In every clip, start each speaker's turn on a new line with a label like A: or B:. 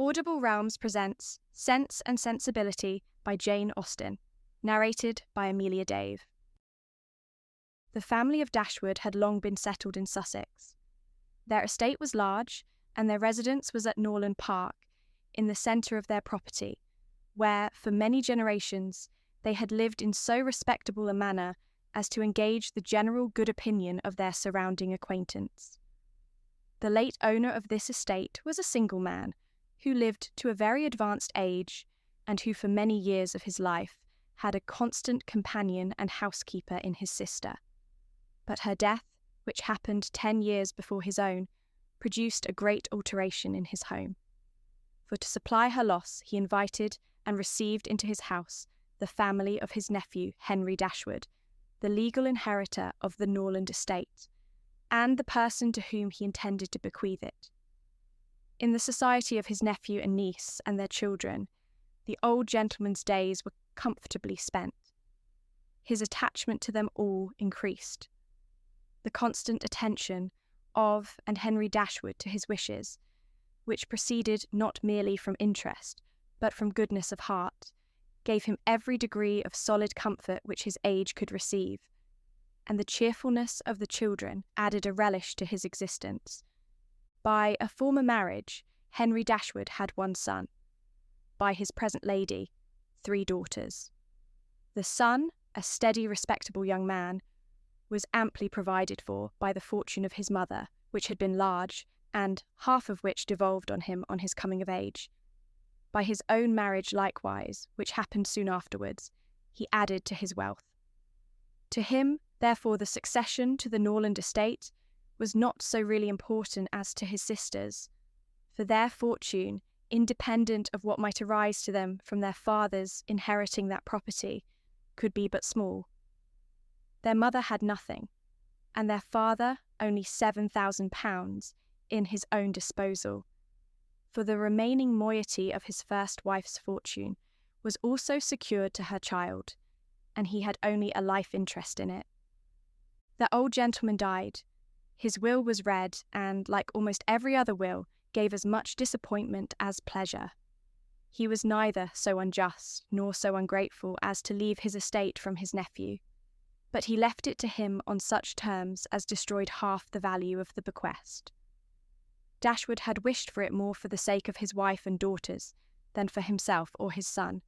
A: Audible Realms presents Sense and Sensibility by Jane Austen, narrated by Amelia Dave. The family of Dashwood had long been settled in Sussex. Their estate was large, and their residence was at Norland Park, in the centre of their property, where, for many generations, they had lived in so respectable a manner as to engage the general good opinion of their surrounding acquaintance. The late owner of this estate was a single man, who lived to a very advanced age, and who for many years of his life had a constant companion and housekeeper in his sister. But her death, which happened 10 years before his own, produced a great alteration in his home. For to supply her loss, he invited and received into his house the family of his nephew Henry Dashwood, the legal inheritor of the Norland estate, and the person to whom he intended to bequeath it. In the society of his nephew and niece and their children, the old gentleman's days were comfortably spent. His attachment to them all increased. The constant attention of and Henry Dashwood to his wishes, which proceeded not merely from interest, but from goodness of heart, gave him every degree of solid comfort which his age could receive, and the cheerfulness of the children added a relish to his existence. By a former marriage, Henry Dashwood had one son. By his present lady, 3 daughters. The son, a steady, respectable young man, was amply provided for by the fortune of his mother, which had been large, and half of which devolved on him on his coming of age. By his own marriage likewise, which happened soon afterwards, he added to his wealth. To him, therefore, the succession to the Norland estate was not so really important as to his sisters, for their fortune, independent of what might arise to them from their fathers inheriting that property, could be but small. Their mother had nothing, and their father only £7,000 in his own disposal, for the remaining moiety of his first wife's fortune was also secured to her child, and he had only a life interest in it. The old gentleman died. His will was read, and, like almost every other will, gave as much disappointment as pleasure. He was neither so unjust nor so ungrateful as to leave his estate from his nephew, but he left it to him on such terms as destroyed half the value of the bequest. Dashwood had wished for it more for the sake of his wife and daughters than for himself or his son.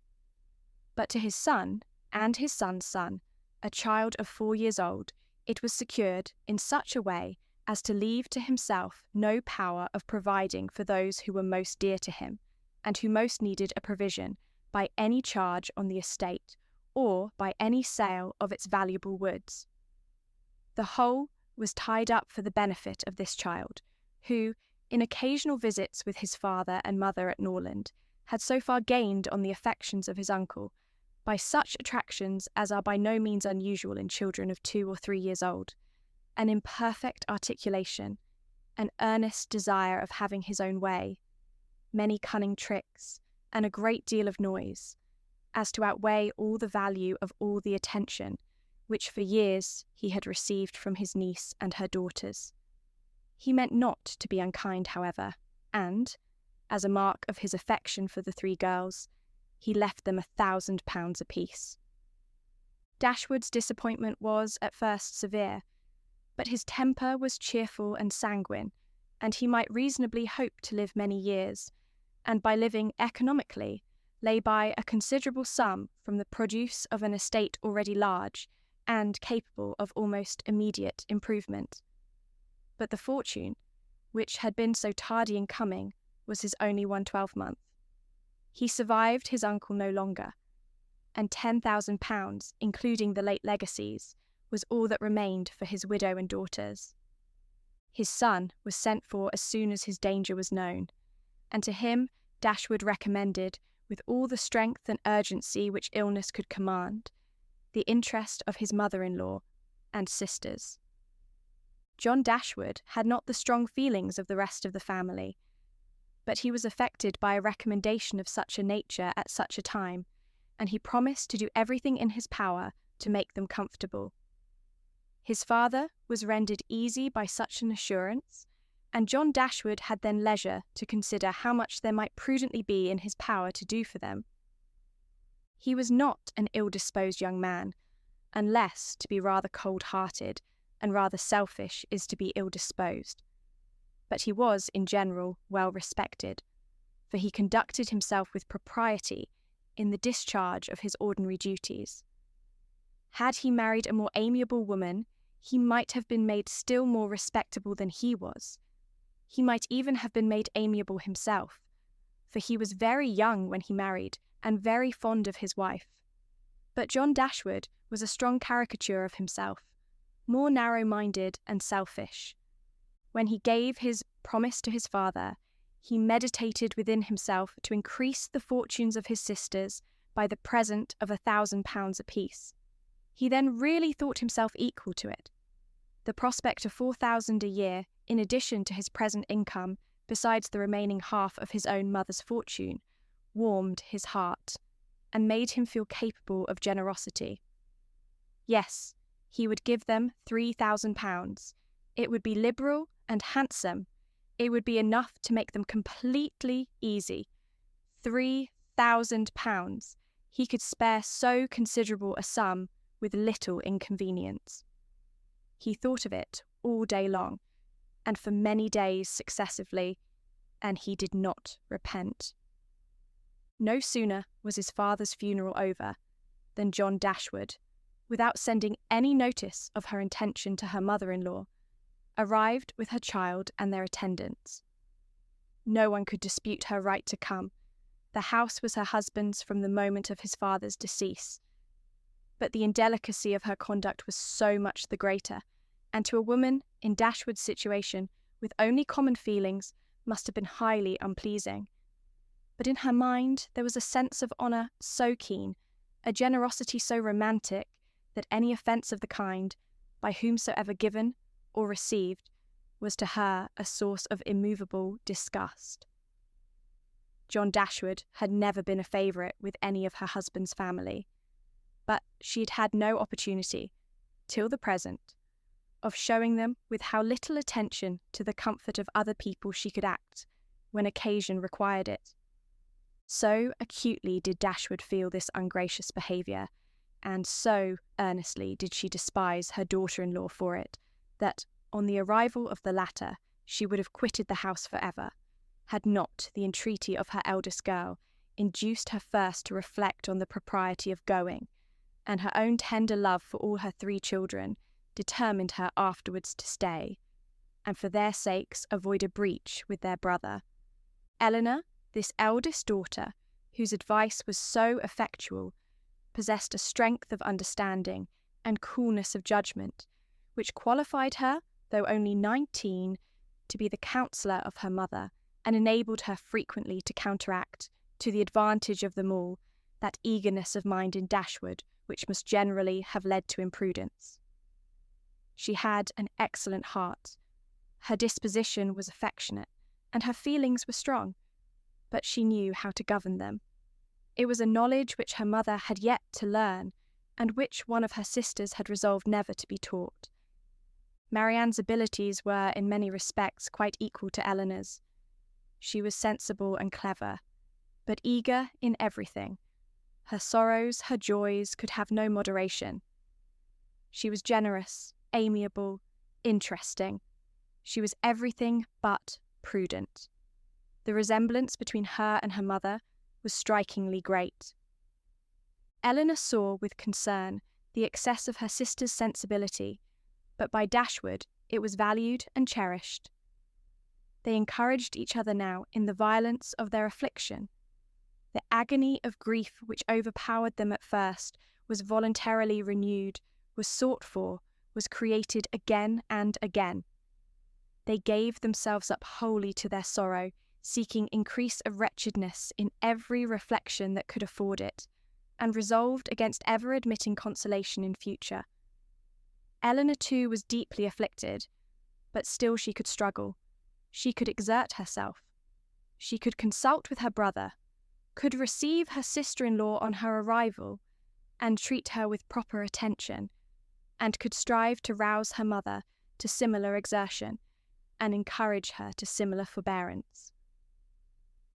A: But to his son, and his son's son, a child of 4 years old, it was secured in such a way as to leave to himself no power of providing for those who were most dear to him, and who most needed a provision by any charge on the estate, or by any sale of its valuable woods. The whole was tied up for the benefit of this child, who, in occasional visits with his father and mother at Norland, had so far gained on the affections of his uncle by such attractions as are by no means unusual in children of 2 or 3 years old, an imperfect articulation, an earnest desire of having his own way, many cunning tricks, and a great deal of noise, as to outweigh all the value of all the attention which for years he had received from his niece and her daughters. He meant not to be unkind, however, and, as a mark of his affection for the 3 girls, he left them £1,000 apiece. Dashwood's disappointment was, at first, severe, but his temper was cheerful and sanguine, and he might reasonably hope to live many years, and by living economically, lay by a considerable sum from the produce of an estate already large, and capable of almost immediate improvement. But the fortune, which had been so tardy in coming, was his only one 12-month. He survived his uncle no longer, and £10,000, including the late legacies, was all that remained for his widow and daughters. His son was sent for as soon as his danger was known, and to him Dashwood recommended, with all the strength and urgency which illness could command, the interest of his mother-in-law and sisters. John Dashwood had not the strong feelings of the rest of the family, but he was affected by a recommendation of such a nature at such a time, and he promised to do everything in his power to make them comfortable. His father was rendered easy by such an assurance, and John Dashwood had then leisure to consider how much there might prudently be in his power to do for them. He was not an ill-disposed young man, unless to be rather cold-hearted and rather selfish is to be ill-disposed. But he was, in general, well respected, for he conducted himself with propriety in the discharge of his ordinary duties. Had he married a more amiable woman, he might have been made still more respectable than he was. He might even have been made amiable himself, for he was very young when he married and very fond of his wife. But John Dashwood was a strong caricature of himself, more narrow-minded and selfish. When he gave his promise to his father, he meditated within himself to increase the fortunes of his sisters by the present of £1,000 apiece. He then really thought himself equal to it. The prospect of £4,000 a year, in addition to his present income, besides the remaining half of his own mother's fortune, warmed his heart and made him feel capable of generosity. Yes, he would give them £3,000. It would be liberal and handsome. It would be enough to make them completely easy. £3,000. He could spare so considerable a sum with little inconvenience. He thought of it all day long, and for many days successively, and he did not repent. No sooner was his father's funeral over than John Dashwood, without sending any notice of her intention to her mother-in-law, arrived with her child and their attendants. No one could dispute her right to come. The house was her husband's from the moment of his father's decease. But the indelicacy of her conduct was so much the greater, and to a woman in Dashwood's situation, with only common feelings, must have been highly unpleasing. But in her mind there was a sense of honour so keen, a generosity so romantic, that any offence of the kind, by whomsoever given or received, was to her a source of immovable disgust. John Dashwood had never been a favourite with any of her husband's family, but she had had no opportunity, till the present, of showing them with how little attention to the comfort of other people she could act, when occasion required it. So acutely did Dashwood feel this ungracious behaviour, and so earnestly did she despise her daughter-in-law for it, that, on the arrival of the latter, she would have quitted the house for ever, had not the entreaty of her eldest girl induced her first to reflect on the propriety of going, and her own tender love for all her 3 children determined her afterwards to stay, and for their sakes avoid a breach with their brother. Elinor, this eldest daughter, whose advice was so effectual, possessed a strength of understanding and coolness of judgment, which qualified her, though only 19, to be the counsellor of her mother, and enabled her frequently to counteract, to the advantage of them all, that eagerness of mind in Dashwood which must generally have led to imprudence. She had an excellent heart. Her disposition was affectionate, and her feelings were strong, but she knew how to govern them. It was a knowledge which her mother had yet to learn, and which one of her sisters had resolved never to be taught. Marianne's abilities were in many respects quite equal to Elinor's. She was sensible and clever, but eager in everything. Her sorrows, her joys could have no moderation. She was generous, amiable, interesting. She was everything but prudent. The resemblance between her and her mother was strikingly great. Elinor saw with concern the excess of her sister's sensibility, but by Dashwood it was valued and cherished. They encouraged each other now in the violence of their affliction. The agony of grief which overpowered them at first was voluntarily renewed, was sought for, was created again and again. They gave themselves up wholly to their sorrow, seeking increase of wretchedness in every reflection that could afford it, and resolved against ever admitting consolation in future. Elinor too was deeply afflicted, but still she could struggle. She could exert herself. She could consult with her brother, could receive her sister-in-law on her arrival, and treat her with proper attention, and could strive to rouse her mother to similar exertion, and encourage her to similar forbearance.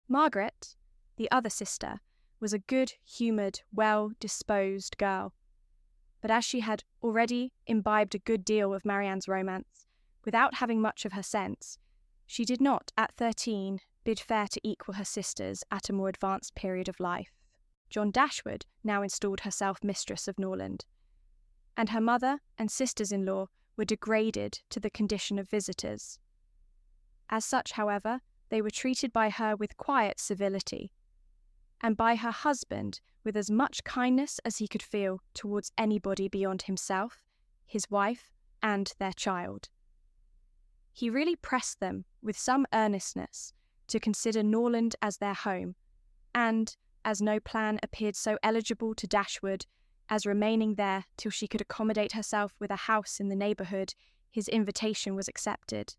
A: Margaret, the other sister, was a good-humoured, well-disposed girl, but as she had already imbibed a good deal of Marianne's romance, without having much of her sense, she did not, at 13, bid fair to equal her sisters at a more advanced period of life. John Dashwood now installed herself mistress of Norland, and her mother and sisters-in-law were degraded to the condition of visitors. As such, however, they were treated by her with quiet civility, and by her husband with as much kindness as he could feel towards anybody beyond himself, his wife, and their child. He really pressed them with some earnestness to consider Norland as their home, and, as no plan appeared so eligible to Dashwood as remaining there till she could accommodate herself with a house in the neighbourhood, his invitation was accepted.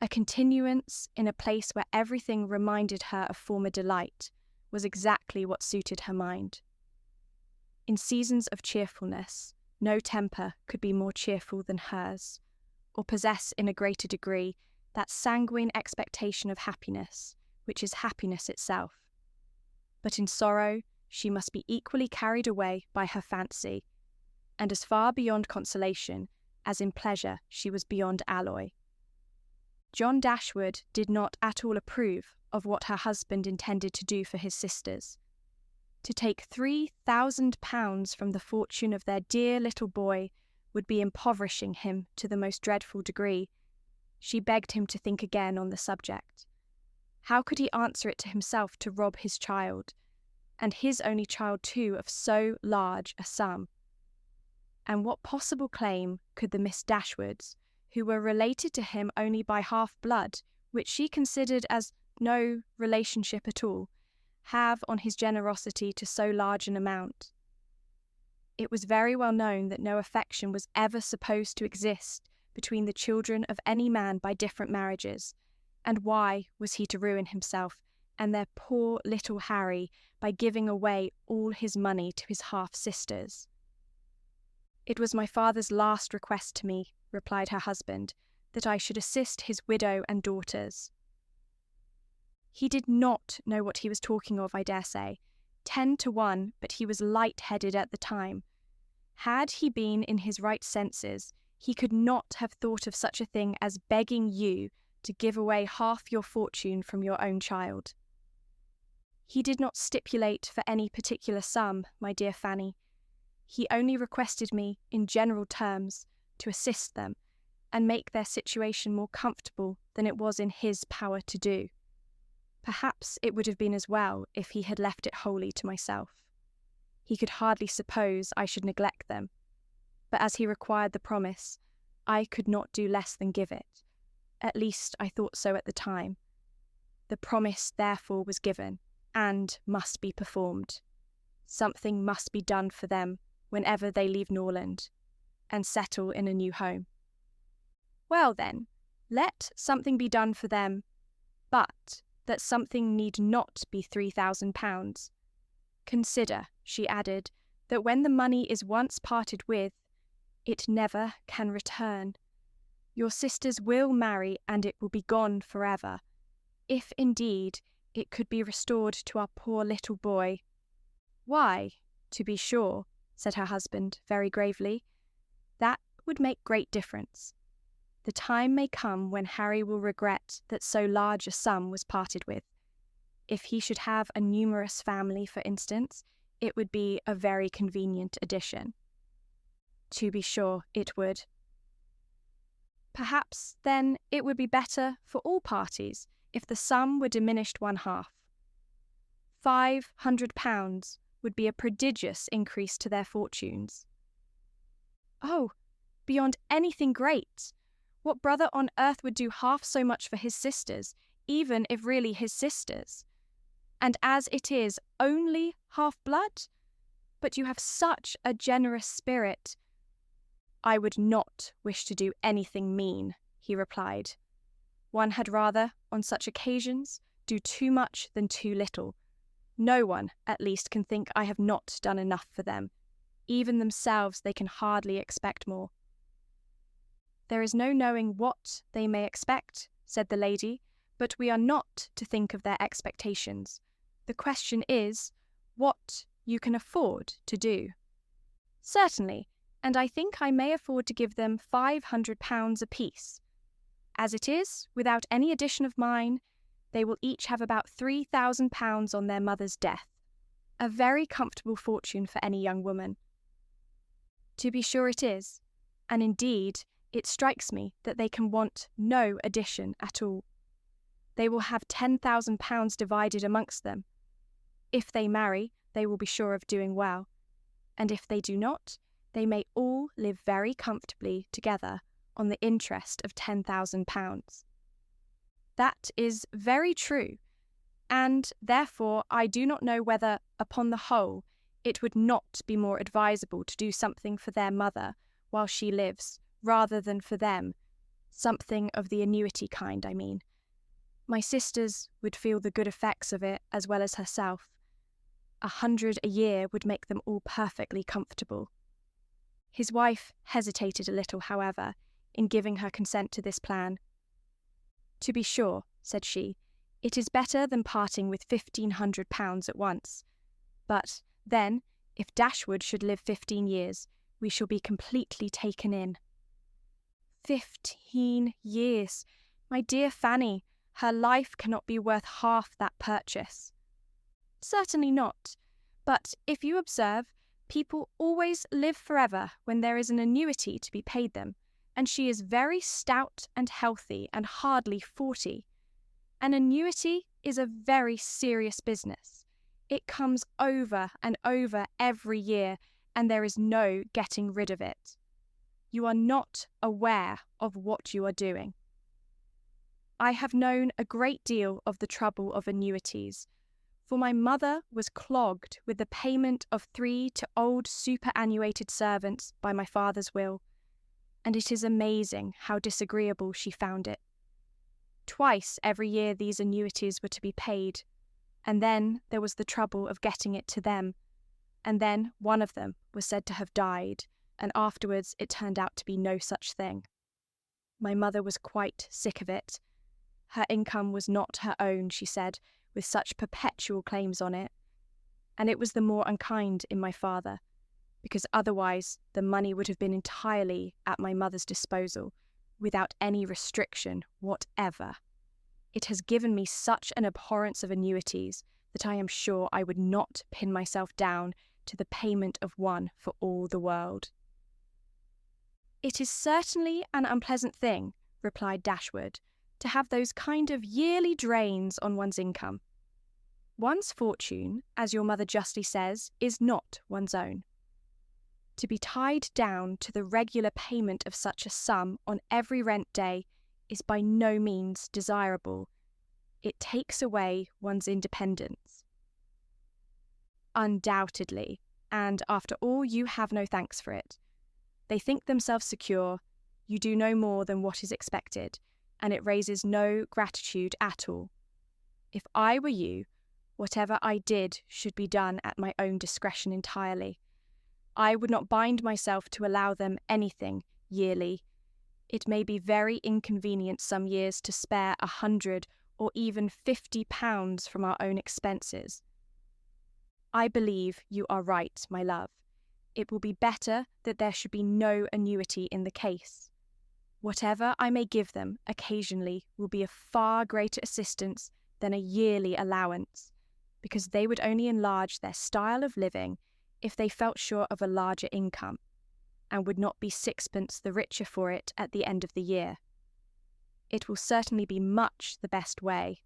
A: A continuance in a place where everything reminded her of former delight was exactly what suited her mind. In seasons of cheerfulness, no temper could be more cheerful than hers, or possess in a greater degree that sanguine expectation of happiness, which is happiness itself. But in sorrow, she must be equally carried away by her fancy, and as far beyond consolation as in pleasure she was beyond alloy. John Dashwood did not at all approve of what her husband intended to do for his sisters. To take £3,000 from the fortune of their dear little boy would be impoverishing him to the most dreadful degree. She begged him to think again on the subject. How could he answer it to himself to rob his child, and his only child too, of so large a sum? And what possible claim could the Miss Dashwoods, who were related to him only by half-blood, which she considered as no relationship at all, have on his generosity to so large an amount? It was very well known that no affection was ever supposed to exist between the children of any man by different marriages, and why was he to ruin himself and their poor little Harry by giving away all his money to his half-sisters? "It was my father's last request to me," replied her husband, "that I should assist his widow and daughters." He did not know what he was talking of, I dare say. 10 to 1, but he was light-headed at the time. Had he been in his right senses, he could not have thought of such a thing as begging you to give away half your fortune from your own child. He did not stipulate for any particular sum, my dear Fanny. He only requested me, in general terms, to assist them, and make their situation more comfortable than it was in his power to do. Perhaps it would have been as well if he had left it wholly to myself. He could hardly suppose I should neglect them, but as he required the promise, I could not do less than give it. At least I thought so at the time. The promise, therefore, was given, and must be performed. Something must be done for them whenever they leave Norland, and settle in a new home. Well then, let something be done for them, but that something need not be £3,000. Consider, she added, that when the money is once parted with, it never can return. Your sisters will marry, and it will be gone forever, if indeed it could be restored to our poor little boy. Why, to be sure, said her husband very gravely, that would make great difference. The time may come when Harry will regret that so large a sum was parted with. If he should have a numerous family, for instance, it would be a very convenient addition. To be sure, it would. Perhaps, then, it would be better for all parties if the sum were diminished one half. £500 would be a prodigious increase to their fortunes. Oh, beyond anything great! What brother on earth would do half so much for his sisters, even if really his sisters? And as it is only half-blood? But you have such a generous spirit. I would not wish to do anything mean, he replied. One had rather, on such occasions, do too much than too little. No one, at least, can think I have not done enough for them. Even themselves they can hardly expect more. "There is no knowing what they may expect," said the lady, "but we are not to think of their expectations. The question is, what you can afford to do." "Certainly, and I think I may afford to give them £500 apiece. As it is, without any addition of mine, they will each have about £3,000 on their mother's death. A very comfortable fortune for any young woman." "To be sure it is, and indeed it strikes me that they can want no addition at all. They will have £10,000 divided amongst them. If they marry, they will be sure of doing well, and if they do not, they may all live very comfortably together on the interest of £10,000. "That is very true, and therefore I do not know whether, upon the whole, it would not be more advisable to do something for their mother while she lives, rather than for them, something of the annuity kind, I mean. My sisters would feel the good effects of it as well as herself. 100 a year would make them all perfectly comfortable." His wife hesitated a little, however, in giving her consent to this plan. "To be sure," said she, "it is better than parting with £1,500 at once. But, then, if Dashwood should live 15 years, we shall be completely taken in." 15 years! My dear Fanny, her life cannot be worth half that purchase. "Certainly not. But if you observe, people always live forever when there is an annuity to be paid them, and she is very stout and healthy and hardly 40. An annuity is a very serious business. It comes over and over every year, and there is no getting rid of it. You are not aware of what you are doing. I have known a great deal of the trouble of annuities, for my mother was clogged with the payment of 3 to old superannuated servants by my father's will, and it is amazing how disagreeable she found it. Twice every year these annuities were to be paid, and then there was the trouble of getting it to them, and then one of them was said to have died, and afterwards it turned out to be no such thing. My mother was quite sick of it. Her income was not her own, she said, with such perpetual claims on it, and it was the more unkind in my father, because otherwise the money would have been entirely at my mother's disposal, without any restriction whatever. It has given me such an abhorrence of annuities that I am sure I would not pin myself down to the payment of one for all the world." "It is certainly an unpleasant thing," replied Dashwood, "to have those kind of yearly drains on one's income. One's fortune, as your mother justly says, is not one's own. To be tied down to the regular payment of such a sum on every rent day is by no means desirable. It takes away one's independence." "Undoubtedly, and after all you have no thanks for it. They think themselves secure, you do no more than what is expected, and it raises no gratitude at all. If I were you, whatever I did should be done at my own discretion entirely. I would not bind myself to allow them anything yearly. It may be very inconvenient some years to spare 100 or even £50 from our own expenses. I believe you are right, my love. It will be better that there should be no annuity in the case. Whatever I may give them occasionally will be of far greater assistance than a yearly allowance, because they would only enlarge their style of living if they felt sure of a larger income, and would not be sixpence the richer for it at the end of the year. It will certainly be much the best way.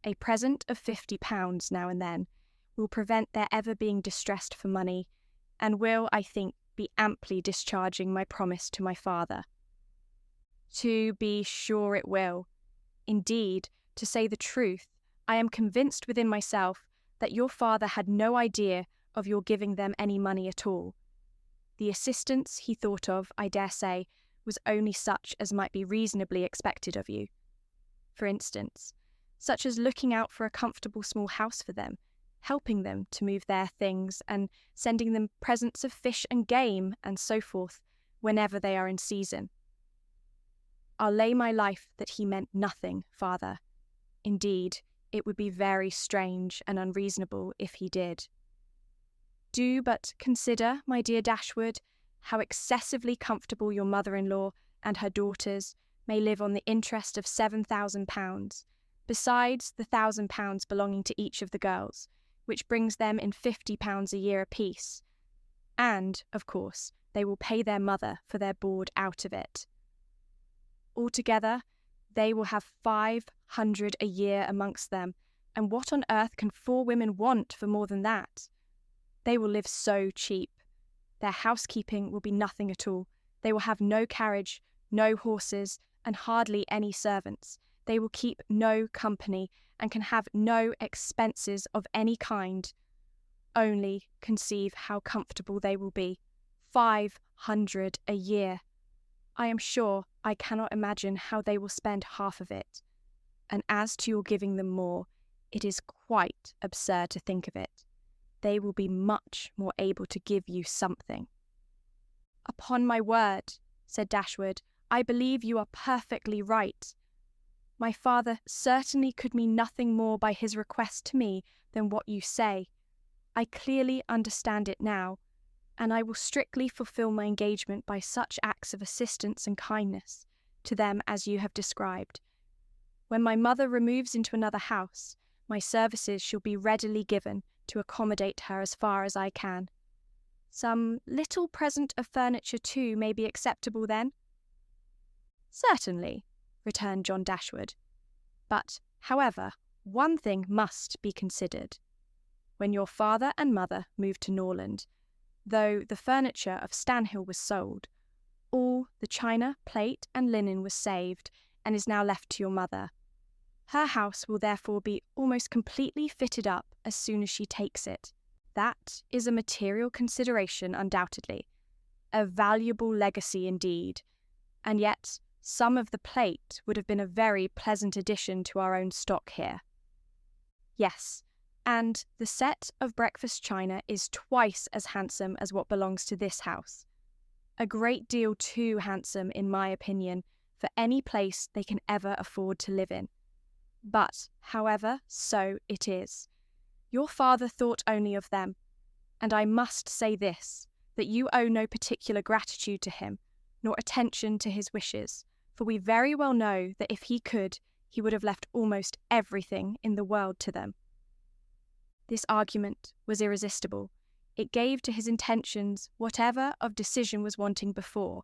A: A present of £50 now and then will prevent their ever being distressed for money, and will, I think, be amply discharging my promise to my father." "To be sure it will. Indeed, to say the truth, I am convinced within myself that your father had no idea of your giving them any money at all. The assistance he thought of, I dare say, was only such as might be reasonably expected of you. For instance, such as looking out for a comfortable small house for them, helping them to move their things, and sending them presents of fish and game, and so forth, whenever they are in season. I'll lay my life that he meant nothing, father. Indeed, it would be very strange and unreasonable if he did. Do but consider, my dear Dashwood, how excessively comfortable your mother-in-law and her daughters may live on the interest of £7,000, besides the £1,000 belonging to each of the girls, which brings them in £50 a year apiece. And, of course, they will pay their mother for their board out of it. Altogether, they will have 500 a year amongst them, and what on earth can 4 women want for more than that? They will live so cheap. Their housekeeping will be nothing at all. They will have no carriage, no horses, and hardly any servants. They will keep no company, and can have no expenses of any kind. Only conceive how comfortable they will be. 500 a year. I am sure I cannot imagine how they will spend half of it. And as to your giving them more, it is quite absurd to think of it. They will be much more able to give you something. Upon my word, said Dashwood, I believe you are perfectly right. My father certainly could mean nothing more by his request to me than what you say. I clearly understand it now, and I will strictly fulfil my engagement by such acts of assistance and kindness to them as you have described. When my mother removes into another house, my services shall be readily given to accommodate her as far as I can. Some little present of furniture, too, may be acceptable then? Certainly, returned John Dashwood. But, however, one thing must be considered. When your father and mother moved to Norland, though the furniture of Stanhill was sold, all the china, plate, and linen was saved, and is now left to your mother. Her house will therefore be almost completely fitted up as soon as she takes it. That is a material consideration, undoubtedly. A valuable legacy indeed, and yet some of the plate would have been a very pleasant addition to our own stock here. Yes, and the set of breakfast china is twice as handsome as what belongs to this house. A great deal too handsome, in my opinion, for any place they can ever afford to live in. But, however, so it is. Your father thought only of them, and I must say this, that you owe no particular gratitude to him, nor attention to his wishes, for we very well know that if he could, he would have left almost everything in the world to them. This argument was irresistible. It gave to his intentions whatever of decision was wanting before,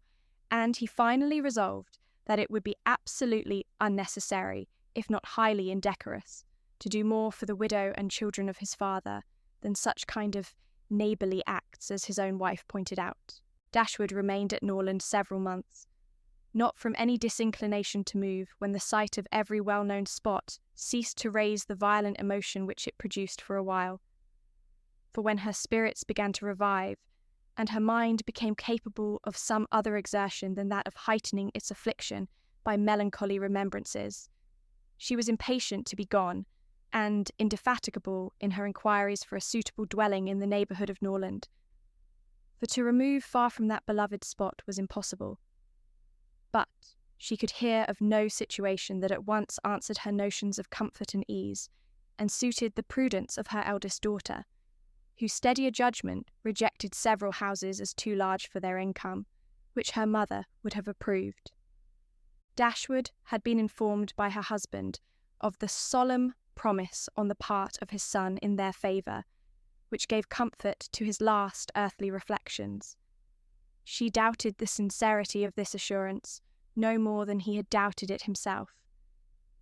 A: and he finally resolved that it would be absolutely unnecessary, if not highly indecorous, to do more for the widow and children of his father than such kind of neighbourly acts as his own wife pointed out. Dashwood remained at Norland several months, not from any disinclination to move, when the sight of every well-known spot ceased to raise the violent emotion which it produced for a while. For when her spirits began to revive, and her mind became capable of some other exertion than that of heightening its affliction by melancholy remembrances, she was impatient to be gone, and indefatigable in her inquiries for a suitable dwelling in the neighbourhood of Norland. For to remove far from that beloved spot was impossible. But she could hear of no situation that at once answered her notions of comfort and ease, and suited the prudence of her eldest daughter, whose steadier judgment rejected several houses as too large for their income, which her mother would have approved. Dashwood had been informed by her husband of the solemn promise on the part of his son in their favour, which gave comfort to his last earthly reflections. She doubted the sincerity of this assurance no more than he had doubted it himself,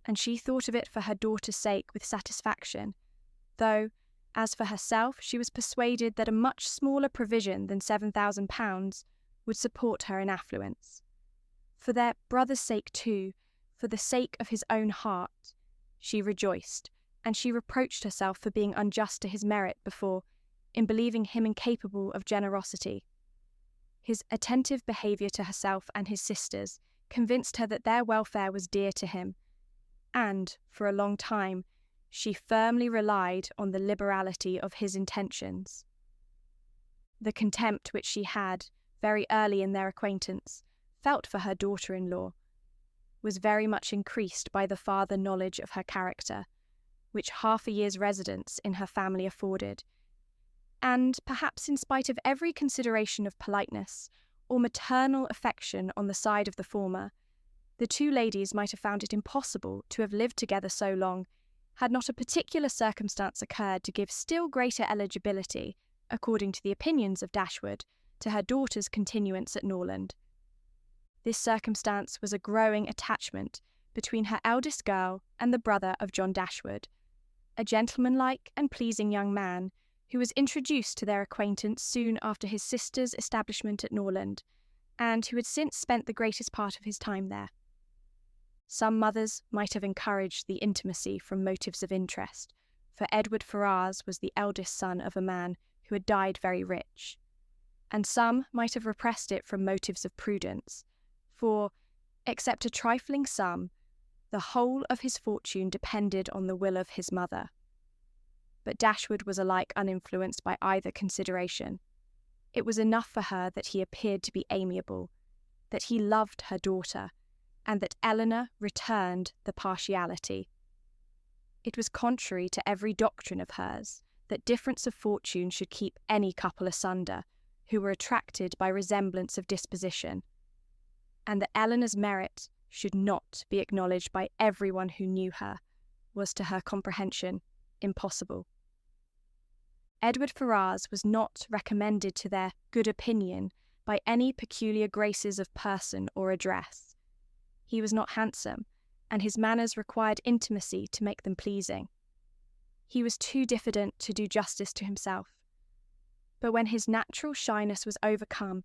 A: and she thought of it for her daughter's sake with satisfaction, though, as for herself, she was persuaded that a much smaller provision than £7,000 would support her in affluence. For their brother's sake too, for the sake of his own heart, she rejoiced, and she reproached herself for being unjust to his merit before, in believing him incapable of generosity. His attentive behaviour to herself and his sisters convinced her that their welfare was dear to him, and, for a long time, she firmly relied on the liberality of his intentions. The contempt which she had, very early in their acquaintance, felt for her daughter-in-law, was very much increased by the farther knowledge of her character, which half a year's residence in her family afforded, and perhaps in spite of every consideration of politeness or maternal affection on the side of the former, the two ladies might have found it impossible to have lived together so long had not a particular circumstance occurred to give still greater eligibility, according to the opinions of Dashwood, to her daughter's continuance at Norland. This circumstance was a growing attachment between her eldest girl and the brother of John Dashwood, a gentlemanlike and pleasing young man who was introduced to their acquaintance soon after his sister's establishment at Norland, and who had since spent the greatest part of his time there. Some mothers might have encouraged the intimacy from motives of interest, for Edward Ferrars was the eldest son of a man who had died very rich, and some might have repressed it from motives of prudence, for, except a trifling sum, the whole of his fortune depended on the will of his mother. But Dashwood was alike uninfluenced by either consideration. It was enough for her that he appeared to be amiable, that he loved her daughter, and that Elinor returned the partiality. It was contrary to every doctrine of hers that difference of fortune should keep any couple asunder who were attracted by resemblance of disposition, and that Elinor's merit should not be acknowledged by everyone who knew her was to her comprehension impossible. Edward Ferrars was not recommended to their good opinion by any peculiar graces of person or address. He was not handsome, and his manners required intimacy to make them pleasing. He was too diffident to do justice to himself. But when his natural shyness was overcome,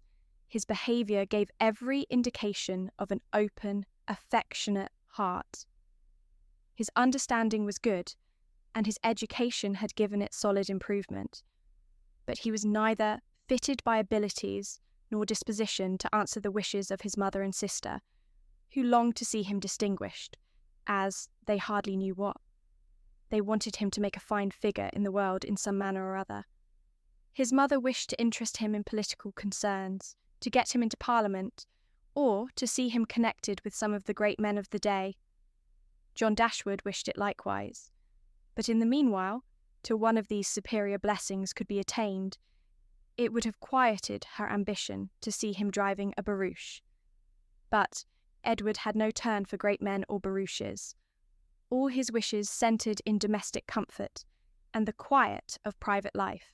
A: his behaviour gave every indication of an open, affectionate heart. His understanding was good, and his education had given it solid improvement. But he was neither fitted by abilities nor disposition to answer the wishes of his mother and sister, who longed to see him distinguished, as they hardly knew what. They wanted him to make a fine figure in the world in some manner or other. His mother wished to interest him in political concerns, to get him into Parliament, or to see him connected with some of the great men of the day. John Dashwood wished it likewise, but in the meanwhile, till one of these superior blessings could be attained, it would have quieted her ambition to see him driving a barouche. But Edward had no turn for great men or barouches. All his wishes centred in domestic comfort and the quiet of private life.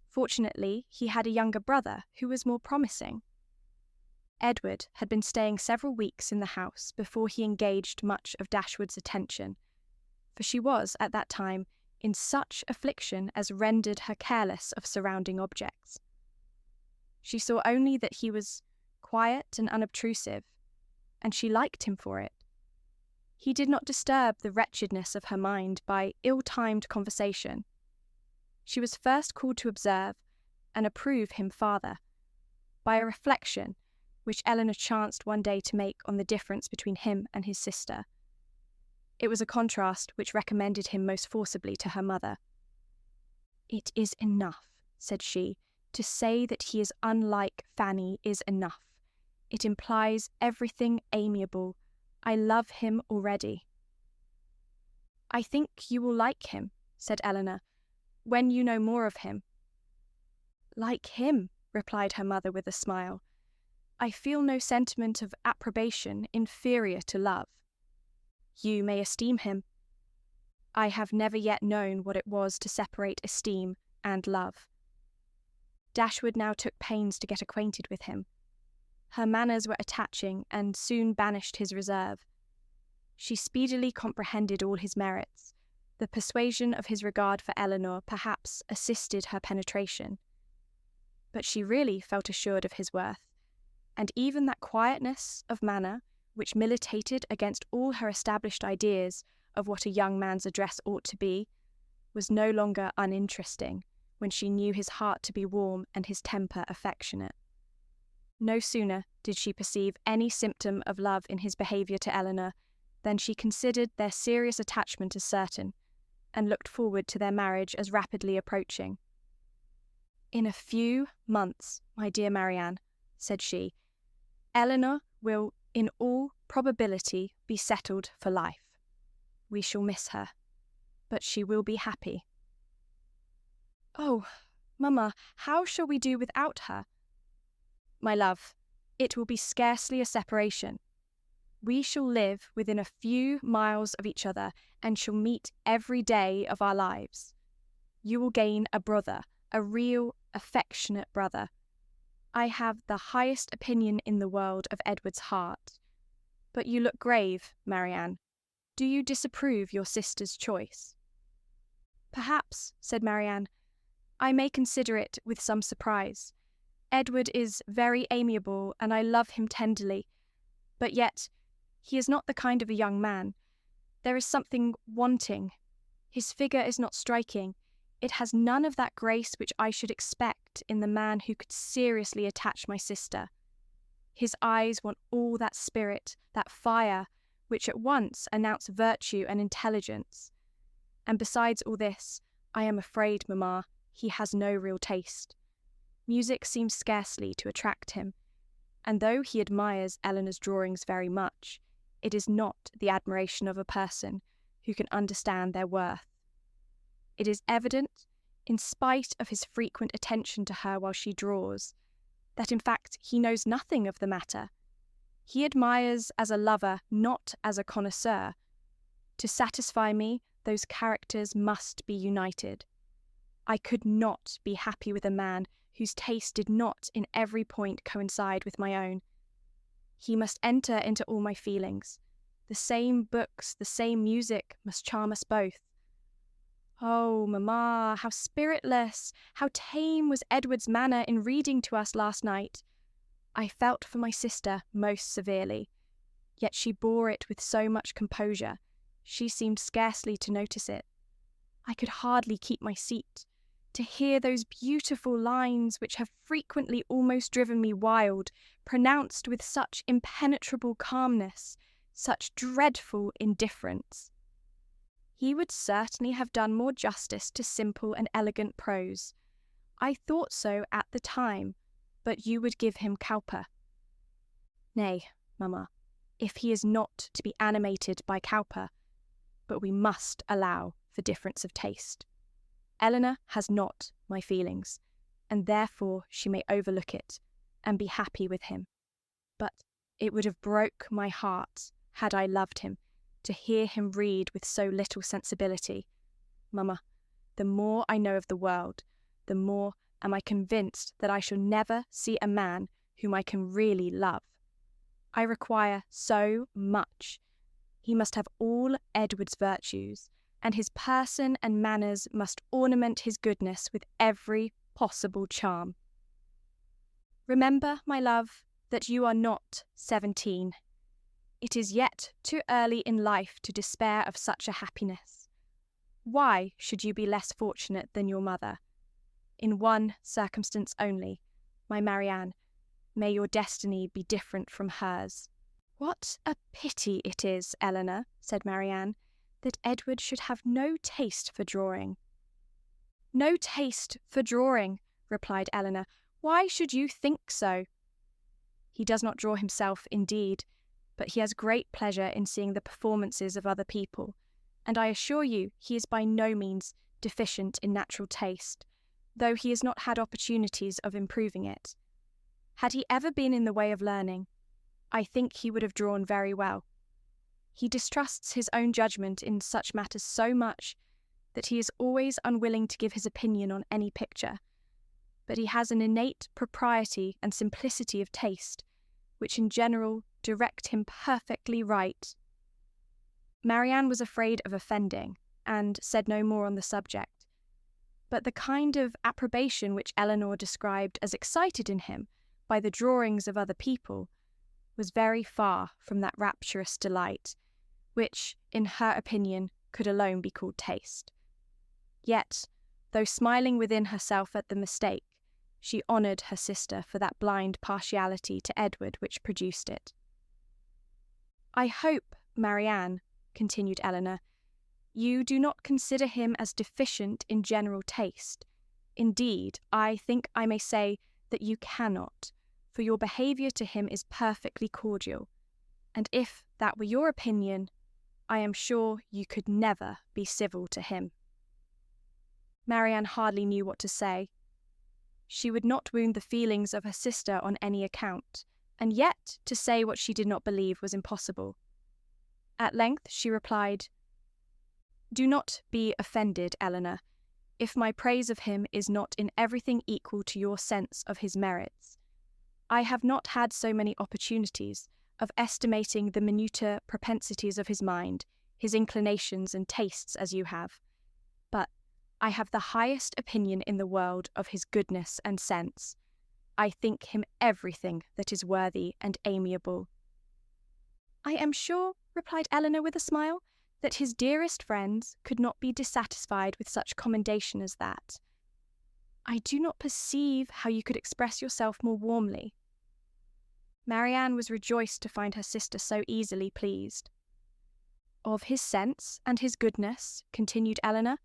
A: Fortunately, he had a younger brother who was more promising. Edward had been staying several weeks in the house before he engaged much of Dashwood's attention, for she was, at that time, in such affliction as rendered her careless of surrounding objects. She saw only that he was quiet and unobtrusive, and she liked him for it. He did not disturb the wretchedness of her mind by ill-timed conversation. She was first called to observe and approve him farther, by a reflection which Elinor chanced one day to make on the difference between him and his sister. It was a contrast which recommended him most forcibly to her mother. "It is enough," said she, "to say that he is unlike Fanny is enough. It implies everything amiable. I love him already." "I think you will like him," said Elinor, "when you know more of him." "Like him," replied her mother with a smile. "I feel no sentiment of approbation inferior to love." "You may esteem him." "I have never yet known what it was to separate esteem and love." Dashwood now took pains to get acquainted with him. Her manners were attaching and soon banished his reserve. She speedily comprehended all his merits. The persuasion of his regard for Elinor perhaps assisted her penetration. But she really felt assured of his worth, and even that quietness of manner which militated against all her established ideas of what a young man's address ought to be, was no longer uninteresting when she knew his heart to be warm and his temper affectionate. No sooner did she perceive any symptom of love in his behaviour to Elinor than she considered their serious attachment as certain, and looked forward to their marriage as rapidly approaching. "In a few months, my dear Marianne," said she, "Elinor will in all probability be settled for life. We shall miss her, but she will be happy. Oh, Mamma, how shall we do without her? My love, it will be scarcely a separation. We shall live within a few miles of each other and shall meet every day of our lives. You will gain a brother, a real, affectionate brother. I have the highest opinion in the world of Edward's heart. But you look grave, Marianne. Do you disapprove your sister's choice? Perhaps, said Marianne, I may consider it with some surprise. Edward is very amiable and I love him tenderly, but yet he is not the kind of a young man. There is something wanting. His figure is not striking. It has none of that grace which I should expect in the man who could seriously attach my sister. His eyes want all that spirit, that fire, which at once announce virtue and intelligence. And besides all this, I am afraid, Mamma, he has no real taste. Music seems scarcely to attract him, and though he admires Elinor's drawings very much, it is not the admiration of a person who can understand their worth. It is evident, in spite of his frequent attention to her while she draws, that in fact he knows nothing of the matter. He admires as a lover, not as a connoisseur. To satisfy me, those characters must be united. I could not be happy with a man whose taste did not in every point coincide with my own. He must enter into all my feelings. The same books, the same music must charm us both. Oh, Mamma, how spiritless, how tame was Edward's manner in reading to us last night. I felt for my sister most severely, yet she bore it with so much composure, she seemed scarcely to notice it. I could hardly keep my seat. To hear those beautiful lines which have frequently almost driven me wild, pronounced with such impenetrable calmness, such dreadful indifference. He would certainly have done more justice to simple and elegant prose. I thought so at the time, but you would give him Cowper. Nay, Mamma, if he is not to be animated by Cowper, but we must allow for difference of taste. Elinor has not my feelings, and therefore she may overlook it, and be happy with him. But it would have broke my heart, had I loved him, to hear him read with so little sensibility. Mamma, the more I know of the world, the more am I convinced that I shall never see a man whom I can really love. I require so much. He must have all Edward's virtues, and his person and manners must ornament his goodness with every possible charm. Remember, my love, that you are not 17. It is yet too early in life to despair of such a happiness. Why should you be less fortunate than your mother? In one circumstance only, my Marianne, may your destiny be different from hers. What a pity it is, Elinor, said Marianne, that Edward should have no taste for drawing. No taste for drawing, replied Elinor. Why should you think so? He does not draw himself, indeed, but he has great pleasure in seeing the performances of other people, and I assure you he is by no means deficient in natural taste, though he has not had opportunities of improving it. Had he ever been in the way of learning, I think he would have drawn very well. He distrusts his own judgment in such matters so much that he is always unwilling to give his opinion on any picture, but he has an innate propriety and simplicity of taste, which in general direct him perfectly right. Marianne was afraid of offending, and said no more on the subject, but the kind of approbation which Elinor described as excited in him by the drawings of other people was very far from that rapturous delight, which, in her opinion, could alone be called taste. Yet, though smiling within herself at the mistake, she honoured her sister for that blind partiality to Edward which produced it. I hope, Marianne, continued Elinor, you do not consider him as deficient in general taste. Indeed, I think I may say that you cannot, for your behaviour to him is perfectly cordial. and if that were your opinion, I am sure you could never be civil to him." Marianne hardly knew what to say. She would not wound the feelings of her sister on any account, and yet to say what she did not believe was impossible. At length she replied, "Do not be offended, Elinor, if my praise of him is not in everything equal to your sense of his merits. I have not had so many opportunities of estimating the minuter propensities of his mind, his inclinations and tastes as you have, but I have the highest opinion in the world of his goodness and sense. I think him everything that is worthy and amiable." "I am sure," replied Elinor with a smile, "that his dearest friends could not be dissatisfied with such commendation as that. I do not perceive how you could express yourself more warmly." Marianne was rejoiced to find her sister so easily pleased. "Of his sense and his goodness," continued Elinor,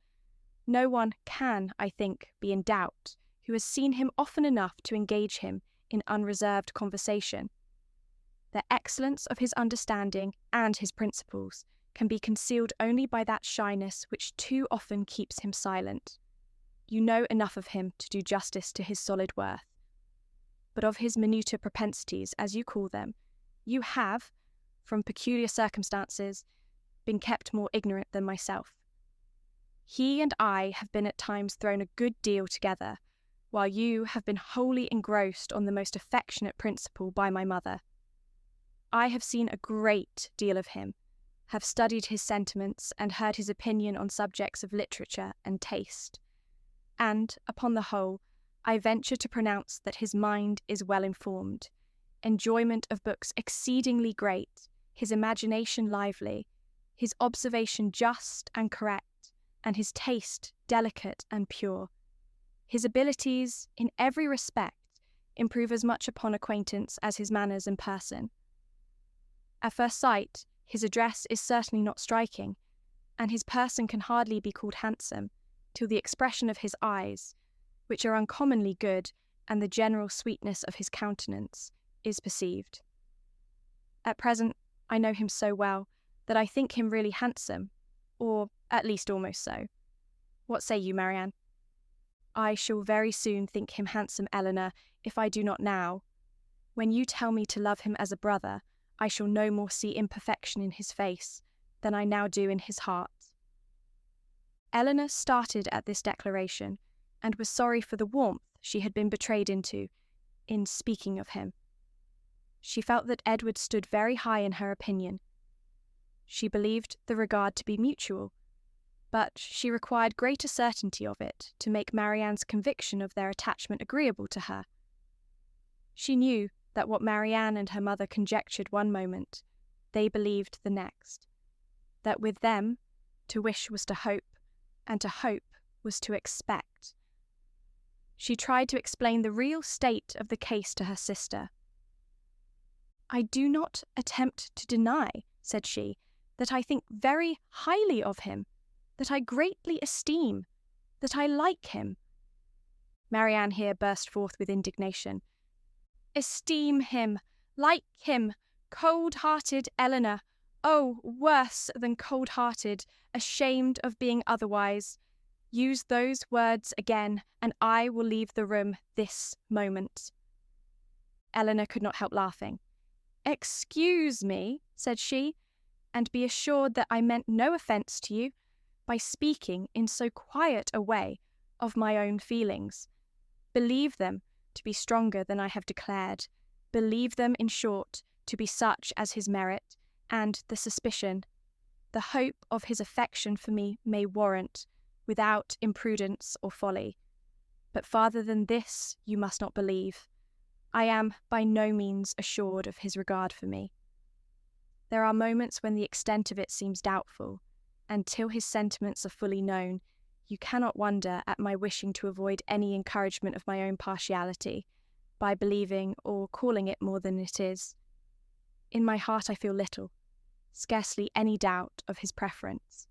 A: "no one can, I think, be in doubt who has seen him often enough to engage him in unreserved conversation. The excellence of his understanding and his principles can be concealed only by that shyness which too often keeps him silent. You know enough of him to do justice to his solid worth. But of his minuter propensities, as you call them, you have, from peculiar circumstances, been kept more ignorant than myself. He and I have been at times thrown a good deal together, while you have been wholly engrossed on the most affectionate principle by my mother. I have seen a great deal of him, have studied his sentiments and heard his opinion on subjects of literature and taste, and, upon the whole, I venture to pronounce that his mind is well informed, enjoyment of books exceedingly great, his imagination lively, his observation just and correct, and his taste delicate and pure. His abilities, in every respect, improve as much upon acquaintance as his manners and person. At first sight, his address is certainly not striking, and his person can hardly be called handsome, till the expression of his eyes, which are uncommonly good, and the general sweetness of his countenance, is perceived. At present, I know him so well that I think him really handsome, or at least almost so. What say you, Marianne?" "I shall very soon think him handsome, Elinor, if I do not now. When you tell me to love him as a brother, I shall no more see imperfection in his face than I now do in his heart." Elinor started at this declaration, and was sorry for the warmth she had been betrayed into in speaking of him. She felt that Edward stood very high in her opinion. She believed the regard to be mutual, but she required greater certainty of it to make Marianne's conviction of their attachment agreeable to her. She knew that what Marianne and her mother conjectured one moment, they believed the next, that with them to wish was to hope, and to hope was to expect. She tried to explain the real state of the case to her sister. "I do not attempt to deny," said she, "that I think very highly of him, that I greatly esteem, that I like him." Marianne here burst forth with indignation. "Esteem him, like him, cold-hearted Elinor, oh, worse than cold-hearted, ashamed of being otherwise. Use those words again, and I will leave the room this moment." Elinor could not help laughing. "Excuse me," said she, "and be assured that I meant no offence to you by speaking in so quiet a way of my own feelings. Believe them to be stronger than I have declared. Believe them, in short, to be such as his merit, and the suspicion, the hope of his affection for me may warrant, without imprudence or folly. But farther than this you must not believe. I am by no means assured of his regard for me. There are moments when the extent of it seems doubtful, and till his sentiments are fully known, you cannot wonder at my wishing to avoid any encouragement of my own partiality, by believing or calling it more than it is. In my heart I feel little, scarcely any doubt of his preference.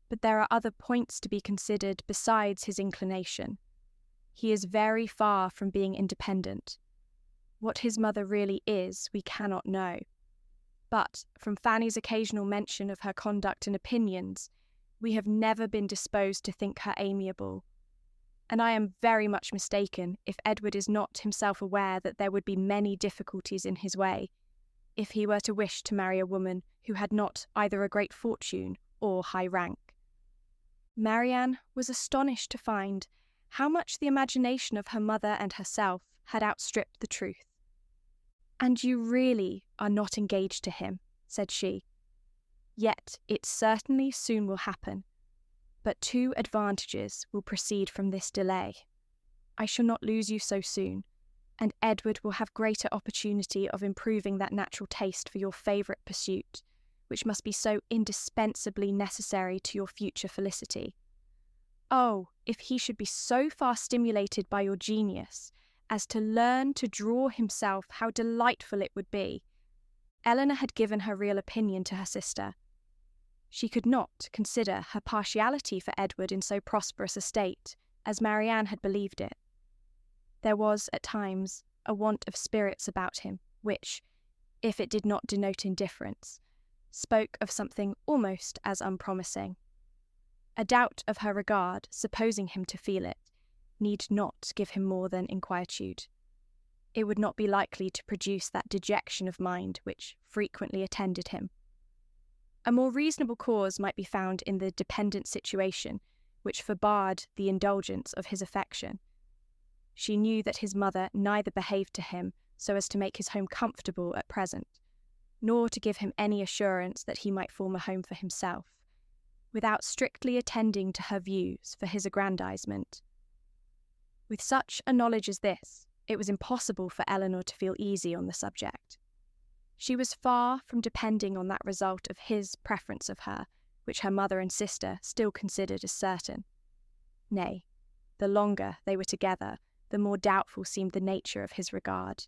A: But there are other points to be considered besides his inclination. He is very far from being independent. What his mother really is, we cannot know. But from Fanny's occasional mention of her conduct and opinions, we have never been disposed to think her amiable. And I am very much mistaken if Edward is not himself aware that there would be many difficulties in his way, if he were to wish to marry a woman who had not either a great fortune or high rank. Marianne was astonished to find how much the imagination of her mother and herself had outstripped the truth. "And you really are not engaged to him," said she. "Yet it certainly soon will happen. But 2 advantages will proceed from this delay. I shall not lose you so soon, and Edward will have greater opportunity of improving that natural taste for your favourite pursuit, which must be so indispensably necessary to your future felicity. Oh, if he should be so far stimulated by your genius as to learn to draw himself, how delightful it would be!" Elinor had given her real opinion to her sister. She could not consider her partiality for Edward in so prosperous a state as Marianne had believed it. There was, at times, a want of spirits about him, which, if it did not denote indifference, spoke of something almost as unpromising. A doubt of her regard, supposing him to feel it, need not give him more than inquietude. It would not be likely to produce that dejection of mind which frequently attended him. A more reasonable cause might be found in the dependent situation which forbade the indulgence of his affection. She knew that his mother neither behaved to him so as to make his home comfortable at present, nor to give him any assurance that he might form a home for himself, without strictly attending to her views for his aggrandizement. With such a knowledge as this, it was impossible for Elinor to feel easy on the subject. She was far from depending on that result of his preference of her, which her mother and sister still considered as certain. Nay, the longer they were together, the more doubtful seemed the nature of his regard,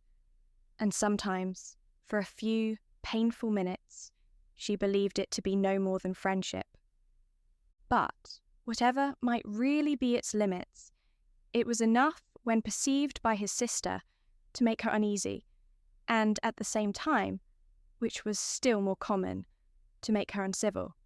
A: and sometimes, for a few painful minutes, she believed it to be no more than friendship. But, whatever might really be its limits, it was enough, when perceived by his sister, to make her uneasy, and at the same time, which was still more common, to make her uncivil.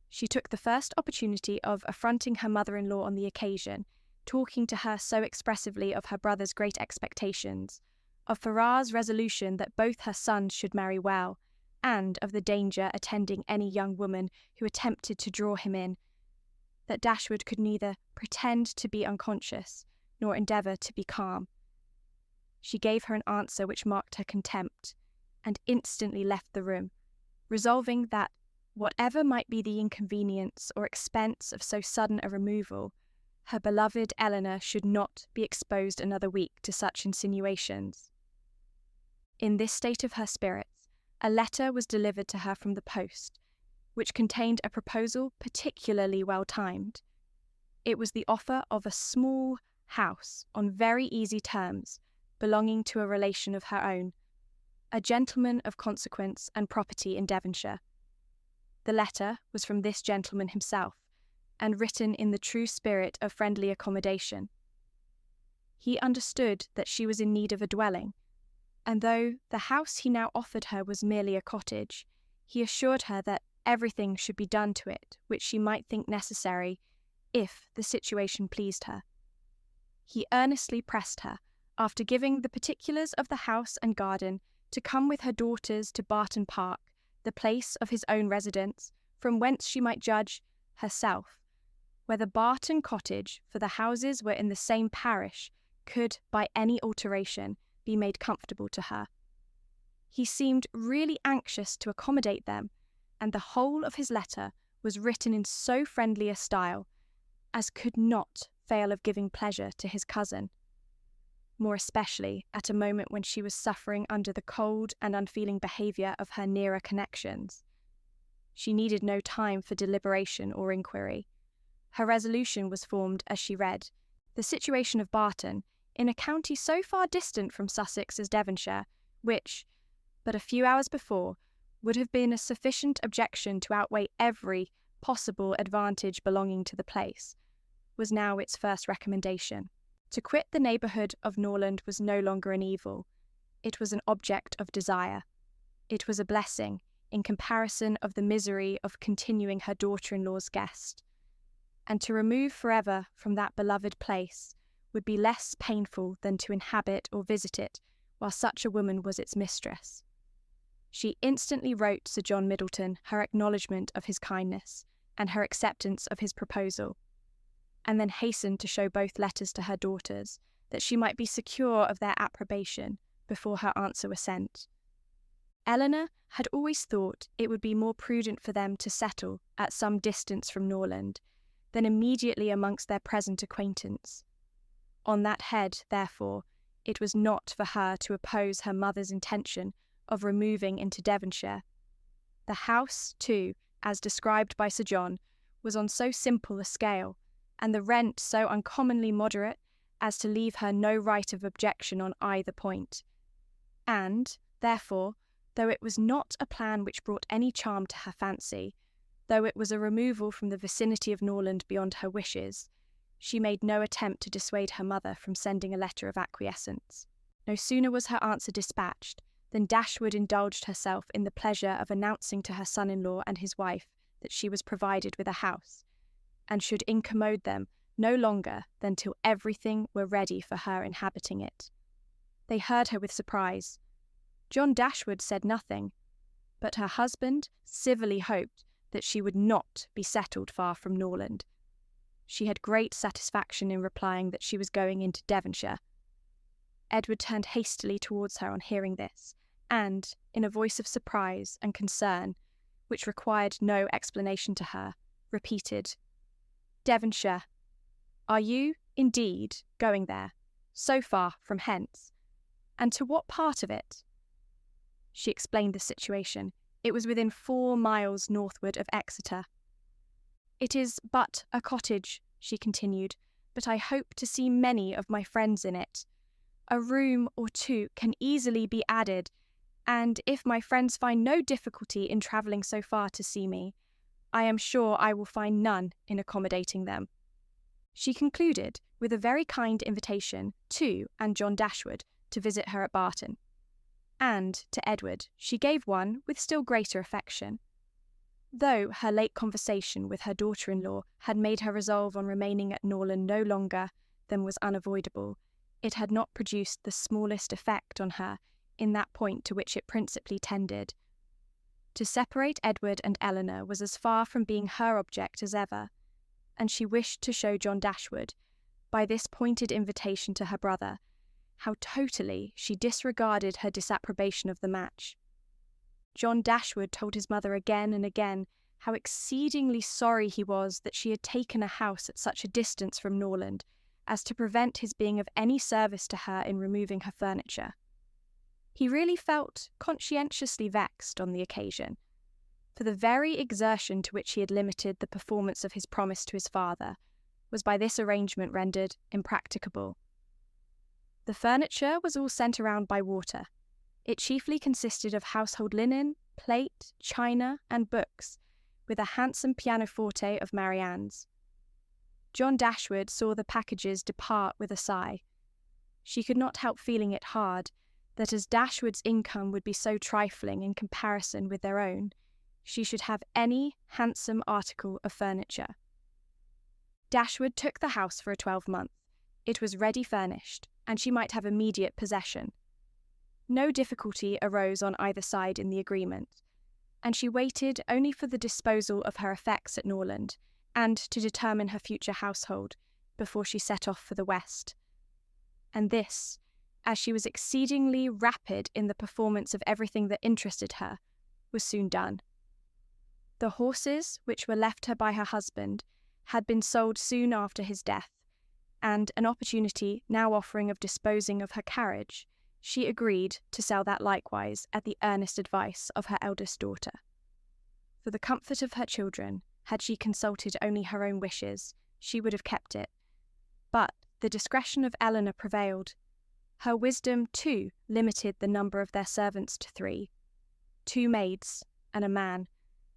A: She took the first opportunity of affronting her mother-in-law on the occasion, talking to her so expressively of her brother's great expectations, of Farrar's resolution that both her sons should marry well, and of the danger attending any young woman who attempted to draw him in, that Dashwood could neither pretend to be unconscious nor endeavour to be calm. She gave her an answer which marked her contempt, and instantly left the room, resolving that, whatever might be the inconvenience or expense of so sudden a removal, her beloved Elinor should not be exposed another week to such insinuations. In this state of her spirits, a letter was delivered to her from the post, which contained a proposal particularly well timed. It was the offer of a small house on very easy terms, belonging to a relation of her own, a gentleman of consequence and property in Devonshire. The letter was from this gentleman himself, and written in the true spirit of friendly accommodation. He understood that she was in need of a dwelling, and though the house he now offered her was merely a cottage, he assured her that everything should be done to it which she might think necessary, if the situation pleased her. He earnestly pressed her, after giving the particulars of the house and garden, to come with her daughters to Barton Park, the place of his own residence, from whence she might judge, herself, whether Barton Cottage, for the houses were in the same parish, could, by any alteration, be made comfortable to her. He seemed really anxious to accommodate them, and the whole of his letter was written in so friendly a style as could not fail of giving pleasure to his cousin, more especially at a moment when she was suffering under the cold and unfeeling behaviour of her nearer connections. She needed no time for deliberation or inquiry. Her resolution was formed as she read: the situation of Barton, in a county so far distant from Sussex as Devonshire, which, but a few hours before, would have been a sufficient objection to outweigh every possible advantage belonging to the place, was now its first recommendation. To quit the neighbourhood of Norland was no longer an evil, it was an object of desire. it was a blessing in comparison of the misery of continuing her daughter-in-law's guest. And to remove forever from that beloved place would be less painful than to inhabit or visit it while such a woman was its mistress. She instantly wrote Sir John Middleton her acknowledgment of his kindness and her acceptance of his proposal, and then hastened to show both letters to her daughters, that she might be secure of their approbation before her answer was sent. Elinor had always thought it would be more prudent for them to settle at some distance from Norland than immediately amongst their present acquaintance. On that head, therefore, it was not for her to oppose her mother's intention of removing into Devonshire. The house, too, as described by Sir John, was on so simple a scale, and the rent so uncommonly moderate, as to leave her no right of objection on either point. And, therefore, though it was not a plan which brought any charm to her fancy, though it was a removal from the vicinity of Norland beyond her wishes, she made no attempt to dissuade her mother from sending a letter of acquiescence. No sooner was her answer dispatched than Dashwood indulged herself in the pleasure of announcing to her son-in-law and his wife that she was provided with a house, and should incommode them no longer than till everything were ready for her inhabiting it. They heard her with surprise. John Dashwood said nothing, but her husband civilly hoped that she would not be settled far from Norland. She had great satisfaction in replying that she was going into Devonshire. Edward turned hastily towards her on hearing this, and, in a voice of surprise and concern, which required no explanation to her, repeated, "Devonshire. Are you, indeed, going there, so far from hence? And to what part of it?" She explained the situation. It was within 4 miles northward of Exeter. "It is but a cottage," she continued, "but I hope to see many of my friends in it. A room or 2 can easily be added, and if my friends find no difficulty in travelling so far to see me, I am sure I will find none in accommodating them." She concluded with a very kind invitation to and John Dashwood to visit her at Barton, and to Edward she gave one with still greater affection. Though her late conversation with her daughter-in-law had made her resolve on remaining at Norland no longer than was unavoidable, it had not produced the smallest effect on her in that point to which it principally tended. To separate Edward and Elinor was as far from being her object as ever, and she wished to show John Dashwood, by this pointed invitation to her brother, how totally she disregarded her disapprobation of the match. John Dashwood told his mother again and again how exceedingly sorry he was that she had taken a house at such a distance from Norland as to prevent his being of any service to her in removing her furniture. He really felt conscientiously vexed on the occasion, for the very exertion to which he had limited the performance of his promise to his father was by this arrangement rendered impracticable. The furniture was all sent around by water. It chiefly consisted of household linen, plate, china, and books, with a handsome pianoforte of Marianne's. John Dashwood saw the packages depart with a sigh. She could not help feeling it hard that as Dashwood's income would be so trifling in comparison with their own, she should have any handsome article of furniture. Dashwood took the house for a 12-month. It was ready furnished, and she might have immediate possession. No difficulty arose on either side in the agreement, and she waited only for the disposal of her effects at Norland, and to determine her future household, before she set off for the west. And this, as she was exceedingly rapid in the performance of everything that interested her, was soon done. The horses which were left her by her husband had been sold soon after his death, and an opportunity now offering of disposing of her carriage, she agreed to sell that likewise at the earnest advice of her eldest daughter. For the comfort of her children, had she consulted only her own wishes, she would have kept it, but the discretion of Elinor prevailed. Her wisdom, too, limited the number of their servants to 3, 2 maids and a man,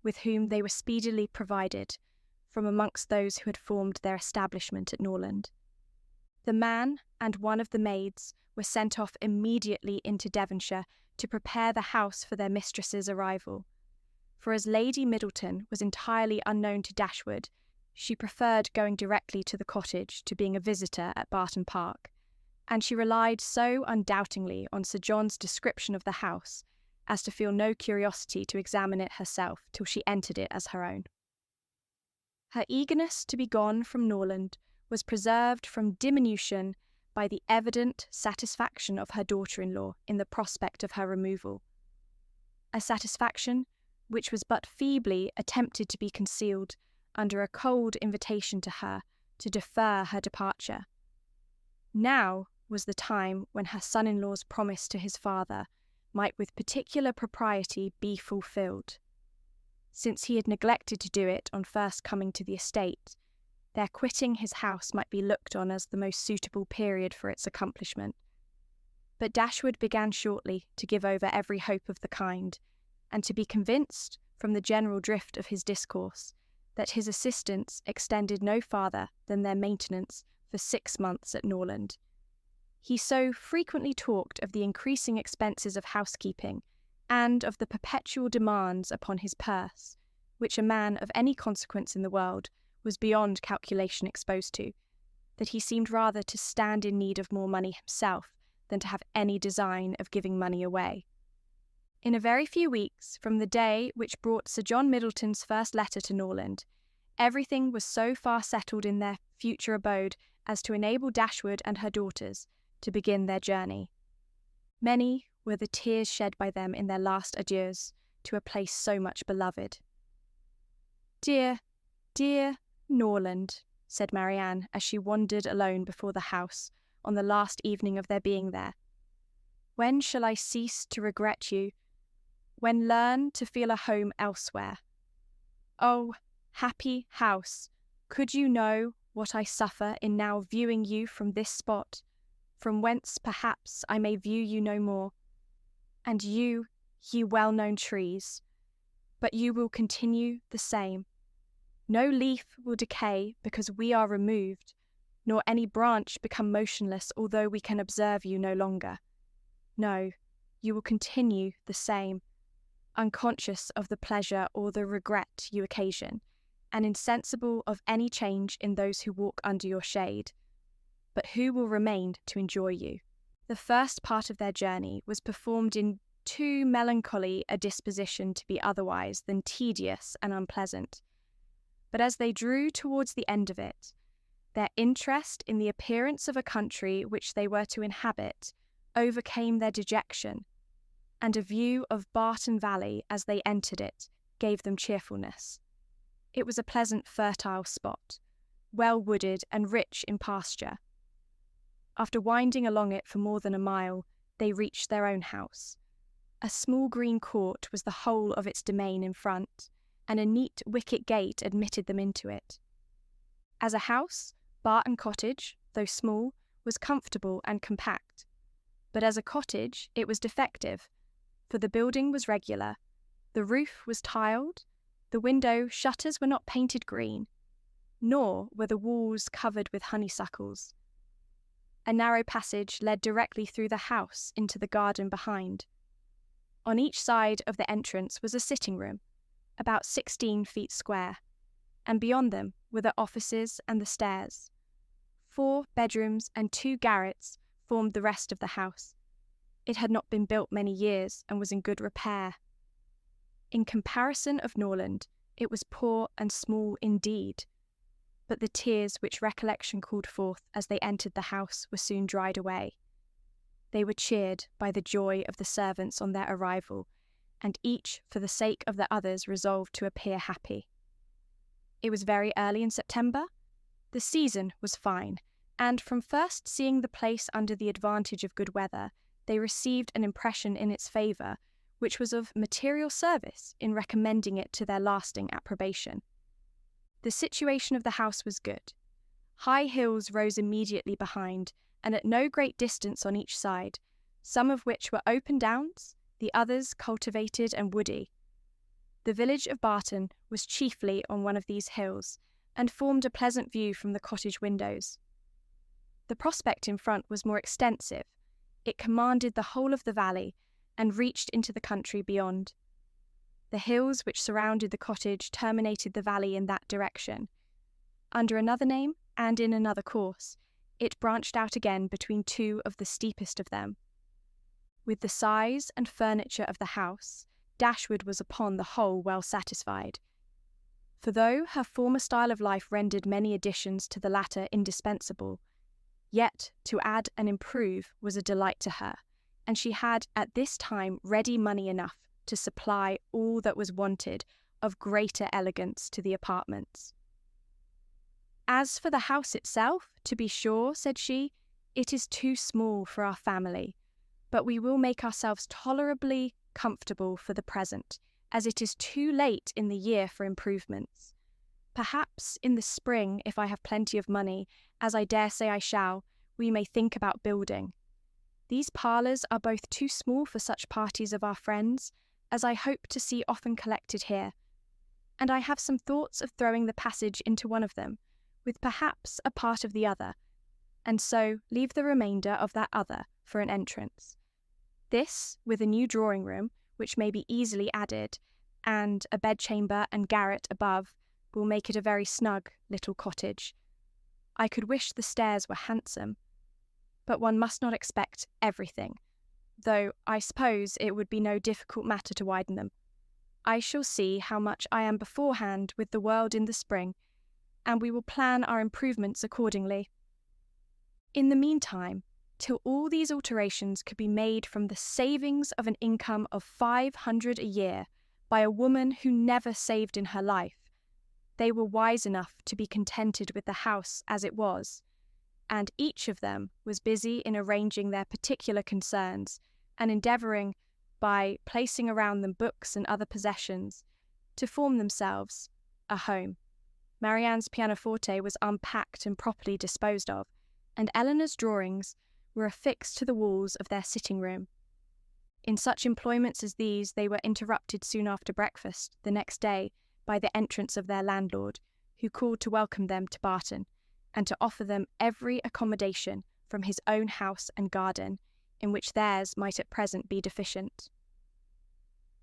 A: with whom they were speedily provided from amongst those who had formed their establishment at Norland. The man and one of the maids were sent off immediately into Devonshire to prepare the house for their mistress's arrival. For as Lady Middleton was entirely unknown to Dashwood, she preferred going directly to the cottage to being a visitor at Barton Park, and she relied so undoubtingly on Sir John's description of the house as to feel no curiosity to examine it herself till she entered it as her own. Her eagerness to be gone from Norland was preserved from diminution by the evident satisfaction of her daughter-in-law in the prospect of her removal, a satisfaction which was but feebly attempted to be concealed under a cold invitation to her to defer her departure. Now was the time when her son-in-law's promise to his father might with particular propriety be fulfilled. Since he had neglected to do it on first coming to the estate, their quitting his house might be looked on as the most suitable period for its accomplishment. But Dashwood began shortly to give over every hope of the kind, and to be convinced, from the general drift of his discourse, that his assistance extended no farther than their maintenance for 6 months at Norland. He so frequently talked of the increasing expenses of housekeeping, and of the perpetual demands upon his purse, which a man of any consequence in the world was beyond calculation exposed to, that he seemed rather to stand in need of more money himself than to have any design of giving money away. In a very few weeks from the day which brought Sir John Middleton's first letter to Norland, everything was so far settled in their future abode as to enable Dashwood and her daughters to begin their journey. Many were the tears shed by them in their last adieus to a place so much beloved. "Dear, dear Norland," said Marianne as she wandered alone before the house on the last evening of their being there. "When shall I cease to regret you? When learn to feel a home elsewhere? Oh, happy house, could you know what I suffer in now viewing you from this spot, from whence perhaps I may view you no more. And you, ye well-known trees, but you will continue the same. No leaf will decay because we are removed, nor any branch become motionless although we can observe you no longer. No, you will continue the same, unconscious of the pleasure or the regret you occasion, and insensible of any change in those who walk under your shade. But who will remain to enjoy you?" The first part of their journey was performed in too melancholy a disposition to be otherwise than tedious and unpleasant. But as they drew towards the end of it, their interest in the appearance of a country which they were to inhabit overcame their dejection, and a view of Barton Valley as they entered it gave them cheerfulness. It was a pleasant fertile spot, well wooded and rich in pasture. After winding along it for more than a mile, they reached their own house. A small green court was the whole of its domain in front, and a neat wicket gate admitted them into it. As a house, Barton Cottage, though small, was comfortable and compact. But as a cottage, it was defective, for the building was regular, the roof was tiled, the window shutters were not painted green, nor were the walls covered with honeysuckles. A narrow passage led directly through the house into the garden behind. On each side of the entrance was a sitting room, about 16 feet square, and beyond them were the offices and the stairs. 4 bedrooms and 2 garrets formed the rest of the house. It had not been built many years and was in good repair. In comparison of Norland, it was poor and small indeed, but the tears which recollection called forth as they entered the house were soon dried away. They were cheered by the joy of the servants on their arrival, and each for the sake of the others resolved to appear happy. It was very early in September. The season was fine, and from first seeing the place under the advantage of good weather, they received an impression in its favour which was of material service in recommending it to their lasting approbation. The situation of the house was good. High hills rose immediately behind, and at no great distance on each side, some of which were open downs, the others cultivated and woody. The village of Barton was chiefly on one of these hills, and formed a pleasant view from the cottage windows. The prospect in front was more extensive. It commanded the whole of the valley and reached into the country beyond. The hills which surrounded the cottage terminated the valley in that direction. Under another name and in another course, it branched out again between two of the steepest of them. With the size and furniture of the house, Dashwood was upon the whole well satisfied. For though her former style of life rendered many additions to the latter indispensable, yet to add and improve was a delight to her, and she had at this time ready money enough to supply all that was wanted of greater elegance to the apartments. As for the house itself, to be sure, said she, it is too small for our family, but we will make ourselves tolerably comfortable for the present, as it is too late in the year for improvements. Perhaps in the spring, if I have plenty of money, as I dare say I shall, we may think about building. These parlours are both too small for such parties of our friends, as I hope to see often collected here, and I have some thoughts of throwing the passage into one of them, with perhaps a part of the other, and so leave the remainder of that other for an entrance. This, with a new drawing-room, which may be easily added, and a bedchamber and garret above, will make it a very snug little cottage. I could wish the stairs were handsome, but one must not expect everything, though I suppose it would be no difficult matter to widen them. I shall see how much I am beforehand with the world in the spring, and we will plan our improvements accordingly. In the meantime, till all these alterations could be made from the savings of an income of 500 a year by a woman who never saved in her life, they were wise enough to be contented with the house as it was, and each of them was busy in arranging their particular concerns and endeavouring, by placing around them books and other possessions, to form themselves a home. Marianne's pianoforte was unpacked and properly disposed of, and Elinor's drawings were affixed to the walls of their sitting-room. In such employments as these they were interrupted soon after breakfast the next day by the entrance of their landlord, who called to welcome them to Barton, and to offer them every accommodation from his own house and garden, in which theirs might at present be deficient.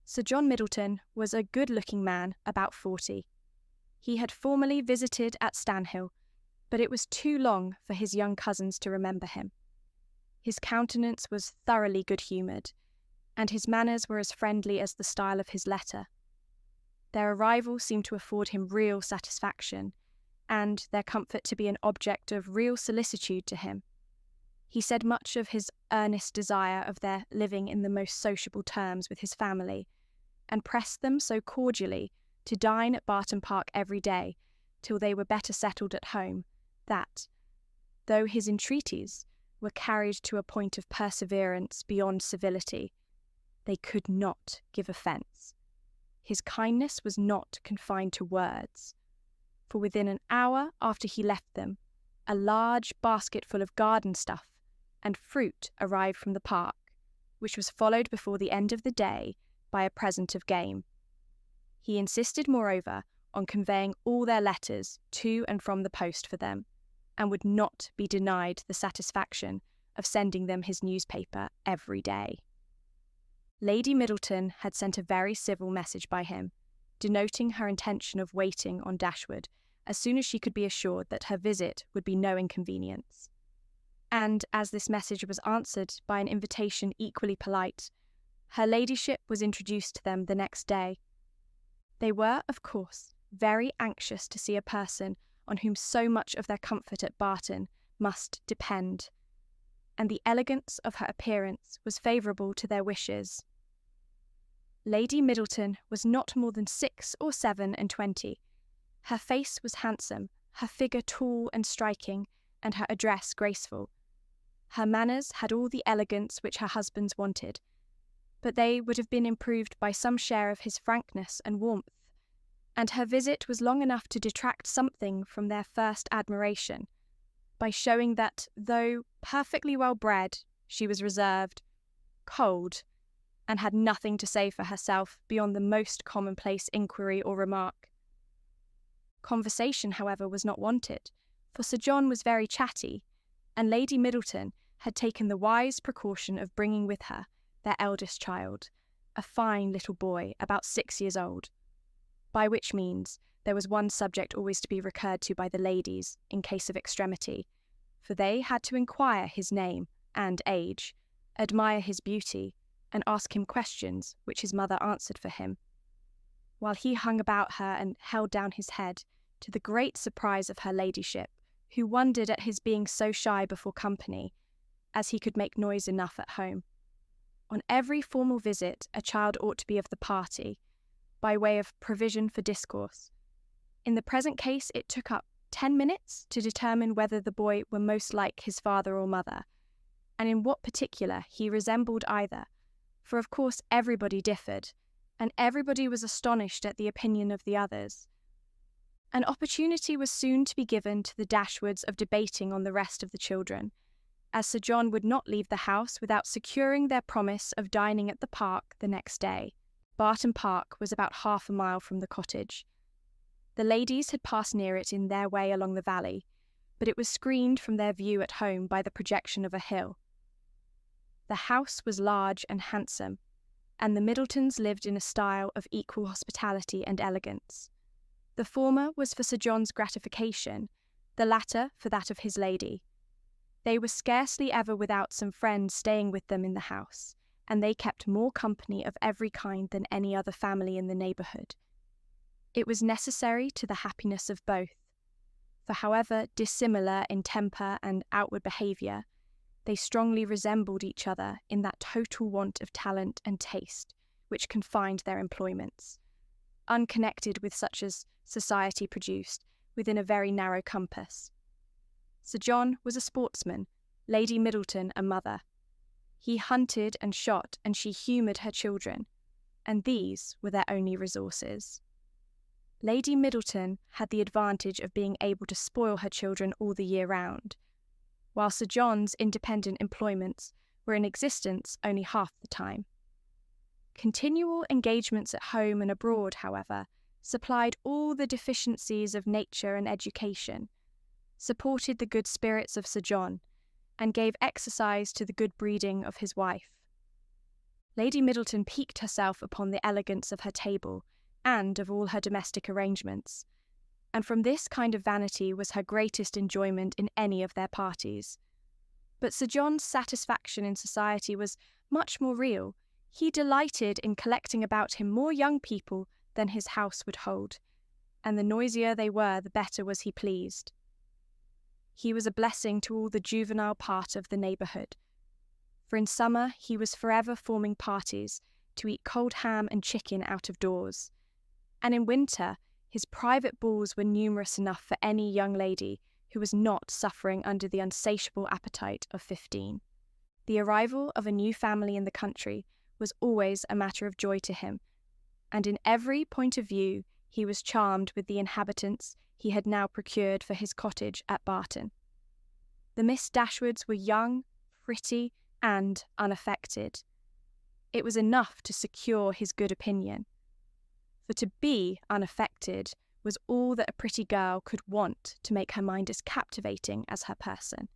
A: Sir John Middleton was a good-looking man about 40. He had formerly visited at Stanhill, but it was too long for his young cousins to remember him. His countenance was thoroughly good-humoured, and his manners were as friendly as the style of his letter. Their arrival seemed to afford him real satisfaction, and their comfort to be an object of real solicitude to him. He said much of his earnest desire of their living in the most sociable terms with his family, and pressed them so cordially to dine at Barton Park every day, till they were better settled at home, that, though his entreaties were carried to a point of perseverance beyond civility, they could not give offence. His kindness was not confined to words, for within an hour after he left them, a large basketful of garden stuff and fruit arrived from the park, which was followed before the end of the day by a present of game. He insisted, moreover, on conveying all their letters to and from the post for them, and would not be denied the satisfaction of sending them his newspaper every day. Lady Middleton had sent a very civil message by him, denoting her intention of waiting on Dashwood as soon as she could be assured that her visit would be no inconvenience. And as this message was answered by an invitation equally polite, her ladyship was introduced to them the next day. They were, of course, very anxious to see a person on whom so much of their comfort at Barton must depend, and the elegance of her appearance was favourable to their wishes. Lady Middleton was not more than 6 or 27. Her face was handsome, her figure tall and striking, and her address graceful. Her manners had all the elegance which her husband's wanted, but they would have been improved by some share of his frankness and warmth, and her visit was long enough to detract something from their first admiration, by showing that, though perfectly well bred, she was reserved, cold, and had nothing to say for herself beyond the most commonplace inquiry or remark. Conversation, however, was not wanted, for Sir John was very chatty, and Lady Middleton had taken the wise precaution of bringing with her their eldest child, a fine little boy about 6 years old, by which means there was one subject always to be recurred to by the ladies in case of extremity, for they had to inquire his name and age, admire his beauty, and ask him questions which his mother answered for him, while he hung about her and held down his head, to the great surprise of her ladyship, who wondered at his being so shy before company, as he could make noise enough at home. On every formal visit a child ought to be of the party, by way of provision for discourse. In the present case it took up 10 minutes to determine whether the boy were most like his father or mother, and in what particular he resembled either, for of course everybody differed, and everybody was astonished at the opinion of the others. An opportunity was soon to be given to the Dashwoods of debating on the rest of the children, as Sir John would not leave the house without securing their promise of dining at the park the next day. Barton Park was about half a mile from the cottage. The ladies had passed near it in their way along the valley, but it was screened from their view at home by the projection of a hill. The house was large and handsome, and the Middletons lived in a style of equal hospitality and elegance. The former was for Sir John's gratification, the latter for that of his lady. They were scarcely ever without some friends staying with them in the house, and they kept more company of every kind than any other family in the neighbourhood. It was necessary to the happiness of both, for however dissimilar in temper and outward behaviour, they strongly resembled each other in that total want of talent and taste which confined their employments, unconnected with such as society produced within a very narrow compass. Sir John was a sportsman, Lady Middleton a mother. He hunted and shot, and she humoured her children, and these were their only resources. Lady Middleton had the advantage of being able to spoil her children all the year round, while Sir John's independent employments were in existence only half the time. Continual engagements at home and abroad, however, supplied all the deficiencies of nature and education, supported the good spirits of Sir John, and gave exercise to the good breeding of his wife. Lady Middleton piqued herself upon the elegance of her table and of all her domestic arrangements, and from this kind of vanity was her greatest enjoyment in any of their parties. But Sir John's satisfaction in society was much more real. He delighted in collecting about him more young people than his house would hold, and the noisier they were, the better was he pleased. He was a blessing to all the juvenile part of the neighbourhood, for in summer he was forever forming parties to eat cold ham and chicken out of doors, and in winter his private balls were numerous enough for any young lady who was not suffering under the unsatiable appetite of 15. The arrival of a new family in the country was always a matter of joy to him, and in every point of view he was charmed with the inhabitants he had now procured for his cottage at Barton. The Miss Dashwoods were young, pretty, and unaffected. It was enough to secure his good opinion, for to be unaffected was all that a pretty girl could want to make her mind as captivating as her person.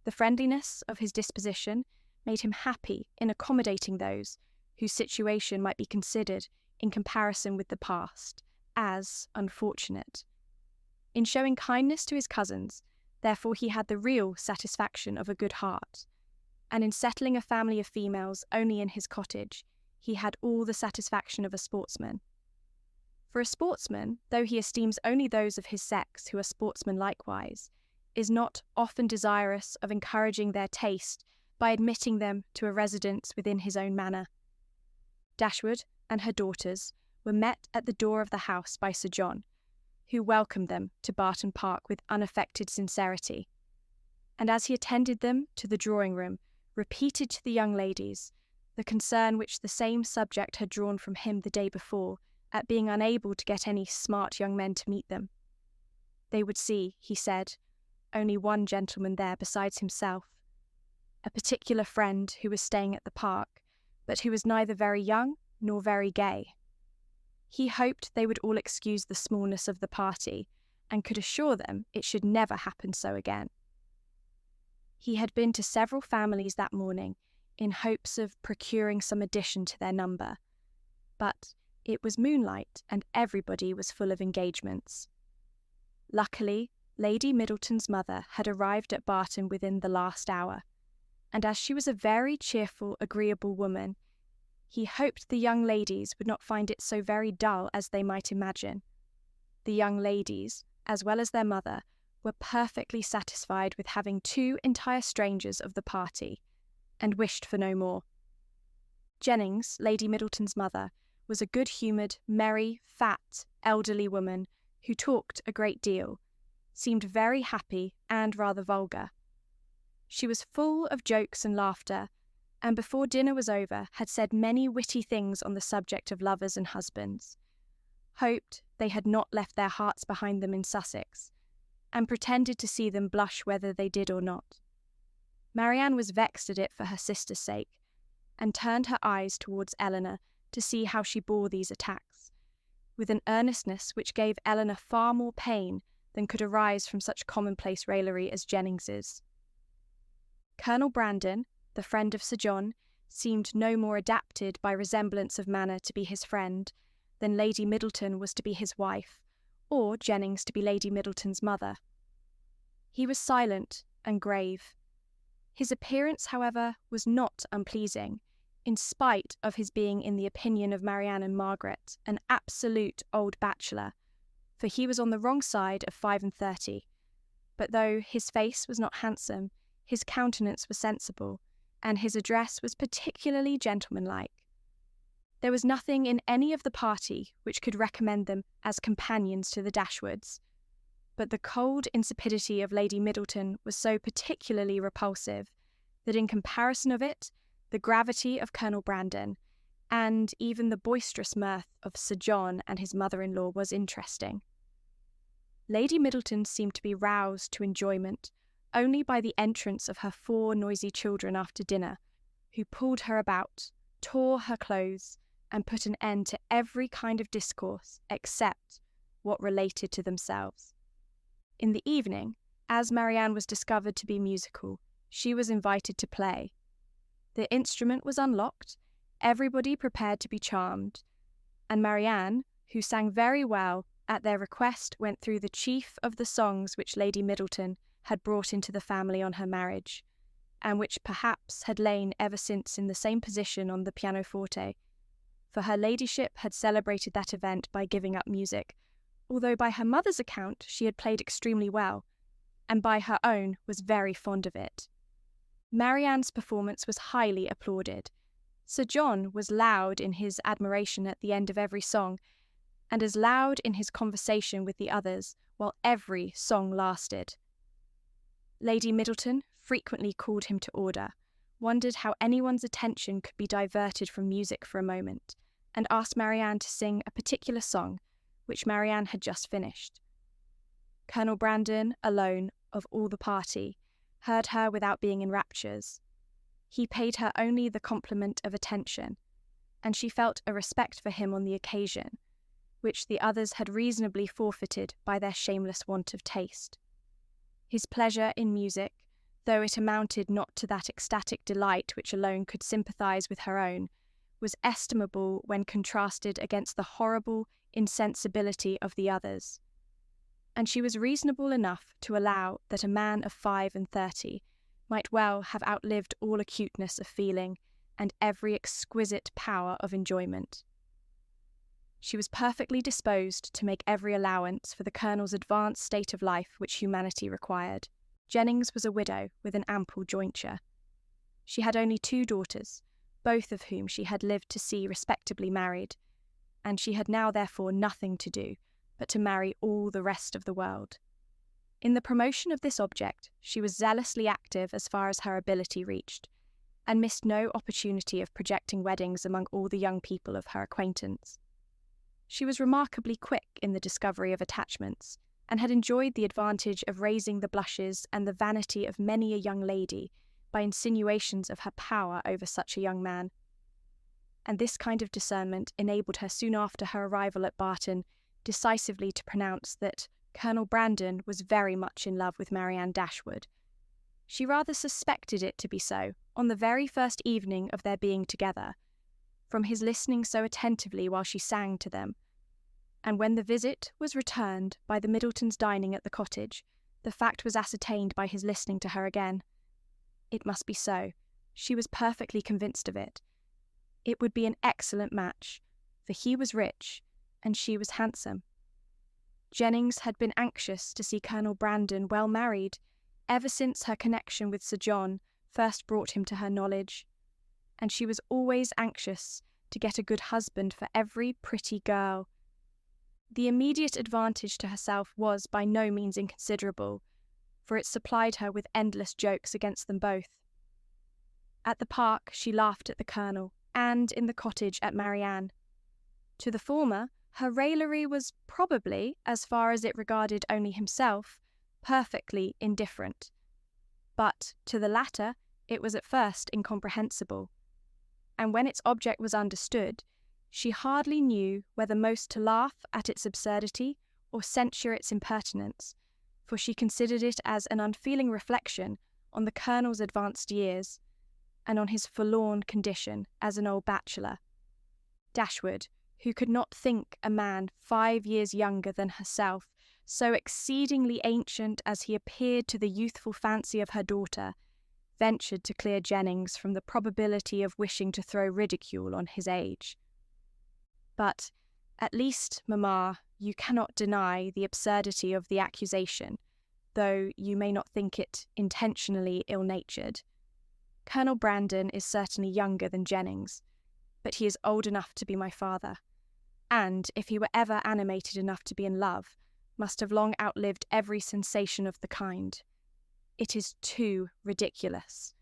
A: The friendliness of his disposition made him happy in accommodating those whose situation might be considered, in comparison with the past, as unfortunate. In showing kindness to his cousins, therefore, he had the real satisfaction of a good heart, and in settling a family of females only in his cottage, he had all the satisfaction of a sportsman. For a sportsman, though he esteems only those of his sex who are sportsmen likewise, is not often desirous of encouraging their taste by admitting them to a residence within his own manor. Dashwood and her daughters were met at the door of the house by Sir John, who welcomed them to Barton Park with unaffected sincerity, and as he attended them to the drawing-room, repeated to the young ladies the concern which the same subject had drawn from him the day before at being unable to get any smart young men to meet them. They would see, he said, only one gentleman there besides himself, a particular friend who was staying at the park, but who was neither very young nor very gay. He hoped they would all excuse the smallness of the party, and could assure them it should never happen so again. He had been to several families that morning in hopes of procuring some addition to their number, but it was moonlight and everybody was full of engagements. Luckily, Lady Middleton's mother had arrived at Barton within the last hour, and as she was a very cheerful, agreeable woman, he hoped the young ladies would not find it so very dull as they might imagine. The young ladies, as well as their mother, were perfectly satisfied with having 2 entire strangers of the party, and wished for no more. Jennings, Lady Middleton's mother, was a good-humoured, merry, fat, elderly woman who talked a great deal, seemed very happy and rather vulgar. She was full of jokes and laughter, and before dinner was over had said many witty things on the subject of lovers and husbands, hoped they had not left their hearts behind them in Sussex, and pretended to see them blush whether they did or not. Marianne was vexed at it for her sister's sake, and turned her eyes towards Elinor to see how she bore these attacks, with an earnestness which gave Elinor far more pain than could arise from such commonplace raillery as Jennings's. Colonel Brandon, the friend of Sir John, seemed no more adapted by resemblance of manner to be his friend than Lady Middleton was to be his wife, or Jennings to be Lady Middleton's mother. He was silent and grave. His appearance, however, was not unpleasing, in spite of his being, in the opinion of Marianne and Margaret, an absolute old bachelor, for he was on the wrong side of 35. But though his face was not handsome, his countenance was sensible, and his address was particularly gentlemanlike. There was nothing in any of the party which could recommend them as companions to the Dashwoods, but the cold insipidity of Lady Middleton was so particularly repulsive that in comparison of it, the gravity of Colonel Brandon, and even the boisterous mirth of Sir John and his mother-in-law was interesting. Lady Middleton seemed to be roused to enjoyment only by the entrance of her 4 noisy children after dinner, who pulled her about, tore her clothes, and put an end to every kind of discourse except what related to themselves. In the evening, as Marianne was discovered to be musical, she was invited to play. The instrument was unlocked, everybody prepared to be charmed, and Marianne, who sang very well, at their request went through the chief of the songs which Lady Middleton had brought into the family on her marriage, and which perhaps had lain ever since in the same position on the pianoforte, for her ladyship had celebrated that event by giving up music, although by her mother's account she had played extremely well, and by her own was very fond of it. Marianne's performance was highly applauded. Sir John was loud in his admiration at the end of every song, and as loud in his conversation with the others while every song lasted. Lady Middleton frequently called him to order, wondered how anyone's attention could be diverted from music for a moment, and asked Marianne to sing a particular song, which Marianne had just finished. Colonel Brandon, alone, of all the party, heard her without being in raptures. He paid her only the compliment of attention, and she felt a respect for him on the occasion, which the others had reasonably forfeited by their shameless want of taste. His pleasure in music, though it amounted not to that ecstatic delight which alone could sympathise with her own, was estimable when contrasted against the horrible insensibility of the others, and she was reasonable enough to allow that a man of 35 might well have outlived all acuteness of feeling and every exquisite power of enjoyment. She was perfectly disposed to make every allowance for the Colonel's advanced state of life which humanity required. Jennings was a widow with an ample jointure. She had only 2 daughters, both of whom she had lived to see respectably married, and she had now therefore nothing to do but to marry all the rest of the world. In the promotion of this object, she was zealously active as far as her ability reached, and missed no opportunity of projecting weddings among all the young people of her acquaintance. She was remarkably quick in the discovery of attachments, and had enjoyed the advantage of raising the blushes and the vanity of many a young lady by insinuations of her power over such a young man. And this kind of discernment enabled her soon after her arrival at Barton decisively to pronounce that Colonel Brandon was very much in love with Marianne Dashwood. She rather suspected it to be so on the very first evening of their being together, from his listening so attentively while she sang to them. And when the visit was returned by the Middletons dining at the cottage, the fact was ascertained by his listening to her again. It must be so. She was perfectly convinced of it. It would be an excellent match, for he was rich and she was handsome. Jennings had been anxious to see Colonel Brandon well married ever since her connection with Sir John first brought him to her knowledge, and she was always anxious to get a good husband for every pretty girl. The immediate advantage to herself was by no means inconsiderable, for it supplied her with endless jokes against them both. At the park she laughed at the Colonel, and in the cottage at Marianne. To the former, her raillery was probably, as far as it regarded only himself, perfectly indifferent. But to the latter it was at first incomprehensible, and when its object was understood, she hardly knew whether most to laugh at its absurdity or censure its impertinence, for she considered it as an unfeeling reflection on the Colonel's advanced years, and on his forlorn condition as an old bachelor. Dashwood, who could not think a man 5 years younger than herself so exceedingly ancient as he appeared to the youthful fancy of her daughter, ventured to clear Jennings from the probability of wishing to throw ridicule on his age. But, at least, mamma, you cannot deny the absurdity of the accusation, though you may not think it intentionally ill-natured. Colonel Brandon is certainly younger than Jennings, but he is old enough to be my father, and, if he were ever animated enough to be in love, must have long outlived every sensation of the kind. It is too ridiculous.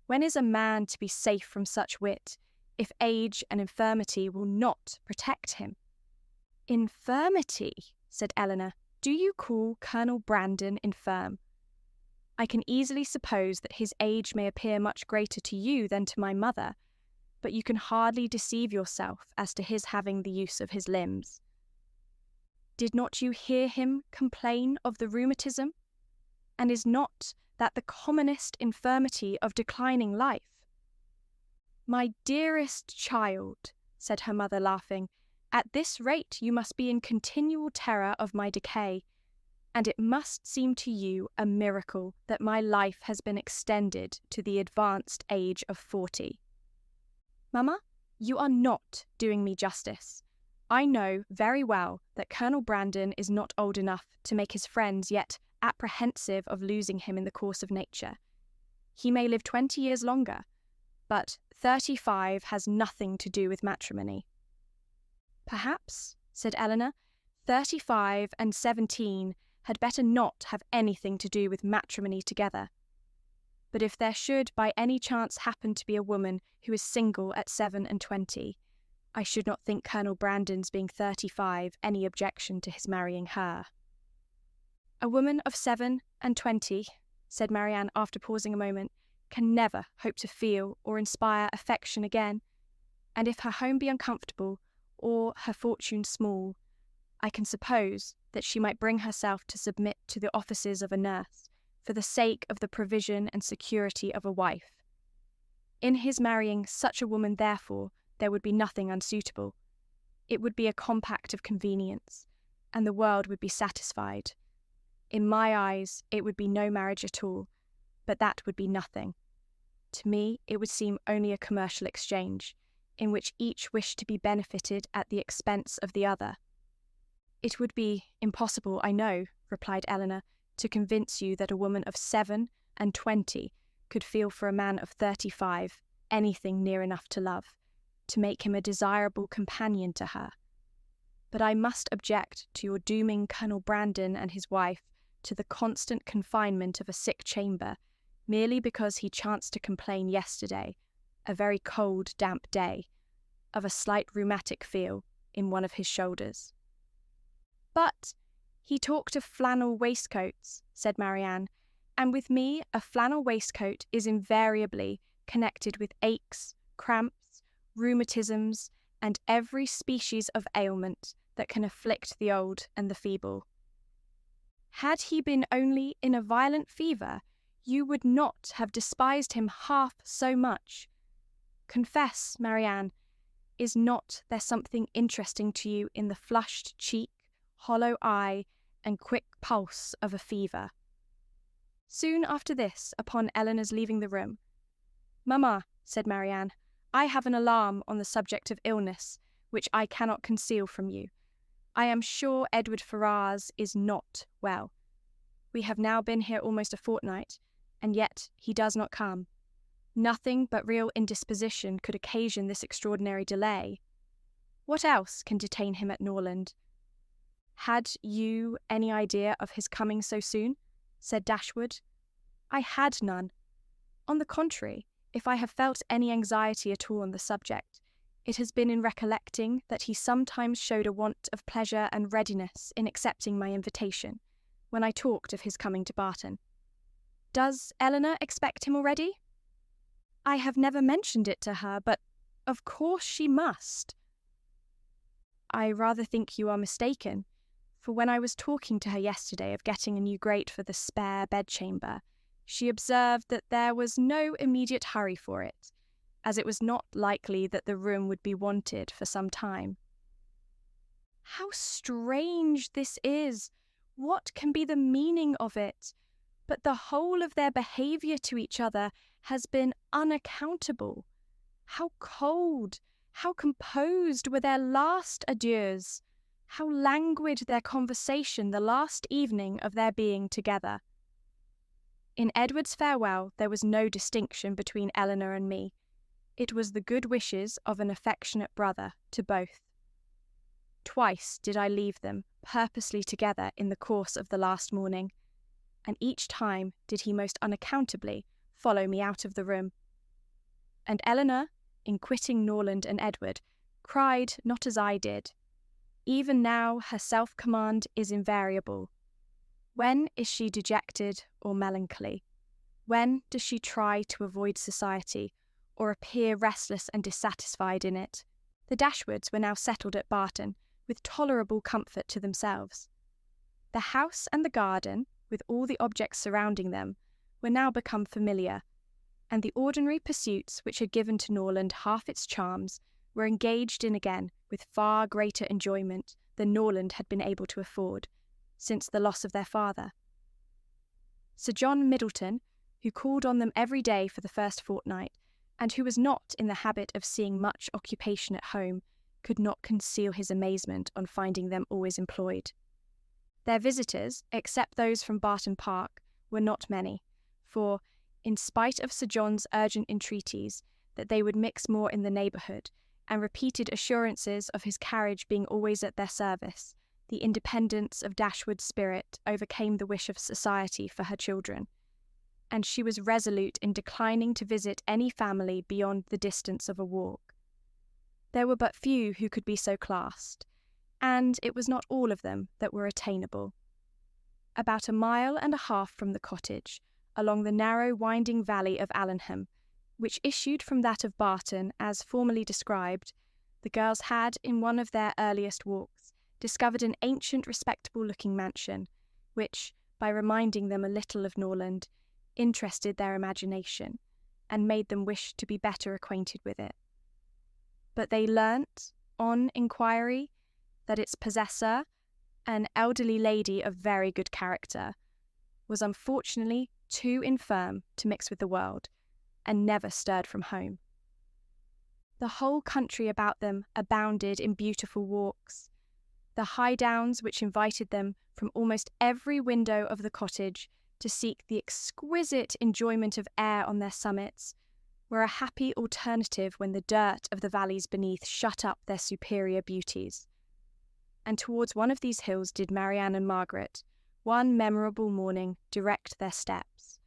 A: When is a man to be safe from such wit, if age and infirmity will not protect him? Infirmity, said Elinor. Do you call Colonel Brandon infirm? I can easily suppose that his age may appear much greater to you than to my mother, but you can hardly deceive yourself as to his having the use of his limbs. Did not you hear him complain of the rheumatism? And is not that the commonest infirmity of declining life? My dearest child, said her mother, laughing, at this rate you must be in continual terror of my decay, and it must seem to you a miracle that my life has been extended to the advanced age of 40. Mamma, you are not doing me justice. I know very well that Colonel Brandon is not old enough to make his friends yet apprehensive of losing him in the course of nature. He may live 20 years longer, but 35 has nothing to do with matrimony. Perhaps, said Elinor, 35 and 17 had better not have anything to do with matrimony together. But if there should by any chance happen to be a woman who is single at 27, I should not think Colonel Brandon's being 35 any objection to his marrying her. A woman of 27, said Marianne after pausing a moment, can never hope to feel or inspire affection again, and if her home be uncomfortable or her fortune small, I can suppose that she might bring herself to submit to the offices of a nurse for the sake of the provision and security of a wife. In his marrying such a woman, therefore, there would be nothing unsuitable. It would be a compact of convenience, and the world would be satisfied. In my eyes, it would be no marriage at all, but that would be nothing. To me, it would seem only a commercial exchange, in which each wished to be benefited at the expense of the other. It would be impossible, I know, replied Elinor, to convince you that a woman of 27 could feel for a man of 35 anything near enough to love, to make him a desirable companion to her. But I must object to your dooming Colonel Brandon and his wife to the constant confinement of a sick chamber, merely because he chanced to complain yesterday, a very cold, damp day, of a slight rheumatic feel in one of his shoulders. But he talked of flannel waistcoats, said Marianne, and with me a flannel waistcoat is invariably connected with aches, cramps, rheumatisms, and every species of ailment that can afflict the old and the feeble. Had he been only in a violent fever, you would not have despised him half so much. Confess, Marianne, is not there something interesting to you in the flushed cheek, hollow eye, and quick pulse of a fever? Soon after this, upon Elinor's leaving the room, "Mamma," said Marianne, "I have an alarm on the subject of illness, which I cannot conceal from you. I am sure Edward Ferrars is not well. We have now been here almost a fortnight, and yet he does not come. Nothing but real indisposition could occasion this extraordinary delay. What else can detain him at Norland?" "Had you any idea of his coming so soon?" said Dashwood. "I had none. On the contrary, if I have felt any anxiety at all on the subject, it has been in recollecting that he sometimes showed a want of pleasure and readiness in accepting my invitation, when I talked of his coming to Barton. Does Elinor expect him already?" "I have never mentioned it to her, but of course she must." "I rather think you are mistaken, for when I was talking to her yesterday of getting a new grate for the spare bedchamber, she observed that there was no immediate hurry for it, as it was not likely that the room would be wanted for some time." "How strange this is! What can be the meaning of it? But the whole of their behaviour to each other has been unaccountable. How cold, how composed were their last adieus! How languid their conversation the last evening of their being together! In Edward's farewell there was no distinction between Elinor and me. It was the good wishes of an affectionate brother to both. Twice did I leave them purposely together in the course of the last morning, and each time did he most unaccountably follow me out of the room. And Elinor, in quitting Norland and Edward, cried not as I did. Even now her self-command is invariable. When is she dejected or melancholy? When does she try to avoid society, or appear restless and dissatisfied in it? The Dashwoods were now settled at Barton, with tolerable comfort to themselves. The house and the garden, with all the objects surrounding them, were now become familiar, and the ordinary pursuits which had given to Norland half its charms were engaged in again with far greater enjoyment than Norland had been able to afford, since the loss of their father. Sir John Middleton, who called on them every day for the first fortnight, and who was not in the habit of seeing much occupation at home, could not conceal his amazement on finding them always employed. Their visitors, except those from Barton Park, were not many, for, in spite of Sir John's urgent entreaties that they would mix more in the neighbourhood, and repeated assurances of his carriage being always at their service, the independence of Dashwood's spirit overcame the wish of society for her children, and she was resolute in declining to visit any family beyond the distance of a walk. There were but few who could be so classed, and it was not all of them that were attainable. About 1.5 miles from the cottage, along the narrow winding valley of Allenham, which issued from that of Barton as formerly described, the girls had, in one of their earliest walks, discovered an ancient respectable-looking mansion, which, by reminding them a little of Norland, interested their imagination, and made them wish to be better acquainted with it. But they learnt, on inquiry, that its possessor, an elderly lady of very good character, was unfortunately too infirm to mix with the world, and never stirred from home. The whole country about them abounded in beautiful walks. The high downs which invited them from almost every window of the cottage to seek the exquisite enjoyment of air on their summits, were a happy alternative when the dirt of the valleys beneath shut up their superior beauties. And towards one of these hills did Marianne and Margaret, one memorable morning, direct their steps,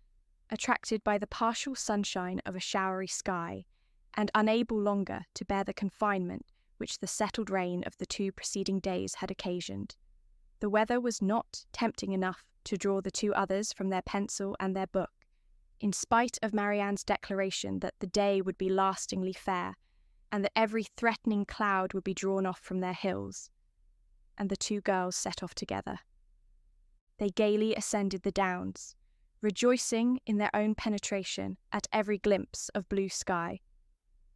A: attracted by the partial sunshine of a showery sky, and unable longer to bear the confinement which the settled rain of the 2 preceding days had occasioned. The weather was not tempting enough to draw the 2 others from their pencil and their book, in spite of Marianne's declaration that the day would be lastingly fair, and that every threatening cloud would be drawn off from their hills. And the 2 girls set off together. They gaily ascended the downs, rejoicing in their own penetration at every glimpse of blue sky.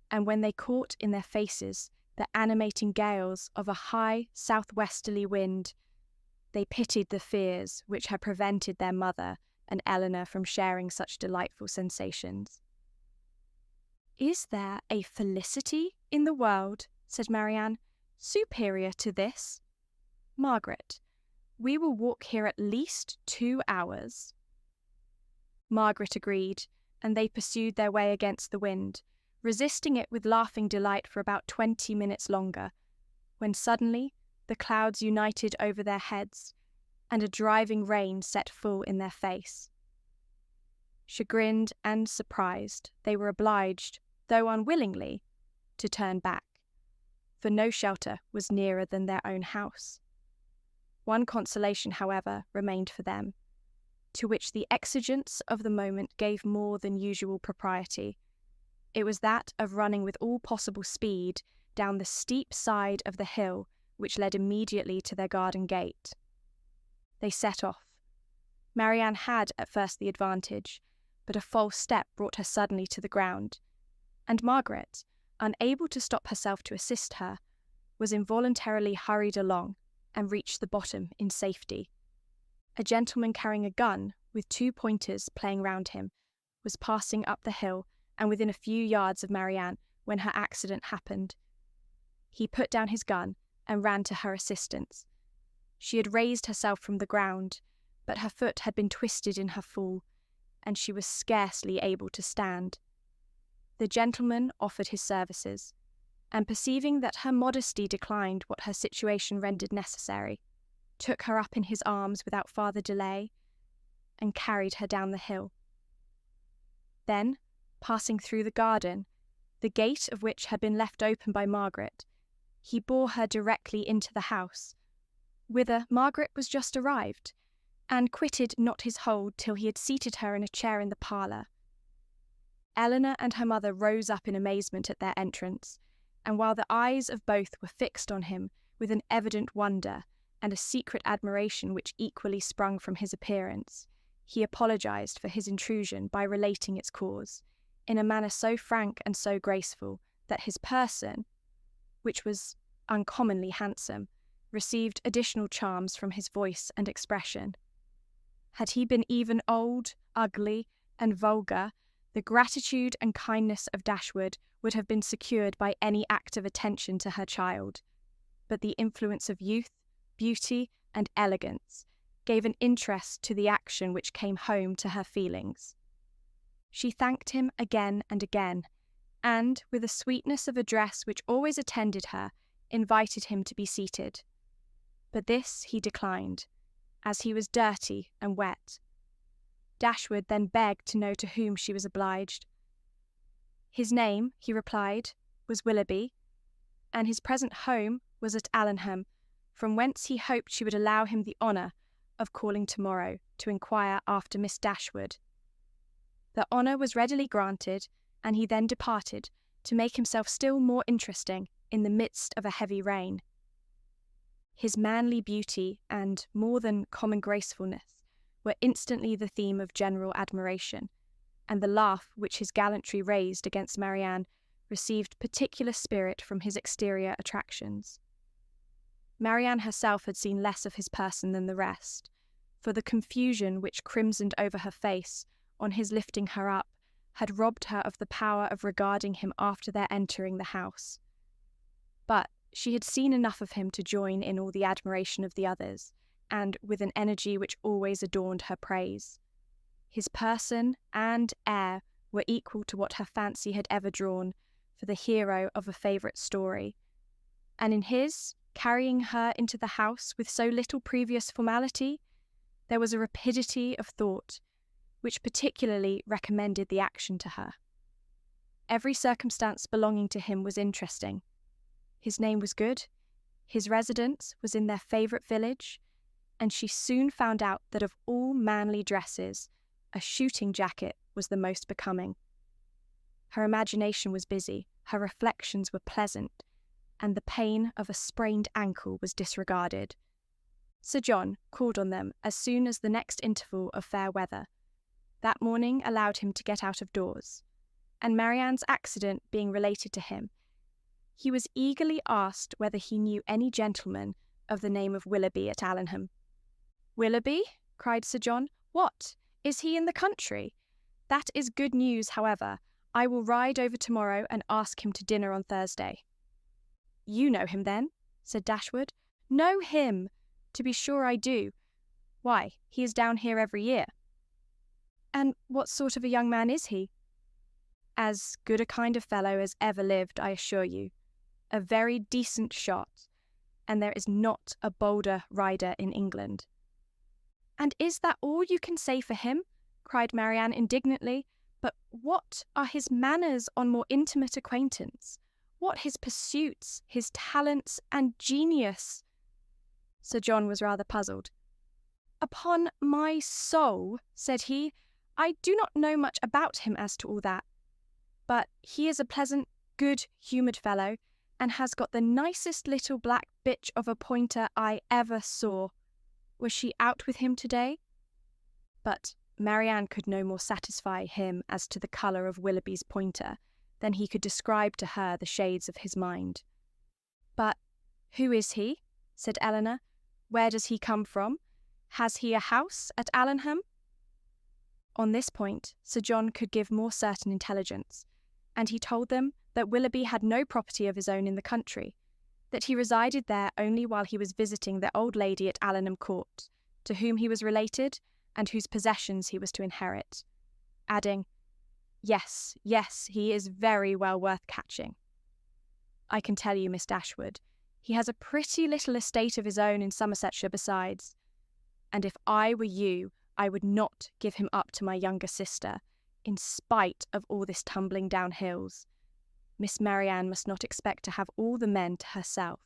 A: And when they caught in their faces the animating gales of a high southwesterly wind, they pitied the fears which had prevented their mother and Elinor from sharing such delightful sensations. "Is there a felicity in the world," said Marianne, "superior to this? Margaret, we will walk here at least 2 hours." Margaret agreed, and they pursued their way against the wind, resisting it with laughing delight for about 20 minutes longer, when suddenly the clouds united over their heads, and a driving rain set full in their face. Chagrined and surprised, they were obliged, though unwillingly, to turn back, for no shelter was nearer than their own house. One consolation, however, remained for them, to which the exigence of the moment gave more than usual propriety. It was that of running with all possible speed down the steep side of the hill which led immediately to their garden gate. They set off. Marianne had at first the advantage, but a false step brought her suddenly to the ground, and Margaret, unable to stop herself to assist her, was involuntarily hurried along and reached the bottom in safety. A gentleman carrying a gun, with 2 pointers playing round him, was passing up the hill and within a few yards of Marianne when her accident happened. He put down his gun and ran to her assistance. She had raised herself from the ground, but her foot had been twisted in her fall, and she was scarcely able to stand. The gentleman offered his services, and perceiving that her modesty declined what her situation rendered necessary, took her up in his arms without farther delay, and carried her down the hill. Then, passing through the garden, the gate of which had been left open by Margaret, he bore her directly into the house, whither Margaret was just arrived, and quitted not his hold till he had seated her in a chair in the parlour. Elinor and her mother rose up in amazement at their entrance, and while the eyes of both were fixed on him with an evident wonder and a secret admiration which equally sprung from his appearance, he apologised for his intrusion by relating its cause, in a manner so frank and so graceful that his person, which was uncommonly handsome, received additional charms from his voice and expression. Had he been even old, ugly, and vulgar, the gratitude and kindness of Dashwood would have been secured by any act of attention to her child, but the influence of youth, beauty, and elegance gave an interest to the action which came home to her feelings. She thanked him again and again, and, with a sweetness of address which always attended her, invited him to be seated. But this he declined, as he was dirty and wet. Dashwood then begged to know to whom she was obliged. His name, he replied, was Willoughby, and his present home was at Allenham, from whence he hoped she would allow him the honour of calling tomorrow to inquire after Miss Dashwood. The honour was readily granted, and he then departed to make himself still more interesting in the midst of a heavy rain. His manly beauty and more than common gracefulness were instantly the theme of general admiration, and the laugh which his gallantry raised against Marianne received particular spirit from his exterior attractions. Marianne herself had seen less of his person than the rest, for the confusion which crimsoned over her face on his lifting her up had robbed her of the power of regarding him after their entering the house. But she had seen enough of him to join in all the admiration of the others, and with an energy which always adorned her praise. His person and air were equal to what her fancy had ever drawn for the hero of a favourite story, and in his carrying her into the house with so little previous formality, there was a rapidity of thought which particularly recommended the action to her. Every circumstance belonging to him was interesting. His name was good, his residence was in their favourite village, and she soon found out that of all manly dresses, a shooting jacket was the most becoming. Her imagination was busy, her reflections were pleasant, and the pain of a sprained ankle was disregarded. Sir John called on them as soon as the next interval of fair weather, that morning allowed him to get out of doors, and Marianne's accident being related to him, he was eagerly asked whether he knew any gentleman of the name of Willoughby at Allenham. "Willoughby?" cried Sir John. "What? Is he in the country? That is good news, however. I will ride over tomorrow and ask him to dinner on Thursday." "You know him, then?" said Dashwood. "Know him? To be sure I do. Why, he is down here every year." "And what sort of a young man is he?" "As good a kind of fellow as ever lived, I assure you. A very decent shot, and there is not a bolder rider in England." "And is that all you can say for him?" cried Marianne indignantly. "But what are his manners on more intimate acquaintance? What his pursuits, his talents, and genius?" Sir John was rather puzzled. "Upon my soul," said he, "I do not know much about him as to all that. But he is a pleasant, good-humoured fellow, and has got the nicest little black bitch of a pointer I ever saw. Was she out with him today?" But Marianne could no more satisfy him as to the colour of Willoughby's pointer than he could describe to her the shades of his mind. "But who is he?" said Elinor. "Where does he come from? Has he a house at Allenham?" On this point Sir John could give more certain intelligence, and he told them that Willoughby had no property of his own in the country, that he resided there only while he was visiting the old lady at Allenham Court, to whom he was related, and whose possessions he was to inherit, adding, Yes, he is very well worth catching. I can tell you, Miss Dashwood, he has a pretty little estate of his own in Somersetshire besides, and if I were you, I would not give him up to my younger sister, in spite of all this tumbling down hills. Miss Marianne must not expect to have all the men to herself.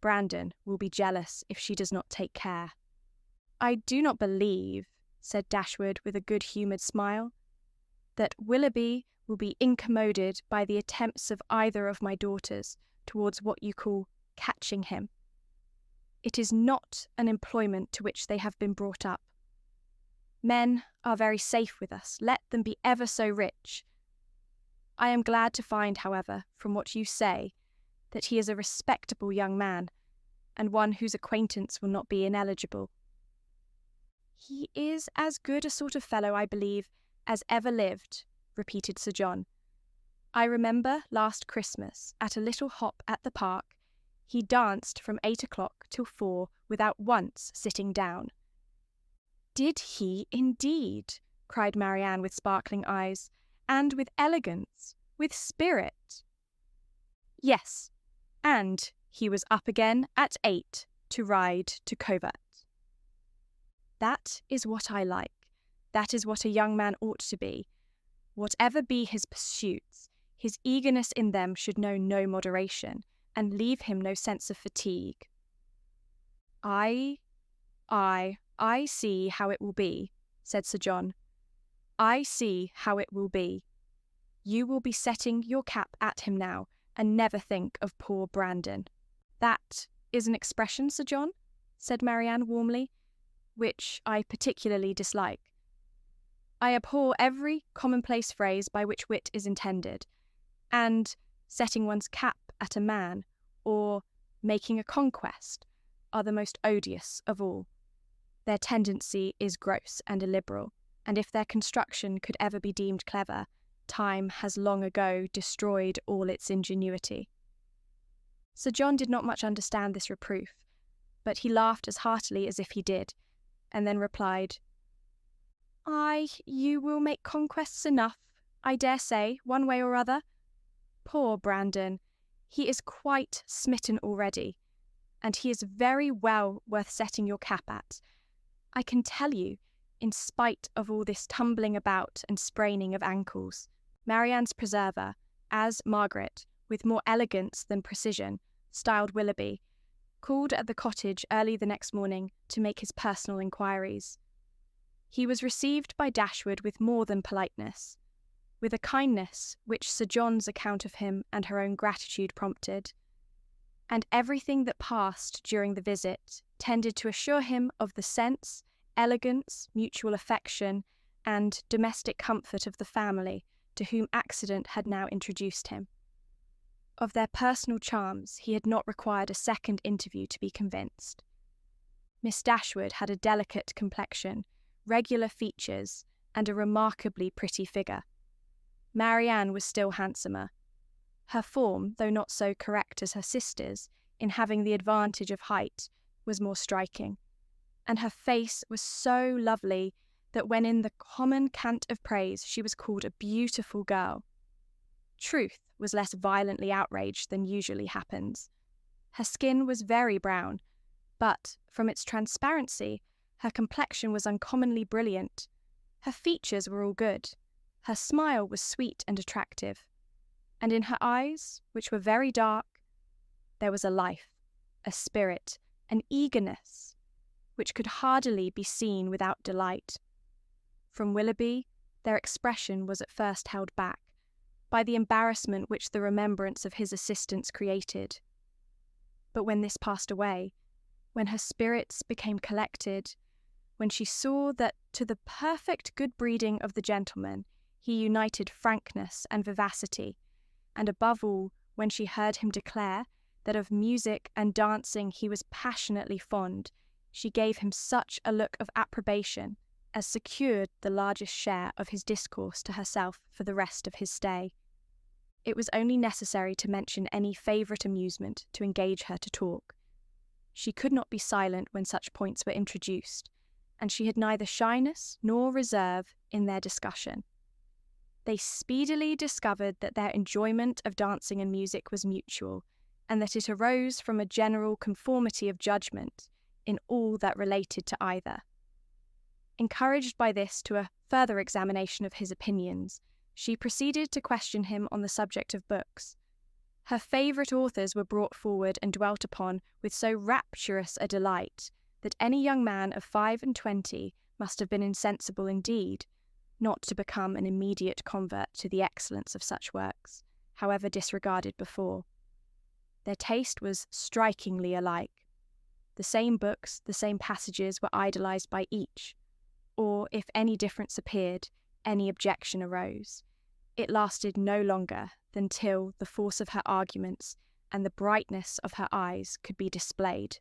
A: Brandon will be jealous if she does not take care. I do not believe, said Dashwood with a good-humoured smile, that Willoughby will be incommoded by the attempts of either of my daughters towards what you call catching him. It is not an employment to which they have been brought up. Men are very safe with us, let them be ever so rich. I am glad to find, however, from what you say, that he is a respectable young man, and one whose acquaintance will not be ineligible. He is as good a sort of fellow, I believe, as ever lived, repeated Sir John. I remember last Christmas, at a little hop at the park, he danced from 8 o'clock till 4 without once sitting down. Did he indeed? Cried Marianne with sparkling eyes, and with elegance, with spirit. Yes, and he was up again at 8 to ride to covert. That is what I like. That is what a young man ought to be. Whatever be his pursuits, his eagerness in them should know no moderation, and leave him no sense of fatigue. I see how it will be, said Sir John. I see how it will be. You will be setting your cap at him now, and never think of poor Brandon. That is an expression, Sir John, said Marianne warmly, which I particularly dislike. I abhor every commonplace phrase by which wit is intended, and setting one's cap at a man, or making a conquest, are the most odious of all. Their tendency is gross and illiberal, and if their construction could ever be deemed clever, time has long ago destroyed all its ingenuity. Sir John did not much understand this reproof, but he laughed as heartily as if he did, and then replied, Aye, you will make conquests enough, I dare say, one way or other. Poor Brandon, he is quite smitten already, and he is very well worth setting your cap at. I can tell you, in spite of all this tumbling about and spraining of ankles, Marianne's preserver, as Margaret, with more elegance than precision, styled Willoughby, called at the cottage early the next morning to make his personal inquiries. He was received by Dashwood with more than politeness, with a kindness which Sir John's account of him and her own gratitude prompted, and everything that passed during the visit tended to assure him of the sense, elegance, mutual affection, and domestic comfort of the family to whom accident had now introduced him. Of their personal charms he had not required a second interview to be convinced. Miss Dashwood had a delicate complexion, regular features, and a remarkably pretty figure. Marianne was still handsomer. Her form, though not so correct as her sister's, in having the advantage of height, was more striking, and her face was so lovely that when in the common cant of praise she was called a beautiful girl, truth was less violently outraged than usually happens. Her skin was very brown, but, from its transparency, her complexion was uncommonly brilliant. Her features were all good. Her smile was sweet and attractive. And in her eyes, which were very dark, there was a life, a spirit, an eagerness, which could hardly be seen without delight. From Willoughby, their expression was at first held back by the embarrassment which the remembrance of his assistance created. But when this passed away, when her spirits became collected, when she saw that to the perfect good breeding of the gentleman he united frankness and vivacity, and above all, when she heard him declare that of music and dancing he was passionately fond, she gave him such a look of approbation as secured the largest share of his discourse to herself for the rest of his stay. It was only necessary to mention any favourite amusement to engage her to talk. She could not be silent when such points were introduced, and she had neither shyness nor reserve in their discussion. They speedily discovered that their enjoyment of dancing and music was mutual, and that it arose from a general conformity of judgment in all that related to either. Encouraged by this to a further examination of his opinions, she proceeded to question him on the subject of books. Her favourite authors were brought forward and dwelt upon with so rapturous a delight that any young man of 25 must have been insensible indeed, not to become an immediate convert to the excellence of such works, however disregarded before. Their taste was strikingly alike. The same books, the same passages were idolised by each, or if any difference appeared, any objection arose. It lasted no longer than till the force of her arguments and the brightness of her eyes could be displayed.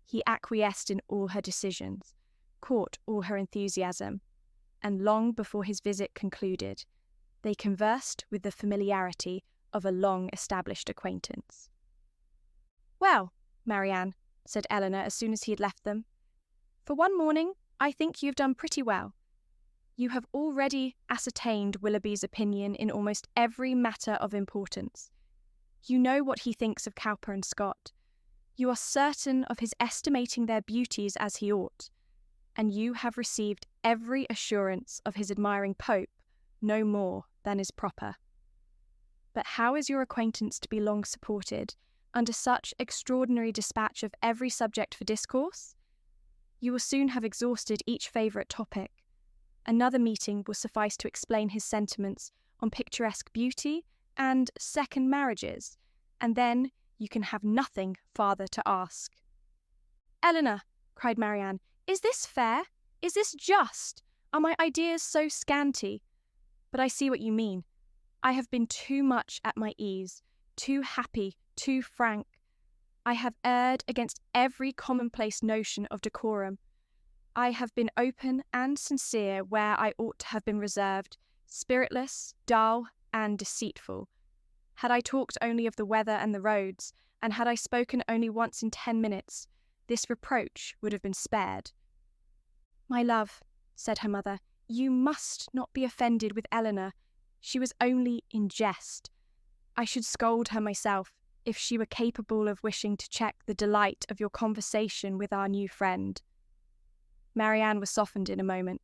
A: He acquiesced in all her decisions, caught all her enthusiasm, and long before his visit concluded, they conversed with the familiarity of a long-established acquaintance. "Well, Marianne," said Elinor as soon as he had left them, "for one morning I think you have done pretty well. You have already ascertained Willoughby's opinion in almost every matter of importance. You know what he thinks of Cowper and Scott. You are certain of his estimating their beauties as he ought, and you have received every assurance of his admiring Pope no more than is proper. But how is your acquaintance to be long supported under such extraordinary dispatch of every subject for discourse? You will soon have exhausted each favourite topic. Another meeting will suffice to explain his sentiments on picturesque beauty and second marriages, and then you can have nothing farther to ask." "Elinor," cried Marianne, "is this fair? Is this just? Are my ideas so scanty? But I see what you mean. I have been too much at my ease, too happy, too frank. I have erred against every commonplace notion of decorum. I have been open and sincere where I ought to have been reserved, spiritless, dull, and deceitful. Had I talked only of the weather and the roads, and had I spoken only once in 10 minutes, this reproach would have been spared." "My love," said her mother, "you must not be offended with Elinor. She was only in jest. I should scold her myself if she were capable of wishing to check the delight of your conversation with our new friend." Marianne was softened in a moment.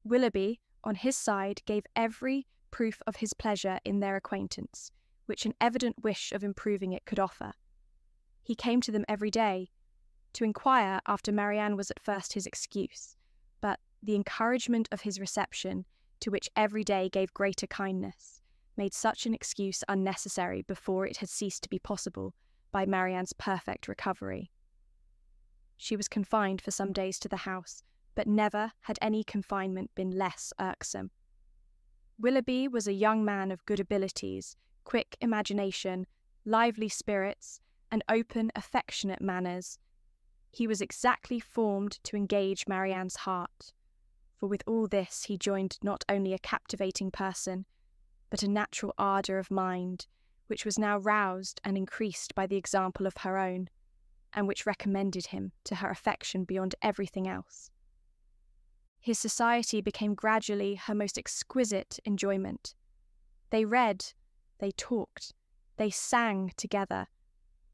A: Willoughby, on his side, gave every proof of his pleasure in their acquaintance, which an evident wish of improving it could offer. He came to them every day. To inquire after Marianne was at first his excuse, but the encouragement of his reception, to which every day gave greater kindness, made such an excuse unnecessary before it had ceased to be possible by Marianne's perfect recovery. She was confined for some days to the house, but never had any confinement been less irksome. Willoughby was a young man of good abilities, quick imagination, lively spirits, and open, affectionate manners. He was exactly formed to engage Marianne's heart, for with all this he joined not only a captivating person, but a natural ardour of mind, which was now roused and increased by the example of her own, and which recommended him to her affection beyond everything else. His society became gradually her most exquisite enjoyment. They read, they talked, they sang together.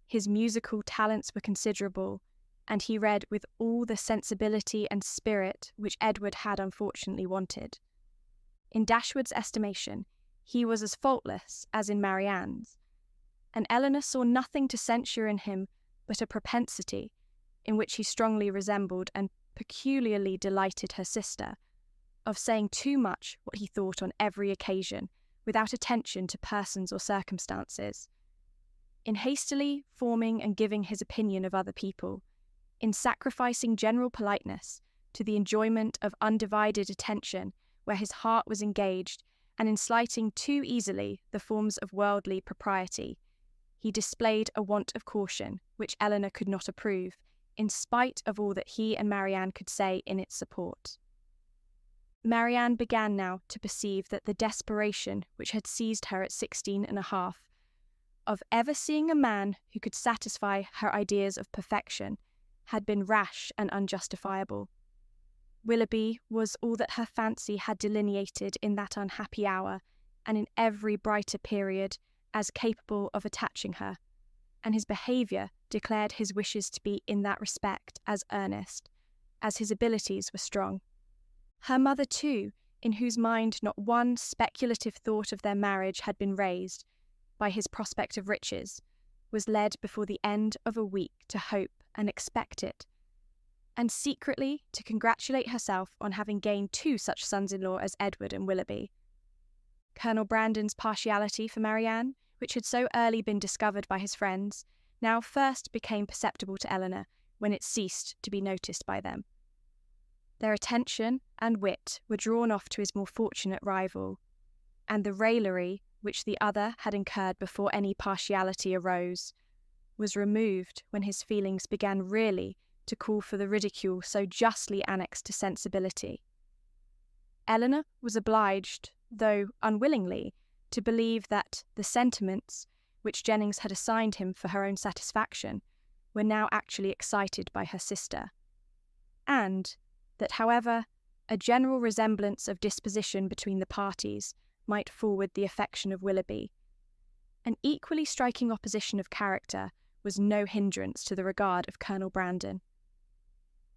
A: His musical talents were considerable, and he read with all the sensibility and spirit which Edward had unfortunately wanted. In Dashwood's estimation, he was as faultless as in Marianne's, and Elinor saw nothing to censure in him but a propensity, in which he strongly resembled and peculiarly delighted her sister, of saying too much what he thought on every occasion, without attention to persons or circumstances, in hastily forming and giving his opinion of other people, in sacrificing general politeness to the enjoyment of undivided attention where his heart was engaged, and in slighting too easily the forms of worldly propriety. He displayed a want of caution which Elinor could not approve, in spite of all that he and Marianne could say in its support. Marianne began now to perceive that the desperation which had seized her at 16 and a half, of ever seeing a man who could satisfy her ideas of perfection, had been rash and unjustifiable. Willoughby was all that her fancy had delineated in that unhappy hour, and in every brighter period, as capable of attaching her, and his behaviour declared his wishes to be in that respect as earnest, as his abilities were strong. Her mother too, in whose mind not one speculative thought of their marriage had been raised, by his prospect of riches, was led before the end of a week to hope and expect it, and secretly to congratulate herself on having gained two such sons-in-law as Edward and Willoughby. Colonel Brandon's partiality for Marianne, which had so early been discovered by his friends, now first became perceptible to Elinor when it ceased to be noticed by them. Their attention and wit were drawn off to his more fortunate rival, and the raillery which the other had incurred before any partiality arose was removed when his feelings began really to call for the ridicule so justly annexed to sensibility. Elinor was obliged, though unwillingly, to believe that the sentiments which Jennings had assigned him for her own satisfaction were now actually excited by her sister, and that, however, a general resemblance of disposition between the parties might forward the affection of Willoughby, an equally striking opposition of character was no hindrance to the regard of Colonel Brandon.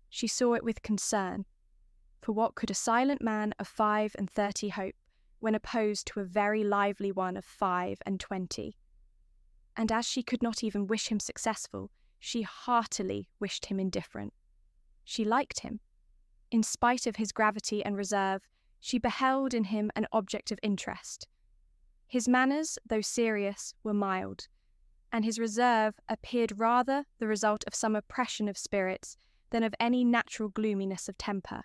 A: She saw it with concern, for what could a silent man of 35 hope when opposed to a very lively one of 25? And as she could not even wish him successful, she heartily wished him indifferent. She liked him. In spite of his gravity and reserve, she beheld in him an object of interest. His manners, though serious, were mild, and his reserve appeared rather the result of some oppression of spirits than of any natural gloominess of temper.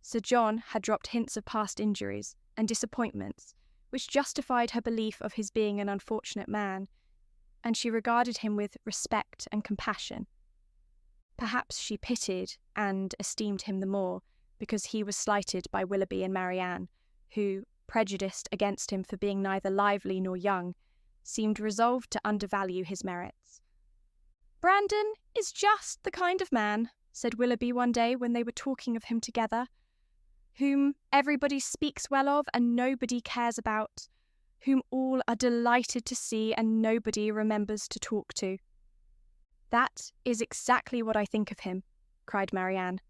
A: Sir John had dropped hints of past injuries and disappointments, which justified her belief of his being an unfortunate man, and she regarded him with respect and compassion. Perhaps she pitied and esteemed him the more because he was slighted by Willoughby and Marianne, who, prejudiced against him for being neither lively nor young, seemed resolved to undervalue his merits. "Brandon is just the kind of man," said Willoughby one day when they were talking of him together, "whom everybody speaks well of and nobody cares about, whom all are delighted to see and nobody remembers to talk to." "That is exactly what I think of him," cried Marianne.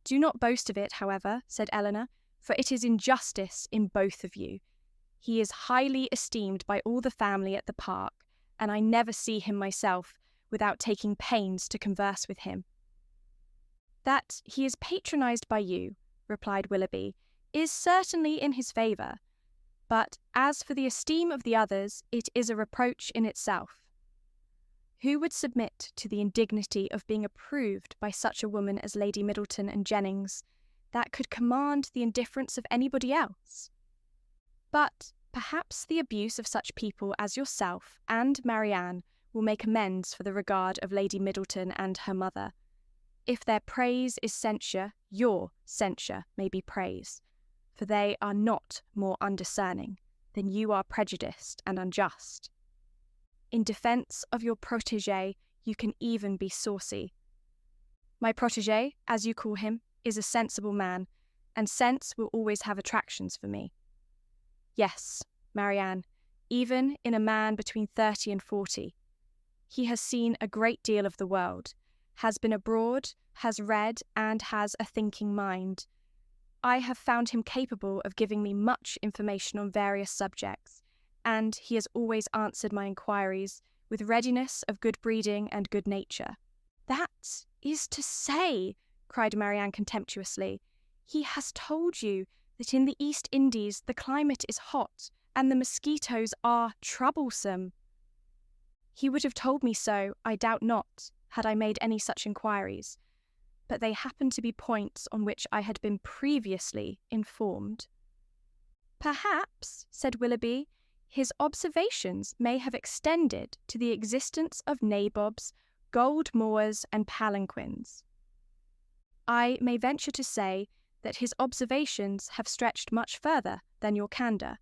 A: "Do not boast of it, however," said Elinor, "for it is injustice in both of you. He is highly esteemed by all the family at the park, and I never see him myself without taking pains to converse with him." "That he is patronised by you," replied Willoughby, "is certainly in his favour, but as for the esteem of the others, it is a reproach in itself." Who would submit to the indignity of being approved by such a woman as Lady Middleton and Jennings, that could command the indifference of anybody else? But perhaps the abuse of such people as yourself and Marianne will make amends for the regard of Lady Middleton and her mother. If their praise is censure, your censure may be praise, for they are not more undiscerning than you are prejudiced and unjust. In defence of your protégé, you can even be saucy. My protégé, as you call him, is a sensible man, and sense will always have attractions for me. Yes, Marianne, even in a man between 30 and 40. He has seen a great deal of the world, has been abroad, has read, and has a thinking mind. I have found him capable of giving me much information on various subjects, and he has always answered my inquiries with readiness of good breeding and good nature. That is to say, cried Marianne contemptuously, he has told you that in the East Indies the climate is hot and the mosquitoes are troublesome. He would have told me so, I doubt not, had I made any such inquiries, but they happened to be points on which I had been previously informed. Perhaps, said Willoughby, his observations may have extended to the existence of nabobs, gold moors, and palanquins. I may venture to say that his observations have stretched much further than your candour.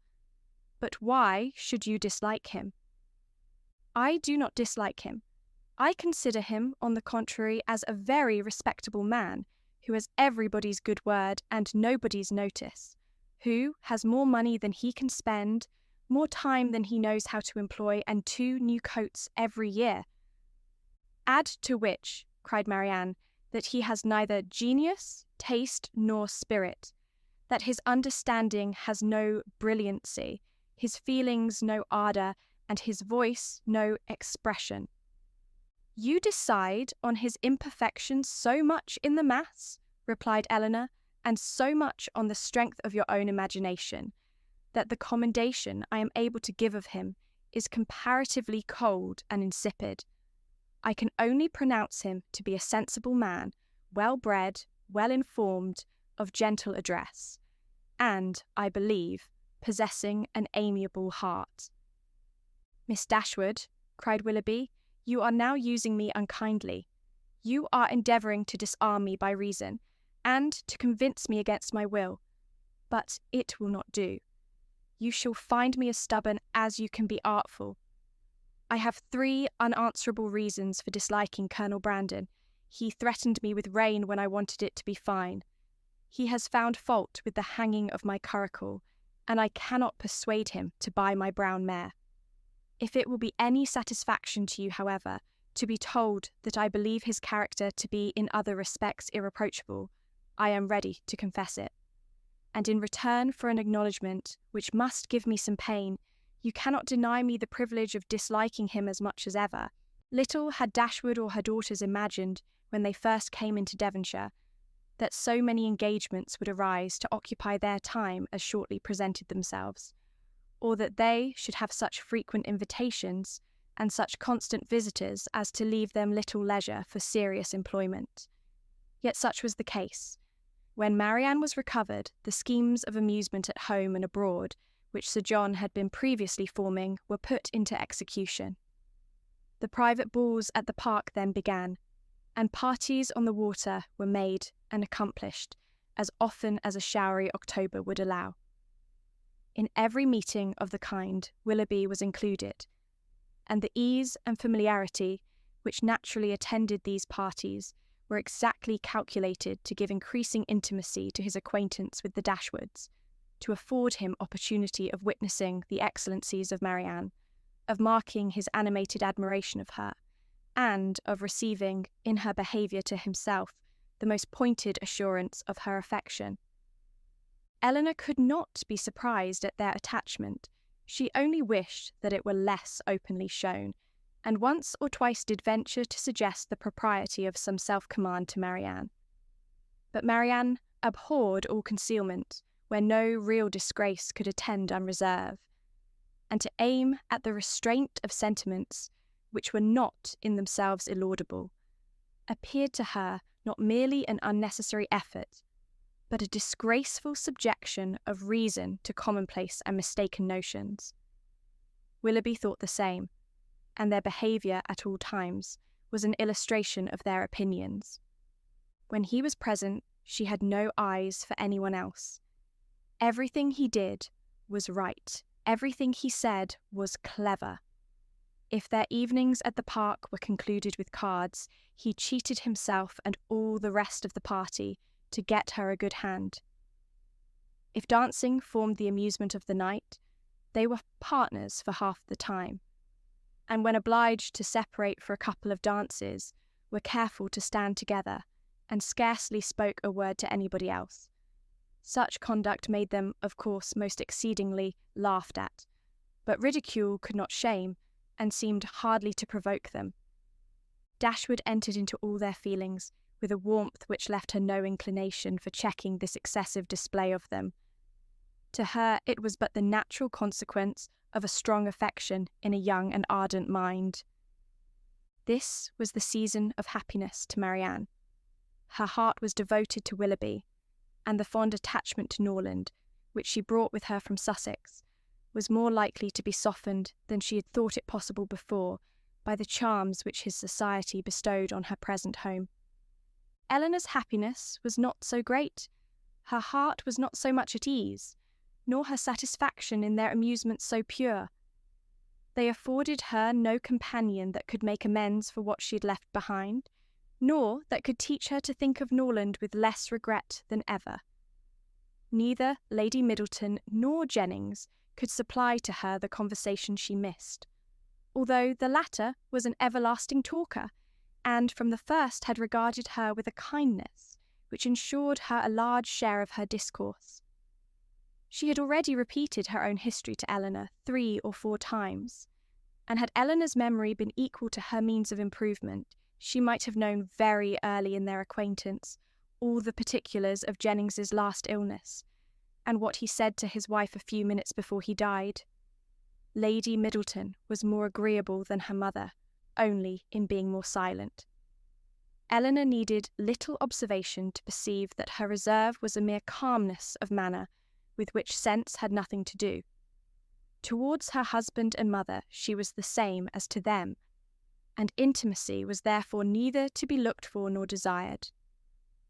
A: But why should you dislike him? I do not dislike him. I consider him, on the contrary, as a very respectable man, who has everybody's good word and nobody's notice, who has more money than he can spend, more time than he knows how to employ, and 2 new coats every year. Add to which, cried Marianne, that he has neither genius, taste, nor spirit, that his understanding has no brilliancy, his feelings no ardour, and his voice no expression. You decide on his imperfections so much in the mass, replied Elinor, and so much on the strength of your own imagination, that the commendation I am able to give of him is comparatively cold and insipid. I can only pronounce him to be a sensible man, well-bred, well-informed, of gentle address, and, I believe, possessing an amiable heart. Miss Dashwood, cried Willoughby, you are now using me unkindly. You are endeavouring to disarm me by reason, and to convince me against my will. But it will not do. You shall find me as stubborn as you can be artful. I have 3 unanswerable reasons for disliking Colonel Brandon. He threatened me with rain when I wanted it to be fine. He has found fault with the hanging of my curricle, and I cannot persuade him to buy my brown mare. If it will be any satisfaction to you, however, to be told that I believe his character to be in other respects irreproachable, I am ready to confess it. And in return for an acknowledgment which must give me some pain, you cannot deny me the privilege of disliking him as much as ever. Little had Dashwood or her daughters imagined, when they first came into Devonshire, that so many engagements would arise to occupy their time as shortly presented themselves, or that they should have such frequent invitations and such constant visitors as to leave them little leisure for serious employment. Yet such was the case. When Marianne was recovered, the schemes of amusement at home and abroad, which Sir John had been previously forming, were put into execution. The private balls at the park then began, and parties on the water were made and accomplished as often as a showery October would allow. In every meeting of the kind, Willoughby was included, and the ease and familiarity which naturally attended these parties were exactly calculated to give increasing intimacy to his acquaintance with the Dashwoods, to afford him opportunity of witnessing the excellencies of Marianne, of marking his animated admiration of her, and of receiving, in her behaviour to himself, the most pointed assurance of her affection. Elinor could not be surprised at their attachment. She only wished that it were less openly shown, and once or twice did venture to suggest the propriety of some self-command to Marianne. But Marianne abhorred all concealment, where no real disgrace could attend unreserve, and to aim at the restraint of sentiments which were not in themselves illaudable, appeared to her not merely an unnecessary effort, but a disgraceful subjection of reason to commonplace and mistaken notions. Willoughby thought the same, and their behaviour at all times was an illustration of their opinions. When he was present, she had no eyes for anyone else. Everything he did was right. Everything he said was clever. If their evenings at the park were concluded with cards, he cheated himself and all the rest of the party to get her a good hand. If dancing formed the amusement of the night, they were partners for half the time, and when obliged to separate for a couple of dances, were careful to stand together, and scarcely spoke a word to anybody else. Such conduct made them, of course, most exceedingly laughed at, but ridicule could not shame, and seemed hardly to provoke them. Dashwood entered into all their feelings with a warmth which left her no inclination for checking this excessive display of them. To her it was but the natural consequence of a strong affection in a young and ardent mind. This was the season of happiness to Marianne. Her heart was devoted to Willoughby, and the fond attachment to Norland, which she brought with her from Sussex, was more likely to be softened than she had thought it possible before by the charms which his society bestowed on her present home. Elinor's happiness was not so great. Her heart was not so much at ease, nor her satisfaction in their amusements so pure. They afforded her no companion that could make amends for what she had left behind, nor that could teach her to think of Norland with less regret than ever. Neither Lady Middleton nor Jennings could supply to her the conversation she missed, although the latter was an everlasting talker, and from the first had regarded her with a kindness which ensured her a large share of her discourse. She had already repeated her own history to Elinor 3 or 4 times, and had Elinor's memory been equal to her means of improvement, she might have known very early in their acquaintance all the particulars of Jennings's last illness, and what he said to his wife a few minutes before he died. Lady Middleton was more agreeable than her mother, only in being more silent. Elinor needed little observation to perceive that her reserve was a mere calmness of manner with which sense had nothing to do. Towards her husband and mother she was the same as to them, and intimacy was therefore neither to be looked for nor desired.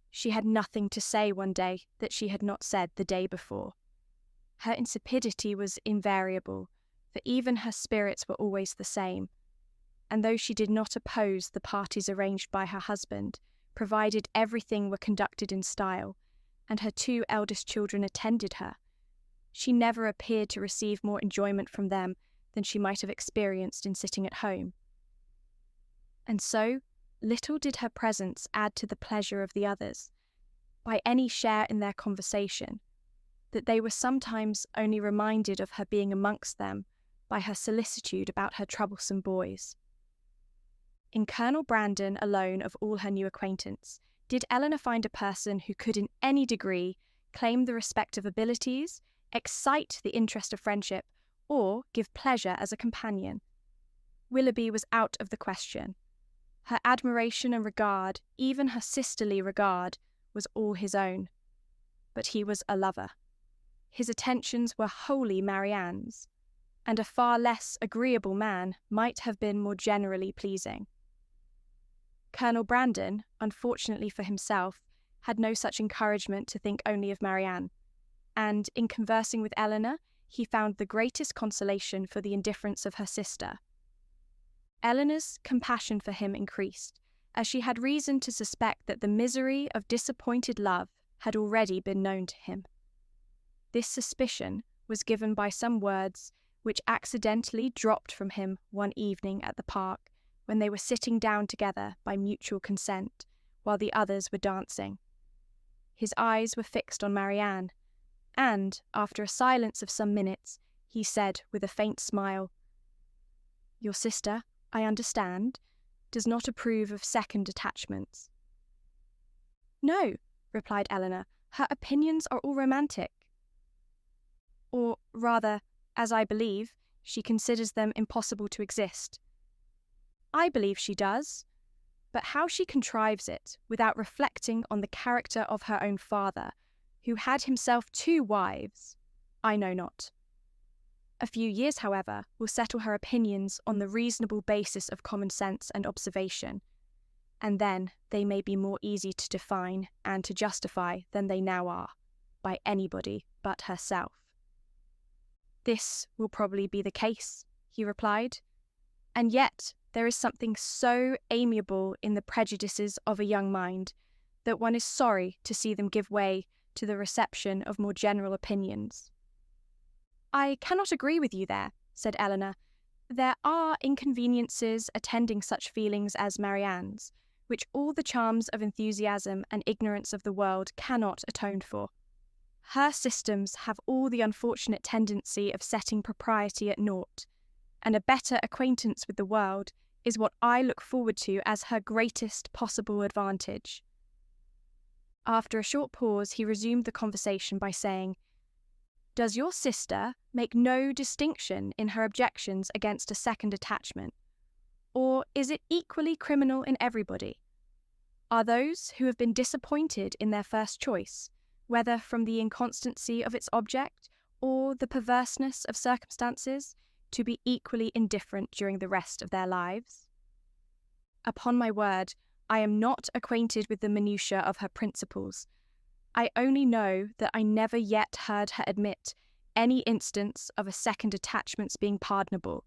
A: She had nothing to say one day that she had not said the day before. Her insipidity was invariable, for even her spirits were always the same, and though she did not oppose the parties arranged by her husband, provided everything were conducted in style, and her 2 eldest children attended her, she never appeared to receive more enjoyment from them than she might have experienced in sitting at home. And so, little did her presence add to the pleasure of the others, by any share in their conversation, that they were sometimes only reminded of her being amongst them by her solicitude about her troublesome boys. In Colonel Brandon alone of all her new acquaintance did Elinor find a person who could in any degree claim the respect of abilities, excite the interest of friendship, or give pleasure as a companion. Willoughby was out of the question. Her admiration and regard, even her sisterly regard, was all his own. But he was a lover. His attentions were wholly Marianne's, and a far less agreeable man might have been more generally pleasing. Colonel Brandon, unfortunately for himself, had no such encouragement to think only of Marianne, and in conversing with Elinor, he found the greatest consolation for the indifference of her sister. Elinor's compassion for him increased, as she had reason to suspect that the misery of disappointed love had already been known to him. This suspicion was given by some words which accidentally dropped from him one evening at the park, when they were sitting down together by mutual consent, while the others were dancing. His eyes were fixed on Marianne, and, after a silence of some minutes, he said with a faint smile, "Your sister, I understand, does not approve of second attachments." "No," replied Elinor, "her opinions are all romantic. Or, rather, as I believe, she considers them impossible to exist. I believe she does, but how she contrives it without reflecting on the character of her own father, who had himself 2 wives, I know not. A few years, however, will settle her opinions on the reasonable basis of common sense and observation, and then they may be more easy to define and to justify than they now are, by anybody but herself. This will probably be the case, he replied, and yet there is something so amiable in the prejudices of a young mind that one is sorry to see them give way to the reception of more general opinions. I cannot agree with you there, said Elinor. There are inconveniences attending such feelings as Marianne's, which all the charms of enthusiasm and ignorance of the world cannot atone for. Her systems have all the unfortunate tendency of setting propriety at naught, and a better acquaintance with the world is what I look forward to as her greatest possible advantage. After a short pause, he resumed the conversation by saying, Does your sister make no distinction in her objections against a second attachment, or is it equally criminal in everybody? Are those who have been disappointed in their first choice, whether from the inconstancy of its object or the perverseness of circumstances, to be equally indifferent during the rest of their lives? Upon my word, I am not acquainted with the minutiae of her principles. I only know that I never yet heard her admit any instance of a second attachment's being pardonable.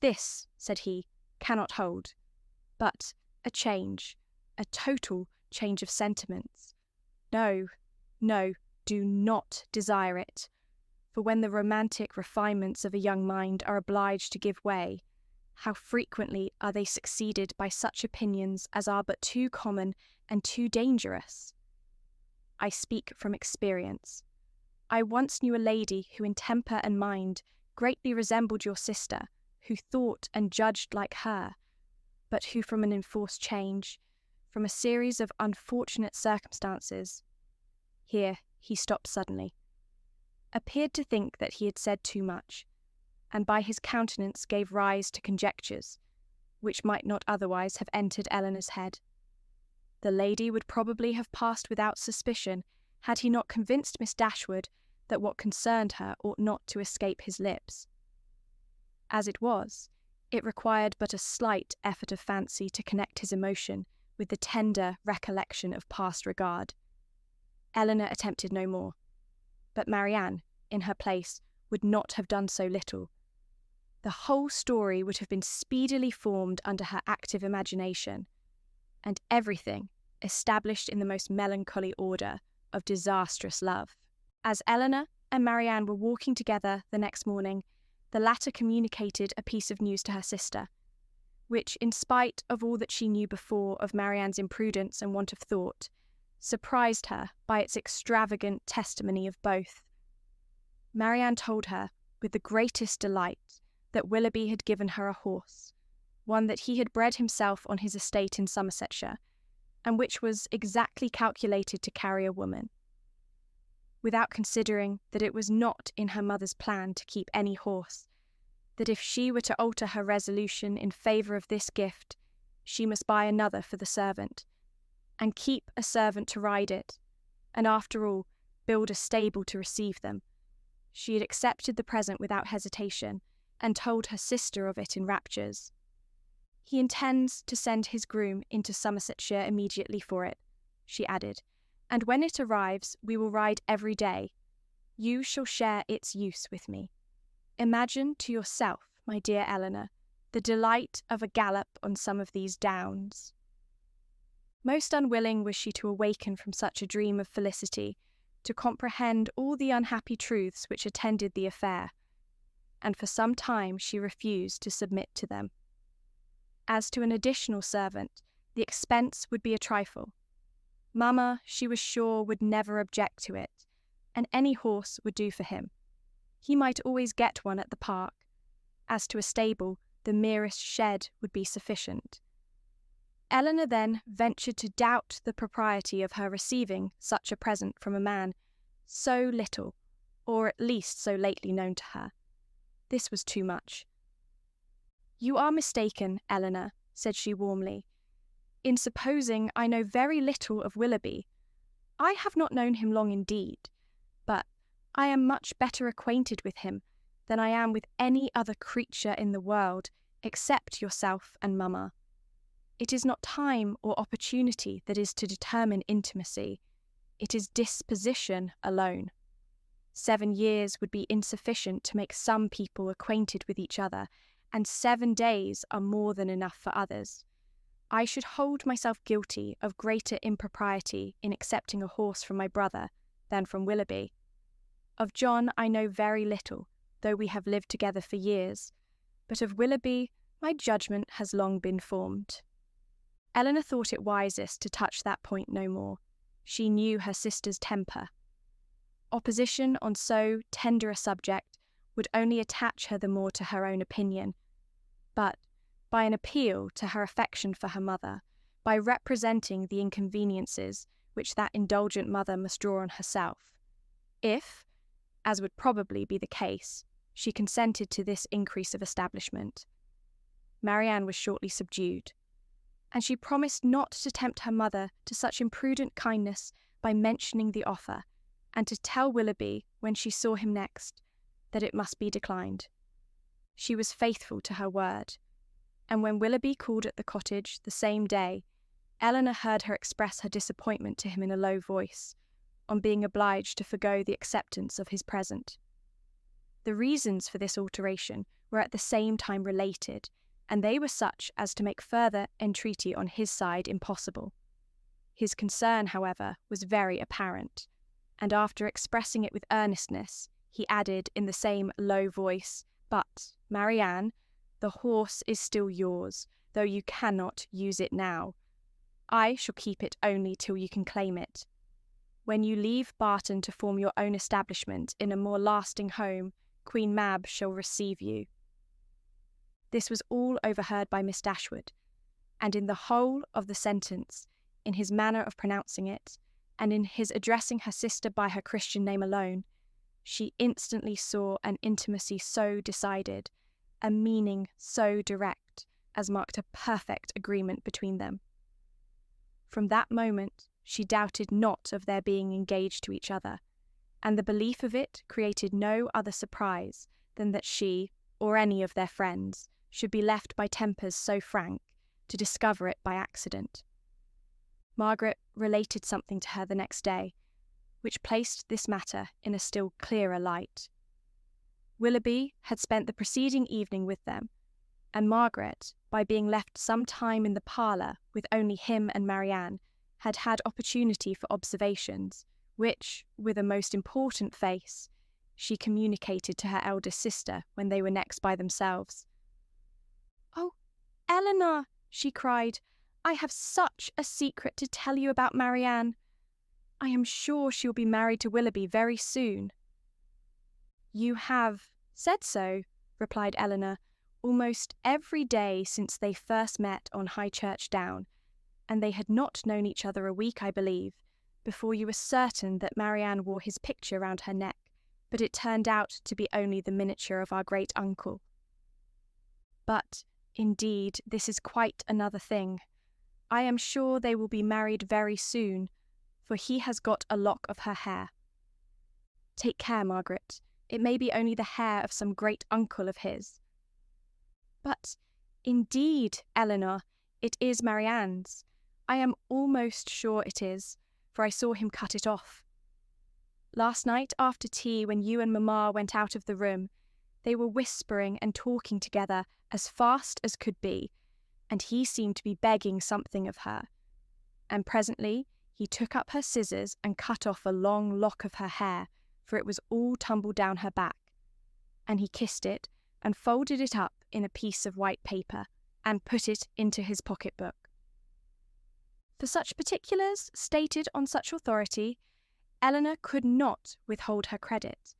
A: This, said he, cannot hold, but a change, a total change of sentiments. No, no, do not desire it, for when the romantic refinements of a young mind are obliged to give way, how frequently are they succeeded by such opinions as are but too common and too dangerous? I speak from experience. I once knew a lady who in temper and mind greatly resembled your sister, who thought and judged like her, but who from an enforced change, from a series of unfortunate circumstances— here he stopped suddenly, appeared to think that he had said too much, and by his countenance gave rise to conjectures, which might not otherwise have entered Elinor's head. The lady would probably have passed without suspicion had he not convinced Miss Dashwood that what concerned her ought not to escape his lips. As it was, it required but a slight effort of fancy to connect his emotion with the tender recollection of past regard. Elinor attempted no more, but Marianne, in her place, would not have done so little. The whole story would have been speedily formed under her active imagination, and everything established in the most melancholy order of disastrous love. As Elinor and Marianne were walking together the next morning, the latter communicated a piece of news to her sister, which, in spite of all that she knew before of Marianne's imprudence and want of thought, surprised her by its extravagant testimony of both. Marianne told her, with the greatest delight, that Willoughby had given her a horse, one that he had bred himself on his estate in Somersetshire, and which was exactly calculated to carry a woman. Without considering that it was not in her mother's plan to keep any horse, that if she were to alter her resolution in favour of this gift, she must buy another for the servant, and keep a servant to ride it, and after all, build a stable to receive them. She had accepted the present without hesitation, and told her sister of it in raptures. He intends to send his groom into Somersetshire immediately for it, she added, and when it arrives we will ride every day. You shall share its use with me. Imagine to yourself, my dear Elinor, the delight of a gallop on some of these downs. Most unwilling was she to awaken from such a dream of felicity, to comprehend all the unhappy truths which attended the affair, and for some time she refused to submit to them. As to an additional servant, the expense would be a trifle. Mamma, she was sure, would never object to it, and any horse would do for him. He might always get one at the park. As to a stable, the merest shed would be sufficient. Elinor then ventured to doubt the propriety of her receiving such a present from a man so little, or at least so lately known to her. This was too much. "You are mistaken, Elinor," said she warmly, "in supposing I know very little of Willoughby. I have not known him long indeed, but I am much better acquainted with him than I am with any other creature in the world except yourself and Mamma. It is not time or opportunity that is to determine intimacy. It is disposition alone. 7 years would be insufficient to make some people acquainted with each other, and 7 days are more than enough for others. I should hold myself guilty of greater impropriety in accepting a horse from my brother than from Willoughby. Of John I know very little, though we have lived together for years, but of Willoughby my judgment has long been formed." Elinor thought it wisest to touch that point no more. She knew her sister's temper. Opposition on so tender a subject would only attach her the more to her own opinion, but by an appeal to her affection for her mother, by representing the inconveniences which that indulgent mother must draw on herself, if, as would probably be the case, she consented to this increase of establishment, Marianne was shortly subdued, and she promised not to tempt her mother to such imprudent kindness by mentioning the offer, and to tell Willoughby, when she saw him next, that it must be declined. She was faithful to her word, and when Willoughby called at the cottage the same day, Elinor heard her express her disappointment to him in a low voice, on being obliged to forgo the acceptance of his present. The reasons for this alteration were at the same time related, and they were such as to make further entreaty on his side impossible. His concern, however, was very apparent, and after expressing it with earnestness, he added in the same low voice, "But, Marianne, the horse is still yours, though you cannot use it now. I shall keep it only till you can claim it. When you leave Barton to form your own establishment in a more lasting home, Queen Mab shall receive you." This was all overheard by Miss Dashwood, and in the whole of the sentence, in his manner of pronouncing it, and in his addressing her sister by her Christian name alone, she instantly saw an intimacy so decided, a meaning so direct, as marked a perfect agreement between them. From that moment she doubted not of their being engaged to each other, and the belief of it created no other surprise than that she, or any of their friends, should be left by tempers so frank to discover it by accident. Margaret related something to her the next day, which placed this matter in a still clearer light. Willoughby had spent the preceding evening with them, and Margaret, by being left some time in the parlour with only him and Marianne, had had opportunity for observations, which, with a most important face, she communicated to her eldest sister when they were next by themselves. "Oh, Elinor," she cried, "I have such a secret to tell you about Marianne. I am sure she will be married to Willoughby very soon." "You have said so," replied Elinor, "almost every day since they first met on Highchurch Down, and they had not known each other a week, I believe, before you were certain that Marianne wore his picture round her neck, but it turned out to be only the miniature of our great uncle. But, indeed, this is quite another thing. I am sure they will be married very soon, for he has got a lock of her hair. Take care, Margaret, it may be only the hair of some great uncle of his." "But, indeed, Elinor, it is Marianne's. I am almost sure it is, for I saw him cut it off. Last night after tea, when you and Mamma went out of the room, they were whispering and talking together as fast as could be, and he seemed to be begging something of her. And presently he took up her scissors and cut off a long lock of her hair, for it was all tumbled down her back. And he kissed it and folded it up in a piece of white paper and put it into his pocket-book. For such particulars, stated on such authority, Elinor could not withhold her credit,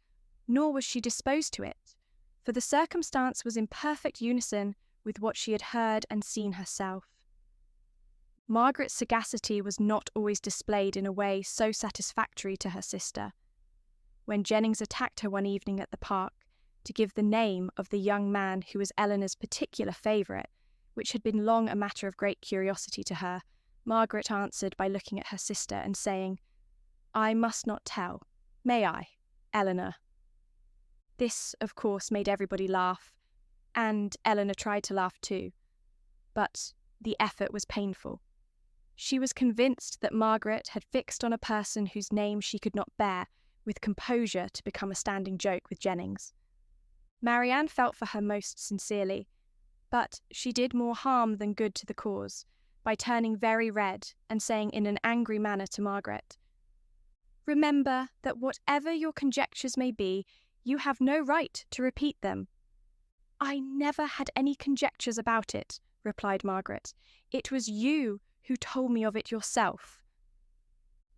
A: nor was she disposed to it, for the circumstance was in perfect unison with what she had heard and seen herself. Margaret's sagacity was not always displayed in a way so satisfactory to her sister. When Jennings attacked her one evening at the park, to give the name of the young man who was Elinor's particular favourite, which had been long a matter of great curiosity to her, Margaret answered by looking at her sister and saying, "I must not tell. May I, Elinor?" This, of course, made everybody laugh, and Elinor tried to laugh too, but the effort was painful. She was convinced that Margaret had fixed on a person whose name she could not bear with composure to become a standing joke with Jennings. Marianne felt for her most sincerely, but she did more harm than good to the cause by turning very red and saying in an angry manner to Margaret, "Remember that whatever your conjectures may be, you have no right to repeat them." "I never had any conjectures about it," replied Margaret. "It was you who told me of it yourself."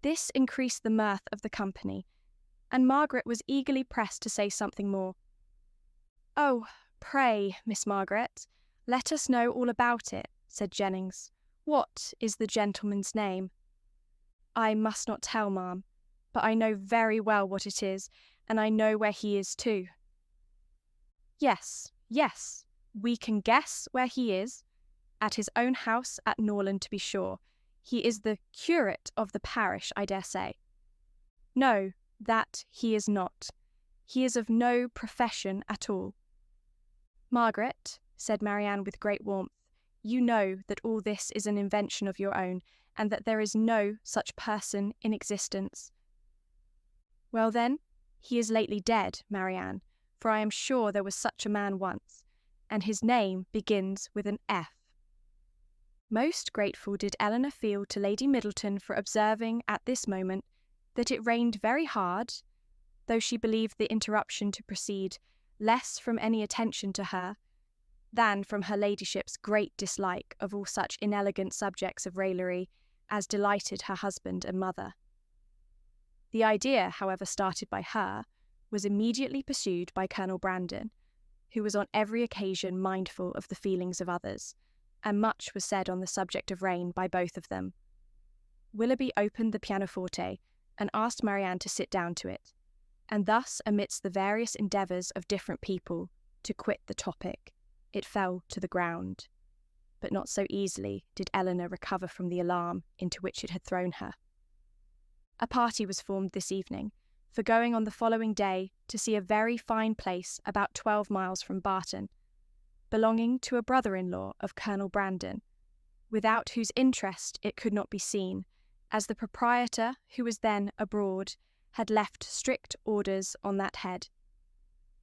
A: This increased the mirth of the company, and Margaret was eagerly pressed to say something more. "Oh, pray, Miss Margaret, let us know all about it," said Jennings. "What is the gentleman's name?" "I must not tell, ma'am, but I know very well what it is, and I know where he is too." Yes, we can guess where he is. At his own house at Norland, to be sure. He is the curate of the parish, I dare say." "No, that he is not. He is of no profession at all." "Margaret," said Marianne with great warmth, "you know that all this is an invention of your own, and that there is no such person in existence." "Well then, he is lately dead, Marianne, for I am sure there was such a man once, and his name begins with an F." Most grateful did Elinor feel to Lady Middleton for observing at this moment that it rained very hard, though she believed the interruption to proceed less from any attention to her than from her ladyship's great dislike of all such inelegant subjects of raillery as delighted her husband and mother. The idea, however, started by her, was immediately pursued by Colonel Brandon, who was on every occasion mindful of the feelings of others, and much was said on the subject of rain by both of them. Willoughby opened the pianoforte and asked Marianne to sit down to it, and thus, amidst the various endeavours of different people to quit the topic, it fell to the ground. But not so easily did Elinor recover from the alarm into which it had thrown her. A party was formed this evening, for going on the following day to see a very fine place about 12 miles from Barton, belonging to a brother-in-law of Colonel Brandon, without whose interest it could not be seen, as the proprietor, who was then abroad, had left strict orders on that head.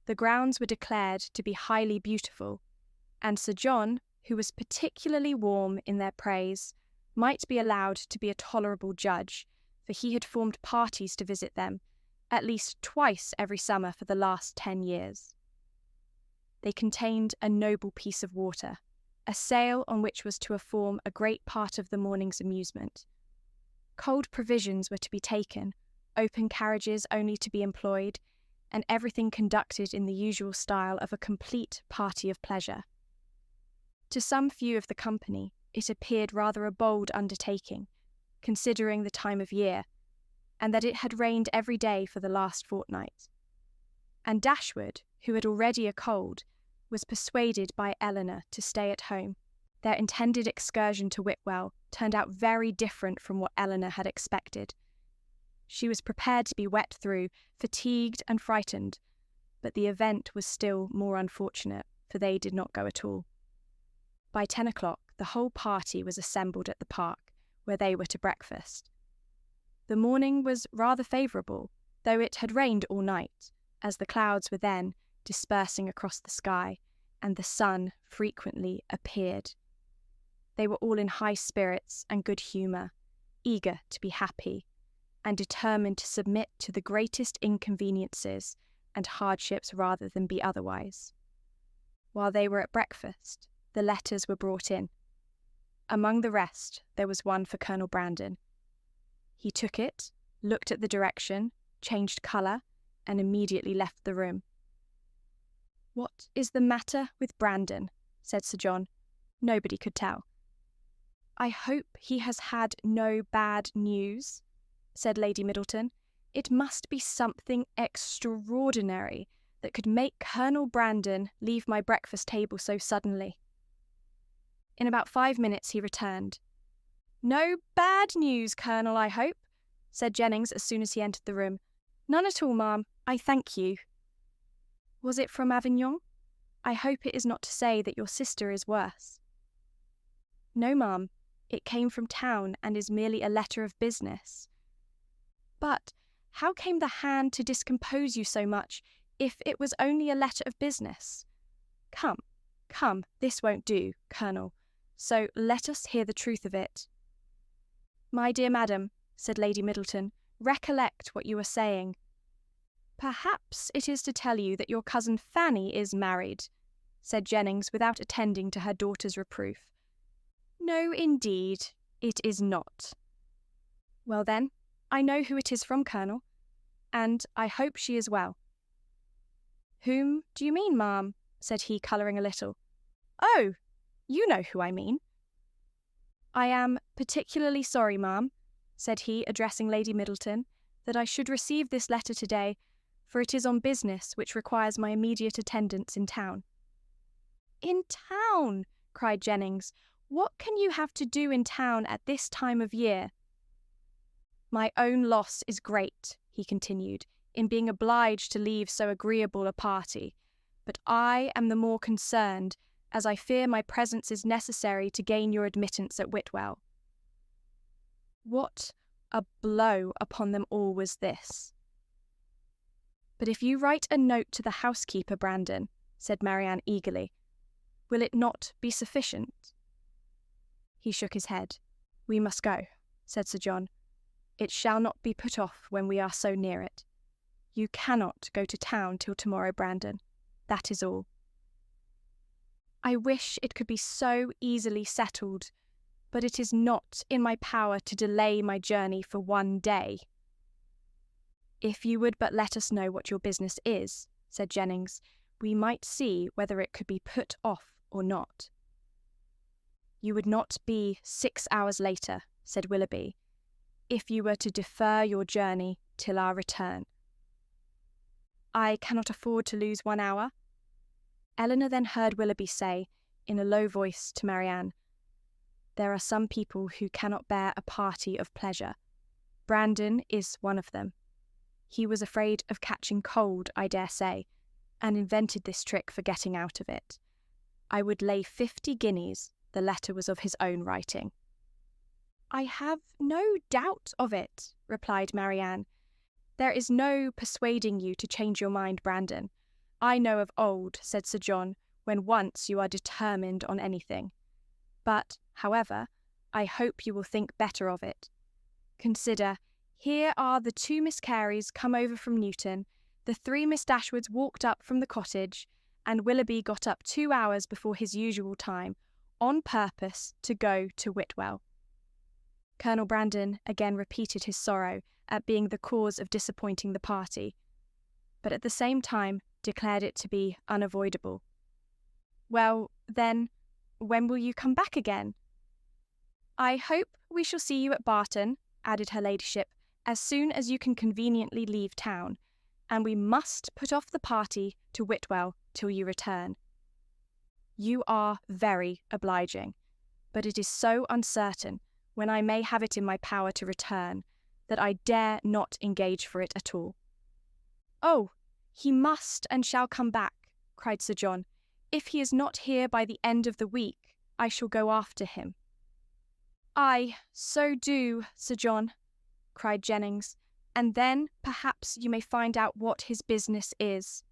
A: The grounds were declared to be highly beautiful, and Sir John, who was particularly warm in their praise, might be allowed to be a tolerable judge, for he had formed parties to visit them, at least twice every summer for the last 10 years. They contained a noble piece of water, a sail on which was to form a great part of the morning's amusement. Cold provisions were to be taken, open carriages only to be employed, and everything conducted in the usual style of a complete party of pleasure. To some few of the company, it appeared rather a bold undertaking, considering the time of year, and that it had rained every day for the last fortnight. And Dashwood, who had already a cold, was persuaded by Elinor to stay at home. Their intended excursion to Whitwell turned out very different from what Elinor had expected. She was prepared to be wet through, fatigued and frightened, but the event was still more unfortunate, for they did not go at all. By 10 o'clock, the whole party was assembled at the park, where they were to breakfast. The morning was rather favourable, though it had rained all night, as the clouds were then dispersing across the sky, and the sun frequently appeared. They were all in high spirits and good humour, eager to be happy, and determined to submit to the greatest inconveniences and hardships rather than be otherwise. While they were at breakfast, the letters were brought in. Among the rest, there was one for Colonel Brandon. He took it, looked at the direction, changed colour, and immediately left the room. "What is the matter with Brandon?" said Sir John. Nobody could tell. "I hope he has had no bad news," said Lady Middleton. "It must be something extraordinary that could make Colonel Brandon leave my breakfast table so suddenly. In about 5 minutes he returned. "No bad news, Colonel, I hope," said Jennings as soon as he entered the room. "None at all, ma'am, I thank you." "Was it from Avignon? I hope it is not to say that your sister is worse." "No, ma'am, it came from town and is merely a letter of business." "But how came the hand to discompose you so much if it was only a letter of business? Come, this won't do, Colonel, so let us hear the truth of it." "My dear madam," said Lady Middleton, "recollect what you are saying." "Perhaps it is to tell you that your cousin Fanny is married," said Jennings without attending to her daughter's reproof. "No, indeed, it is not." "Well then, I know who it is from, Colonel, and I hope she is well." "Whom do you mean, ma'am?" said he, colouring a little. "Oh, you know who I mean." "I am particularly sorry, ma'am," said he, addressing Lady Middleton, "that I should receive this letter today, for it is on business which requires my immediate attendance in town." "In town!" cried Jennings. "What can you have to do in town at this time of year?" "My own loss is great," he continued, "in being obliged to leave so agreeable a party, but I am the more concerned, as I fear my presence is necessary to gain your admittance at Whitwell." What a blow upon them all was this! "But if you write a note to the housekeeper, Brandon," said Marianne eagerly, "will it not be sufficient?" He shook his head. "We must go," said Sir John. "It shall not be put off when we are so near it. You cannot go to town till tomorrow, Brandon. That is all." "I wish it could be so easily settled, but it is not in my power to delay my journey for 1 day." "If you would but let us know what your business is," said Jennings, "we might see whether it could be put off or not." "You would not be 6 hours later," said Willoughby, "if you were to defer your journey till our return." "I cannot afford to lose 1 hour." Elinor then heard Willoughby say, in a low voice to Marianne, "There are some people who cannot bear a party of pleasure. Brandon is one of them. He was afraid of catching cold, I dare say, and invented this trick for getting out of it. I would lay 50 guineas the letter was of his own writing." "I have no doubt of it," replied Marianne. "There is no persuading you to change your mind, Brandon. I know of old," said Sir John, "when once you are determined on anything. But, however, I hope you will think better of it. Consider, here are the 2 Miss Careys come over from Newton, the 3 Miss Dashwoods walked up from the cottage, and Willoughby got up 2 hours before his usual time, on purpose to go to Whitwell." Colonel Brandon again repeated his sorrow at being the cause of disappointing the party, but at the same time declared it to be unavoidable. "Well, then, when will you come back again?" "I hope we shall see you at Barton," added her ladyship, "as soon as you can conveniently leave town, and we must put off the party to Whitwell till you return." "You are very obliging, but it is so uncertain when I may have it in my power to return, that I dare not engage for it at all." "Oh, he must and shall come back," cried Sir John. "If he is not here by the end of the week, I shall go after him." "Aye, so do, Sir John," cried Jennings, "and then perhaps you may find out what his business is."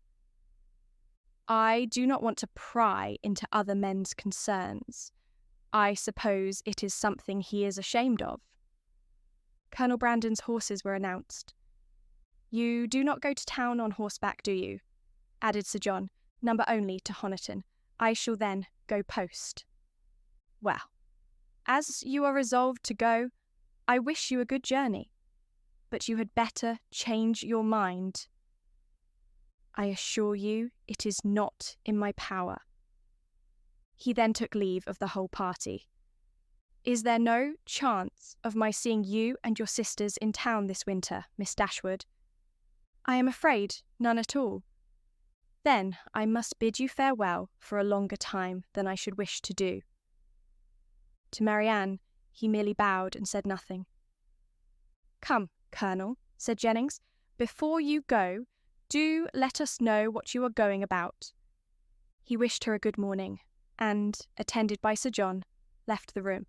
A: "I do not want to pry into other men's concerns. I suppose it is something he is ashamed of." Colonel Brandon's horses were announced. "You do not go to town on horseback, do you?" added Sir John, "number only to Honiton. I shall then go post." "Well, as you are resolved to go, I wish you a good journey, but you had better change your mind." "I assure you it is not in my power." He then took leave of the whole party. "Is there no chance of my seeing you and your sisters in town this winter, Miss Dashwood?" "I am afraid none at all." Then I must bid you farewell for a longer time than I should wish to do." To Marianne, he merely bowed and said nothing. "Come, Colonel," said Jennings, "before you go, do let us know what you are going about." He wished her a good morning, and, attended by Sir John, left the room.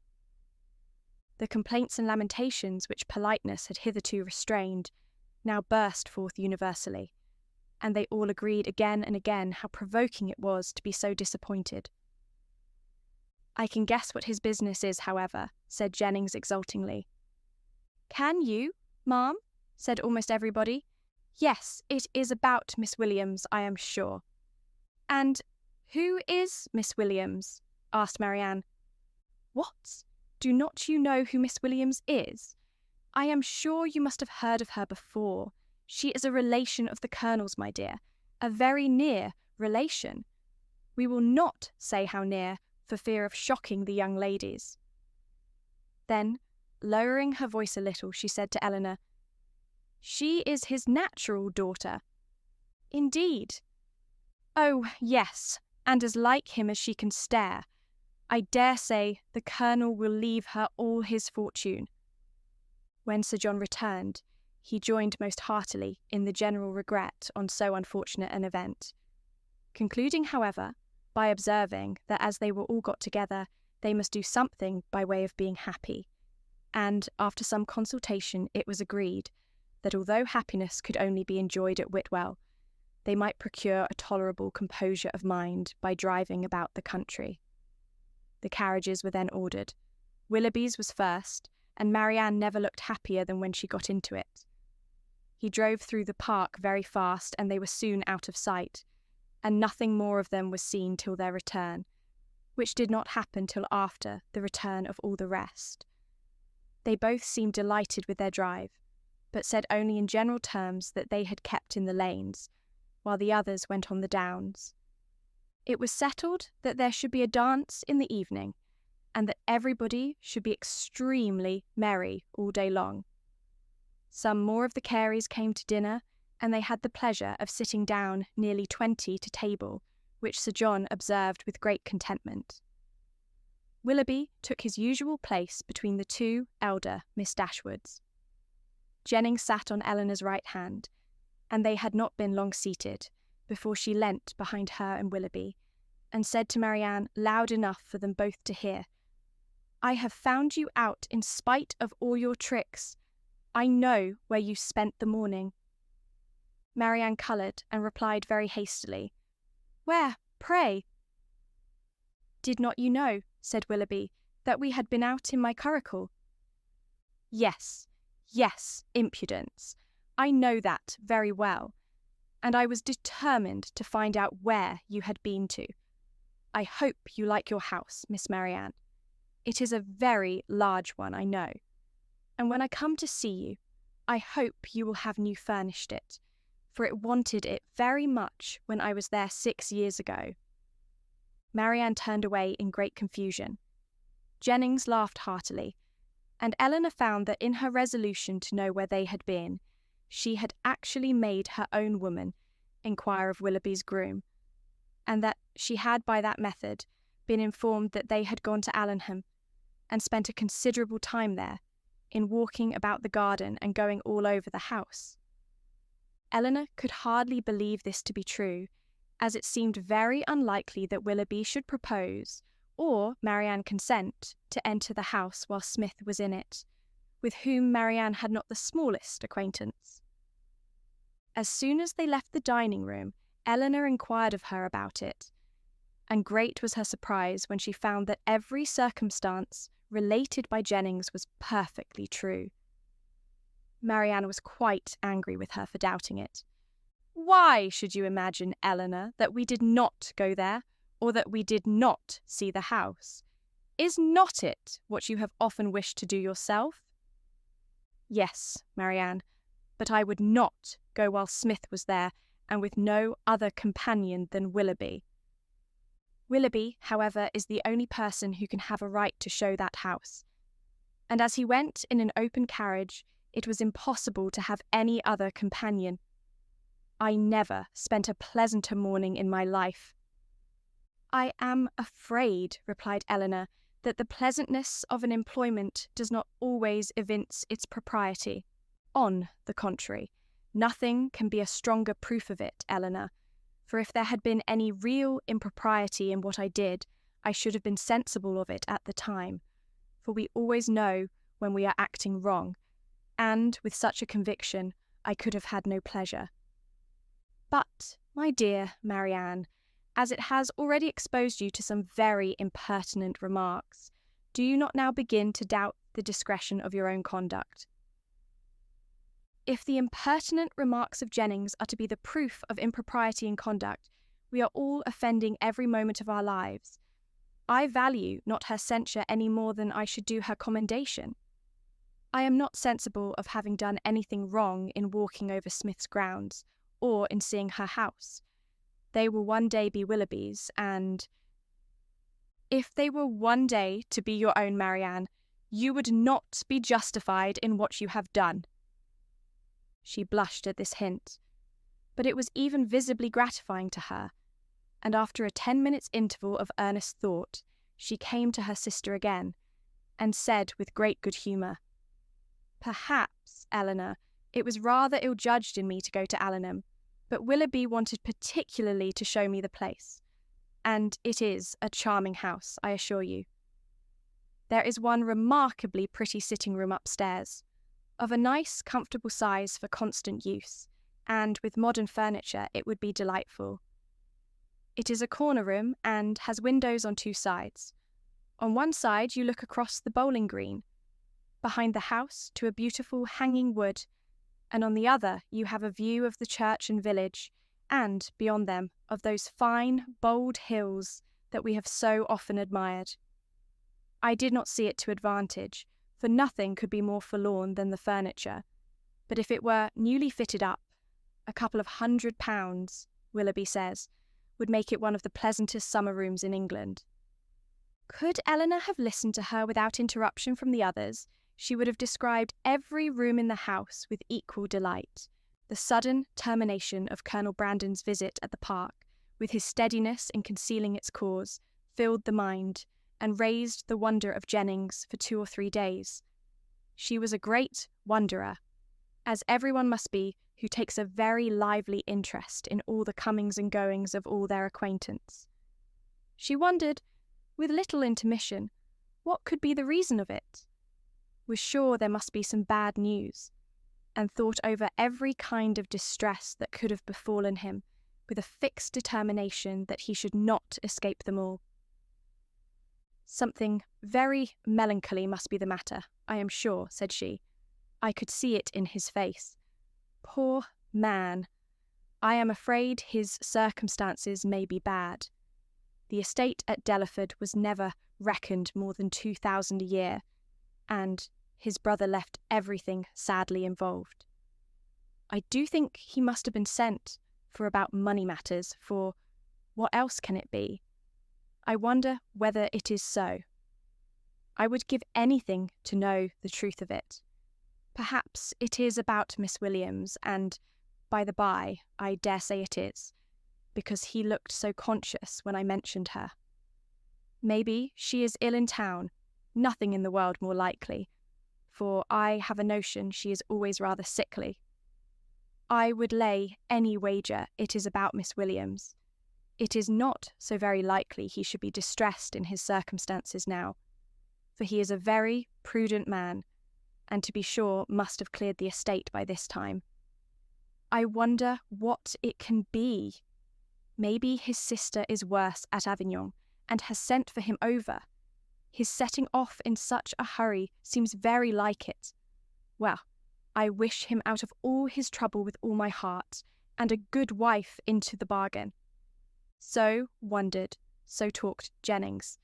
A: The complaints and lamentations which politeness had hitherto restrained now burst forth universally, and they all agreed again and again how provoking it was to be so disappointed. "I can guess what his business is, however," said Jennings exultingly. "Can you, ma'am?" said almost everybody. "Yes, it is about Miss Williams, I am sure." "And who is Miss Williams?" asked Marianne. "What? Do not you know who Miss Williams is? I am sure you must have heard of her before. She is a relation of the Colonel's, my dear, a very near relation. We will not say how near, for fear of shocking the young ladies." Then, lowering her voice a little, she said to Elinor, "She is his natural daughter." "Indeed?" "Oh, yes, and as like him as she can stare. I dare say the Colonel will leave her all his fortune." When Sir John returned, he joined most heartily in the general regret on so unfortunate an event, concluding, however, by observing that as they were all got together, they must do something by way of being happy, and after some consultation it was agreed that although happiness could only be enjoyed at Whitwell, they might procure a tolerable composure of mind by driving about the country. The carriages were then ordered. Willoughby's was first, and Marianne never looked happier than when she got into it. He drove through the park very fast, and they were soon out of sight, and nothing more of them was seen till their return, which did not happen till after the return of all the rest. They both seemed delighted with their drive, but said only in general terms that they had kept in the lanes, while the others went on the downs. It was settled that there should be a dance in the evening, and that everybody should be extremely merry all day long. Some more of the Careys came to dinner, and they had the pleasure of sitting down nearly 20 to table, which Sir John observed with great contentment. Willoughby took his usual place between the two elder Miss Dashwoods. Jennings sat on Elinor's right hand, and they had not been long seated before she leant behind her and Willoughby, and said to Marianne loud enough for them both to hear, "I have found you out in spite of all your tricks. I know where you spent the morning." Marianne coloured and replied very hastily, "Where, pray?" "Did not you know," said Willoughby, "that we had been out in my curricle?" Yes, impudence. I know that very well, and I was determined to find out where you had been to. I hope you like your house, Miss Marianne. It is a very large one, I know, and when I come to see you, I hope you will have new furnished it, for it wanted it very much when I was there 6 years ago." Marianne turned away in great confusion. Jennings laughed heartily, and Elinor found that in her resolution to know where they had been, she had actually made her own woman inquire of Willoughby's groom, and that she had by that method been informed that they had gone to Allenham, and spent a considerable time there, in walking about the garden and going all over the house. Elinor could hardly believe this to be true, as it seemed very unlikely that Willoughby should propose, or Marianne consent, to enter the house while Smith was in it, with whom Marianne had not the smallest acquaintance. As soon as they left the dining-room, Elinor inquired of her about it, and great was her surprise when she found that every circumstance related by Jennings was perfectly true. Marianne was quite angry with her for doubting it. "Why should you imagine, Elinor, that we did not go there, or that we did not see the house? Is not it what you have often wished to do yourself?" "Yes, Marianne, but I would not go while Smith was there, and with no other companion than Willoughby." "Willoughby, however, is the only person who can have a right to show that house, and as he went in an open carriage, it was impossible to have any other companion." I never spent a pleasanter morning in my life." "I am afraid," replied Elinor, "that the pleasantness of an employment does not always evince its propriety. On the contrary, nothing can be a stronger proof of it, Elinor, for if there had been any real impropriety in what I did, I should have been sensible of it at the time, for we always know when we are acting wrong, and with such a conviction I could have had no pleasure. But, my dear Marianne, as it has already exposed you to some very impertinent remarks, do you not now begin to doubt the discretion of your own conduct?" "If the impertinent remarks of Jennings are to be the proof of impropriety in conduct, we are all offending every moment of our lives. I value not her censure any more than I should do her commendation. I am not sensible of having done anything wrong in walking over Smith's grounds, or in seeing her house. They will one day be Willoughby's, and—" "If they were one day to be your own, Marianne, you would not be justified in what you have done." She blushed at this hint, but it was even visibly gratifying to her, and after a 10 minutes' interval of earnest thought, she came to her sister again, and said with great good humour, "Perhaps, Elinor, it was rather ill-judged in me to go to Allenham, but Willoughby wanted particularly to show me the place, and it is a charming house, I assure you. There is one remarkably pretty sitting-room upstairs, of a nice, comfortable size for constant use, and with modern furniture it would be delightful. It is a corner room and has windows on 2 sides. On one side you look across the bowling green, behind the house to a beautiful hanging wood, and on the other you have a view of the church and village, and, beyond them, of those fine, bold hills that we have so often admired. I did not see it to advantage, for nothing could be more forlorn than the furniture, but if it were newly fitted up, a couple of £100, Willoughby says, would make it one of the pleasantest summer rooms in England." Could Elinor have listened to her without interruption from the others, she would have described every room in the house with equal delight. The sudden termination of Colonel Brandon's visit at the park, with his steadiness in concealing its cause, filled the mind, and raised the wonder of Jennings for 2 or 3 days. She was a great wonderer, as everyone must be who takes a very lively interest in all the comings and goings of all their acquaintance. She wondered, with little intermission, what could be the reason of it, was sure there must be some bad news, and thought over every kind of distress that could have befallen him, with a fixed determination that he should not escape them all. "Something very melancholy must be the matter, I am sure," said she. "I could see it in his face. Poor man! I am afraid his circumstances may be bad. The estate at Delaford was never reckoned more than 2,000 a year, and his brother left everything sadly involved. I do think he must have been sent for about money matters, for what else can it be? I wonder whether it is so. I would give anything to know the truth of it. Perhaps it is about Miss Williams, and, by the by, I dare say it is, because he looked so conscious when I mentioned her. Maybe she is ill in town, nothing in the world more likely, for I have a notion she is always rather sickly. I would lay any wager it is about Miss Williams. It is not so very likely he should be distressed in his circumstances now, for he is a very prudent man, and to be sure must have cleared the estate by this time. I wonder what it can be. Maybe his sister is worse at Avignon, and has sent for him over. His setting off in such a hurry seems very like it. Well, I wish him out of all his trouble with all my heart, and a good wife into the bargain." So wondered, so talked Jennings,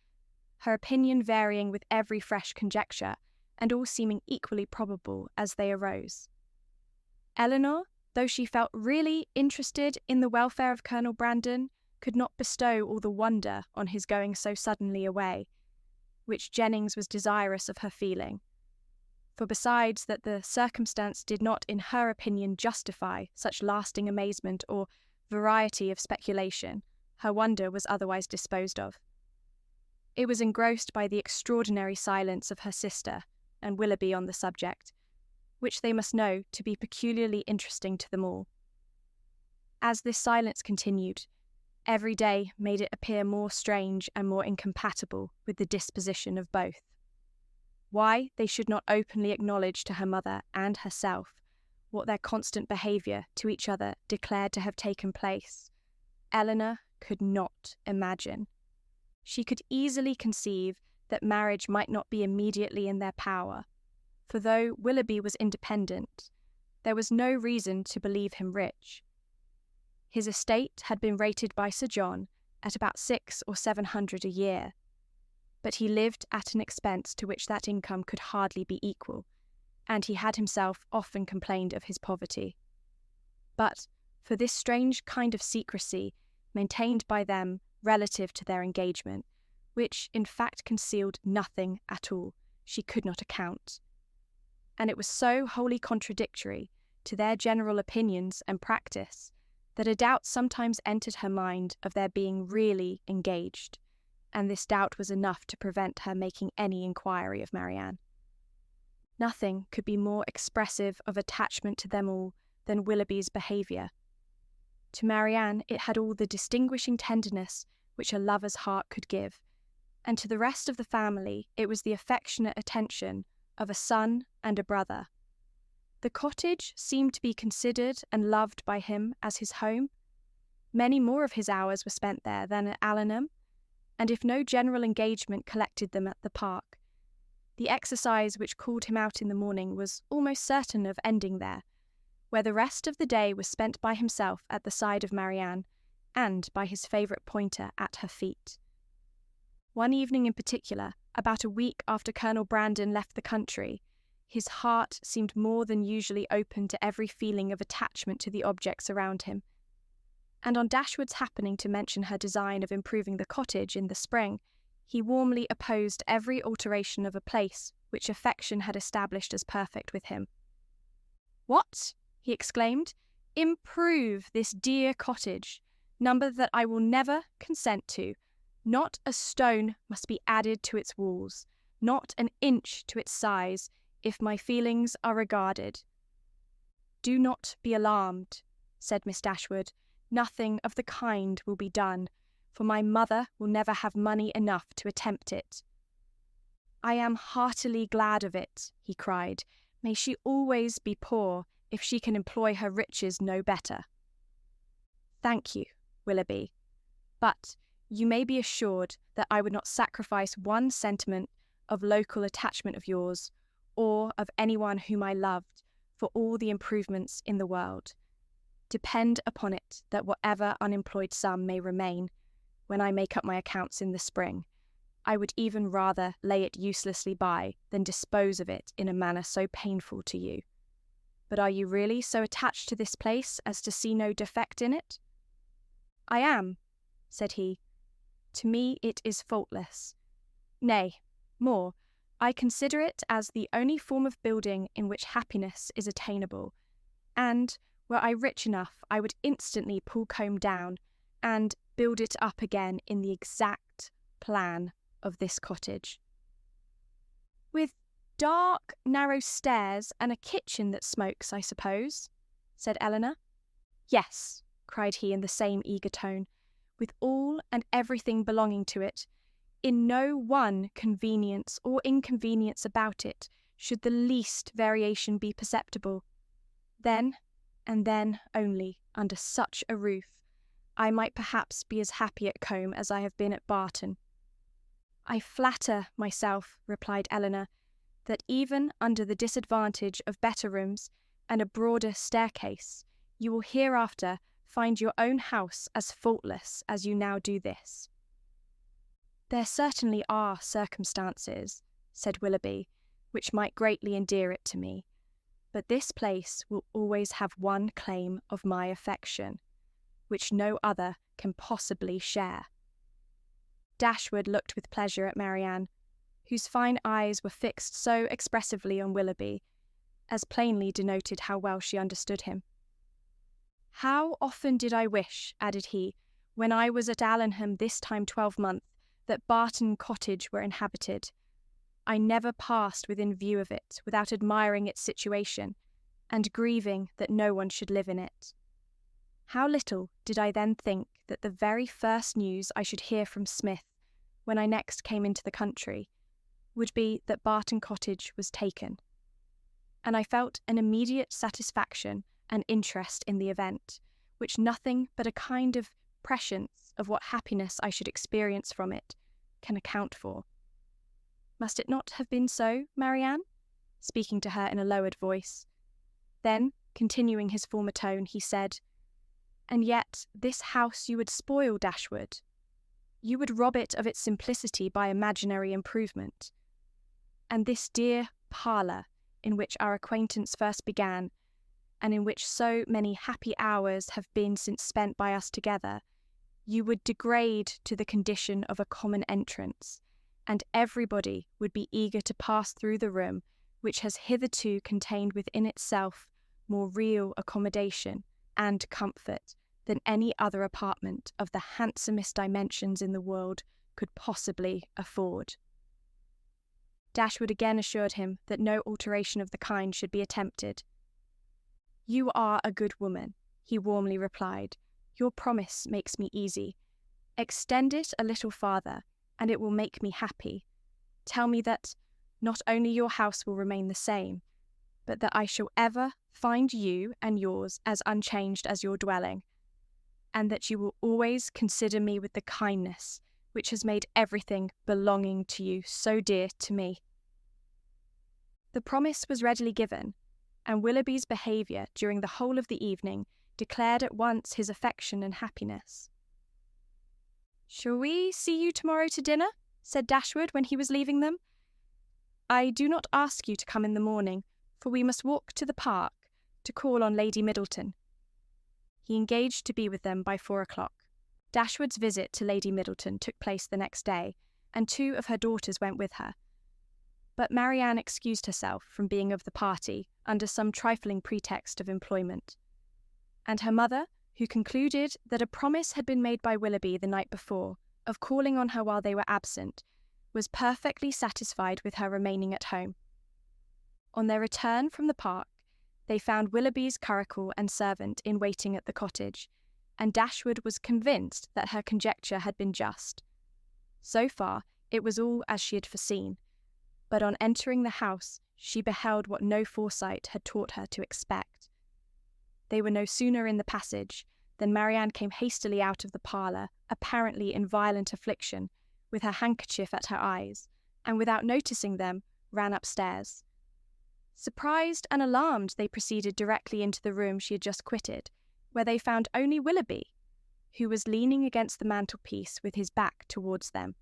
A: her opinion varying with every fresh conjecture, and all seeming equally probable as they arose. Elinor, though she felt really interested in the welfare of Colonel Brandon, could not bestow all the wonder on his going so suddenly away, which Jennings was desirous of her feeling. for besides that the circumstance did not, in her opinion, justify such lasting amazement or variety of speculation, her wonder was otherwise disposed of. It was engrossed by the extraordinary silence of her sister and Willoughby on the subject, which they must know to be peculiarly interesting to them all. As this silence continued, every day made it appear more strange and more incompatible with the disposition of both. Why they should not openly acknowledge to her mother and herself what their constant behaviour to each other declared to have taken place, Elinor could not imagine. She could easily conceive that marriage might not be immediately in their power, for though Willoughby was independent, there was no reason to believe him rich. His estate had been rated by Sir John at about 600 or 700 a year, but he lived at an expense to which that income could hardly be equal, and he had himself often complained of his poverty. But for this strange kind of secrecy maintained by them relative to their engagement, which in fact concealed nothing at all, she could not account. And it was so wholly contradictory to their general opinions and practice that a doubt sometimes entered her mind of their being really engaged, and this doubt was enough to prevent her making any inquiry of Marianne. Nothing could be more expressive of attachment to them all than Willoughby's behaviour. To Marianne it had all the distinguishing tenderness which a lover's heart could give, and to the rest of the family it was the affectionate attention of a son and a brother. The cottage seemed to be considered and loved by him as his home. Many more of his hours were spent there than at Allenham, and if no general engagement collected them at the park, the exercise which called him out in the morning was almost certain of ending there, where the rest of the day was spent by himself at the side of Marianne, and by his favourite pointer at her feet. One evening in particular, about a week after Colonel Brandon left the country, his heart seemed more than usually open to every feeling of attachment to the objects around him, and on Dashwood's happening to mention her design of improving the cottage in the spring, he warmly opposed every alteration of a place which affection had established as perfect with him. "What?" he exclaimed. "Improve this dear cottage, number that I will never consent to. Not a stone must be added to its walls, not an inch to its size, if my feelings are regarded." "Do not be alarmed," said Miss Dashwood. "Nothing of the kind will be done, for my mother will never have money enough to attempt it." "I am heartily glad of it," he cried. "May she always be poor, if she can employ her riches no better." "Thank you, Willoughby, but you may be assured that I would not sacrifice one sentiment of local attachment of yours, or of anyone whom I loved, for all the improvements in the world. Depend upon it that whatever unemployed sum may remain, when I make up my accounts in the spring, I would even rather lay it uselessly by than dispose of it in a manner so painful to you. But are you really so attached to this place as to see no defect in it?" "I am," said he. "To me it is faultless. Nay, more, I consider it as the only form of building in which happiness is attainable, and, were I rich enough, I would instantly pull comb down, and build it up again in the exact plan of this cottage." "With dark, narrow stairs and a kitchen that smokes, I suppose?" said Elinor. "Yes," cried he in the same eager tone, "with all and everything belonging to it. In no one convenience or inconvenience about it should the least variation be perceptible. Then, and then only, under such a roof, I might perhaps be as happy at Combe as I have been at Barton." "I flatter myself," replied Elinor, "that even under the disadvantage of better rooms and a broader staircase, you will hereafter find your own house as faultless as you now do this." "There certainly are circumstances," said Willoughby, "which might greatly endear it to me, but this place will always have one claim of my affection, which no other can possibly share." Dashwood looked with pleasure at Marianne. whose fine eyes were fixed so expressively on Willoughby, as plainly denoted how well she understood him. "How often did I wish," added he, "when I was at Allenham this time 12 month, that Barton Cottage were inhabited. I never passed within view of it without admiring its situation, and grieving that no one should live in it. How little did I then think that the very first news I should hear from Smith, when I next came into the country, would be that Barton Cottage was taken. And I felt an immediate satisfaction and interest in the event, which nothing but a kind of prescience of what happiness I should experience from it can account for. Must it not have been so, Marianne?" speaking to her in a lowered voice. Then, continuing his former tone, he said, "And yet this house you would spoil, Dashwood. You would rob it of its simplicity by imaginary improvement. And this dear parlour, in which our acquaintance first began, and in which so many happy hours have been since spent by us together, you would degrade to the condition of a common entrance, and everybody would be eager to pass through the room which has hitherto contained within itself more real accommodation and comfort than any other apartment of the handsomest dimensions in the world could possibly afford." Dashwood again assured him that no alteration of the kind should be attempted. "You are a good woman," he warmly replied. "Your promise makes me easy. Extend it a little farther, and it will make me happy. Tell me that not only your house will remain the same, but that I shall ever find you and yours as unchanged as your dwelling, and that you will always consider me with the kindness which has made everything belonging to you so dear to me." The promise was readily given, and Willoughby's behaviour during the whole of the evening declared at once his affection and happiness. "Shall we see you tomorrow to dinner?" said Dashwood when he was leaving them. "I do not ask you to come in the morning, for we must walk to the park to call on Lady Middleton." He engaged to be with them by 4 o'clock. Dashwood's visit to Lady Middleton took place the next day, and 2 of her daughters went with her. But Marianne excused herself from being of the party under some trifling pretext of employment. And her mother, who concluded that a promise had been made by Willoughby the night before of calling on her while they were absent, was perfectly satisfied with her remaining at home. On their return from the park, they found Willoughby's curricle and servant in waiting at the cottage, and Dashwood was convinced that her conjecture had been just. So far, it was all as she had foreseen, but on entering the house she beheld what no foresight had taught her to expect. They were no sooner in the passage than Marianne came hastily out of the parlour, apparently in violent affliction, with her handkerchief at her eyes, and without noticing them, ran upstairs. Surprised and alarmed, they proceeded directly into the room she had just quitted, where they found only Willoughby, who was leaning against the mantelpiece with his back towards them.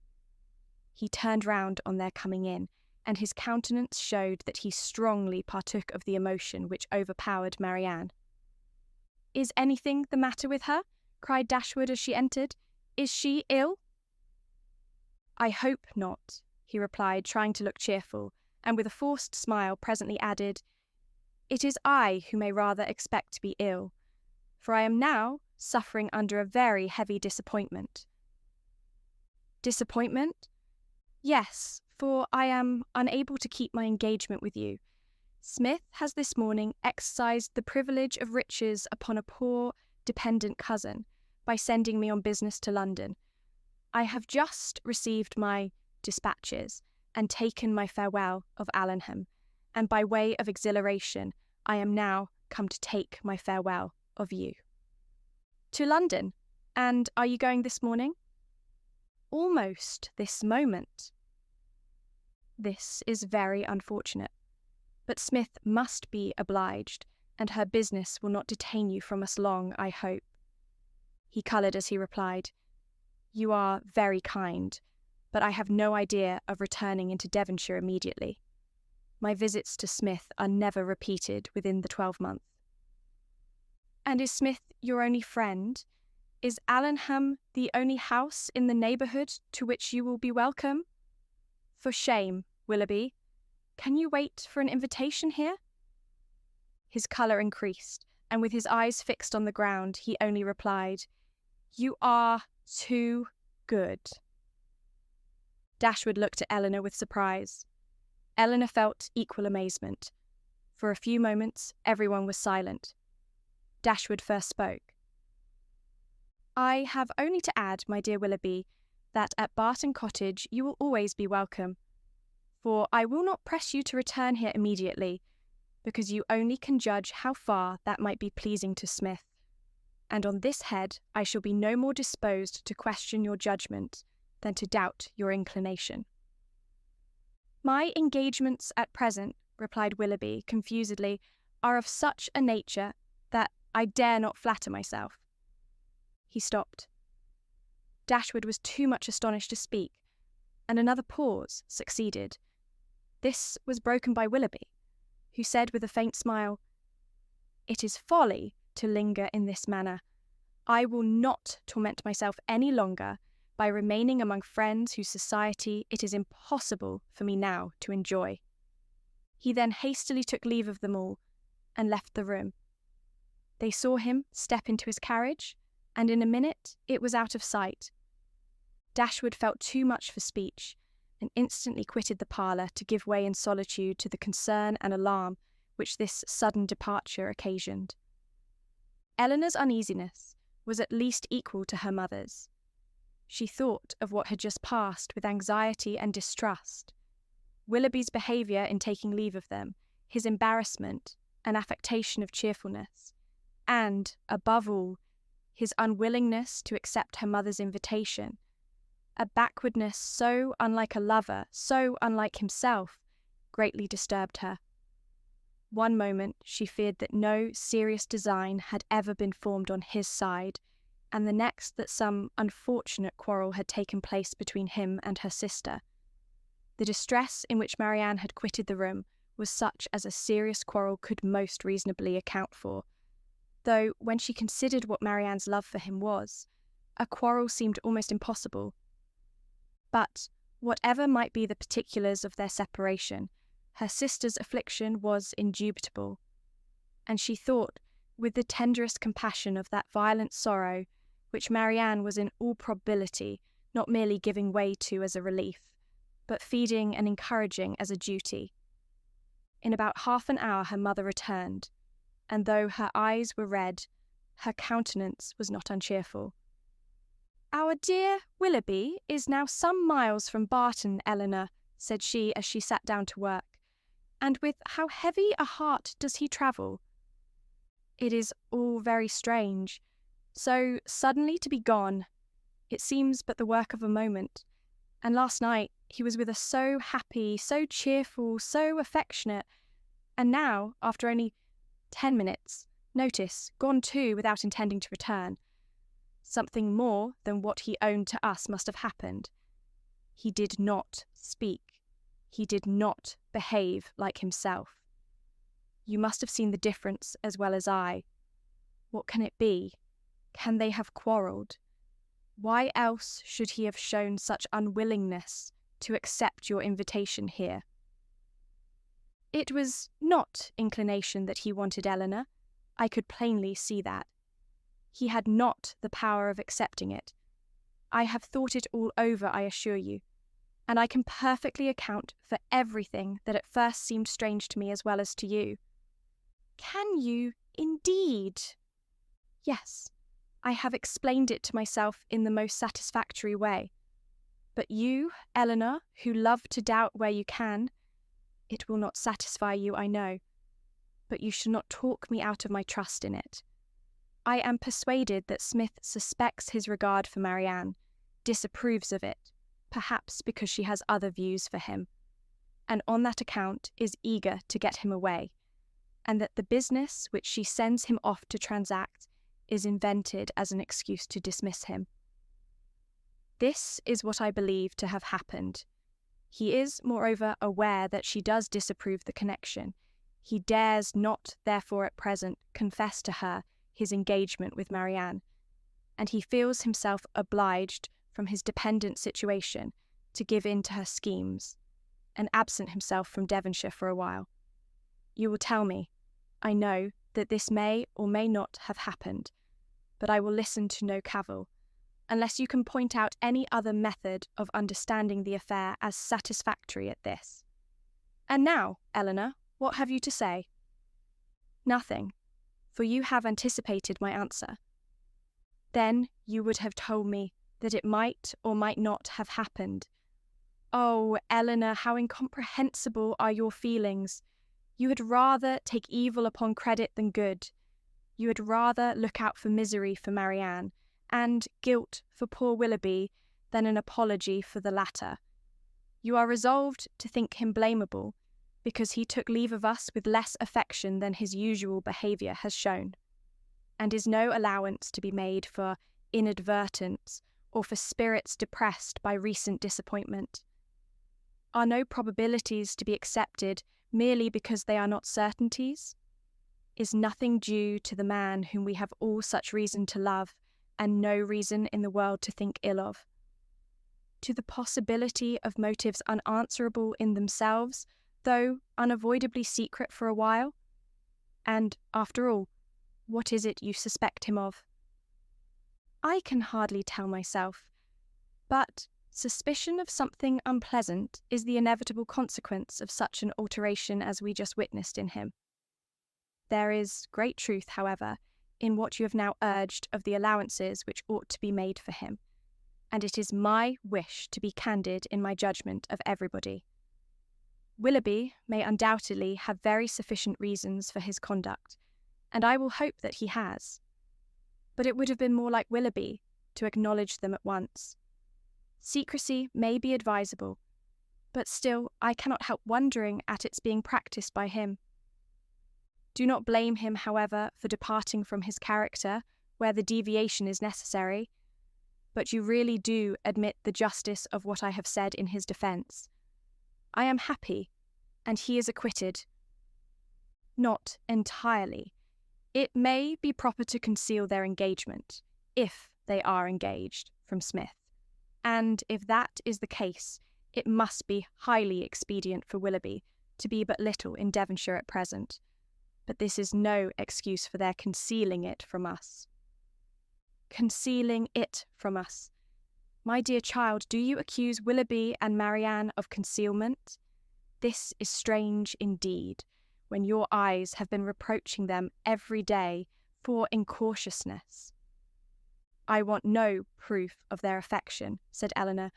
A: He turned round on their coming in, and his countenance showed that he strongly partook of the emotion which overpowered Marianne. "Is anything the matter with her?" cried Dashwood as she entered. "Is she ill?" "I hope not," he replied, trying to look cheerful, and with a forced smile presently added, "It is I who may rather expect to be ill, for I am now suffering under a very heavy disappointment." "Disappointment?" "Yes, for I am unable to keep my engagement with you. Smith has this morning exercised the privilege of riches upon a poor, dependent cousin, by sending me on business to London. I have just received my dispatches and taken my farewell of Allenham, and by way of exhilaration I am now come to take my farewell of you." "To London? And are you going this morning?" "Almost this moment." "This is very unfortunate, but Smith must be obliged, and her business will not detain you from us long, I hope." He coloured as he replied, "You are very kind, but I have no idea of returning into Devonshire immediately. My visits to Smith are never repeated within the 12-month. "And is Smith your only friend? Is Allenham the only house in the neighbourhood to which you will be welcome?" For shame, Willoughby. Can you wait for an invitation here? His colour increased, and with his eyes fixed on the ground, he only replied, You are too good. Dashwood looked at Elinor with surprise. Elinor felt equal amazement. For a few moments, everyone was silent. Dashwood first spoke. I have only to add, my dear Willoughby, that at Barton Cottage you will always be welcome, for I will not press you to return here immediately, because you only can judge how far that might be pleasing to Smith, and on this head I shall be no more disposed to question your judgment than to doubt your inclination. My engagements at present, replied Willoughby confusedly, are of such a nature that I dare not flatter myself. He stopped. Dashwood was too much astonished to speak, and another pause succeeded. This was broken by Willoughby, who said with a faint smile, It is folly to linger in this manner. I will not torment myself any longer by remaining among friends whose society it is impossible for me now to enjoy. He then hastily took leave of them all and left the room. They saw him step into his carriage, and in a minute it was out of sight. Dashwood felt too much for speech, and instantly quitted the parlour to give way in solitude to the concern and alarm which this sudden departure occasioned. Elinor's uneasiness was at least equal to her mother's. She thought of what had just passed with anxiety and distrust. Willoughby's behaviour in taking leave of them, his embarrassment, an affectation of cheerfulness, and, above all, his unwillingness to accept her mother's invitation, a backwardness so unlike a lover, so unlike himself, greatly disturbed her. One moment she feared that no serious design had ever been formed on his side, and the next that some unfortunate quarrel had taken place between him and her sister. The distress in which Marianne had quitted the room was such as a serious quarrel could most reasonably account for, though when she considered what Marianne's love for him was, a quarrel seemed almost impossible. But, whatever might be the particulars of their separation, her sister's affliction was indubitable, and she thought with the tenderest compassion of that violent sorrow which Marianne was in all probability not merely giving way to as a relief, but feeding and encouraging as a duty. In about half an hour her mother returned, and though her eyes were red, her countenance was not uncheerful. Our dear Willoughby is now some miles from Barton, Elinor, said she as she sat down to work, and with how heavy a heart does he travel? It is all very strange, so suddenly to be gone. It seems but the work of a moment, and last night he was with us so happy, so cheerful, so affectionate, and now, after only 10 minutes, notice, gone too without intending to return. Something more than what he owned to us must have happened. He did not speak. He did not behave like himself. You must have seen the difference as well as I. What can it be? Can they have quarrelled? Why else should he have shown such unwillingness to accept your invitation here? It was not inclination that he wanted, Elinor. I could plainly see that. He had not the power of accepting it. I have thought it all over, I assure you, and I can perfectly account for everything that at first seemed strange to me as well as to you. Can you, indeed? Yes, I have explained it to myself in the most satisfactory way. But you, Elinor, who love to doubt where you can, it will not satisfy you, I know, but you should not talk me out of my trust in it. I am persuaded that Smith suspects his regard for Marianne, disapproves of it, perhaps because she has other views for him, and on that account is eager to get him away, and that the business which she sends him off to transact is invented as an excuse to dismiss him. This is what I believe to have happened. He is, moreover, aware that she does disapprove the connection. He dares not, therefore, at present, confess to her his engagement with Marianne, and he feels himself obliged, from his dependent situation, to give in to her schemes, and absent himself from Devonshire for a while. You will tell me, I know, that this may or may not have happened, but I will listen to no cavil, unless you can point out any other method of understanding the affair as satisfactory at this. And now, Elinor, what have you to say? Nothing, for you have anticipated my answer. Then you would have told me that it might or might not have happened. Oh, Elinor, how incomprehensible are your feelings! You had rather take evil upon credit than good. You had rather look out for misery for Marianne, and guilt for poor Willoughby, than an apology for the latter. You are resolved to think him blamable, because he took leave of us with less affection than his usual behaviour has shown, and is no allowance to be made for inadvertence or for spirits depressed by recent disappointment. Are no probabilities to be accepted merely because they are not certainties? Is nothing due to the man whom we have all such reason to love, and no reason in the world to think ill of? To the possibility of motives unanswerable in themselves, though unavoidably secret for a while? And, after all, what is it you suspect him of? I can hardly tell myself, but suspicion of something unpleasant is the inevitable consequence of such an alteration as we just witnessed in him. There is great truth, however, in what you have now urged of the allowances which ought to be made for him, and it is my wish to be candid in my judgment of everybody. Willoughby may undoubtedly have very sufficient reasons for his conduct, and I will hope that he has. But it would have been more like Willoughby to acknowledge them at once. Secrecy may be advisable, but still I cannot help wondering at its being practised by him. Do not blame him, however, for departing from his character where the deviation is necessary, but you really do admit the justice of what I have said in his defence. I am happy, and he is acquitted. Not entirely. It may be proper to conceal their engagement, if they are engaged, from Smith, and if that is the case, it must be highly expedient for Willoughby to be but little in Devonshire at present. But this is no excuse for their concealing it from us. Concealing it from us. My dear child, do you accuse Willoughby and Marianne of concealment? This is strange indeed, when your eyes have been reproaching them every day for incautiousness. I want no proof of their affection, said Elinor,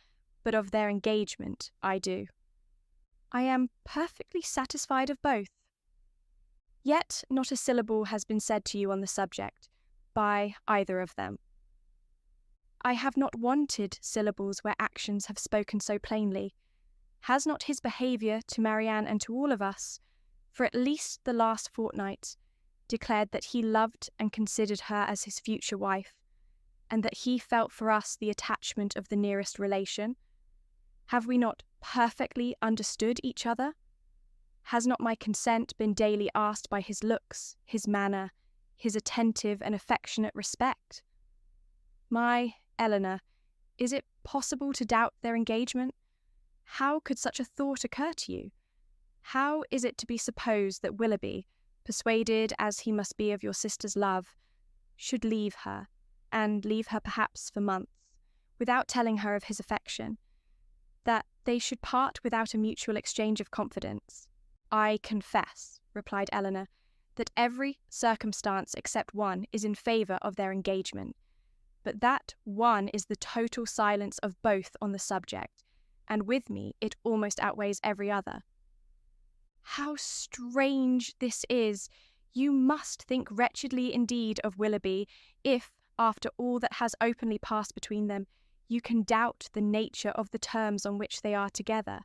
A: but of their engagement I do. I am perfectly satisfied of both. Yet not a syllable has been said to you on the subject, by either of them. I have not wanted syllables where actions have spoken so plainly. Has not his behaviour to Marianne and to all of us, for at least the last fortnight, declared that he loved and considered her as his future wife, and that he felt for us the attachment of the nearest relation? Have we not perfectly understood each other? Has not my consent been daily asked by his looks, his manner, his attentive and affectionate respect? My Elinor, is it possible to doubt their engagement? How could such a thought occur to you? How is it to be supposed that Willoughby, persuaded as he must be of your sister's love, should leave her, and leave her perhaps for months, without telling her of his affection? That they should part without a mutual exchange of confidence? I confess, replied Elinor, that every circumstance except one is in favour of their engagement, but that one is the total silence of both on the subject, and with me it almost outweighs every other. How strange this is! You must think wretchedly indeed of Willoughby, if, after all that has openly passed between them, you can doubt the nature of the terms on which they are together.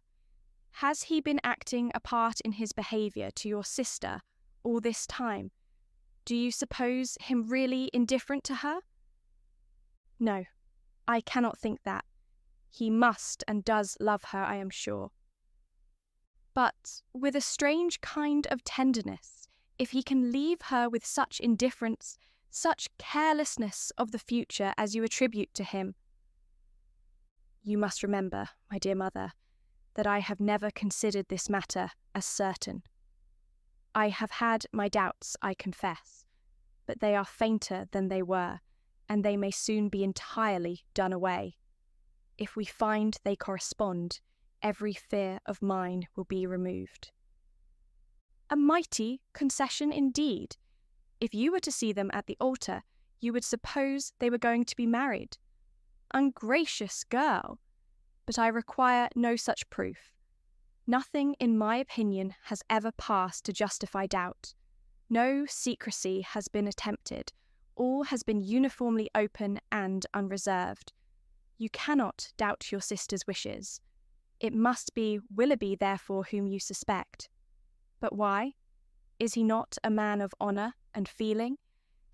A: Has he been acting a part in his behaviour to your sister all this time? Do you suppose him really indifferent to her? No, I cannot think that. He must and does love her, I am sure. But with a strange kind of tenderness, if he can leave her with such indifference, such carelessness of the future as you attribute to him. You must remember, my dear mother, that I have never considered this matter as certain. I have had my doubts, I confess, but they are fainter than they were, and they may soon be entirely done away. If we find they correspond, every fear of mine will be removed. A mighty concession indeed. If you were to see them at the altar, you would suppose they were going to be married. Ungracious girl! But I require no such proof. Nothing, in my opinion, has ever passed to justify doubt. No secrecy has been attempted. All has been uniformly open and unreserved. You cannot doubt your sister's wishes. It must be Willoughby, therefore, whom you suspect. But why? Is he not a man of honour and feeling?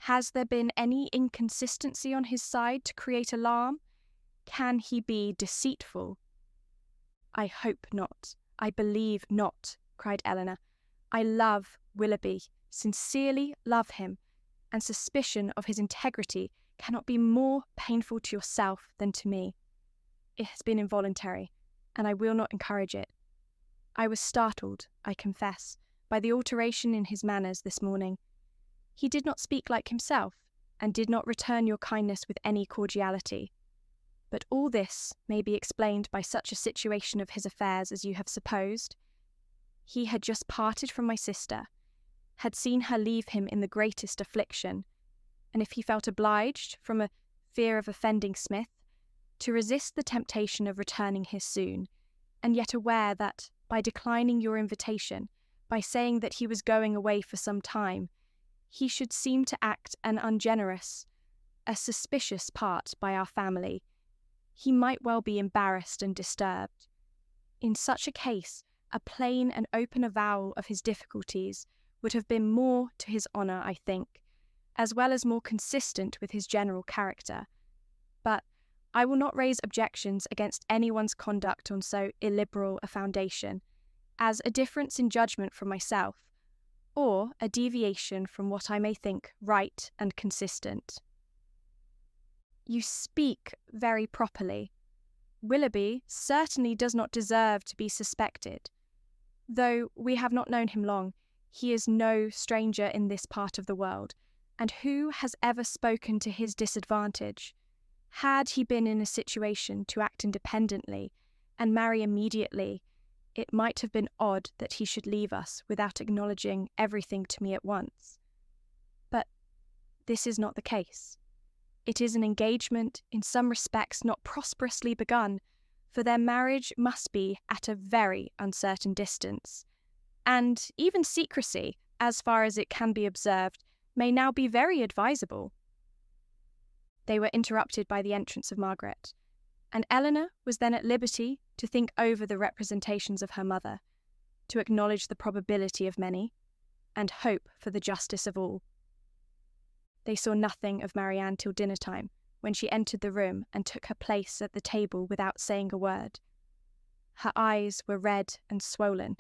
A: Has there been any inconsistency on his side to create alarm? Can he be deceitful? I hope not. I believe not, cried Elinor. I love Willoughby, sincerely love him, and suspicion of his integrity cannot be more painful to yourself than to me. It has been involuntary, and I will not encourage it. I was startled, I confess, by the alteration in his manners this morning. He did not speak like himself, and did not return your kindness with any cordiality. But all this may be explained by such a situation of his affairs as you have supposed. He had just parted from my sister, had seen her leave him in the greatest affliction, and if he felt obliged, from a fear of offending Smith, to resist the temptation of returning here soon, and yet aware that, by declining your invitation, by saying that he was going away for some time, he should seem to act an ungenerous, a suspicious part by our family, he might well be embarrassed and disturbed. In such a case, a plain and open avowal of his difficulties would have been more to his honour, I think, as well as more consistent with his general character. But I will not raise objections against anyone's conduct on so illiberal a foundation, as a difference in judgment from myself, or a deviation from what I may think right and consistent. You speak very properly. Willoughby certainly does not deserve to be suspected. Though we have not known him long, he is no stranger in this part of the world, and who has ever spoken to his disadvantage? Had he been in a situation to act independently and marry immediately, it might have been odd that he should leave us without acknowledging everything to me at once. But this is not the case. It is an engagement, in some respects not prosperously begun, for their marriage must be at a very uncertain distance, and even secrecy, as far as it can be observed, may now be very advisable. They were interrupted by the entrance of Margaret, and Elinor was then at liberty to think over the representations of her mother, to acknowledge the probability of many, and hope for the justice of all. They saw nothing of Marianne till dinner-time, when she entered the room and took her place at the table without saying a word. Her eyes were red and swollen,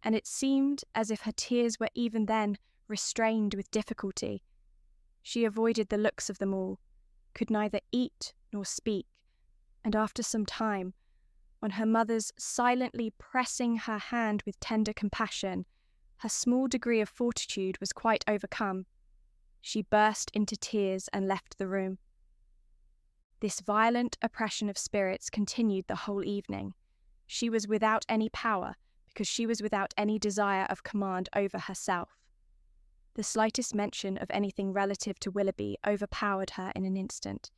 A: and it seemed as if her tears were even then restrained with difficulty. She avoided the looks of them all, could neither eat nor speak, and after some time, on her mother's silently pressing her hand with tender compassion, her small degree of fortitude was quite overcome. She burst into tears and left the room. This violent oppression of spirits continued the whole evening. She was without any power, because she was without any desire of command over herself. The slightest mention of anything relative to Willoughby overpowered her in an instant,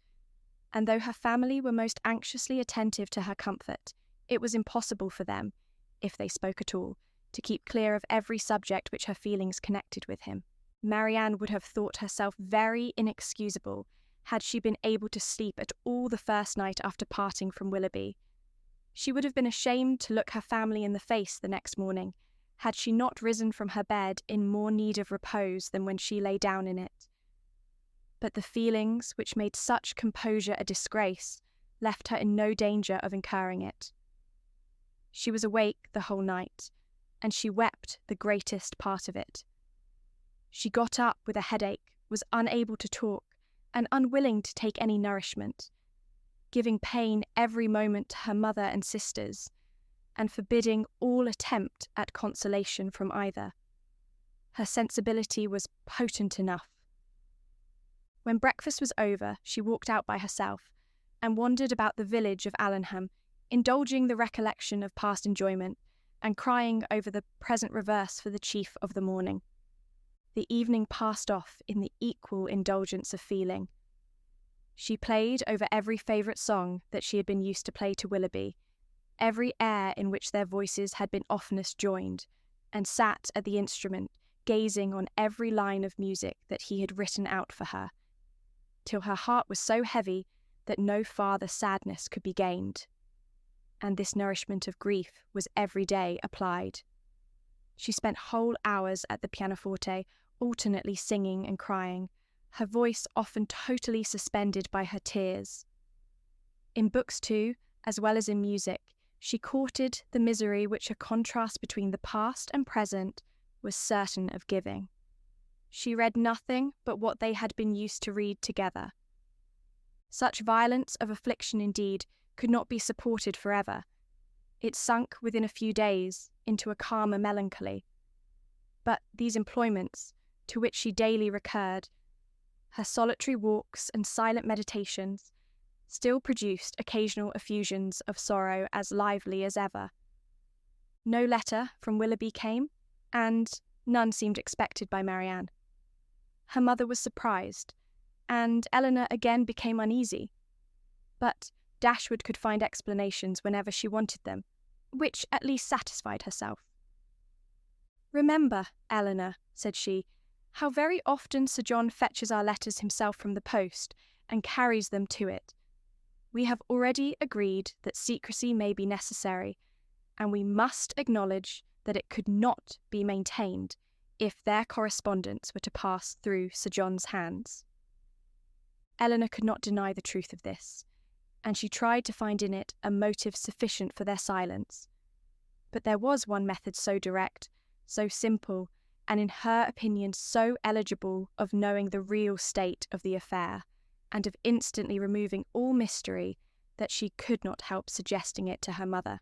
A: and though her family were most anxiously attentive to her comfort, it was impossible for them, if they spoke at all, to keep clear of every subject which her feelings connected with him. Marianne would have thought herself very inexcusable had she been able to sleep at all the first night after parting from Willoughby. She would have been ashamed to look her family in the face the next morning, had she not risen from her bed in more need of repose than when she lay down in it. But the feelings which made such composure a disgrace left her in no danger of incurring it. She was awake the whole night, and she wept the greatest part of it. She got up with a headache, was unable to talk, and unwilling to take any nourishment, giving pain every moment to her mother and sisters, and forbidding all attempt at consolation from either. Her sensibility was potent enough. When breakfast was over, she walked out by herself and wandered about the village of Allenham, indulging the recollection of past enjoyment and crying over the present reverse for the chief of the morning. The evening passed off in the equal indulgence of feeling. She played over every favourite song that she had been used to play to Willoughby, every air in which their voices had been oftenest joined, and sat at the instrument, gazing on every line of music that he had written out for her, till her heart was so heavy that no farther sadness could be gained. And this nourishment of grief was every day applied. She spent whole hours at the pianoforte, alternately singing and crying, her voice often totally suspended by her tears. In books too, as well as in music, she courted the misery which a contrast between the past and present was certain of giving. She read nothing but what they had been used to read together. Such violence of affliction, indeed, could not be supported forever. It sunk within a few days into a calmer melancholy. But these employments, to which she daily recurred, her solitary walks and silent meditations, still produced occasional effusions of sorrow as lively as ever. No letter from Willoughby came, and none seemed expected by Marianne. Her mother was surprised, and Elinor again became uneasy. But Dashwood could find explanations whenever she wanted them, which at least satisfied herself. "Remember, Elinor," said she, "how very often Sir John fetches our letters himself from the post and carries them to it. We have already agreed that secrecy may be necessary, and we must acknowledge that it could not be maintained if their correspondence were to pass through Sir John's hands." Elinor could not deny the truth of this, and she tried to find in it a motive sufficient for their silence. But there was one method so direct, so simple, and in her opinion so eligible of knowing the real state of the affair, and of instantly removing all mystery, that she could not help suggesting it to her mother.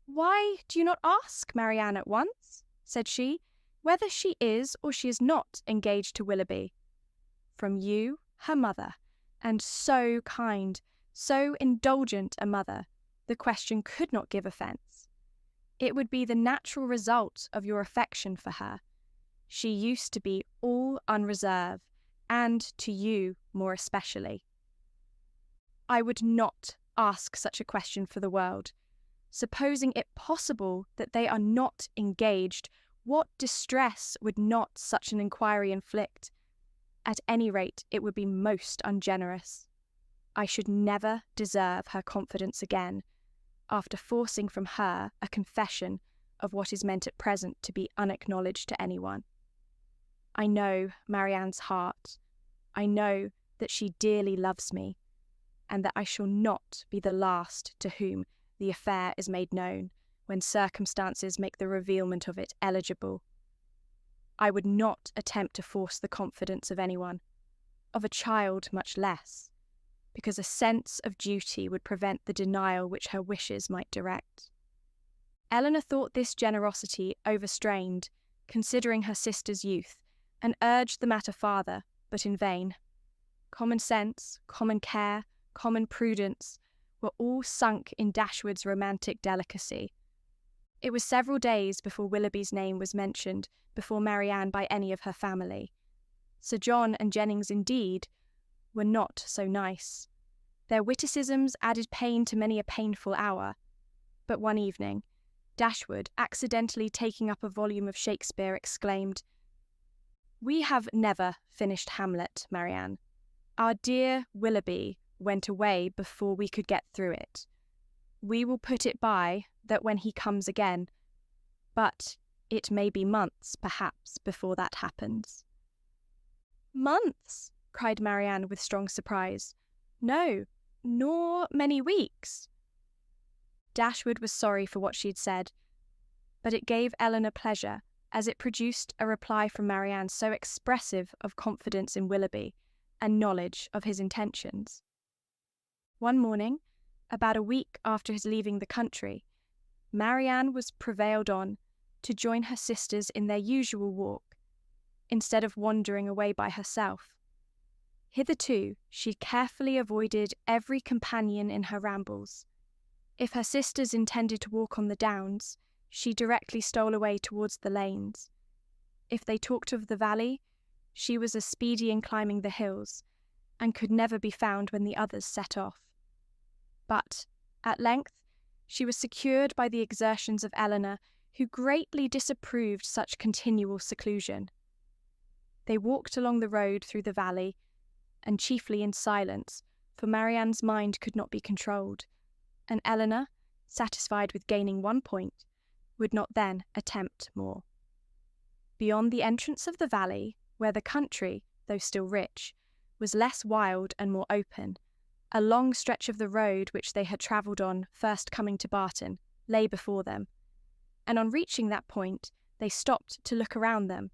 A: "Why do you not ask Marianne at once," said she, "whether she is or she is not engaged to Willoughby? From you, her mother, and so kind, so indulgent a mother, the question could not give offence. It would be the natural result of your affection for her. She used to be all unreserve, and to you more especially." "I would not ask such a question for the world. Supposing it possible that they are not engaged, what distress would not such an inquiry inflict? At any rate, it would be most ungenerous. I should never deserve her confidence again, after forcing from her a confession of what is meant at present to be unacknowledged to anyone. I know Marianne's heart. I know that she dearly loves me, and that I shall not be the last to whom the affair is made known, when circumstances make the revealment of it eligible. I would not attempt to force the confidence of anyone, of a child much less, because a sense of duty would prevent the denial which her wishes might direct." Elinor thought this generosity overstrained, considering her sister's youth, and urged the matter farther, but in vain. Common sense, common care, common prudence were all sunk in Dashwood's romantic delicacy. It was several days before Willoughby's name was mentioned before Marianne by any of her family. Sir John and Jennings, indeed, were not so nice. Their witticisms added pain to many a painful hour. But one evening, Dashwood, accidentally taking up a volume of Shakespeare, exclaimed, "We have never finished Hamlet, Marianne. Our dear Willoughby went away before we could get through it. We will put it by that when he comes again, but it may be months, perhaps, before that happens." "Months?" cried Marianne with strong surprise. "No, nor many weeks." Dashwood was sorry for what she had said, but it gave Elinor pleasure, as it produced a reply from Marianne so expressive of confidence in Willoughby, and knowledge of his intentions. One morning, about a week after his leaving the country, Marianne was prevailed on to join her sisters in their usual walk, instead of wandering away by herself. Hitherto, she carefully avoided every companion in her rambles. If her sisters intended to walk on the downs, she directly stole away towards the lanes. If they talked of the valley, she was as speedy in climbing the hills, and could never be found when the others set off. But, at length, she was secured by the exertions of Elinor, who greatly disapproved such continual seclusion. They walked along the road through the valley, and chiefly in silence, for Marianne's mind could not be controlled, and Elinor, satisfied with gaining one point, would not then attempt more. Beyond the entrance of the valley, where the country, though still rich, was less wild and more open, a long stretch of the road which they had travelled on first coming to Barton lay before them, and on reaching that point they stopped to look around them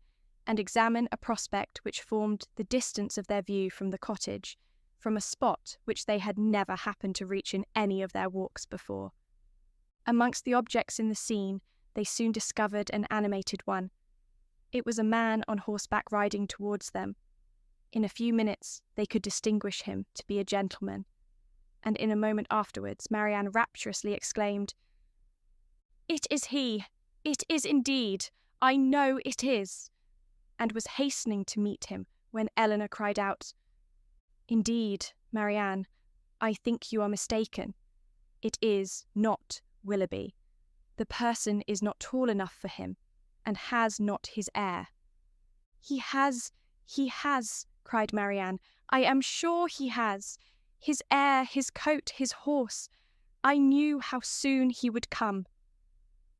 A: and examine a prospect which formed the distance of their view from the cottage, from a spot which they had never happened to reach in any of their walks before. Amongst the objects in the scene they soon discovered an animated one. It was a man on horseback riding towards them. In a few minutes they could distinguish him to be a gentleman, and in a moment afterwards Marianne rapturously exclaimed, "It is he! It is indeed! I know it is!" and was hastening to meet him when Elinor cried out, "Indeed, Marianne, I think you are mistaken. It is not Willoughby. The person is not tall enough for him, and has not his air." He has, cried Marianne. "I am sure he has. His air, his coat, his horse. I knew how soon he would come."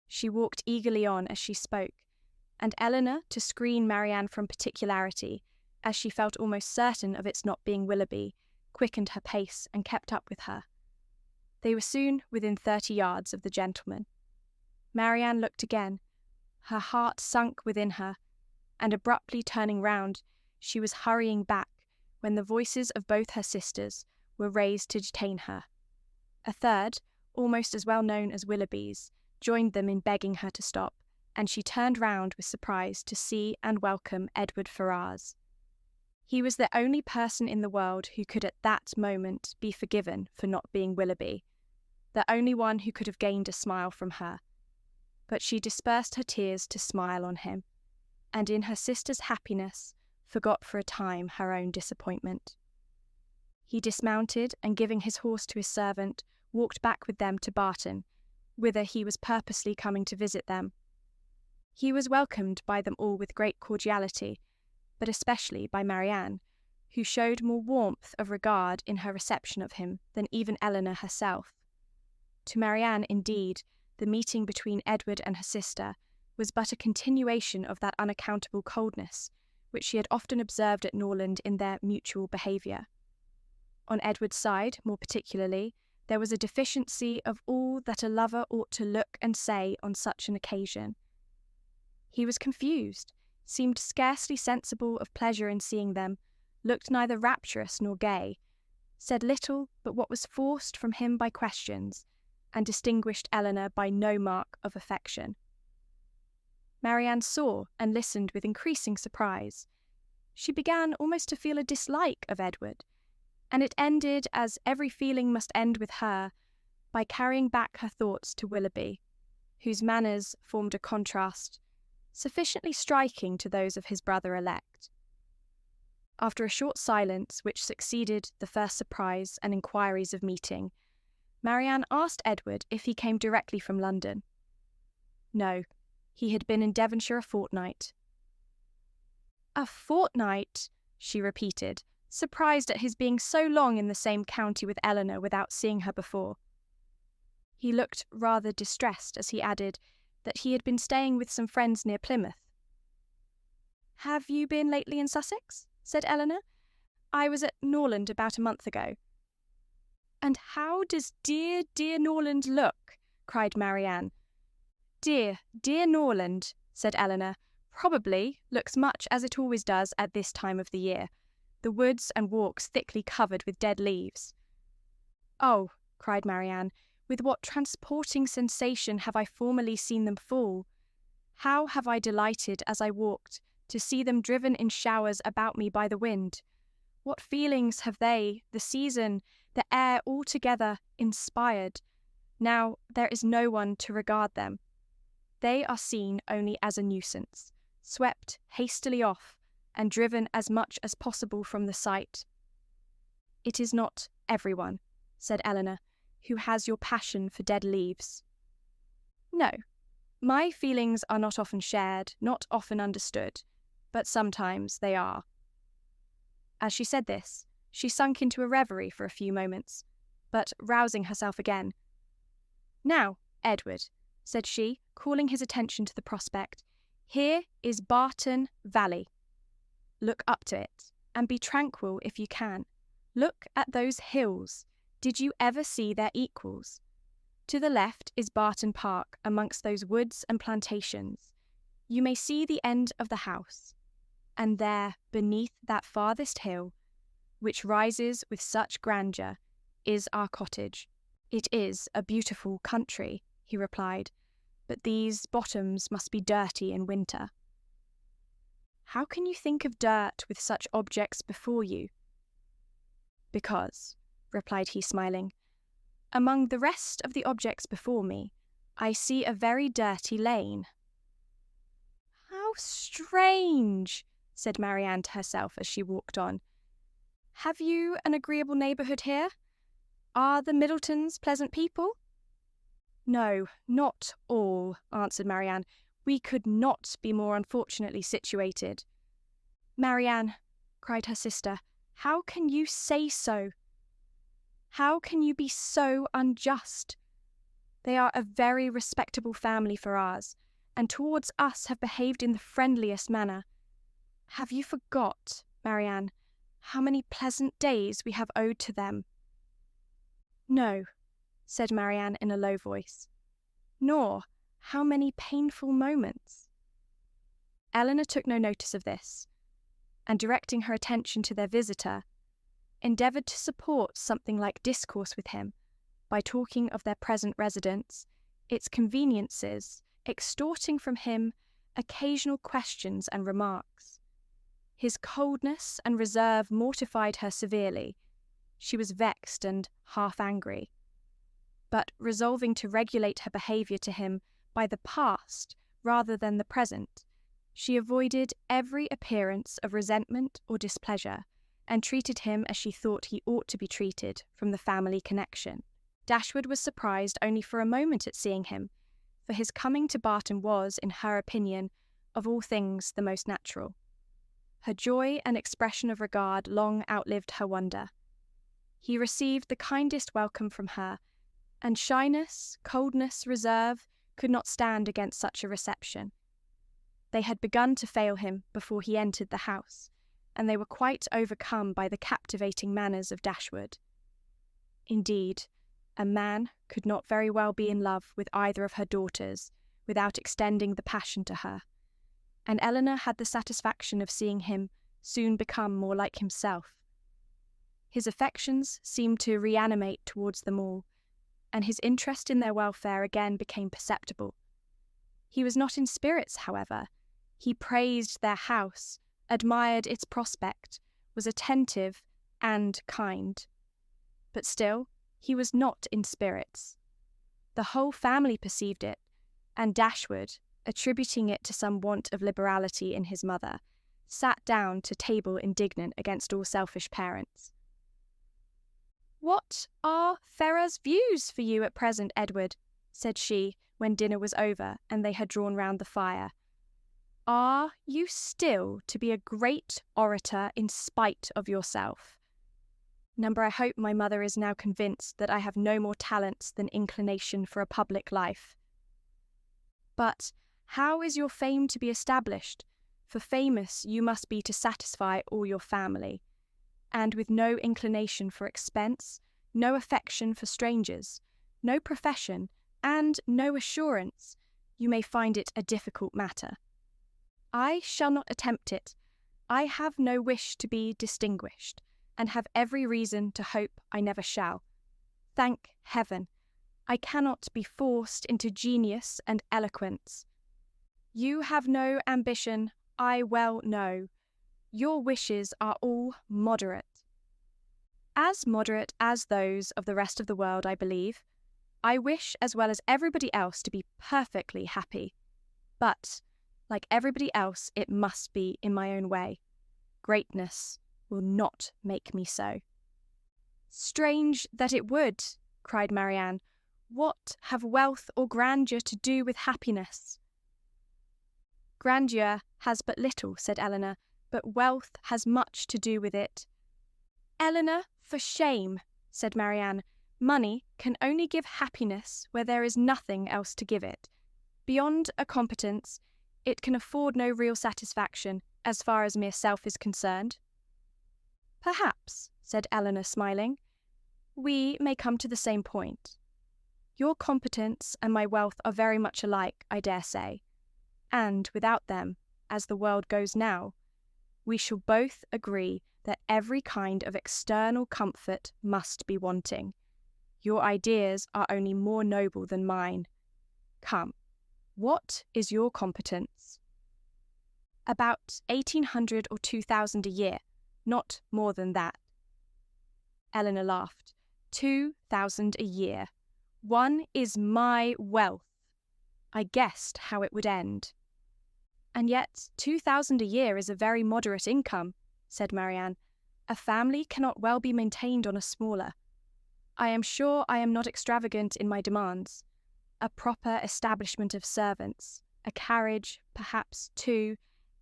A: She walked eagerly on as she spoke, and Elinor, to screen Marianne from particularity, as she felt almost certain of its not being Willoughby, quickened her pace and kept up with her. They were soon within 30 yards of the gentleman. Marianne looked again. Her heart sunk within her, and abruptly turning round, she was hurrying back when the voices of both her sisters were raised to detain her. A third, almost as well known as Willoughby's, joined them in begging her to stop, and she turned round with surprise to see and welcome Edward Ferrars. He was the only person in the world who could at that moment be forgiven for not being Willoughby, the only one who could have gained a smile from her. But she dispersed her tears to smile on him, and in her sister's happiness forgot for a time her own disappointment. He dismounted, and giving his horse to his servant, walked back with them to Barton, whither he was purposely coming to visit them. He was welcomed by them all with great cordiality, but especially by Marianne, who showed more warmth of regard in her reception of him than even Elinor herself. To Marianne, indeed, the meeting between Edward and her sister was but a continuation of that unaccountable coldness which she had often observed at Norland in their mutual behaviour. On Edward's side, more particularly, there was a deficiency of all that a lover ought to look and say on such an occasion. He was confused, seemed scarcely sensible of pleasure in seeing them, looked neither rapturous nor gay, said little but what was forced from him by questions, and distinguished Elinor by no mark of affection. Marianne saw and listened with increasing surprise. She began almost to feel a dislike of Edward, and it ended, as every feeling must end with her, by carrying back her thoughts to Willoughby, whose manners formed a contrast sufficiently striking to those of his brother-elect. After a short silence which succeeded the first surprise and inquiries of meeting, Marianne asked Edward if he came directly from London. No, he had been in Devonshire a fortnight. "A fortnight," she repeated, surprised at his being so long in the same county with Elinor without seeing her before. He looked rather distressed as he added that he had been staying with some friends near Plymouth. "Have you been lately in Sussex?" said Elinor. "I was at Norland about a month ago." "And how does dear, dear Norland look?" cried Marianne. "Dear, dear Norland," said Elinor, "probably looks much as it always does at this time of the year, the woods and walks thickly covered with dead leaves." "Oh," cried Marianne, With what transporting sensation have I formerly seen them fall? How have I delighted as I walked to see them driven in showers about me by the wind? What feelings have they, the season, the air altogether inspired? Now there is no one to regard them. They are seen only as a nuisance, swept hastily off, and driven as much as possible from the sight. It is not everyone, said Elinor, who has your passion for dead leaves. No, my feelings are not often shared, not often understood, but sometimes they are. As she said this, she sunk into a reverie for a few moments, but rousing herself again. Now, Edward, said she, calling his attention to the prospect, here is Barton Valley. Look up to it, and be tranquil if you can. Look at those hills. Did you ever see their equals? To the left is Barton Park amongst those woods and plantations. You may see the end of the house, and there, beneath that farthest hill, which rises with such grandeur, is our cottage. It is a beautiful country, he replied, but these bottoms must be dirty in winter. How can you think of dirt with such objects before you? Because, replied he, smiling, among the rest of the objects before me, I see a very dirty lane. How strange, said Marianne to herself as she walked on. Have you an agreeable neighbourhood here? Are the Middletons pleasant people? No, not all, answered Marianne. We could not be more unfortunately situated. Marianne, cried her sister, how can you say so? How can you be so unjust? They are a very respectable family for ours, and towards us have behaved in the friendliest manner. Have you forgot, Marianne, how many pleasant days we have owed to them? No, said Marianne in a low voice, nor how many painful moments. Elinor took no notice of this, and directing her attention to their visitor, endeavoured to support something like discourse with him by talking of their present residence, its conveniences, extorting from him occasional questions and remarks. His coldness and reserve mortified her severely. She was vexed and half angry. But resolving to regulate her behaviour to him by the past rather than the present, she avoided every appearance of resentment or displeasure, and treated him as she thought he ought to be treated from the family connection. Dashwood was surprised only for a moment at seeing him, for his coming to Barton was, in her opinion, of all things the most natural. Her joy and expression of regard long outlived her wonder. He received the kindest welcome from her, and shyness, coldness, reserve could not stand against such a reception. They had begun to fail him before he entered the house, and they were quite overcome by the captivating manners of Dashwood. Indeed, a man could not very well be in love with either of her daughters without extending the passion to her, and Elinor had the satisfaction of seeing him soon become more like himself. His affections seemed to reanimate towards them all, and his interest in their welfare again became perceptible. He was not in spirits, however. He praised their house, admired its prospect, was attentive and kind. But still, he was not in spirits. The whole family perceived it, and Dashwood, attributing it to some want of liberality in his mother, sat down to table indignant against all selfish parents. "What are Ferrars' views for you at present, Edward?" said she, when dinner was over and they had drawn round the fire. "Are you still to be a great orator in spite of yourself? Number, I hope my mother is now convinced that I have no more talents than inclination for a public life. But how is your fame to be established? For famous you must be to satisfy all your family, and with no inclination for expense, no affection for strangers, no profession, and no assurance, you may find it a difficult matter. I shall not attempt it. I have no wish to be distinguished, and have every reason to hope I never shall. Thank heaven! I cannot be forced into genius and eloquence. You have no ambition, I well know. Your wishes are all moderate. As moderate as those of the rest of the world, I believe. I wish, as well as everybody else, to be perfectly happy. But, like everybody else, it must be in my own way. Greatness will not make me so. Strange that it would, cried Marianne. What have wealth or grandeur to do with happiness? Grandeur has but little, said Elinor, but wealth has much to do with it. Elinor, for shame, said Marianne. Money can only give happiness where there is nothing else to give it. Beyond a competence, it can afford no real satisfaction as far as mere self is concerned. Perhaps, said Elinor, smiling, we may come to the same point. Your competence and my wealth are very much alike, I dare say, and without them, as the world goes now, we shall both agree that every kind of external comfort must be wanting. Your ideas are only more noble than mine. Come, what is your competence? About 1,800 or 2,000 a year, not more than that. Elinor laughed. 2,000 a year. One is my wealth. I guessed how it would end. And yet 2,000 a year is a very moderate income, said Marianne. A family cannot well be maintained on a smaller. I am sure I am not extravagant in my demands. A proper establishment of servants, a carriage, perhaps two,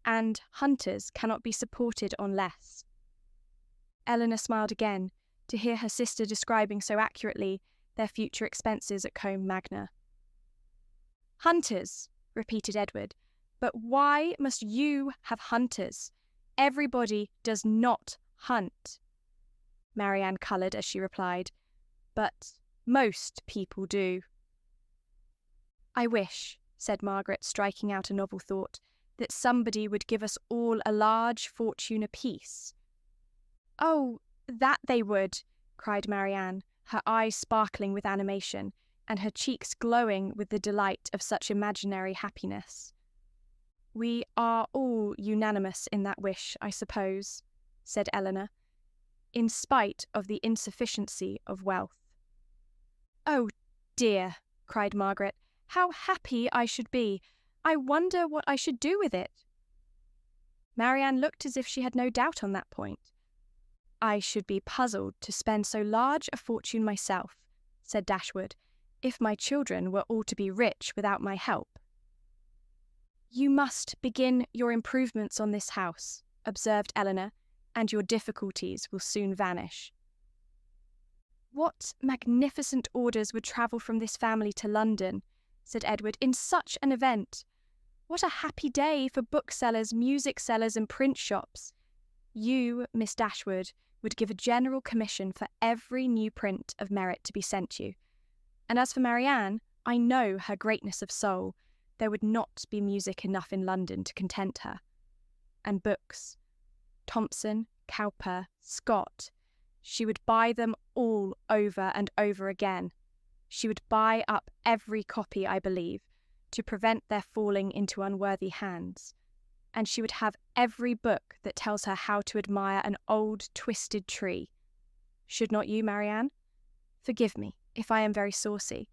A: and hunters cannot be supported on less. Elinor smiled again, to hear her sister describing so accurately their future expenses at Combe Magna. Hunters, repeated Edward, but why must you have hunters? Everybody does not hunt. Marianne coloured as she replied, but most people do. I wish, said Margaret, striking out a novel thought, that somebody would give us all a large fortune apiece. Oh, that they would, cried Marianne, her eyes sparkling with animation, and her cheeks glowing with the delight of such imaginary happiness. We are all unanimous in that wish, I suppose, said Elinor, in spite of the insufficiency of wealth. Oh, dear, cried Margaret, how happy I should be! I wonder what I should do with it. Marianne looked as if she had no doubt on that point. I should be puzzled to spend so large a fortune myself, said Dashwood, if my children were all to be rich without my help. You must begin your improvements on this house, observed Elinor, and your difficulties will soon vanish. What magnificent orders would travel from this family to London, said Edward, in such an event. What a happy day for booksellers, music sellers, and print shops. You, Miss Dashwood, would give a general commission for every new print of merit to be sent you. And as for Marianne, I know her greatness of soul. There would not be music enough in London to content her. And books. Thomson, Cowper, Scott. She would buy them all over and over again. She would buy up every copy, I believe, to prevent their falling into unworthy hands. And she would have every book that tells her how to admire an old twisted tree. Should not you, Marianne? Forgive me if I am very saucy,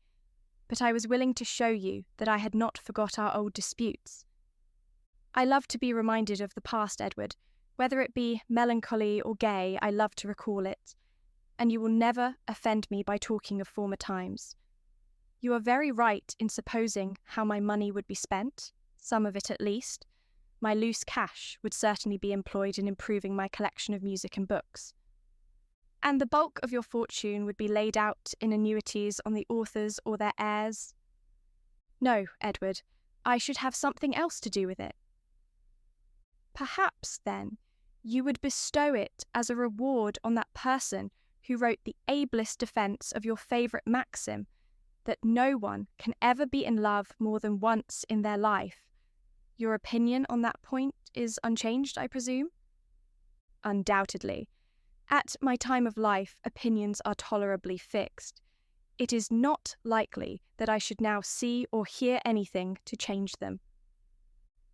A: but I was willing to show you that I had not forgot our old disputes. I love to be reminded of the past, Edward. Whether it be melancholy or gay, I love to recall it, and you will never offend me by talking of former times. You are very right in supposing how my money would be spent, some of it at least. My loose cash would certainly be employed in improving my collection of music and books. And the bulk of your fortune would be laid out in annuities on the authors or their heirs. No, Edward, I should have something else to do with it. Perhaps, then, you would bestow it as a reward on that person who wrote the ablest defence of your favourite maxim, that no one can ever be in love more than once in their life. Your opinion on that point is unchanged, I presume? Undoubtedly. At my time of life, opinions are tolerably fixed. It is not likely that I should now see or hear anything to change them."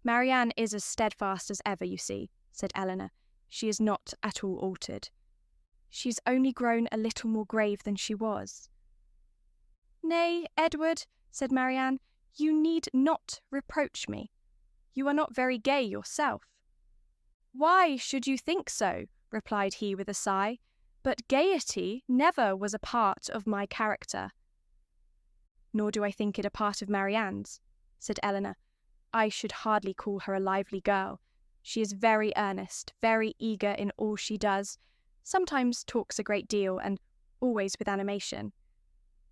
A: "Marianne is as steadfast as ever, you see," said Elinor. "She is not at all altered. She's only grown a little more grave than she was." "Nay, Edward," said Marianne, "you need not reproach me. You are not very gay yourself." "Why should you think so?" replied he with a sigh. "But gaiety never was a part of my character." "Nor do I think it a part of Marianne's," said Elinor. "I should hardly call her a lively girl. She is very earnest, very eager in all she does, sometimes talks a great deal, and always with animation.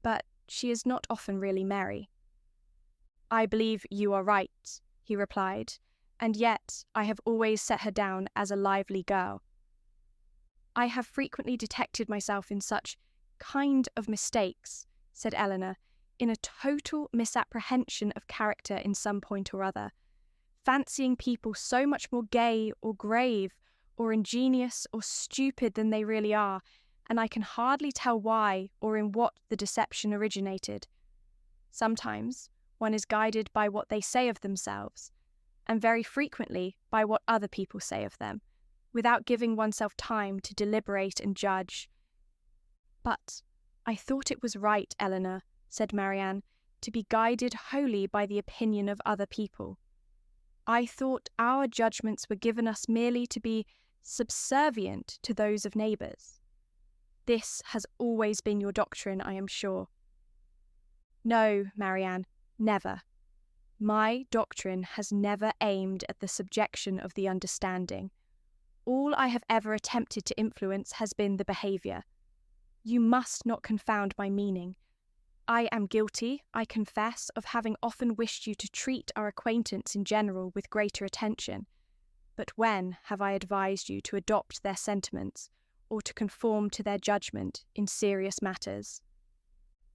A: But she is not often really merry." "I believe you are right," he replied, "and yet I have always set her down as a lively girl." "I have frequently detected myself in such kind of mistakes," said Elinor, "in a total misapprehension of character in some point or other, fancying people so much more gay or grave or ingenious or stupid than they really are, and I can hardly tell why or in what the deception originated. Sometimes one is guided by what they say of themselves, and very frequently by what other people say of them, without giving oneself time to deliberate and judge." "But I thought it was right, Elinor," said Marianne, "to be guided wholly by the opinion of other people. I thought our judgments were given us merely to be subservient to those of neighbours. This has always been your doctrine, I am sure." "No, Marianne, never. My doctrine has never aimed at the subjection of the understanding. All I have ever attempted to influence has been the behaviour. You must not confound my meaning. I am guilty, I confess, of having often wished you to treat our acquaintance in general with greater attention. But when have I advised you to adopt their sentiments, or to conform to their judgment in serious matters?"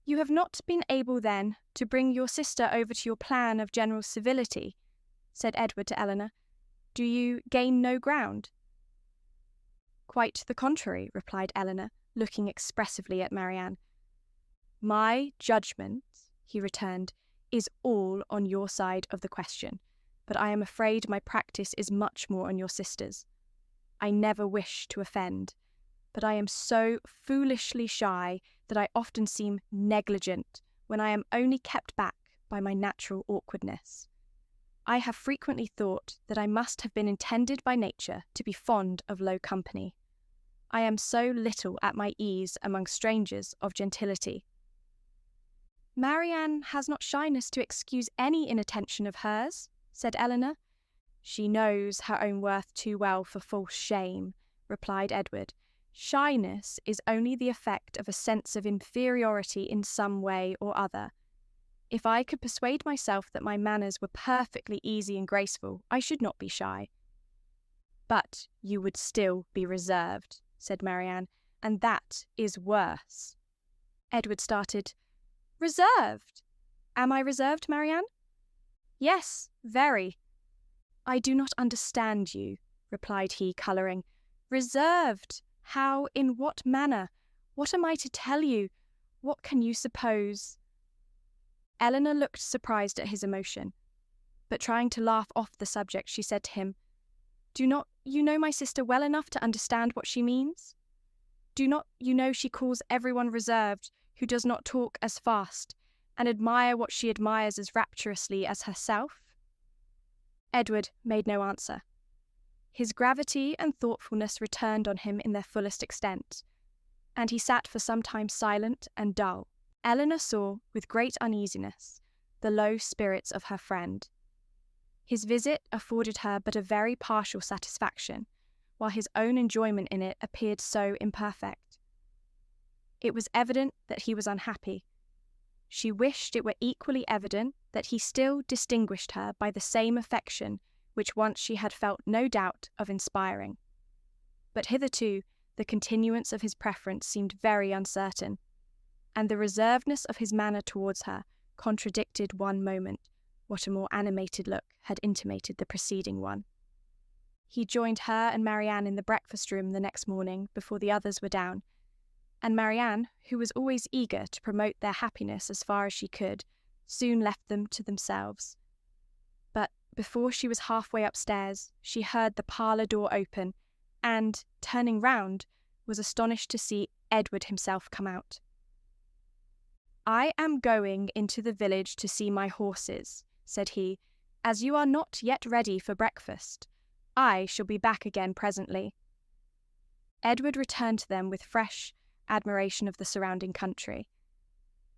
A: "You have not been able, then, to bring your sister over to your plan of general civility," said Edward to Elinor. "Do you gain no ground?" "Quite the contrary," replied Elinor, looking expressively at Marianne. "My judgment," he returned, "is all on your side of the question, but I am afraid my practice is much more on your sister's. I never wish to offend, but I am so foolishly shy that I often seem negligent when I am only kept back by my natural awkwardness. I have frequently thought that I must have been intended by nature to be fond of low company. I am so little at my ease among strangers of gentility." "Marianne has not shyness to excuse any inattention of hers," said Elinor. "She knows her own worth too well for false shame," replied Edward. "Shyness is only the effect of a sense of inferiority in some way or other. If I could persuade myself that my manners were perfectly easy and graceful, I should not be shy." "But you would still be reserved," said Marianne, "and that is worse." Edward started. "Reserved? Am I reserved, Marianne?" "Yes, very." "I do not understand you," replied he, colouring. "Reserved? How, in what manner? What am I to tell you? What can you suppose?" Elinor looked surprised at his emotion, but trying to laugh off the subject, she said to him, "Do not you know my sister well enough to understand what she means? Do not you know she calls everyone reserved who does not talk as fast, and admire what she admires as rapturously as herself?" Edward made no answer. His gravity and thoughtfulness returned on him in their fullest extent, and he sat for some time silent and dull. Elinor saw, with great uneasiness, the low spirits of her friend. His visit afforded her but a very partial satisfaction, while his own enjoyment in it appeared so imperfect. It was evident that he was unhappy. She wished it were equally evident that he still distinguished her by the same affection which once she had felt no doubt of inspiring. But hitherto the continuance of his preference seemed very uncertain, and the reservedness of his manner towards her contradicted one moment what a more animated look had intimated the preceding one. He joined her and Marianne in the breakfast-room the next morning before the others were down, and Marianne, who was always eager to promote their happiness as far as she could, soon left them to themselves. But before she was halfway upstairs, she heard the parlour door open and, turning round, was astonished to see Edward himself come out. "I am going into the village to see my horses," said he, "as you are not yet ready for breakfast. I shall be back again presently." Edward returned to them with fresh admiration of the surrounding country.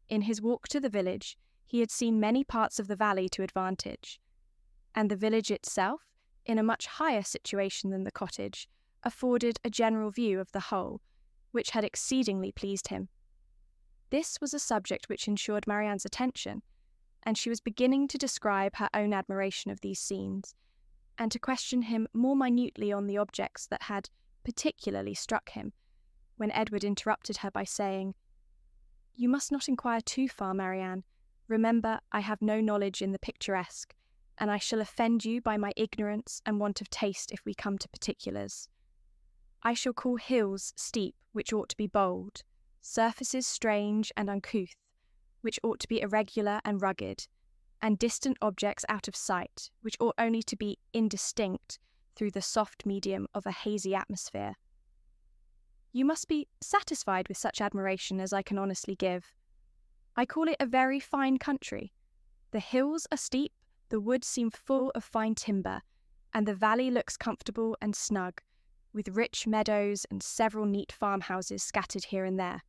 A: In his walk to the village, he had seen many parts of the valley to advantage, and the village itself, in a much higher situation than the cottage, afforded a general view of the whole, which had exceedingly pleased him. This was a subject which ensured Marianne's attention, and she was beginning to describe her own admiration of these scenes, and to question him more minutely on the objects that had particularly struck him, when Edward interrupted her by saying, "You must not inquire too far, Marianne. Remember, I have no knowledge in the picturesque, and I shall offend you by my ignorance and want of taste if we come to particulars. I shall call hills steep, which ought to be bold, surfaces strange and uncouth, which ought to be irregular and rugged, and distant objects out of sight, which ought only to be indistinct through the soft medium of a hazy atmosphere. You must be satisfied with such admiration as I can honestly give. I call it a very fine country. The hills are steep, the woods seem full of fine timber, and the valley looks comfortable and snug, with rich meadows and several neat farmhouses scattered here and there.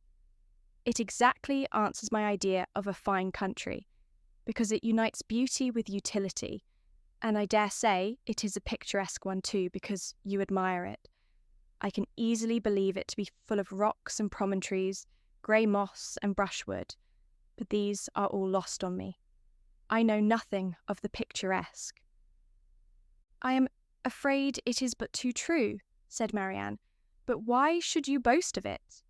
A: It exactly answers my idea of a fine country, because it unites beauty with utility, and I dare say it is a picturesque one too, because you admire it. I can easily believe it to be full of rocks and promontories, grey moss and brushwood, but these are all lost on me. I know nothing of the picturesque." "I am afraid it is but too true," said Marianne, "but why should you boast of it?"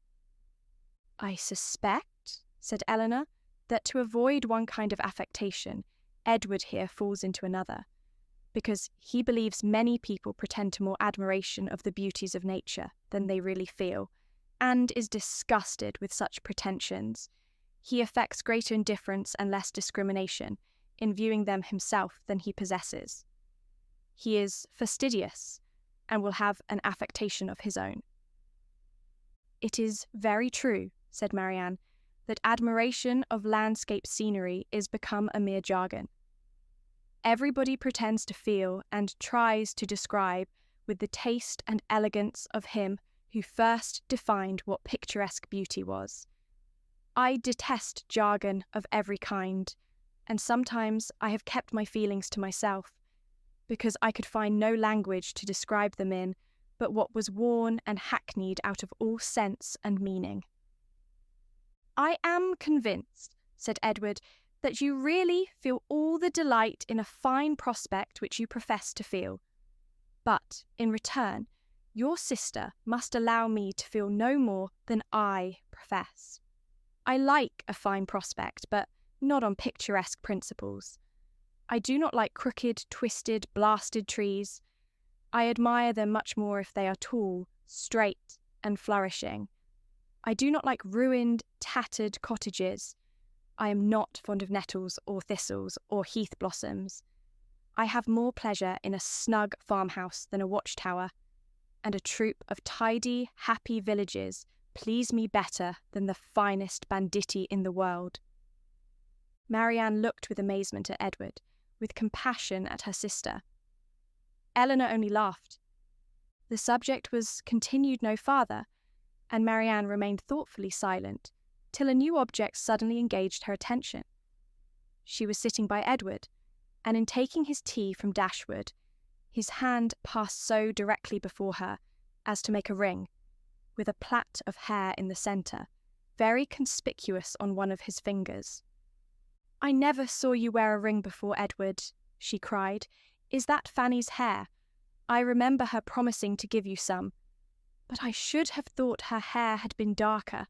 A: "I suspect," said Elinor, "that to avoid one kind of affectation, Edward here falls into another, because he believes many people pretend to more admiration of the beauties of nature than they really feel, and is disgusted with such pretensions. He affects greater indifference and less discrimination in viewing them himself than he possesses. He is fastidious, and will have an affectation of his own." "It is very true," said Marianne, "that admiration of landscape scenery is become a mere jargon. Everybody pretends to feel and tries to describe with the taste and elegance of him who first defined what picturesque beauty was. I detest jargon of every kind, and sometimes I have kept my feelings to myself, because I could find no language to describe them in but what was worn and hackneyed out of all sense and meaning." "I am convinced," said Edward, "that you really feel all the delight in a fine prospect which you profess to feel. But, in return, your sister must allow me to feel no more than I profess. I like a fine prospect, but not on picturesque principles. I do not like crooked, twisted, blasted trees. I admire them much more if they are tall, straight, and flourishing. I do not like ruined, tattered cottages. I am not fond of nettles or thistles or heath blossoms. I have more pleasure in a snug farmhouse than a watchtower, and a troop of tidy, happy villages please me better than the finest banditti in the world." Marianne looked with amazement at Edward, with compassion at her sister. Elinor only laughed. The subject was continued no farther, and Marianne remained thoughtfully silent, till a new object suddenly engaged her attention. She was sitting by Edward, and in taking his tea from Dashwood, his hand passed so directly before her as to make a ring, with a plait of hair in the centre, very conspicuous on one of his fingers. "I never saw you wear a ring before, Edward," she cried. "Is that Fanny's hair? I remember her promising to give you some, but I should have thought her hair had been darker."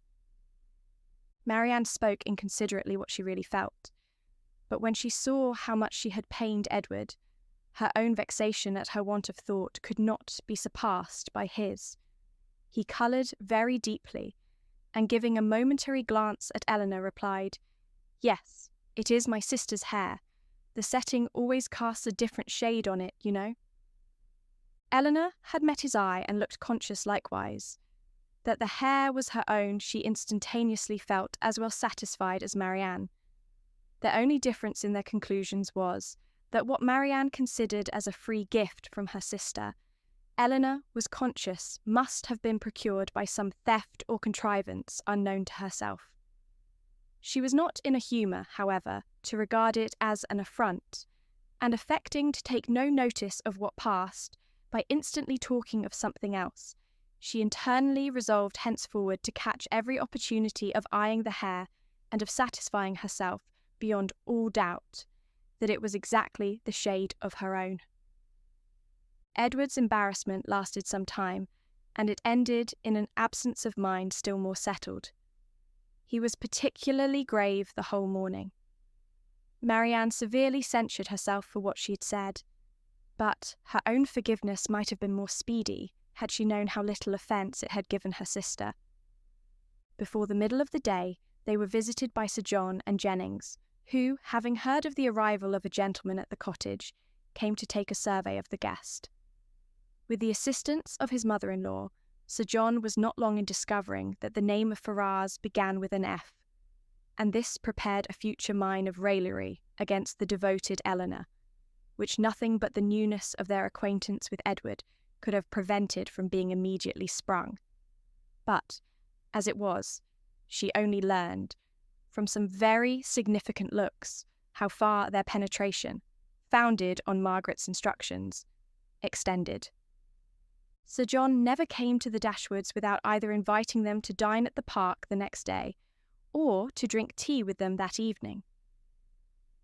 A: Marianne spoke inconsiderately what she really felt, but when she saw how much she had pained Edward, her own vexation at her want of thought could not be surpassed by his. He coloured very deeply, and giving a momentary glance at Elinor, replied, "Yes, it is my sister's hair. The setting always casts a different shade on it, you know." Elinor had met his eye and looked conscious likewise. That the hair was her own she instantaneously felt as well satisfied as Marianne. The only difference in their conclusions was that what Marianne considered as a free gift from her sister, Elinor was conscious must have been procured by some theft or contrivance unknown to herself. She was not in a humour, however, to regard it as an affront, and affecting to take no notice of what passed, by instantly talking of something else, she internally resolved henceforward to catch every opportunity of eyeing the hair and of satisfying herself, beyond all doubt, that it was exactly the shade of her own. Edward's embarrassment lasted some time, and it ended in an absence of mind still more settled. He was particularly grave the whole morning. Marianne severely censured herself for what she had said, but her own forgiveness might have been more speedy had she known how little offence it had given her sister. Before the middle of the day, they were visited by Sir John and Jennings, who, having heard of the arrival of a gentleman at the cottage, came to take a survey of the guest. With the assistance of his mother-in-law, Sir John was not long in discovering that the name of Ferrars began with an F, and this prepared a future mine of raillery against the devoted Elinor, which nothing but the newness of their acquaintance with Edward could have prevented from being immediately sprung. But, as it was, she only learned, from some very significant looks, how far their penetration, founded on Margaret's instructions, extended. Sir John never came to the Dashwoods without either inviting them to dine at the park the next day, or to drink tea with them that evening.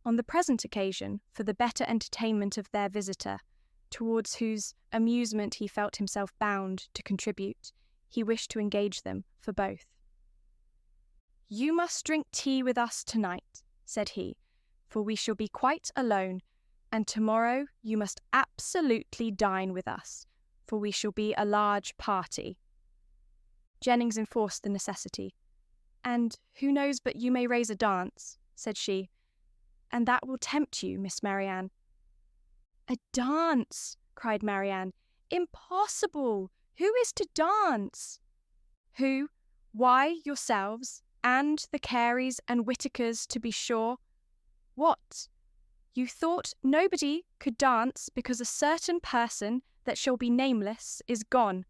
A: On the present occasion, for the better entertainment of their visitor, towards whose amusement he felt himself bound to contribute, he wished to engage them for both. "You must drink tea with us tonight," said he, "for we shall be quite alone, and tomorrow you must absolutely dine with us, for we shall be a large party." Jennings enforced the necessity. "And who knows but you may raise a dance," said she, "and that will tempt you, Miss Marianne." "A dance!" cried Marianne. "Impossible! Who is to dance?" "Who? Why, yourselves, and the Careys and Whitakers, to be sure. What? You thought nobody could dance because a certain person that shall be nameless is gone."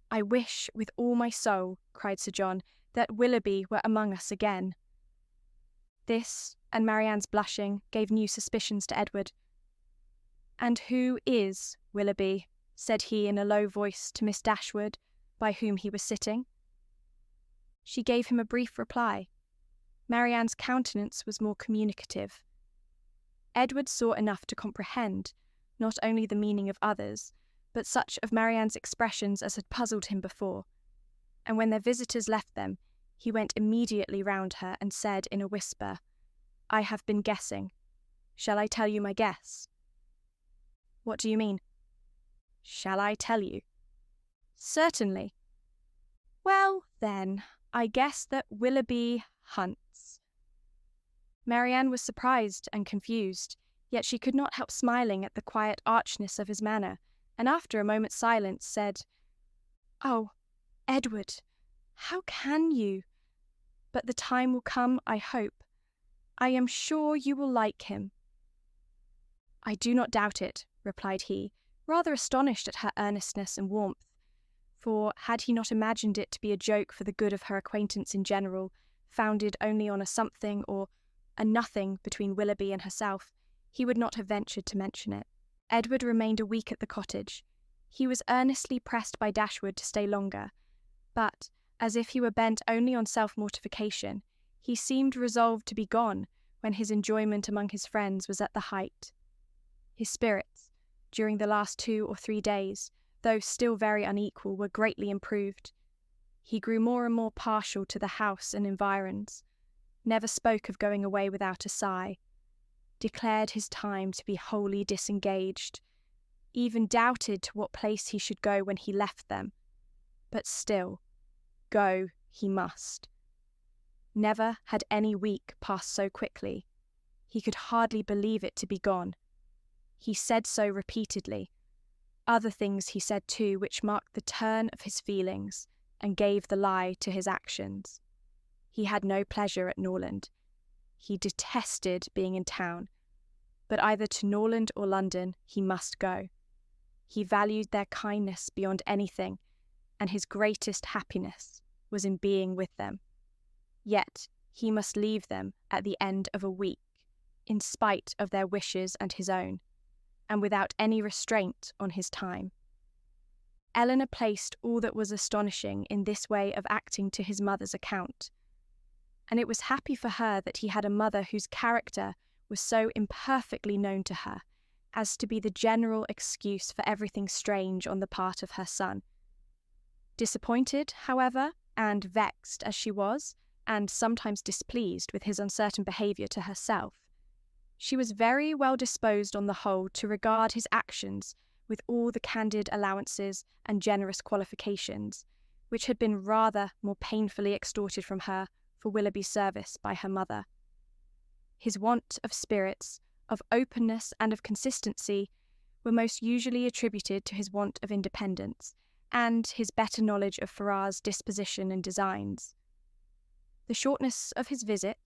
A: "I wish with all my soul," cried Sir John, "that Willoughby were among us again." This, and Marianne's blushing, gave new suspicions to Edward. "And who is Willoughby?" said he in a low voice to Miss Dashwood, by whom he was sitting. She gave him a brief reply. Marianne's countenance was more communicative. Edward saw enough to comprehend, not only the meaning of others, but such of Marianne's expressions as had puzzled him before, and when their visitors left them, he went immediately round her and said in a whisper, "I have been guessing. Shall I tell you my guess?" "What do you mean?" "Shall I tell you?" "Certainly." "Well, then, I guess that Willoughby hunts." Marianne was surprised and confused, yet she could not help smiling at the quiet archness of his manner, and after a moment's silence said, "Oh, Edward, how can you? But the time will come, I hope. I am sure you will like him." "I do not doubt it," replied he, rather astonished at her earnestness and warmth, for had he not imagined it to be a joke for the good of her acquaintance in general, founded only on a something or a nothing between Willoughby and herself, he would not have ventured to mention it. Edward remained a week at the cottage. He was earnestly pressed by Dashwood to stay longer, but, as if he were bent only on self-mortification, he seemed resolved to be gone when his enjoyment among his friends was at the height. His spirits, during the last 2 or 3 days, though still very unequal, were greatly improved. He grew more and more partial to the house and environs, never spoke of going away without a sigh, declared his time to be wholly disengaged, even doubted to what place he should go when he left them, but still, go he must. Never had any week passed so quickly. He could hardly believe it to be gone. He said so repeatedly. Other things he said too, which marked the turn of his feelings and gave the lie to his actions. He had no pleasure at Norland. He detested being in town, but either to Norland or London he must go. He valued their kindness beyond anything, and his greatest happiness was in being with them. Yet he must leave them at the end of a week, in spite of their wishes and his own, and without any restraint on his time. Elinor placed all that was astonishing in this way of acting to his mother's account, and it was happy for her that he had a mother whose character was so imperfectly known to her as to be the general excuse for everything strange on the part of her son. Disappointed, however, and vexed as she was, and sometimes displeased with his uncertain behaviour to herself, she was very well disposed on the whole to regard his actions with all the candid allowances and generous qualifications which had been rather more painfully extorted from her for Willoughby's service by her mother. His want of spirits, of openness and of consistency were most usually attributed to his want of independence and his better knowledge of Ferrars's disposition and designs. The shortness of his visit,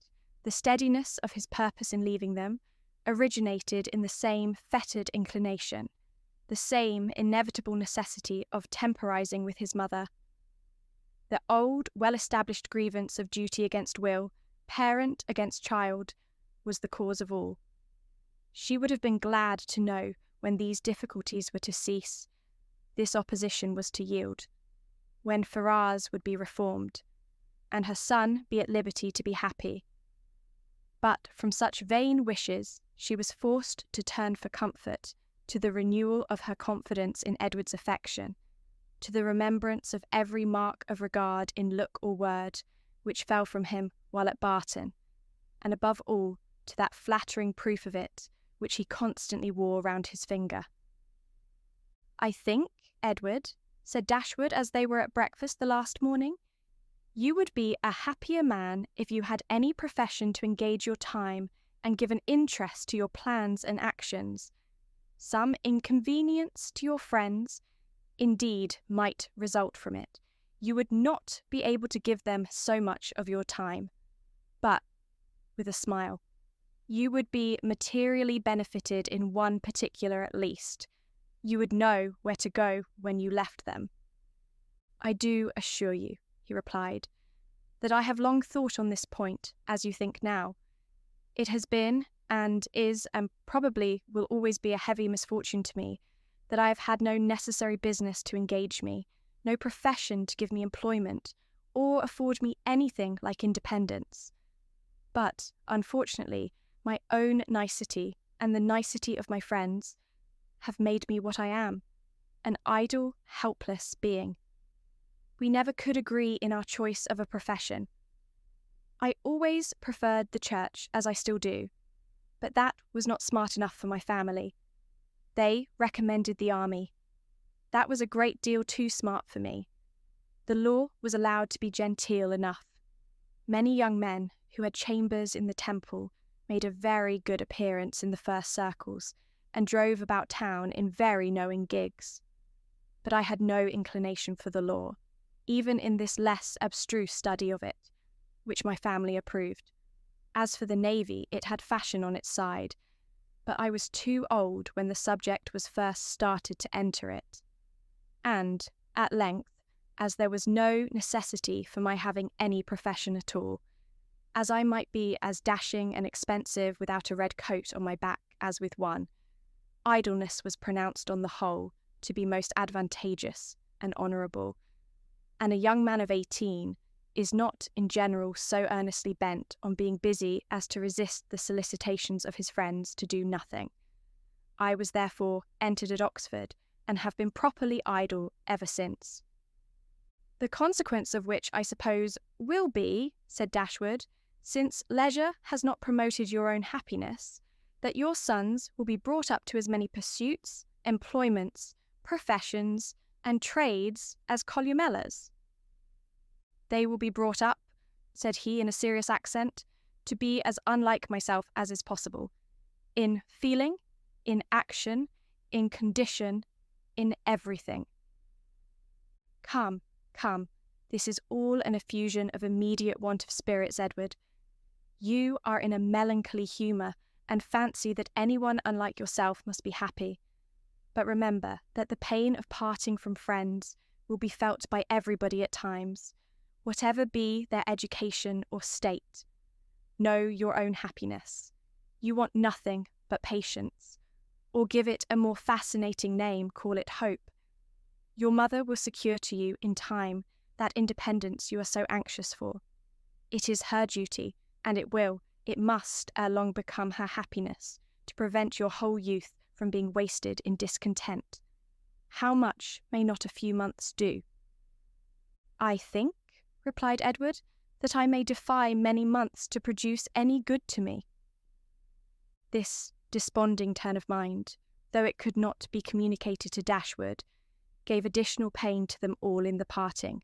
A: the steadiness of his purpose in leaving them, originated in the same fettered inclination, the same inevitable necessity of temporizing with his mother. The old, well-established grievance of duty against will, parent against child, was the cause of all. She would have been glad to know when these difficulties were to cease, this opposition was to yield, when Ferrars would be reformed, and her son be at liberty to be happy. But from such vain wishes she was forced to turn for comfort to the renewal of her confidence in Edward's affection, to the remembrance of every mark of regard in look or word which fell from him while at Barton, and above all to that flattering proof of it which he constantly wore round his finger. "I think, Edward," said Dashwood as they were at breakfast the last morning, "you would be a happier man if you had any profession to engage your time and give an interest to your plans and actions. Some inconvenience to your friends, indeed, might result from it. You would not be able to give them so much of your time. But," with a smile, "you would be materially benefited in one particular at least. You would know where to go when you left them." "I do assure you," he replied, "that I have long thought on this point, as you think now. It has been, and is, and probably will always be a heavy misfortune to me, that I have had no necessary business to engage me, no profession to give me employment, or afford me anything like independence. But, unfortunately, my own nicety, and the nicety of my friends, have made me what I am, an idle, helpless being. We never could agree in our choice of a profession. I always preferred the church, as I still do, but that was not smart enough for my family. They recommended the army. That was a great deal too smart for me. The law was allowed to be genteel enough. Many young men who had chambers in the Temple made a very good appearance in the first circles, and drove about town in very knowing gigs. But I had no inclination for the law, even in this less abstruse study of it, which my family approved. As for the navy, it had fashion on its side, but I was too old when the subject was first started to enter it. And, at length, as there was no necessity for my having any profession at all, as I might be as dashing and expensive without a red coat on my back as with one, idleness was pronounced on the whole to be most advantageous and honourable, and a young man of 18 is not in general so earnestly bent on being busy as to resist the solicitations of his friends to do nothing. I was therefore entered at Oxford, and have been properly idle ever since. "The consequence of which, I suppose, will be," said Dashwood, "since leisure has not promoted your own happiness, that your sons will be brought up to as many pursuits, employments, professions, and trades as Columella's." They will be brought up, said he in a serious accent, to be as unlike myself as is possible. In feeling, in action, in condition, in everything. Come, come, this is all an effusion of immediate want of spirits, Edward. You are in a melancholy humour, and fancy that anyone unlike yourself must be happy. But remember that the pain of parting from friends will be felt by everybody at times, whatever be their education or state. Know your own happiness. You want nothing but patience, or give it a more fascinating name, call it hope. Your mother will secure to you in time that independence you are so anxious for. It is her duty, and it must ere long become her happiness, to prevent your whole youth from being wasted in discontent. How much may not a few months do? I think, replied Edward, that I may defy many months to produce any good to me. This desponding turn of mind, though it could not be communicated to Dashwood, gave additional pain to them all in the parting,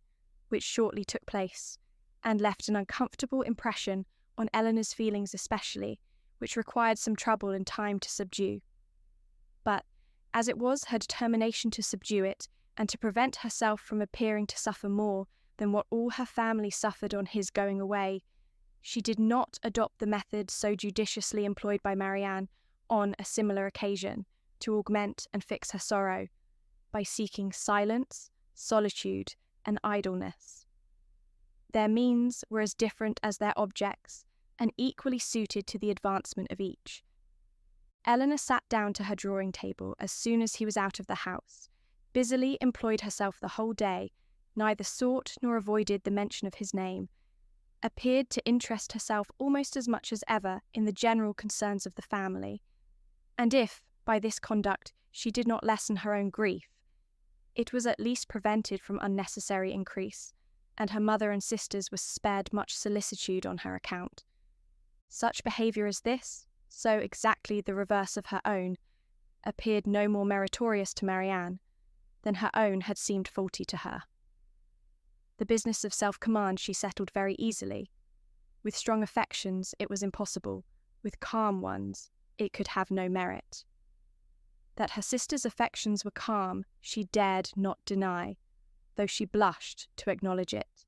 A: which shortly took place, and left an uncomfortable impression on Elinor's feelings especially, which required some trouble and time to subdue. But, as it was her determination to subdue it, and to prevent herself from appearing to suffer more than what all her family suffered on his going away, she did not adopt the method so judiciously employed by Marianne on a similar occasion to augment and fix her sorrow, by seeking silence, solitude, and idleness. Their means were as different as their objects, and equally suited to the advancement of each. Elinor sat down to her drawing-table as soon as he was out of the house, busily employed herself the whole day, neither sought nor avoided the mention of his name, appeared to interest herself almost as much as ever in the general concerns of the family, and if, by this conduct, she did not lessen her own grief, it was at least prevented from unnecessary increase, and her mother and sisters were spared much solicitude on her account. Such behaviour as this, so exactly the reverse of her own, appeared no more meritorious to Marianne than her own had seemed faulty to her. The business of self-command she settled very easily. With strong affections it was impossible, with calm ones it could have no merit. That her sister's affections were calm she dared not deny, though she blushed to acknowledge it.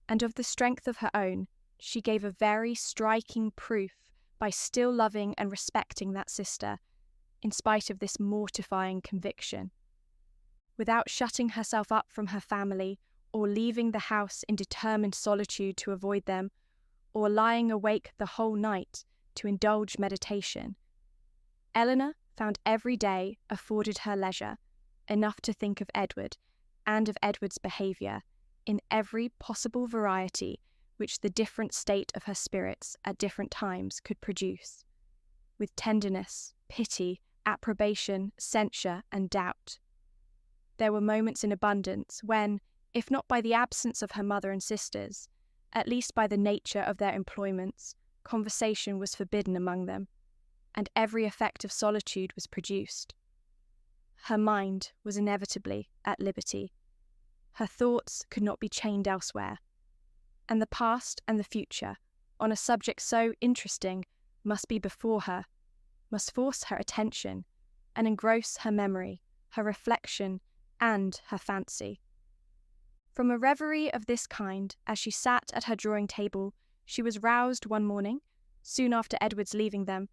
A: And of the strength of her own she gave a very striking proof by still loving and respecting that sister, in spite of this mortifying conviction. Without shutting herself up from her family, or leaving the house in determined solitude to avoid them, or lying awake the whole night to indulge meditation, Elinor found every day afforded her leisure enough to think of Edward and of Edward's behaviour in every possible variety which the different state of her spirits at different times could produce, with tenderness, pity, approbation, censure, and doubt. There were moments in abundance when, if not by the absence of her mother and sisters, at least by the nature of their employments, conversation was forbidden among them, and every effect of solitude was produced. Her mind was inevitably at liberty. Her thoughts could not be chained elsewhere, and the past and the future, on a subject so interesting, must be before her, must force her attention, and engross her memory, her reflection, and her fancy. From a reverie of this kind, as she sat at her drawing-table, she was roused one morning, soon after Edward's leaving them,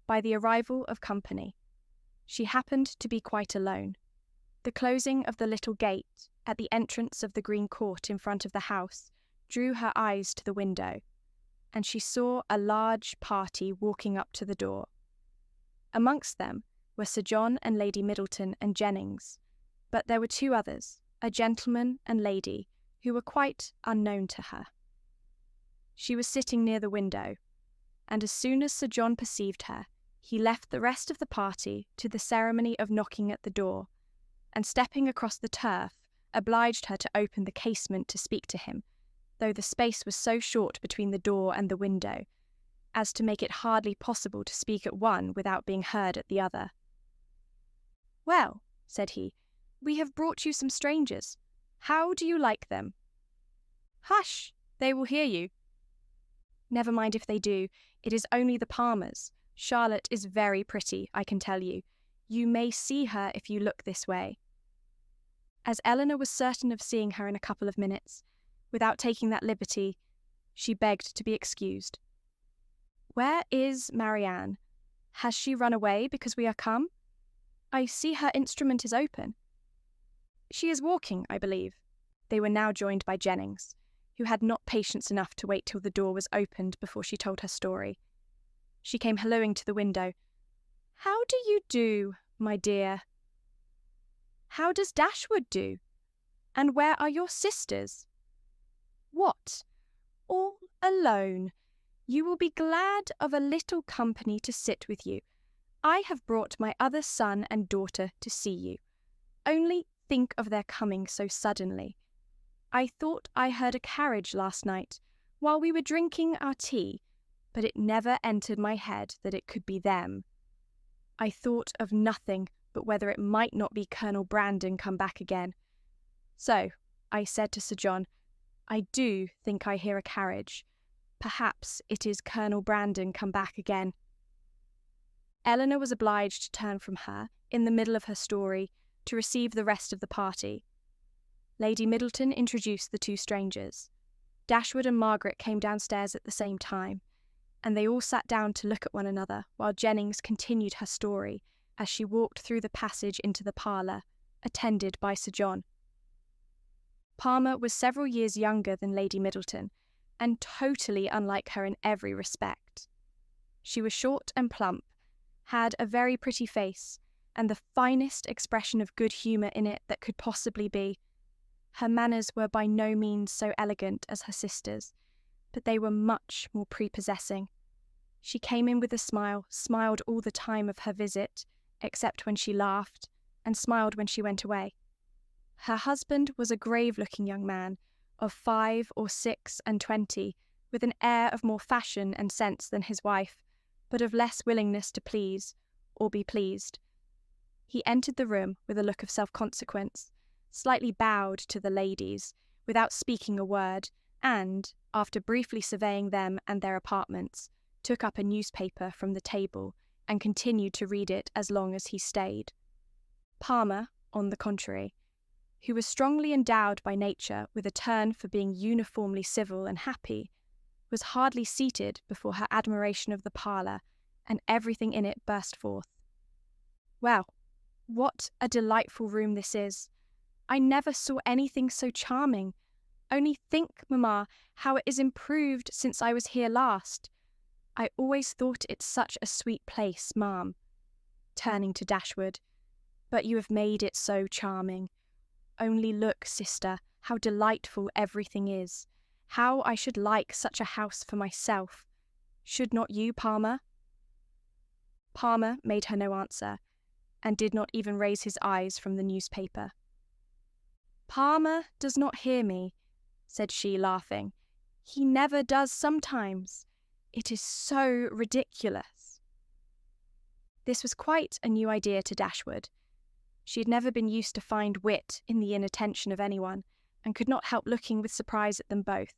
A: by the arrival of company. She happened to be quite alone. The closing of the little gate at the entrance of the green court in front of the house drew her eyes to the window, and she saw a large party walking up to the door. Amongst them were Sir John and Lady Middleton and Jennings, but there were two others, a gentleman and lady, who were quite unknown to her. She was sitting near the window, and as soon as Sir John perceived her, he left the rest of the party to the ceremony of knocking at the door, and stepping across the turf, obliged her to open the casement to speak to him, though the space was so short between the door and the window, as to make it hardly possible to speak at one without being heard at the other. "Well," said he, "we have brought you some strangers. How do you like them?" Hush! They will hear you. Never mind if they do. It is only the Palmers. Charlotte is very pretty, I can tell you. You may see her if you look this way. As Elinor was certain of seeing her in a couple of minutes, without taking that liberty, she begged to be excused. Where is Marianne? Has she run away because we are come? I see her instrument is open. She is walking, I believe. They were now joined by Jennings, who had not patience enough to wait till the door was opened before she told her story. She came hallooing to the window. How do you do, my dear? How does Dashwood do? And where are your sisters? What? All alone? You will be glad of a little company to sit with you. I have brought my other son and daughter to see you. Only think of their coming so suddenly. I thought I heard a carriage last night while we were drinking our tea, but it never entered my head that it could be them. I thought of nothing but whether it might not be Colonel Brandon come back again. So I said to Sir John, I do think I hear a carriage. Perhaps it is Colonel Brandon come back again. Elinor was obliged to turn from her, in the middle of her story, to receive the rest of the party. Lady Middleton introduced the two strangers. Dashwood and Margaret came downstairs at the same time, and they all sat down to look at one another while Jennings continued her story as she walked through the passage into the parlour, attended by Sir John. Palmer was several years younger than Lady Middleton, and totally unlike her in every respect. She was short and plump, had a very pretty face, and the finest expression of good humour in it that could possibly be. Her manners were by no means so elegant as her sister's, but they were much more prepossessing. She came in with a smile, smiled all the time of her visit, except when she laughed, and smiled when she went away. Her husband was a grave-looking young man, of 5 or 6 and 20, with an air of more fashion and sense than his wife, but of less willingness to please, or be pleased. He entered the room with a look of self-consequence, slightly bowed to the ladies, without speaking a word, and, after briefly surveying them and their apartments, took up a newspaper from the table and continued to read it as long as he stayed. Palmer, on the contrary, who was strongly endowed by nature with a turn for being uniformly civil and happy, was hardly seated before her admiration of the parlour, and everything in it burst forth. Well, what a delightful room this is! I never saw anything so charming. Only think, mamma, how it is improved since I was here last. I always thought it such a sweet place, ma'am. Turning to Dashwood, but you have made it so charming. Only look, sister, how delightful everything is. How I should like such a house for myself. Should not you, Palmer? Palmer made her no answer, and did not even raise his eyes from the newspaper. Palmer does not hear me, said she, laughing. He never does sometimes. It is so ridiculous. This was quite a new idea to Dashwood. She had never been used to find wit in the inattention of anyone, and could not help looking with surprise at them both.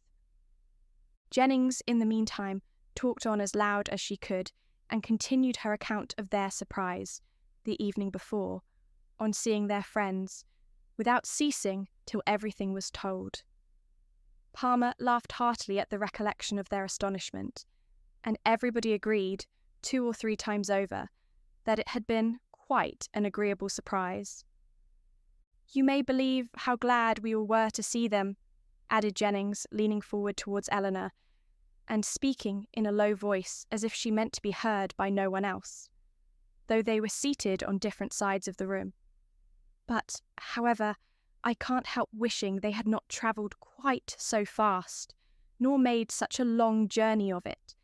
A: Jennings, in the meantime, talked on as loud as she could, and continued her account of their surprise, the evening before, on seeing their friends, without ceasing till everything was told. Palmer laughed heartily at the recollection of their astonishment, and everybody agreed, 2 or 3 times over, that it had been quite an agreeable surprise. You may believe how glad we all were to see them, added Jennings, leaning forward towards Elinor, and speaking in a low voice as if she meant to be heard by no one else, though they were seated on different sides of the room. But, however, I can't help wishing they had not travelled quite so fast, nor made such a long journey of it,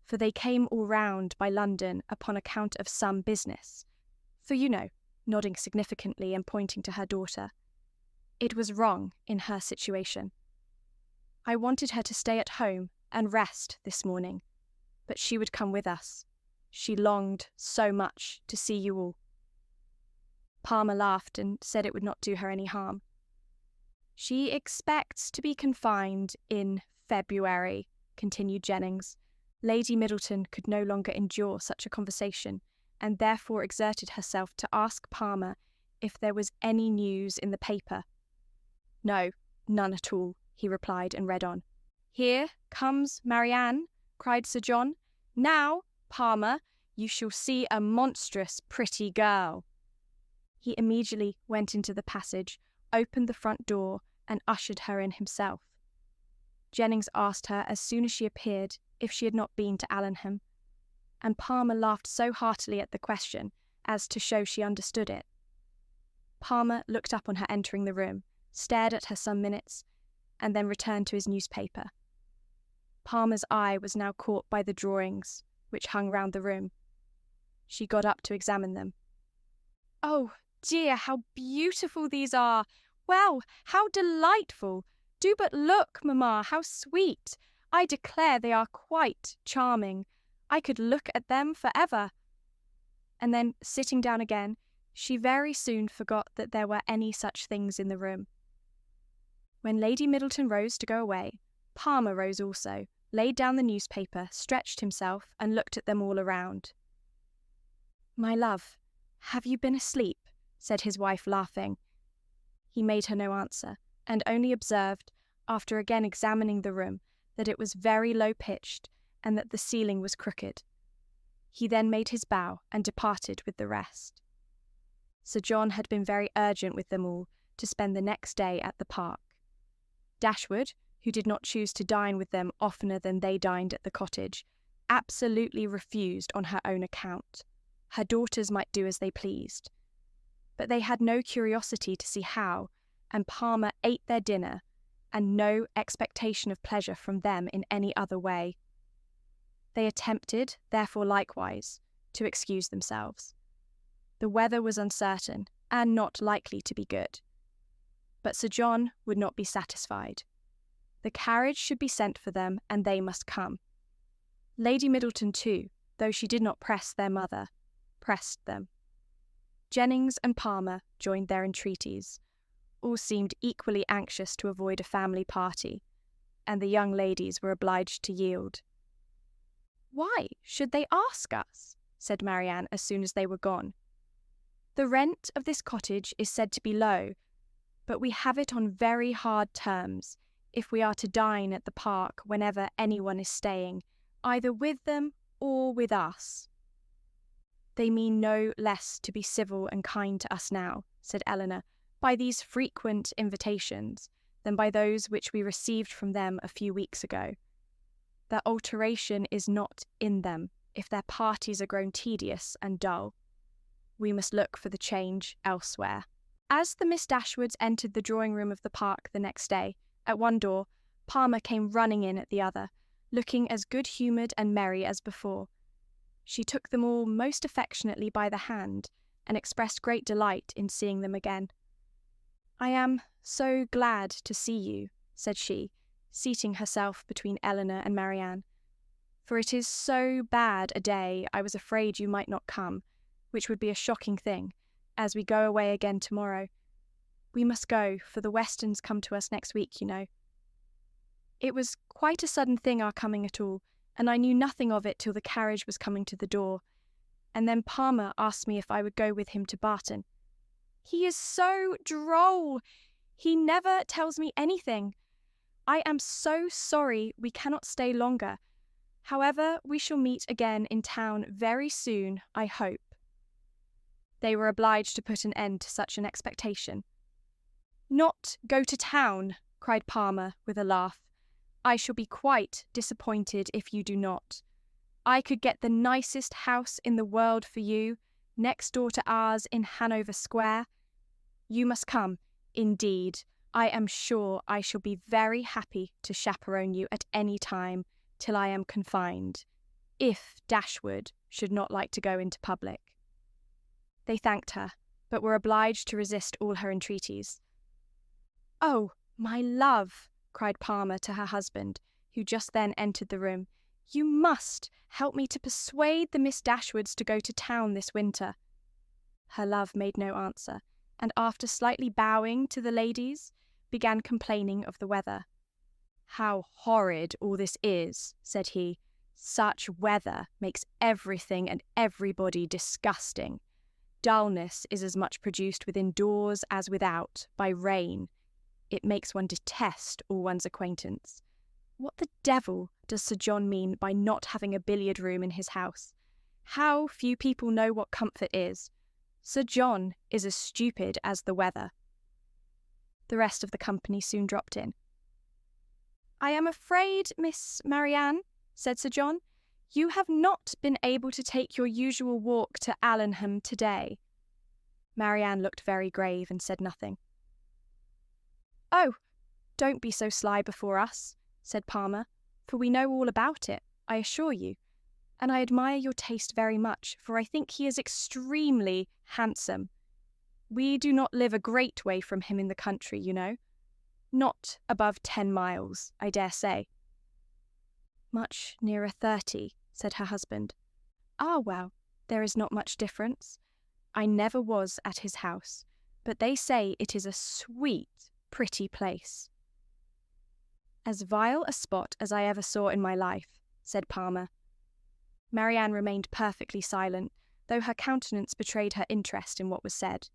A: for they came all round by London upon account of some business. For you know, nodding significantly and pointing to her daughter, it was wrong in her situation. I wanted her to stay at home and rest this morning, but she would come with us. She longed so much to see you all. Palmer laughed and said it would not do her any harm. She expects to be confined in February, continued Jennings. Lady Middleton could no longer endure such a conversation, and therefore exerted herself to ask Palmer if there was any news in the paper. No, none at all, he replied, and read on. Here comes Marianne, cried Sir John. Now, Palmer, you shall see a monstrous pretty girl. He immediately went into the passage, opened the front door, and ushered her in himself. Jennings asked her as soon as she appeared if she had not been to Allenham, and Palmer laughed so heartily at the question as to show she understood it. Palmer looked up on her entering the room, stared at her some minutes, and then returned to his newspaper. Palmer's eye was now caught by the drawings which hung round the room. She got up to examine them. Oh, dear, how beautiful these are! Well, how delightful! Do but look, mamma, how sweet! I declare they are quite charming. I could look at them for ever. And then, sitting down again, she very soon forgot that there were any such things in the room. When Lady Middleton rose to go away, Palmer rose also, laid down the newspaper, stretched himself, and looked at them all around. My love, have you been asleep? Said his wife, laughing. He made her no answer, and only observed, after again examining the room, that it was very low-pitched, and that the ceiling was crooked. He then made his bow, and departed with the rest. Sir John had been very urgent with them all to spend the next day at the park. Dashwood, who did not choose to dine with them oftener than they dined at the cottage, absolutely refused on her own account. Her daughters might do as they pleased. But they had no curiosity to see how, and Palmer ate their dinner, and no expectation of pleasure from them in any other way. They attempted, therefore likewise, to excuse themselves. The weather was uncertain, and not likely to be good. But Sir John would not be satisfied. The carriage should be sent for them, and they must come. Lady Middleton, too, though she did not press their mother, pressed them. Jennings and Palmer joined their entreaties. All seemed equally anxious to avoid a family party, and the young ladies were obliged to yield. Why should they ask us? Said Marianne as soon as they were gone. The rent of this cottage is said to be low, but we have it on very hard terms if we are to dine at the park whenever anyone is staying, either with them or with us. They mean no less to be civil and kind to us now, said Elinor, by these frequent invitations than by those which we received from them a few weeks ago. Their alteration is not in them, if their parties are grown tedious and dull. We must look for the change elsewhere. As the Miss Dashwoods entered the drawing-room of the park the next day, at one door, Palmer came running in at the other, looking as good-humoured and merry as before. She took them all most affectionately by the hand, and expressed great delight in seeing them again. I am so glad to see you, said she, seating herself between Elinor and Marianne, for it is so bad a day I was afraid you might not come, which would be a shocking thing, as we go away again tomorrow. We must go, for the Westons come to us next week, you know. It was quite a sudden thing our coming at all, and I knew nothing of it till the carriage was coming to the door, and then Palmer asked me if I would go with him to Barton. He is so droll! He never tells me anything. I am so sorry we cannot stay longer. However, we shall meet again in town very soon, I hope. They were obliged to put an end to such an expectation. Not go to town, cried Palmer with a laugh. I shall be quite disappointed if you do not. I could get the nicest house in the world for you, next door to ours in Hanover Square. You must come, indeed. I am sure I shall be very happy to chaperone you at any time till I am confined, if Dashwood should not like to go into public. They thanked her, but were obliged to resist all her entreaties. Oh, my love, cried Palmer to her husband, who just then entered the room, you must help me to persuade the Miss Dashwoods to go to town this winter. Her love made no answer, and after slightly bowing to the ladies, began complaining of the weather. "How horrid all this is," said he. "Such weather makes everything and everybody disgusting. Dullness is as much produced within doors as without, by rain. It makes one detest all one's acquaintance. What the devil does Sir John mean by not having a billiard-room in his house? How few people know what comfort is. Sir John is as stupid as the weather." The rest of the company soon dropped in. "I am afraid, Miss Marianne," said Sir John, "you have not been able to take your usual walk to Allenham today." Marianne looked very grave and said nothing. "Oh, don't be so sly before us," said Palmer, "for we know all about it, I assure you. And I admire your taste very much, for I think he is extremely handsome. We do not live a great way from him in the country, you know. Not above 10 miles, I dare say." "Much nearer 30, said her husband. "Ah, well, there is not much difference. I never was at his house, but they say it is a sweet, pretty place." "As vile a spot as I ever saw in my life," said Palmer. Marianne remained perfectly silent, though her countenance betrayed her interest in what was said.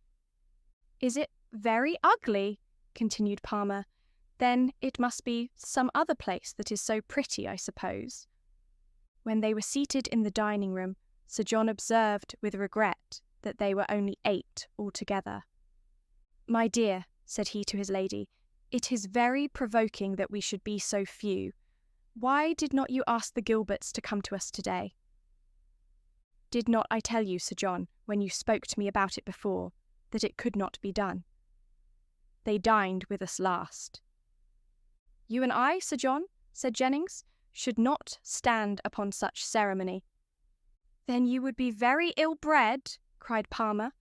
A: "Is it very ugly?" continued Palmer. "Then it must be some other place that is so pretty, I suppose." When they were seated in the dining-room, Sir John observed with regret that they were only 8 altogether. "My dear," said he to his lady, "it is very provoking that we should be so few. Why did not you ask the Gilberts to come to us today?" "Did not I tell you, Sir John, when you spoke to me about it before, that it could not be done? They dined with us last." "You and I, Sir John," said Jennings, "should not stand upon such ceremony." "Then you would be very ill-bred," cried Palmer.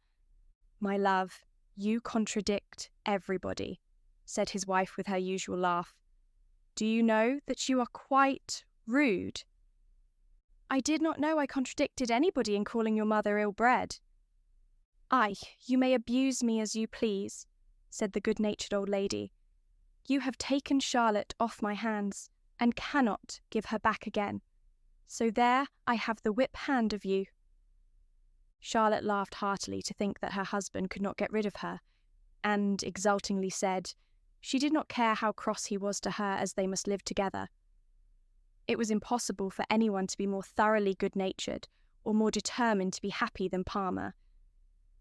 A: "My love, you contradict everybody," said his wife with her usual laugh. "Do you know that you are quite rude?" "I did not know I contradicted anybody in calling your mother ill-bred." "Ay, you may abuse me as you please," said the good-natured old lady. "You have taken Charlotte off my hands, and cannot give her back again. So there I have the whip hand of you." Charlotte laughed heartily to think that her husband could not get rid of her, and exultingly said she did not care how cross he was to her, as they must live together. It was impossible for anyone to be more thoroughly good-natured or more determined to be happy than Palmer.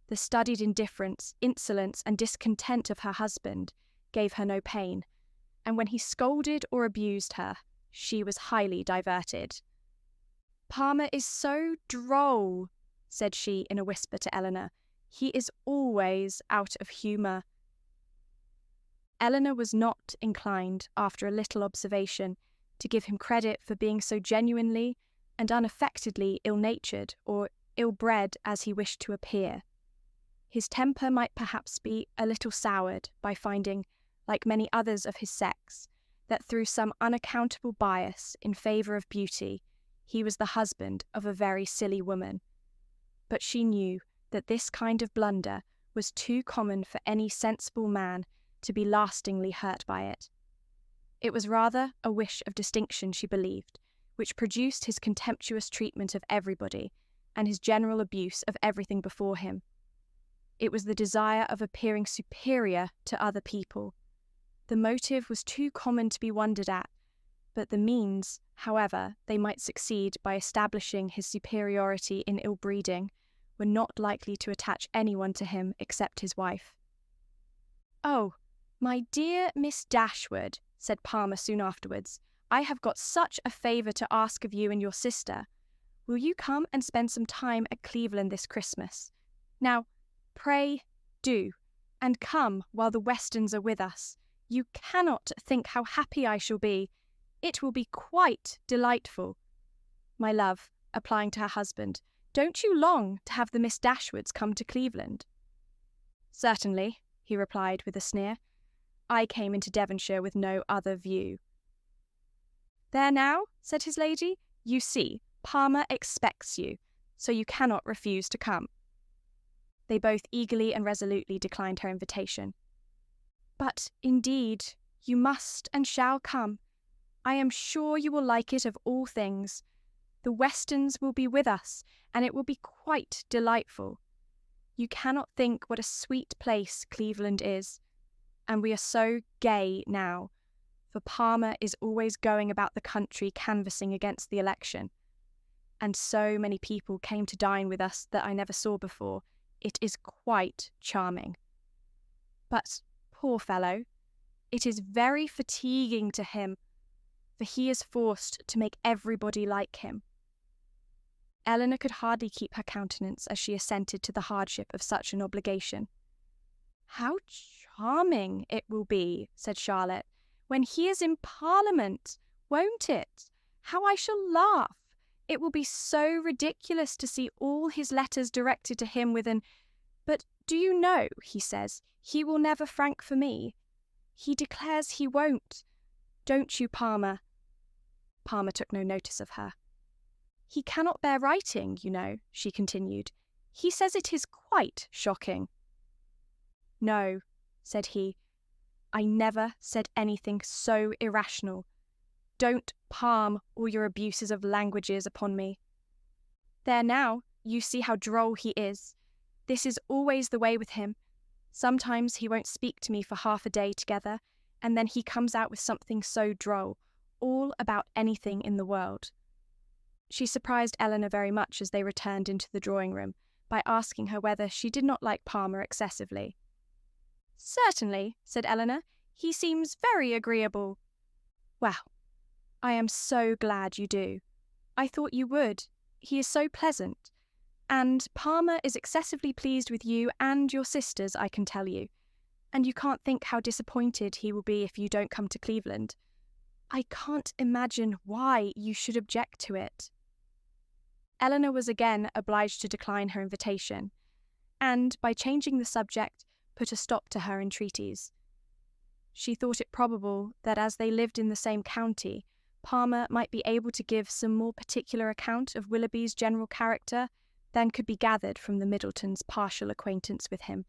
A: The studied indifference, insolence, and discontent of her husband gave her no pain, and when he scolded or abused her, she was highly diverted. "Palmer is so droll," said she in a whisper to Elinor. "He is always out of humour." Elinor was not inclined, after a little observation, to give him credit for being so genuinely and unaffectedly ill-natured or ill-bred as he wished to appear. His temper might perhaps be a little soured by finding, like many others of his sex, that through some unaccountable bias in favour of beauty, he was the husband of a very silly woman. But she knew that this kind of blunder was too common for any sensible man to be lastingly hurt by it. It was rather a wish of distinction, she believed, which produced his contemptuous treatment of everybody and his general abuse of everything before him. It was the desire of appearing superior to other people. The motive was too common to be wondered at, but the means, however they might succeed by establishing his superiority in ill-breeding, were not likely to attach anyone to him except his wife. "Oh, my dear Miss Dashwood," said Palmer soon afterwards, "I have got such a favour to ask of you and your sister. Will you come and spend some time at Cleveland this Christmas? Now, pray do, and come while the Westons are with us. You cannot think how happy I shall be. It will be quite delightful. My love," applying to her husband, "don't you long to have the Miss Dashwoods come to Cleveland?" "Certainly," he replied with a sneer. "I came into Devonshire with no other view." "There now," said his lady, "you see, Palmer expects you, so you cannot refuse to come." They both eagerly and resolutely declined her invitation. But indeed, you must and shall come. I am sure you will like it of all things. The Westons will be with us, and it will be quite delightful. You cannot think what a sweet place Cleveland is, and we are so gay now, for Palmer is always going about the country canvassing against the election. And so many people came to dine with us that I never saw before. It is quite charming. But, poor fellow, it is very fatiguing to him, for he is forced to make everybody like him. Elinor could hardly keep her countenance as she assented to the hardship of such an obligation. "How charming it will be," said Charlotte, "when he is in Parliament, won't it? How I shall laugh! It will be so ridiculous to see all his letters directed to him with an 'But do you know,' he says, 'he will never frank for me. He declares he won't. Don't you, Palmer?'" Palmer took no notice of her. "He cannot bear writing, you know," she continued. "He says it is quite shocking." "No," said he, "I never said anything so irrational. Don't palm all your abuses of languages upon me. There now, you see how droll he is. This is always the way with him. Sometimes he won't speak to me for half a day together, and then he comes out with something so droll, all about anything in the world." She surprised Elinor very much as they returned into the drawing-room by asking her whether she did not like Palmer excessively. "Certainly," said Elinor. "He seems very agreeable." "Well, I am so glad you do. I thought you would. He is so pleasant. And Palmer is excessively pleased with you and your sisters, I can tell you. And you can't think how disappointed he will be if you don't come to Cleveland. I can't imagine why you should object to it." Elinor was again obliged to decline her invitation, and, by changing the subject, put a stop to her entreaties. She thought it probable that as they lived in the same county, Palmer might be able to give some more particular account of Willoughby's general character than could be gathered from the Middletons' partial acquaintance with him,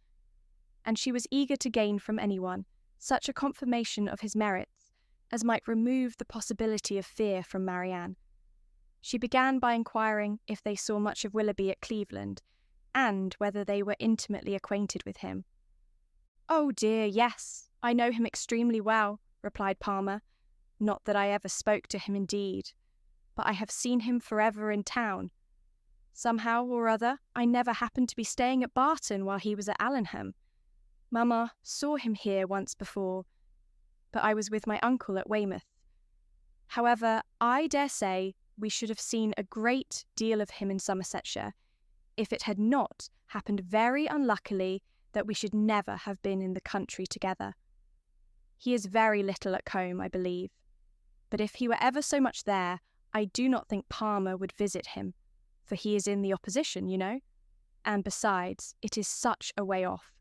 A: and she was eager to gain from anyone such a confirmation of his merits as might remove the possibility of fear from Marianne. She began by inquiring if they saw much of Willoughby at Cleveland, and whether they were intimately acquainted with him. "Oh dear, yes, I know him extremely well," replied Palmer. "Not that I ever spoke to him indeed, but I have seen him forever in town. Somehow or other, I never happened to be staying at Barton while he was at Allenham. Mamma saw him here once before, but I was with my uncle at Weymouth. However, I dare say we should have seen a great deal of him in Somersetshire, if it had not happened very unluckily that we should never have been in the country together. He is very little at home, I believe, but if he were ever so much there, I do not think Palmer would visit him, for he is in the opposition, you know, and besides, it is such a way off.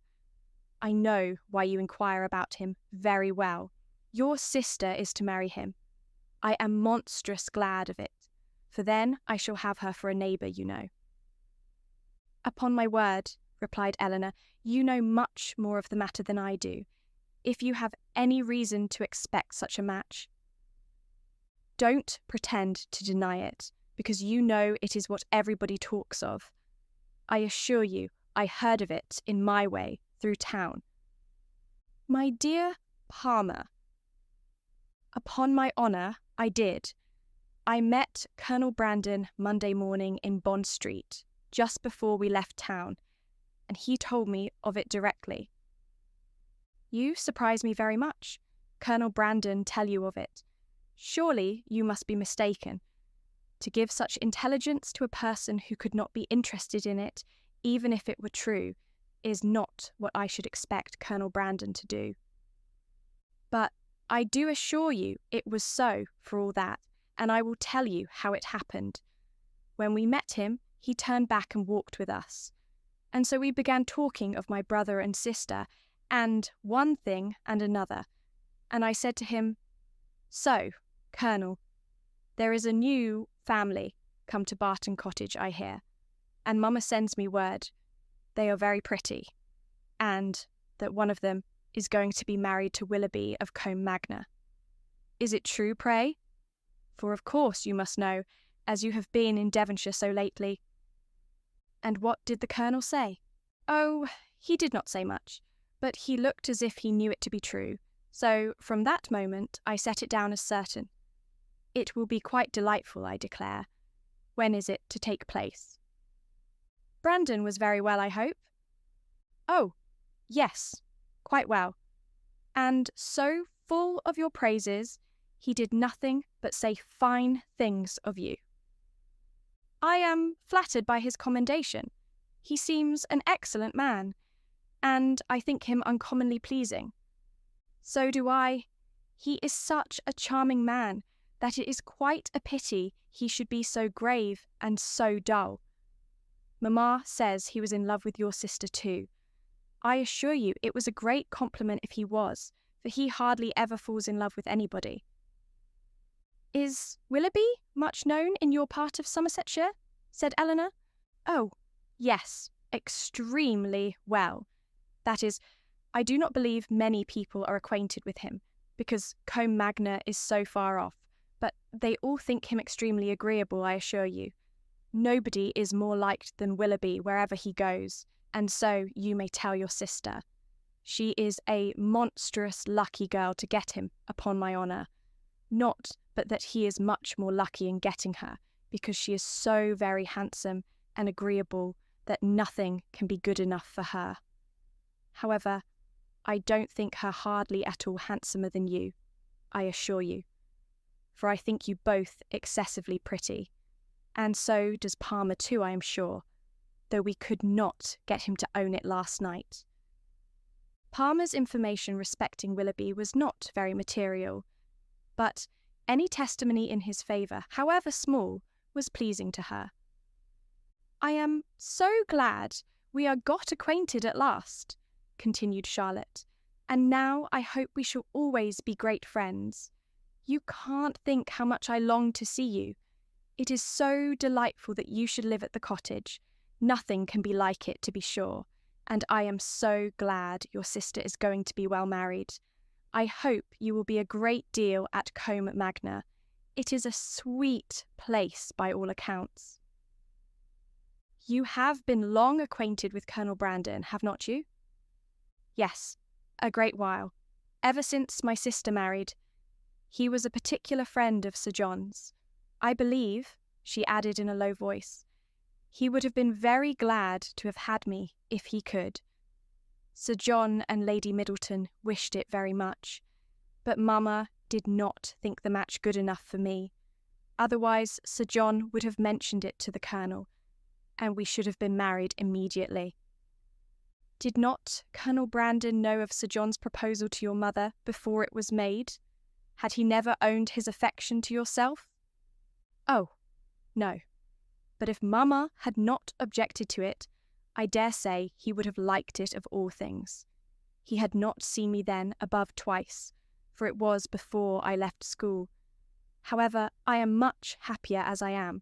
A: I know why you inquire about him very well. Your sister is to marry him. I am monstrous glad of it, for then I shall have her for a neighbour, you know." "Upon my word," replied Elinor, "you know much more of the matter than I do, if you have any reason to expect such a match. Don't pretend to deny it, because you know it is what everybody talks of. I assure you I heard of it in my way through town." "My dear Palmer." "Upon my honour, I did. I met Colonel Brandon Monday morning in Bond Street, just before we left town, and he told me of it directly." "You surprise me very much. Colonel Brandon tell you of it. Surely you must be mistaken. To give such intelligence to a person who could not be interested in it, even if it were true, is not what I should expect Colonel Brandon to do." "But I do assure you it was so, for all that, and I will tell you how it happened. When we met him, he turned back and walked with us, and so we began talking of my brother and sister, and one thing and another, and I said to him, 'So, Colonel, there is a new family come to Barton Cottage, I hear, and Mamma sends me word. They are very pretty, and that one of them is going to be married to Willoughby of Combe Magna. Is it true, pray? For of course you must know, as you have been in Devonshire so lately. And what did the Colonel say? Oh, he did not say much, but he looked as if he knew it to be true, so from that moment I set it down as certain. It will be quite delightful, I declare. When is it to take place? Brandon was very well, I hope? Oh, yes, quite well. And so full of your praises, he did nothing but say fine things of you. I am flattered by his commendation. He seems an excellent man, and I think him uncommonly pleasing. So do I. He is such a charming man that it is quite a pity he should be so grave and so dull. Mamma says he was in love with your sister too. I assure you it was a great compliment if he was, for he hardly ever falls in love with anybody. Is Willoughby much known in your part of Somersetshire? Said Elinor. Oh, yes, extremely well. That is, I do not believe many people are acquainted with him, because Combe Magna is so far off, but they all think him extremely agreeable, I assure you. Nobody is more liked than Willoughby wherever he goes, and so you may tell your sister. She is a monstrous lucky girl to get him, upon my honour. Not but that he is much more lucky in getting her, because she is so very handsome and agreeable that nothing can be good enough for her. However, I don't think her hardly at all handsomer than you, I assure you, for I think you both excessively pretty, and so does Palmer too, I am sure, though we could not get him to own it last night. Palmer's information respecting Willoughby was not very material, but any testimony in his favour, however small, was pleasing to her. I am so glad we are got acquainted at last, continued Charlotte, and now I hope we shall always be great friends. You can't think how much I long to see you. It is so delightful that you should live at the cottage. Nothing can be like it, to be sure, and I am so glad your sister is going to be well married. I hope you will be a great deal at Combe Magna. It is a sweet place by all accounts. You have been long acquainted with Colonel Brandon, have not you? Yes, a great while, ever since my sister married. He was a particular friend of Sir John's. I believe, she added in a low voice, he would have been very glad to have had me if he could. Sir John and Lady Middleton wished it very much, but Mamma did not think the match good enough for me. Otherwise Sir John would have mentioned it to the Colonel, and we should have been married immediately. Did not Colonel Brandon know of Sir John's proposal to your mother before it was made? Had he never owned his affection to yourself? Oh, no. But if Mamma had not objected to it, I dare say he would have liked it of all things. He had not seen me then above twice, for it was before I left school. However, I am much happier as I am.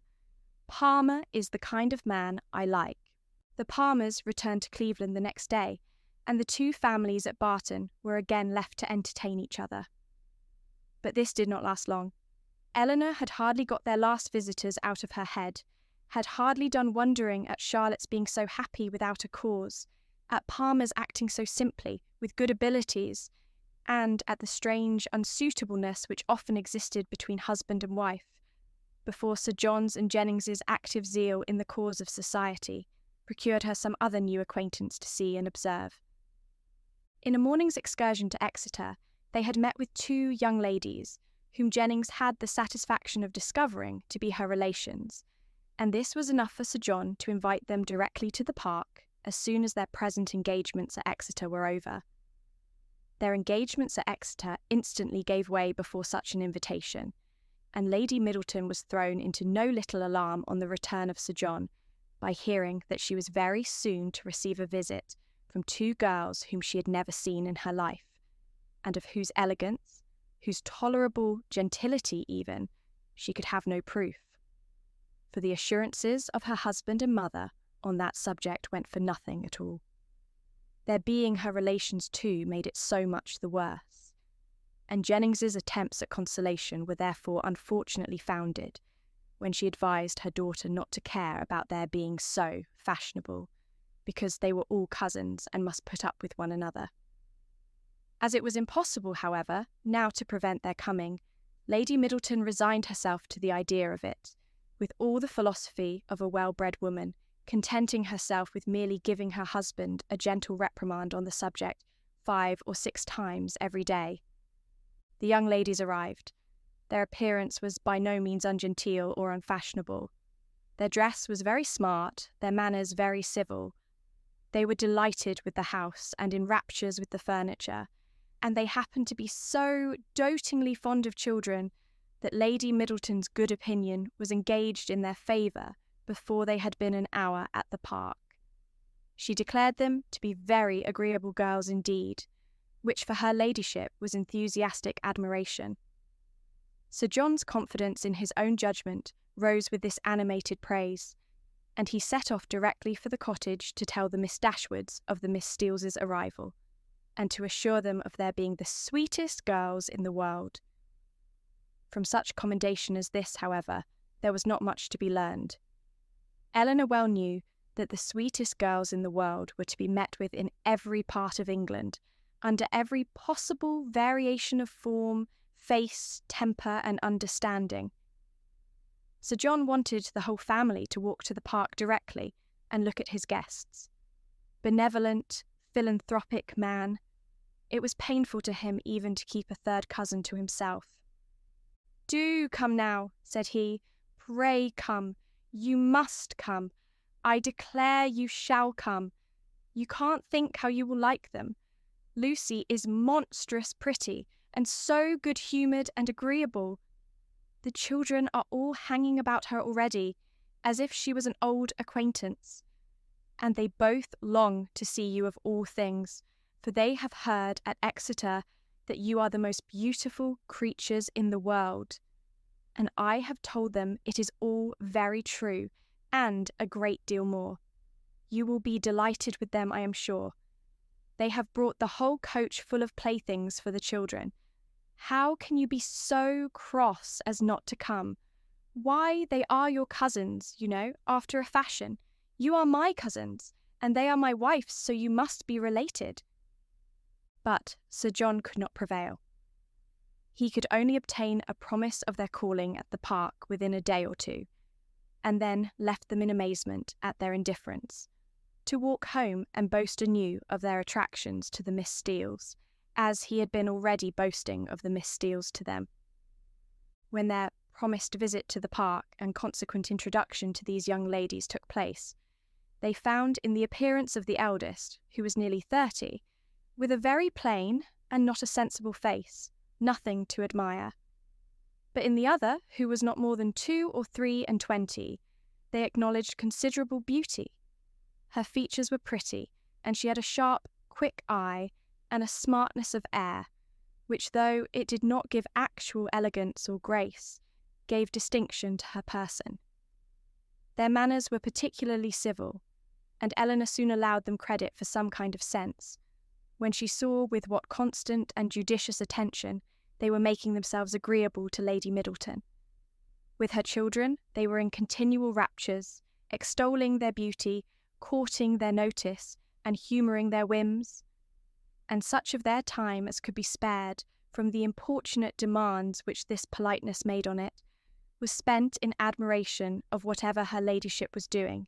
A: Palmer is the kind of man I like. The Palmers returned to Cleveland the next day, and the two families at Barton were again left to entertain each other. But this did not last long. Elinor had hardly got their last visitors out of her head, had hardly done wondering at Charlotte's being so happy without a cause, at Palmer's acting so simply, with good abilities, and at the strange unsuitableness which often existed between husband and wife, before Sir John's and Jennings's active zeal in the cause of society procured her some other new acquaintance to see and observe. In a morning's excursion to Exeter, they had met with two young ladies, whom Jennings had the satisfaction of discovering to be her relations, and this was enough for Sir John to invite them directly to the park as soon as their present engagements at Exeter were over. Their engagements at Exeter instantly gave way before such an invitation, and Lady Middleton was thrown into no little alarm on the return of Sir John by hearing that she was very soon to receive a visit from two girls whom she had never seen in her life, and of whose elegance, whose tolerable gentility even, she could have no proof. For the assurances of her husband and mother on that subject went for nothing at all. Their being her relations too made it so much the worse. And Jennings's attempts at consolation were therefore unfortunately founded when she advised her daughter not to care about their being so fashionable, because they were all cousins and must put up with one another. As it was impossible, however, now to prevent their coming, Lady Middleton resigned herself to the idea of it, with all the philosophy of a well-bred woman, contenting herself with merely giving her husband a gentle reprimand on the subject 5 or 6 times every day. The young ladies arrived. Their appearance was by no means ungenteel or unfashionable. Their dress was very smart, their manners very civil. They were delighted with the house and in raptures with the furniture, and they happened to be so dotingly fond of children that Lady Middleton's good opinion was engaged in their favour before they had been an hour at the park. She declared them to be very agreeable girls indeed, which for her ladyship was enthusiastic admiration. Sir John's confidence in his own judgment rose with this animated praise, and he set off directly for the cottage to tell the Miss Dashwoods of the Miss Steeles's arrival, and to assure them of their being the sweetest girls in the world. From such commendation as this, however, there was not much to be learned. Elinor well knew that the sweetest girls in the world were to be met with in every part of England, under every possible variation of form, face, temper, and understanding. Sir John wanted the whole family to walk to the park directly and look at his guests. Benevolent, philanthropic man, it was painful to him even to keep a third cousin to himself. "Do come now," said he. "Pray come. You must come. I declare you shall come. You can't think how you will like them. Lucy is monstrous pretty, and so good-humoured and agreeable. The children are all hanging about her already, as if she was an old acquaintance. And they both long to see you of all things, for they have heard at Exeter that you are the most beautiful creatures in the world. And I have told them it is all very true, and a great deal more. You will be delighted with them, I am sure. They have brought the whole coach full of playthings for the children. How can you be so cross as not to come? Why, they are your cousins, you know, after a fashion. You are my cousins, and they are my wife's, so you must be related." But Sir John could not prevail. He could only obtain a promise of their calling at the park within a day or two, and then left them in amazement at their indifference, to walk home and boast anew of their attractions to the Miss Steeles, as he had been already boasting of the Miss Steeles to them. When their promised visit to the park and consequent introduction to these young ladies took place, they found in the appearance of the eldest, who was nearly 30, with a very plain and not a sensible face, nothing to admire. But in the other, who was not more than 2 or 3 and 20, they acknowledged considerable beauty. Her features were pretty, and she had a sharp, quick eye, and a smartness of air, which, though it did not give actual elegance or grace, gave distinction to her person. Their manners were particularly civil, and Elinor soon allowed them credit for some kind of sense, when she saw with what constant and judicious attention they were making themselves agreeable to Lady Middleton. With her children, they were in continual raptures, extolling their beauty, courting their notice, and humouring their whims, and such of their time as could be spared from the importunate demands which this politeness made on it, was spent in admiration of whatever her ladyship was doing,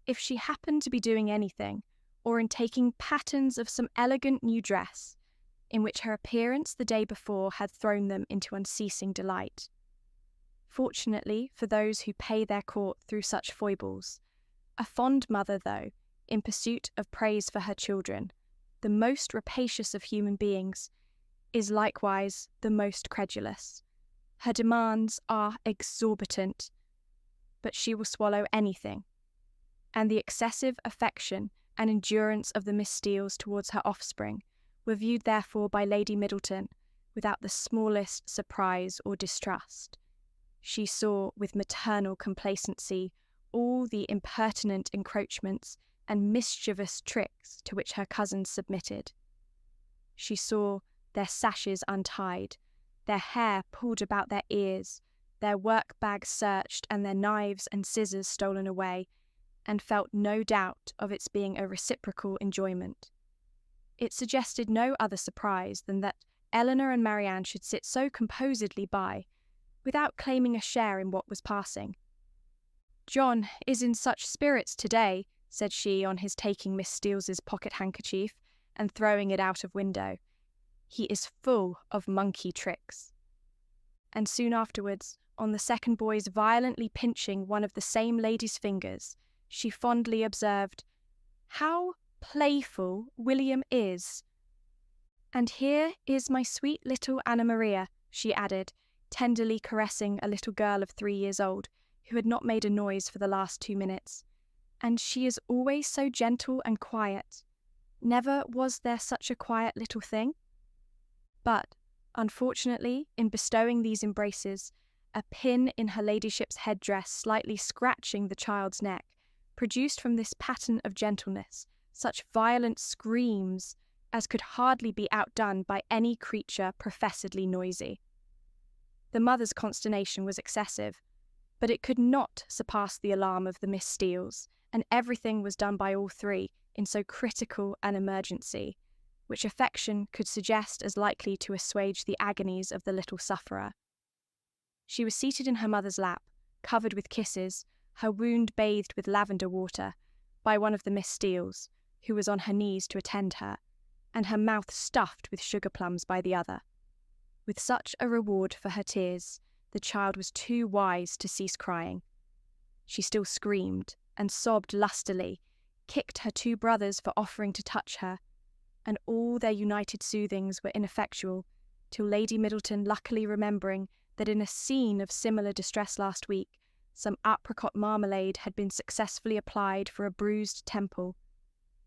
A: if she happened to be doing anything, or in taking patterns of some elegant new dress, in which her appearance the day before had thrown them into unceasing delight. Fortunately for those who pay their court through such foibles, a fond mother, though, in pursuit of praise for her children, the most rapacious of human beings, is likewise the most credulous. Her demands are exorbitant, but she will swallow anything, and the excessive affection and endurance of the Miss Steeles towards her offspring were viewed therefore by Lady Middleton without the smallest surprise or distrust. She saw with maternal complacency all the impertinent encroachments and mischievous tricks to which her cousins submitted. She saw their sashes untied, their hair pulled about their ears, their work bags searched and their knives and scissors stolen away, and felt no doubt of its being a reciprocal enjoyment. It suggested no other surprise than that Elinor and Marianne should sit so composedly by, without claiming a share in what was passing. "John is in such spirits today," said she on his taking Miss Steeles's pocket-handkerchief and throwing it out of window. "He is full of monkey tricks." And soon afterwards, on the second boy's violently pinching one of the same lady's fingers, she fondly observed, "How playful William is! And here is my sweet little Anna Maria," she added, tenderly caressing a little girl of 3 years old, who had not made a noise for the last 2 minutes. "And she is always so gentle and quiet. Never was there such a quiet little thing?" But, unfortunately, in bestowing these embraces, a pin in her ladyship's headdress slightly scratching the child's neck, produced from this pattern of gentleness such violent screams as could hardly be outdone by any creature professedly noisy. The mother's consternation was excessive, but it could not surpass the alarm of the Miss Steeles, and everything was done by all three in so critical an emergency, which affection could suggest as likely to assuage the agonies of the little sufferer. She was seated in her mother's lap, covered with kisses, her wound bathed with lavender water, by one of the Miss Steeles, who was on her knees to attend her, and her mouth stuffed with sugar plums by the other. With such a reward for her tears, the child was too wise to cease crying. She still screamed and sobbed lustily, kicked her 2 brothers for offering to touch her, and all their united soothings were ineffectual, till Lady Middleton, luckily remembering that in a scene of similar distress last week, some apricot marmalade had been successfully applied for a bruised temple.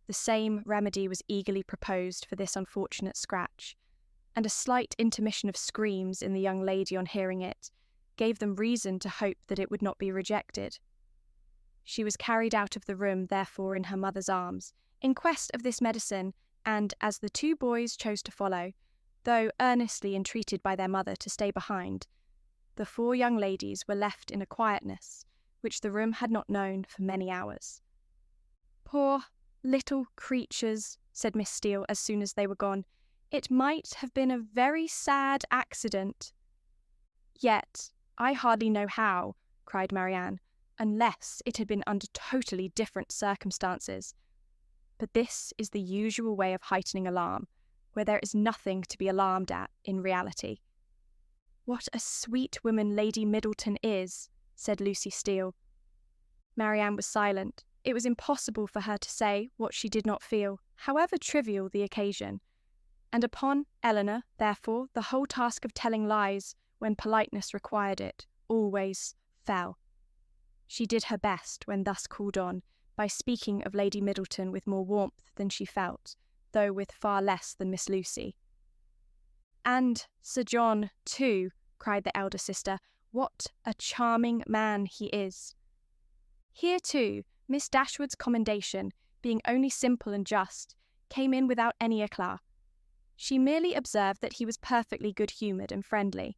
A: The same remedy was eagerly proposed for this unfortunate scratch, and a slight intermission of screams in the young lady on hearing it gave them reason to hope that it would not be rejected. She was carried out of the room, therefore, in her mother's arms, in quest of this medicine, and as the 2 boys chose to follow, though earnestly entreated by their mother to stay behind, the 4 young ladies were left in a quietness which the room had not known for many hours. "Poor little creatures," said Miss Steele as soon as they were gone. "It might have been a very sad accident." "Yet I hardly know how," cried Marianne, "unless it had been under totally different circumstances. But this is the usual way of heightening alarm, where there is nothing to be alarmed at in reality." "What a sweet woman Lady Middleton is," said Lucy Steele. Marianne was silent. It was impossible for her to say what she did not feel, however trivial the occasion. And upon Elinor, therefore, the whole task of telling lies, when politeness required it, always fell. She did her best, when thus called on, by speaking of Lady Middleton with more warmth than she felt, though with far less than Miss Lucy. "And Sir John, too," cried the elder sister. "What a charming man he is!" Here, too, Miss Dashwood's commendation, being only simple and just, came in without any eclat. She merely observed that he was perfectly good-humoured and friendly.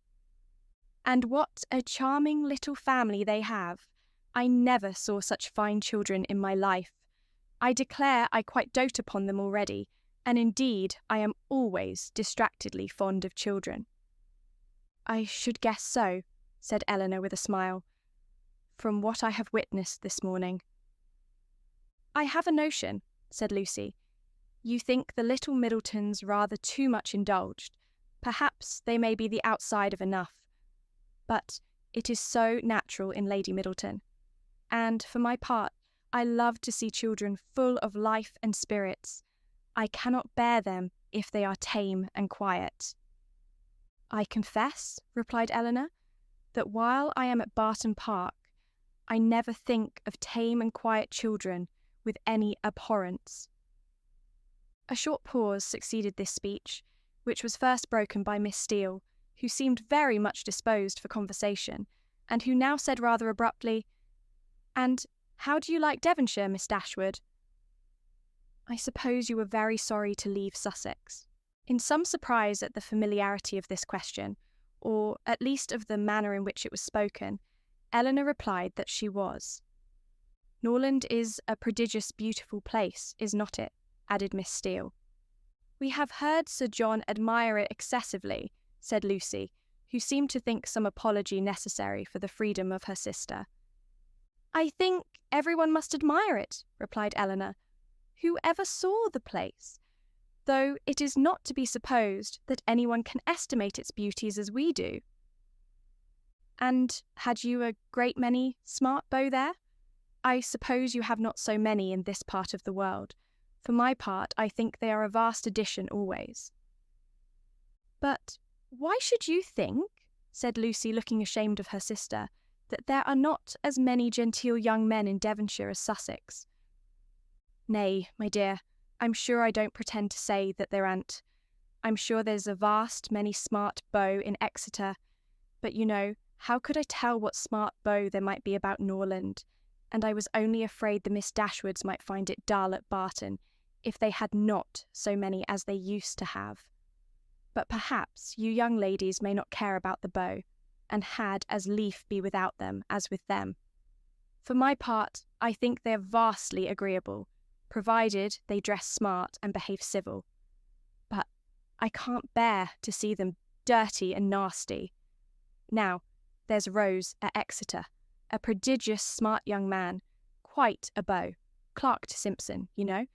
A: "And what a charming little family they have! I never saw such fine children in my life. I declare I quite dote upon them already, and indeed I am always distractedly fond of children." "I should guess so," said Elinor with a smile, "from what I have witnessed this morning." "I have a notion," said Lucy. "You think the little Middletons rather too much indulged. Perhaps they may be the outside of enough. But it is so natural in Lady Middleton. And, for my part, I love to see children full of life and spirits. I cannot bear them if they are tame and quiet." "I confess," replied Elinor, "that while I am at Barton Park, I never think of tame and quiet children with any abhorrence." A short pause succeeded this speech, which was first broken by Miss Steele, who seemed very much disposed for conversation, and who now said rather abruptly, "And how do you like Devonshire, Miss Dashwood?" I suppose you were very sorry to leave Sussex. In some surprise at the familiarity of this question, or at least of the manner in which it was spoken, Elinor replied that she was. Norland is a prodigious beautiful place, is not it? Added Miss Steele. We have heard Sir John admire it excessively, said Lucy, who seemed to think some apology necessary for the freedom of her sister. I think everyone must admire it, replied Elinor. Who ever saw the place? Though it is not to be supposed that anyone can estimate its beauties as we do. And had you a great many smart beaux there? I suppose you have not so many in this part of the world. For my part, I think they are a vast addition always. But why should you think, said Lucy, looking ashamed of her sister, that there are not as many genteel young men in Devonshire as Sussex? Nay, my dear, I'm sure I don't pretend to say that there aren't. I'm sure there's a vast many smart beaux in Exeter, but you know, how could I tell what smart beaux there might be about Norland? And I was only afraid the Miss Dashwoods might find it dull at Barton, if they had not so many as they used to have. But perhaps you young ladies may not care about the beaux, and had as lief be without them as with them. For my part, I think they are vastly agreeable, provided they dress smart and behave civil. But I can't bear to see them dirty and nasty. Now, there's Rose at Exeter, a prodigious smart young man, quite a beau, clerk to Simpson, you know,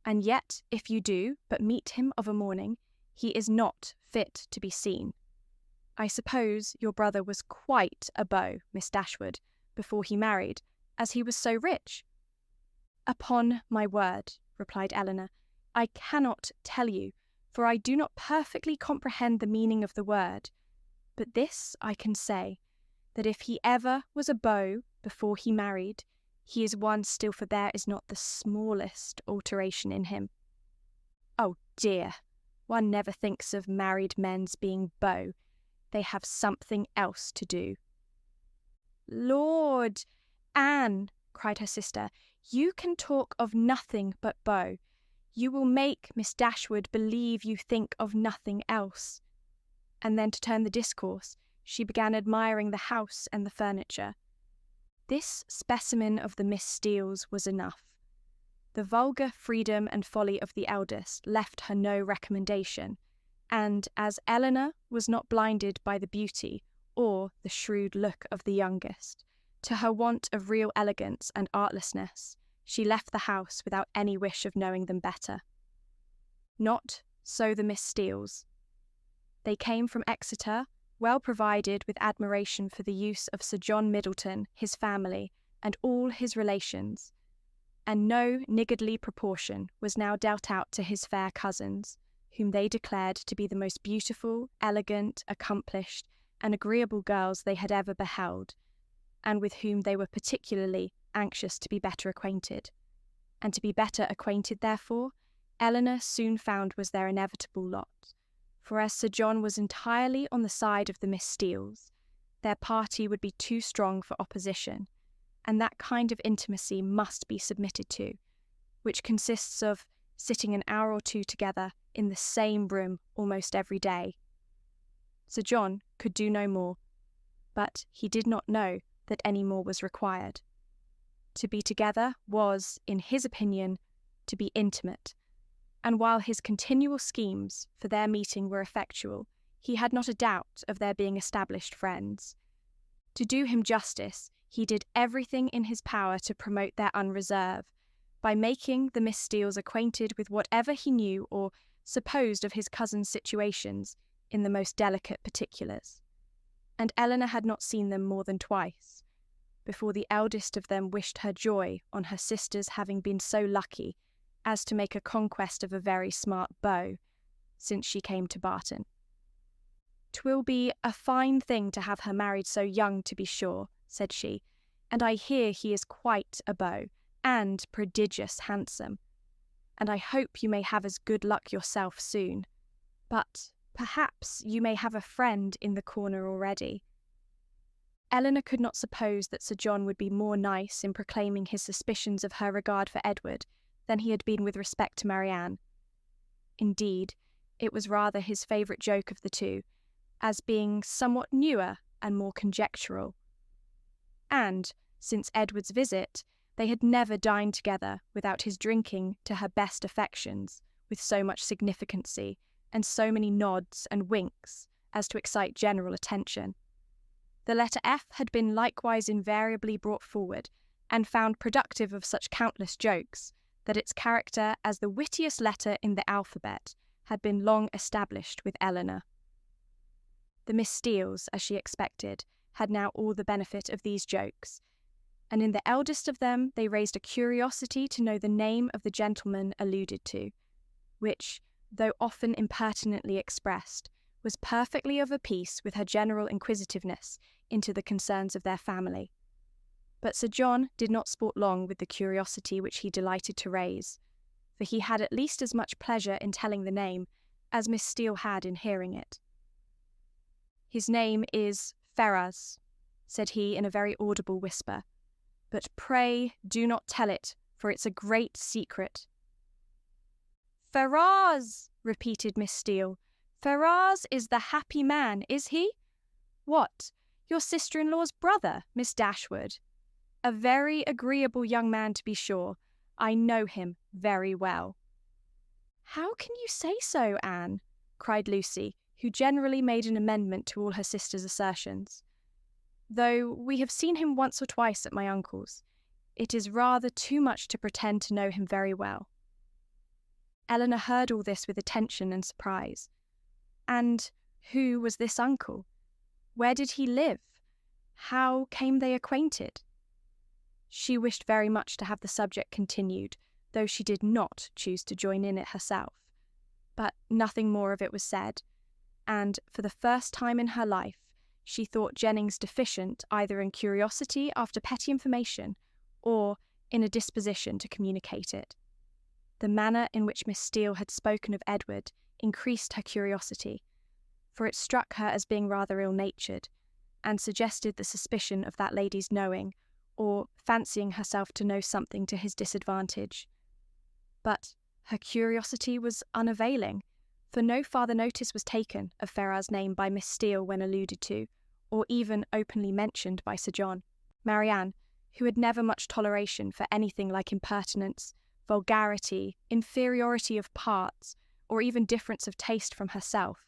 A: and yet if you do but meet him of a morning, he is not fit to be seen. I suppose your brother was quite a beau, Miss Dashwood, before he married, as he was so rich. Upon my word, replied Elinor, I cannot tell you, for I do not perfectly comprehend the meaning of the word. But this I can say, that if he ever was a beau before he married, he is one still, for there is not the smallest alteration in him. Oh dear, one never thinks of married men's being beaux. They have something else to do. Lord, Anne, cried her sister, you can talk of nothing but beaux. You will make Miss Dashwood believe you think of nothing else. And then to turn the discourse, she began admiring the house and the furniture. This specimen of the Miss Steeles was enough. The vulgar freedom and folly of the eldest left her no recommendation, and as Elinor was not blinded by the beauty or the shrewd look of the youngest, to her want of real elegance and artlessness, she left the house without any wish of knowing them better. Not so the Miss Steeles. They came from Exeter, well provided with admiration for the use of Sir John Middleton, his family, and all his relations, and no niggardly proportion was now dealt out to his fair cousins, whom they declared to be the most beautiful, elegant, accomplished, and agreeable girls they had ever beheld, and with whom they were particularly anxious to be better acquainted. And to be better acquainted, therefore, Elinor soon found was their inevitable lot, for as Sir John was entirely on the side of the Miss Steeles, their party would be too strong for opposition, and that kind of intimacy must be submitted to, which consists of sitting an hour or two together in the same room almost every day. Sir John could do no more, but he did not know that any more was required. To be together was, in his opinion, to be intimate, and while his continual schemes for their meeting were effectual, he had not a doubt of their being established friends. To do him justice, he did everything in his power to promote their unreserve, by making the Miss Steeles acquainted with whatever he knew or supposed of his cousin's situations in the most delicate particulars. And Elinor had not seen them more than twice, before the eldest of them wished her joy on her sister's having been so lucky as to make a conquest of a very smart beau, since she came to Barton. "'Twill be a fine thing to have her married so young, to be sure," said she, "and I hear he is quite a beau, and prodigious handsome. And I hope you may have as good luck yourself soon. But perhaps you may have a friend in the corner already." Elinor could not suppose that Sir John would be more nice in proclaiming his suspicions of her regard for Edward than he had been with respect to Marianne. Indeed, it was rather his favourite joke of the two, as being somewhat newer and more conjectural. And, since Edward's visit, they had never dined together without his drinking to her best affections with so much significancy and so many nods and winks as to excite general attention. The letter F had been likewise invariably brought forward and found productive of such countless jokes that its character as the wittiest letter in the alphabet had been long established with Elinor. The Miss Steeles, as she expected, had now all the benefit of these jokes, and in the eldest of them they raised a curiosity to know the name of the gentleman alluded to, which, though often impertinently expressed, was perfectly of a piece with her general inquisitiveness into the concerns of their family. But Sir John did not sport long with the curiosity which he delighted to raise, for he had at least as much pleasure in telling the name as Miss Steele had in hearing it. "His name is Ferrars," said he in a very audible whisper, "but pray do not tell it, for it's a great secret." "Ferrars!" repeated Miss Steele. "Ferrars is the happy man, is he? What, your sister-in-law's brother, Miss Dashwood? A very agreeable young man, to be sure. I know him very well." "How can you say so, Anne?" cried Lucy, who generally made an amendment to all her sister's assertions. "Though we have seen him once or twice at my uncle's, it is rather too much to pretend to know him very well." Elinor heard all this with attention and surprise. And who was this uncle? Where did he live? How came they acquainted? She wished very much to have the subject continued, though she did not choose to join in it herself. But nothing more of it was said, and for the first time in her life she thought Jennings deficient either in curiosity after petty information or in a disposition to communicate it. The manner in which Miss Steele had spoken of Edward increased her curiosity, for it struck her as being rather ill-natured, and suggested the suspicion of that lady's knowing, or fancying herself to know something to his disadvantage. But her curiosity was unavailing, for no farther notice was taken of Ferrars' name by Miss Steele when alluded to, or even openly mentioned by Sir John. Marianne, who had never much toleration for anything like impertinence, vulgarity, inferiority of parts, or even difference of taste from herself,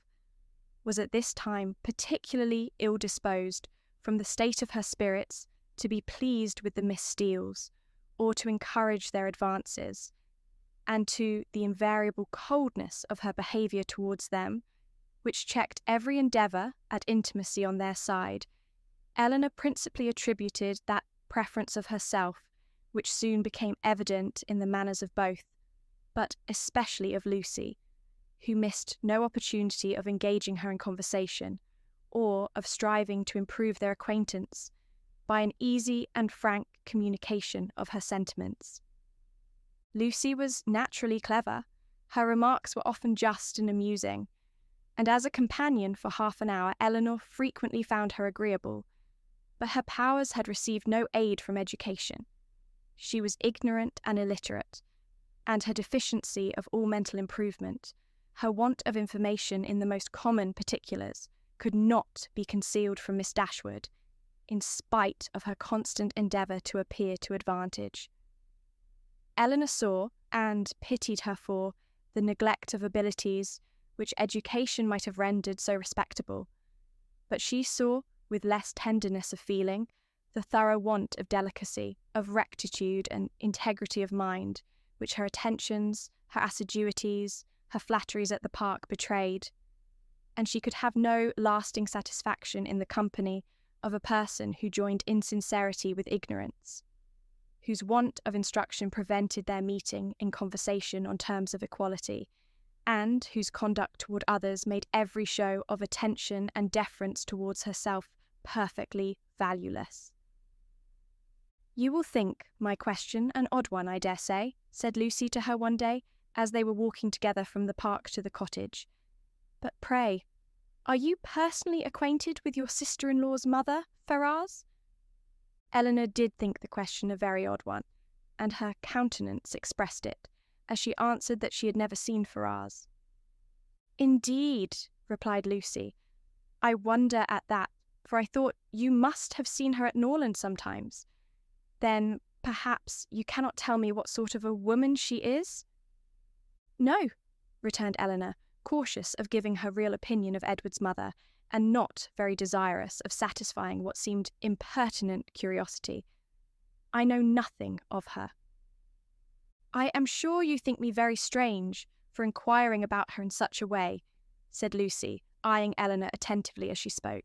A: was at this time particularly ill-disposed, from the state of her spirits, to be pleased with the Miss Steeles, or to encourage their advances, and to the invariable coldness of her behaviour towards them, which checked every endeavour at intimacy on their side, Elinor principally attributed that preference of herself which soon became evident in the manners of both, but especially of Lucy, who missed no opportunity of engaging her in conversation, or of striving to improve their acquaintance by an easy and frank communication of her sentiments. Lucy was naturally clever, her remarks were often just and amusing, and as a companion for half an hour Elinor frequently found her agreeable, but her powers had received no aid from education. She was ignorant and illiterate, and her deficiency of all mental improvement, her want of information in the most common particulars, could not be concealed from Miss Dashwood, in spite of her constant endeavour to appear to advantage. Elinor saw, and pitied her for, the neglect of abilities which education might have rendered so respectable, but she saw, with less tenderness of feeling, the thorough want of delicacy, of rectitude and integrity of mind, which her attentions, her assiduities, her flatteries at the park betrayed, and she could have no lasting satisfaction in the company of a person who joined insincerity with ignorance, whose want of instruction prevented their meeting in conversation on terms of equality, and whose conduct toward others made every show of attention and deference towards herself perfectly valueless. "You will think my question an odd one, I dare say," said Lucy to her one day, as they were walking together from the park to the cottage. "But pray, are you personally acquainted with your sister-in-law's mother, Ferrars?" Elinor did think the question a very odd one, and her countenance expressed it, as she answered that she had never seen Ferrars. "Indeed," replied Lucy. "I wonder at that, for I thought you must have seen her at Norland sometimes. Then, perhaps, you cannot tell me what sort of a woman she is?" "No," returned Elinor, cautious of giving her real opinion of Edward's mother, and not very desirous of satisfying what seemed impertinent curiosity. "I know nothing of her." "I am sure you think me very strange for inquiring about her in such a way," said Lucy, eyeing Elinor attentively as she spoke.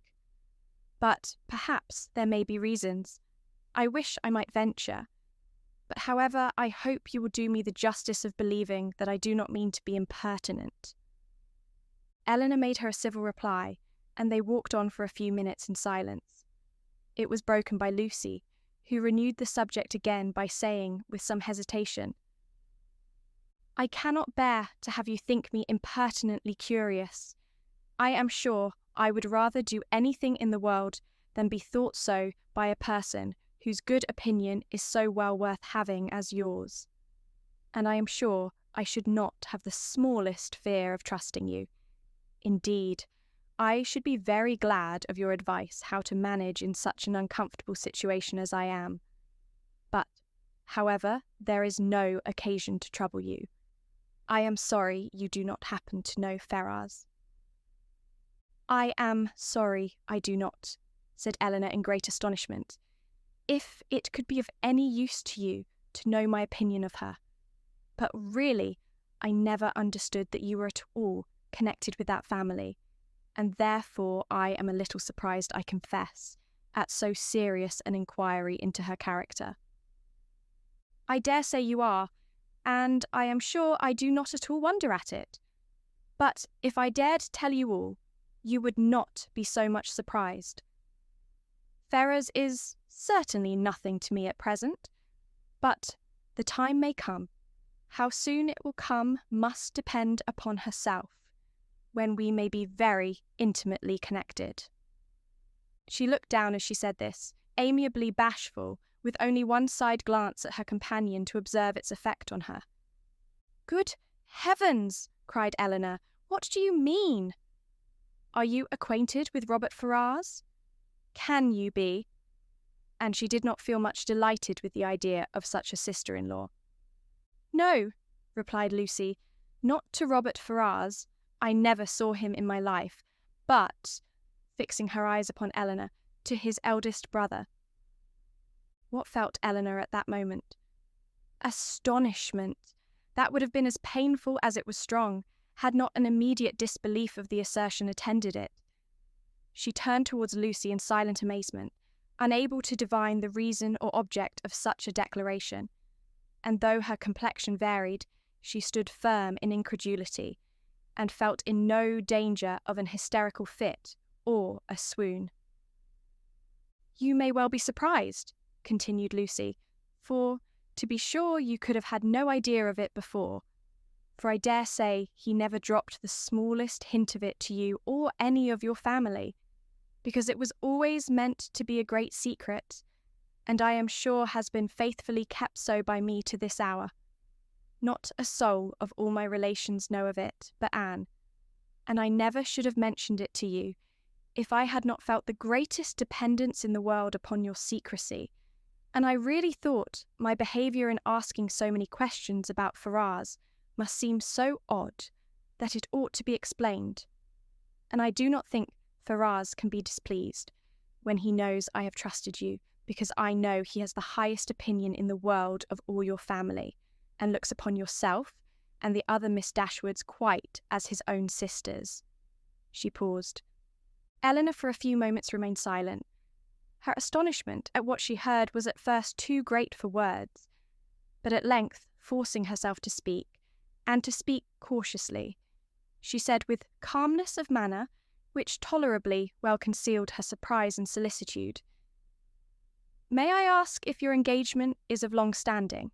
A: "But perhaps there may be reasons. I wish I might venture. But however, I hope you will do me the justice of believing that I do not mean to be impertinent." Elinor made her a civil reply, and they walked on for a few minutes in silence. It was broken by Lucy, who renewed the subject again by saying, with some hesitation, "I cannot bear to have you think me impertinently curious. I am sure I would rather do anything in the world than be thought so by a person whose good opinion is so well worth having as yours. And I am sure I should not have the smallest fear of trusting you. Indeed, I should be very glad of your advice how to manage in such an uncomfortable situation as I am. But, however, there is no occasion to trouble you. I am sorry you do not happen to know Ferrars." "I am sorry I do not," said Elinor in great astonishment. "If it could be of any use to you to know my opinion of her. But really, I never understood that you were at all connected with that family, and therefore I am a little surprised, I confess, at so serious an inquiry into her character." "I dare say you are, and I am sure I do not at all wonder at it. But if I dared tell you all, you would not be so much surprised. Ferrars is certainly nothing to me at present, but the time may come. How soon it will come must depend upon herself, when we may be very intimately connected." She looked down as she said this, amiably bashful, with only one side glance at her companion to observe its effect on her. "Good heavens!" cried Elinor. "What do you mean? Are you acquainted with Robert Ferrars? Can you be?" And she did not feel much delighted with the idea of such a sister-in-law. "No," replied Lucy, "not to Robert Ferrars. I never saw him in my life, but," fixing her eyes upon Elinor, "to his eldest brother." What felt Elinor at that moment? Astonishment! That would have been as painful as it was strong, had not an immediate disbelief of the assertion attended it. She turned towards Lucy in silent amazement, unable to divine the reason or object of such a declaration, and though her complexion varied, she stood firm in incredulity, and felt in no danger of an hysterical fit or a swoon. "You may well be surprised," continued Lucy, "for, to be sure, you could have had no idea of it before, for I dare say he never dropped the smallest hint of it to you or any of your family, because it was always meant to be a great secret, and I am sure has been faithfully kept so by me to this hour. Not a soul of all my relations know of it but Anne, and I never should have mentioned it to you if I had not felt the greatest dependence in the world upon your secrecy, and I really thought my behaviour in asking so many questions about Ferrars must seem so odd that it ought to be explained, and I do not think Ferrars can be displeased when he knows I have trusted you, because I know he has the highest opinion in the world of all your family, and looks upon yourself and the other Miss Dashwoods quite as his own sisters." She paused. Elinor for a few moments remained silent. Her astonishment at what she heard was at first too great for words, but at length, forcing herself to speak, and to speak cautiously, she said with calmness of manner, which tolerably well concealed her surprise and solicitude, "May I ask if your engagement is of long standing?"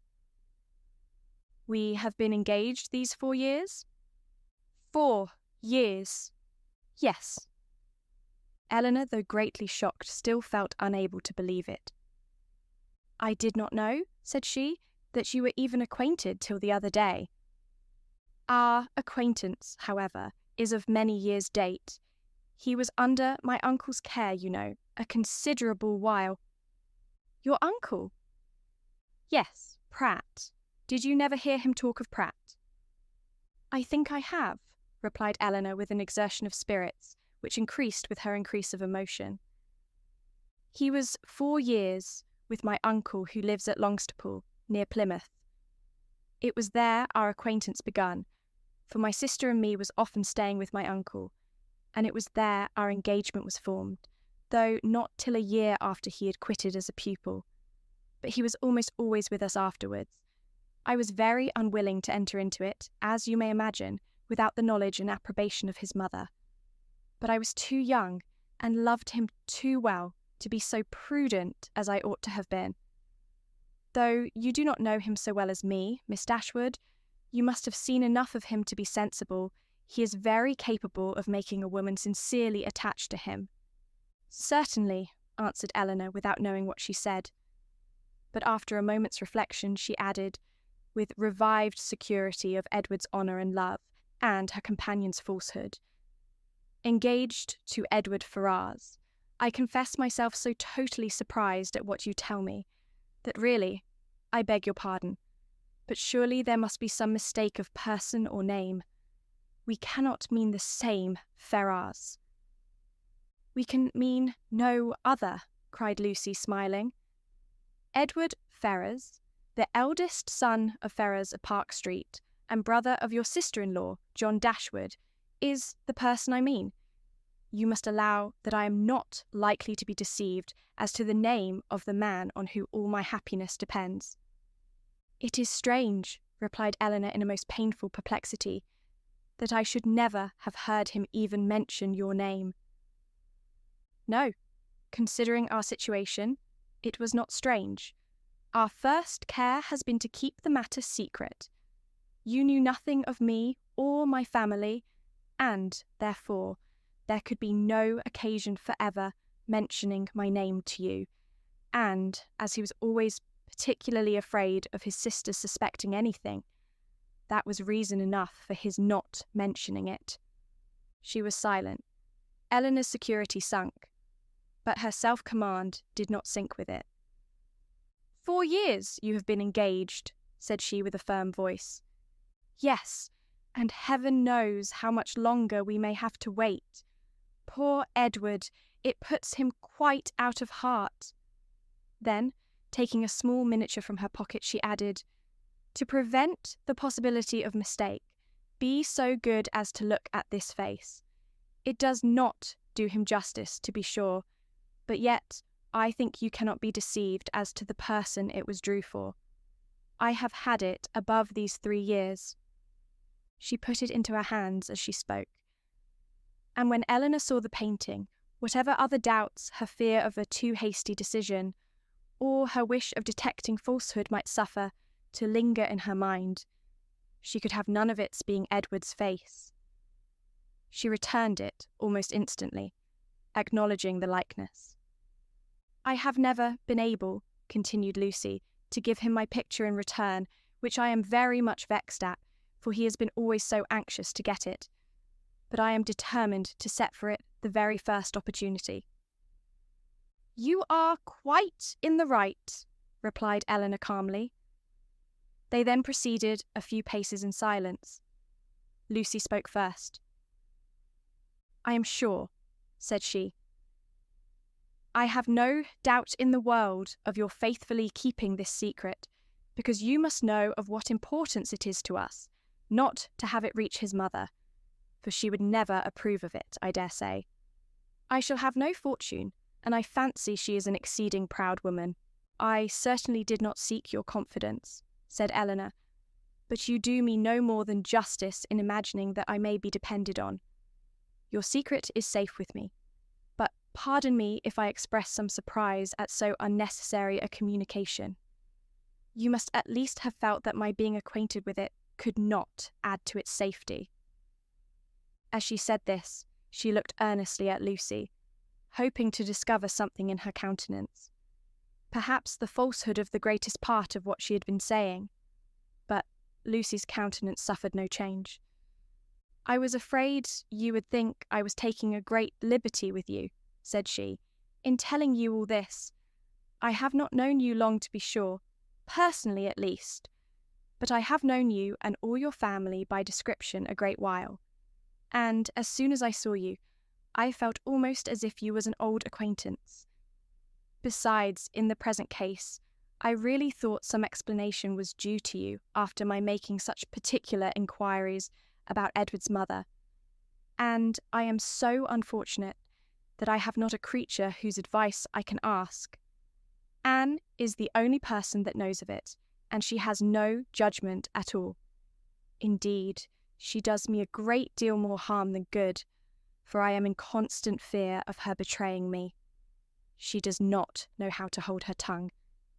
A: "We have been engaged these 4 years?" 4 years! Yes. Elinor, though greatly shocked, still felt unable to believe it. "I did not know," said she, "that you were even acquainted till the other day." Our acquaintance, however, is of many years' date. He was under my uncle's care, you know, a considerable while." "Your uncle?" "Yes, Pratt. Did you never hear him talk of Pratt?" "I think I have," replied Elinor with an exertion of spirits, which increased with her increase of emotion. "He was 4 years with my uncle who lives at Longstaple, near Plymouth. It was there our acquaintance begun, for my sister and me was often staying with my uncle, and it was there our engagement was formed, though not till a year after he had quitted as a pupil. But he was almost always with us afterwards. I was very unwilling to enter into it, as you may imagine, without the knowledge and approbation of his mother. But I was too young, and loved him too well, to be so prudent as I ought to have been. Though you do not know him so well as me, Miss Dashwood, you must have seen enough of him to be sensible he is very capable of making a woman sincerely attached to him." "Certainly," answered Elinor, without knowing what she said. But after a moment's reflection, she added, with revived security of Edward's honour and love, and her companion's falsehood, "Engaged to Edward Ferrars. I confess myself so totally surprised at what you tell me, that really, I beg your pardon, but surely there must be some mistake of person or name. We cannot mean the same Ferrars." "We can mean no other," cried Lucy, smiling. "Edward Ferrars, the eldest son of Ferrars of Park Street, and brother of your sister-in-law, John Dashwood, is the person I mean. You must allow that I am not likely to be deceived as to the name of the man on whom all my happiness depends." "It is strange," replied Elinor in a most painful perplexity, "that I should never have heard him even mention your name." "No, considering our situation, it was not strange. Our first care has been to keep the matter secret. You knew nothing of me or my family, and, therefore, there could be no occasion for ever mentioning my name to you, and, as he was always particularly afraid of his sister suspecting anything, that was reason enough for his not mentioning it." She was silent. Elinor's security sunk, but her self-command did not sink with it. "4 years you have been engaged," said she with a firm voice. "Yes, and heaven knows how much longer we may have to wait. Poor Edward, it puts him quite out of heart." Then, taking a small miniature from her pocket, she added, "To prevent the possibility of mistake, be so good as to look at this face. It does not do him justice, to be sure, but yet I think you cannot be deceived as to the person it was drew for. I have had it above these 3 years." She put it into her hands as she spoke. And when Elinor saw the painting, whatever other doubts her fear of a too hasty decision, or her wish of detecting falsehood might suffer to linger in her mind, she could have none of its being Edward's face. She returned it almost instantly, acknowledging the likeness. "I have never been able," continued Lucy, "to give him my picture in return, which I am very much vexed at, for he has been always so anxious to get it. But I am determined to set for it the very first opportunity." "You are quite in the right," replied Elinor calmly. They then proceeded a few paces in silence. Lucy spoke first. "I am sure," said she, "I have no doubt in the world of your faithfully keeping this secret, because you must know of what importance it is to us, not to have it reach his mother, for she would never approve of it, I dare say. I shall have no fortune, and I fancy she is an exceeding proud woman." "I certainly did not seek your confidence," said Elinor, "but you do me no more than justice in imagining that I may be depended on. Your secret is safe with me, but pardon me if I express some surprise at so unnecessary a communication. You must at least have felt that my being acquainted with it could not add to its safety." As she said this, she looked earnestly at Lucy, hoping to discover something in her countenance, perhaps the falsehood of the greatest part of what she had been saying. But Lucy's countenance suffered no change. "I was afraid you would think I was taking a great liberty with you," said she, "in telling you all this. I have not known you long, to be sure, personally at least, but I have known you and all your family by description a great while, and as soon as I saw you, I felt almost as if you was an old acquaintance. Besides, in the present case, I really thought some explanation was due to you after my making such particular inquiries about Edward's mother, and I am so unfortunate that I have not a creature whose advice I can ask. Anne is the only person that knows of it, and she has no judgment at all. Indeed, she does me a great deal more harm than good, for I am in constant fear of her betraying me. She does not know how to hold her tongue,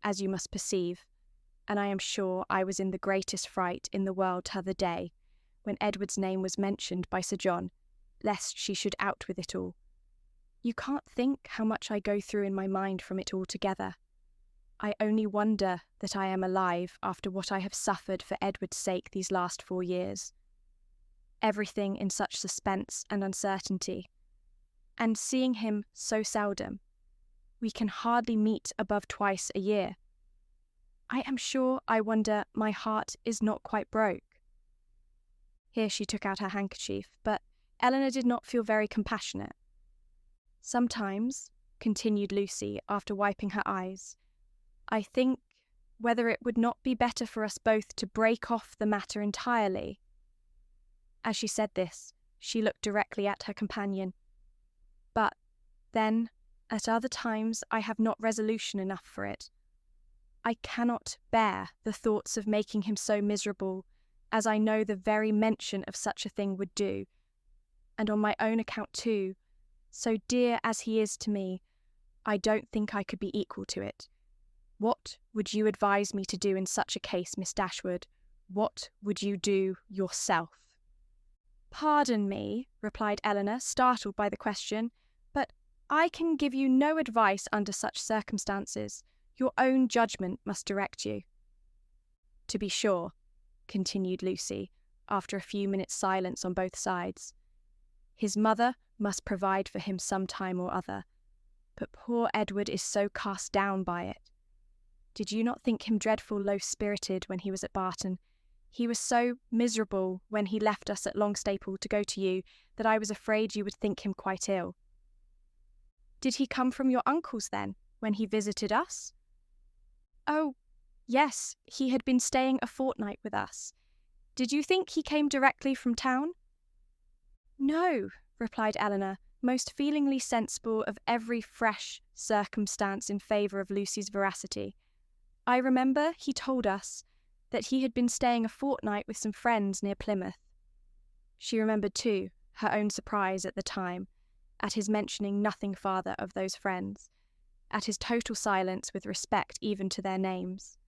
A: as you must perceive, and I am sure I was in the greatest fright in the world t'other day, when Edward's name was mentioned by Sir John, lest she should out with it all. You can't think how much I go through in my mind from it altogether. I only wonder that I am alive after what I have suffered for Edward's sake these last 4 years. Everything in such suspense and uncertainty, and seeing him so seldom. We can hardly meet above twice a year. I am sure I wonder my heart is not quite broke." Here she took out her handkerchief, but Elinor did not feel very compassionate. "Sometimes," continued Lucy, after wiping her eyes, "I think whether it would not be better for us both to break off the matter entirely." As she said this, she looked directly at her companion. "But then, at other times I have not resolution enough for it. I cannot bear the thoughts of making him so miserable, as I know the very mention of such a thing would do, and on my own account too, so dear as he is to me, I don't think I could be equal to it. What would you advise me to do in such a case, Miss Dashwood? What would you do yourself?" "Pardon me," replied Elinor, startled by the question, "but I can give you no advice under such circumstances. Your own judgment must direct you." "To be sure," continued Lucy, after a few minutes' silence on both sides. "His mother must provide for him some time or other, but poor Edward is so cast down by it. Did you not think him dreadful low-spirited when he was at Barton? He was so miserable when he left us at Longstaple to go to you that I was afraid you would think him quite ill." "Did he come from your uncle's then, when he visited us?" "Oh, yes, he had been staying a fortnight with us. Did you think he came directly from town?" "No," replied Elinor, most feelingly sensible of every fresh circumstance in favour of Lucy's veracity. "I remember he told us that he had been staying a fortnight with some friends near Plymouth." She remembered, too, her own surprise at the time, at his mentioning nothing farther of those friends, at his total silence with respect even to their names.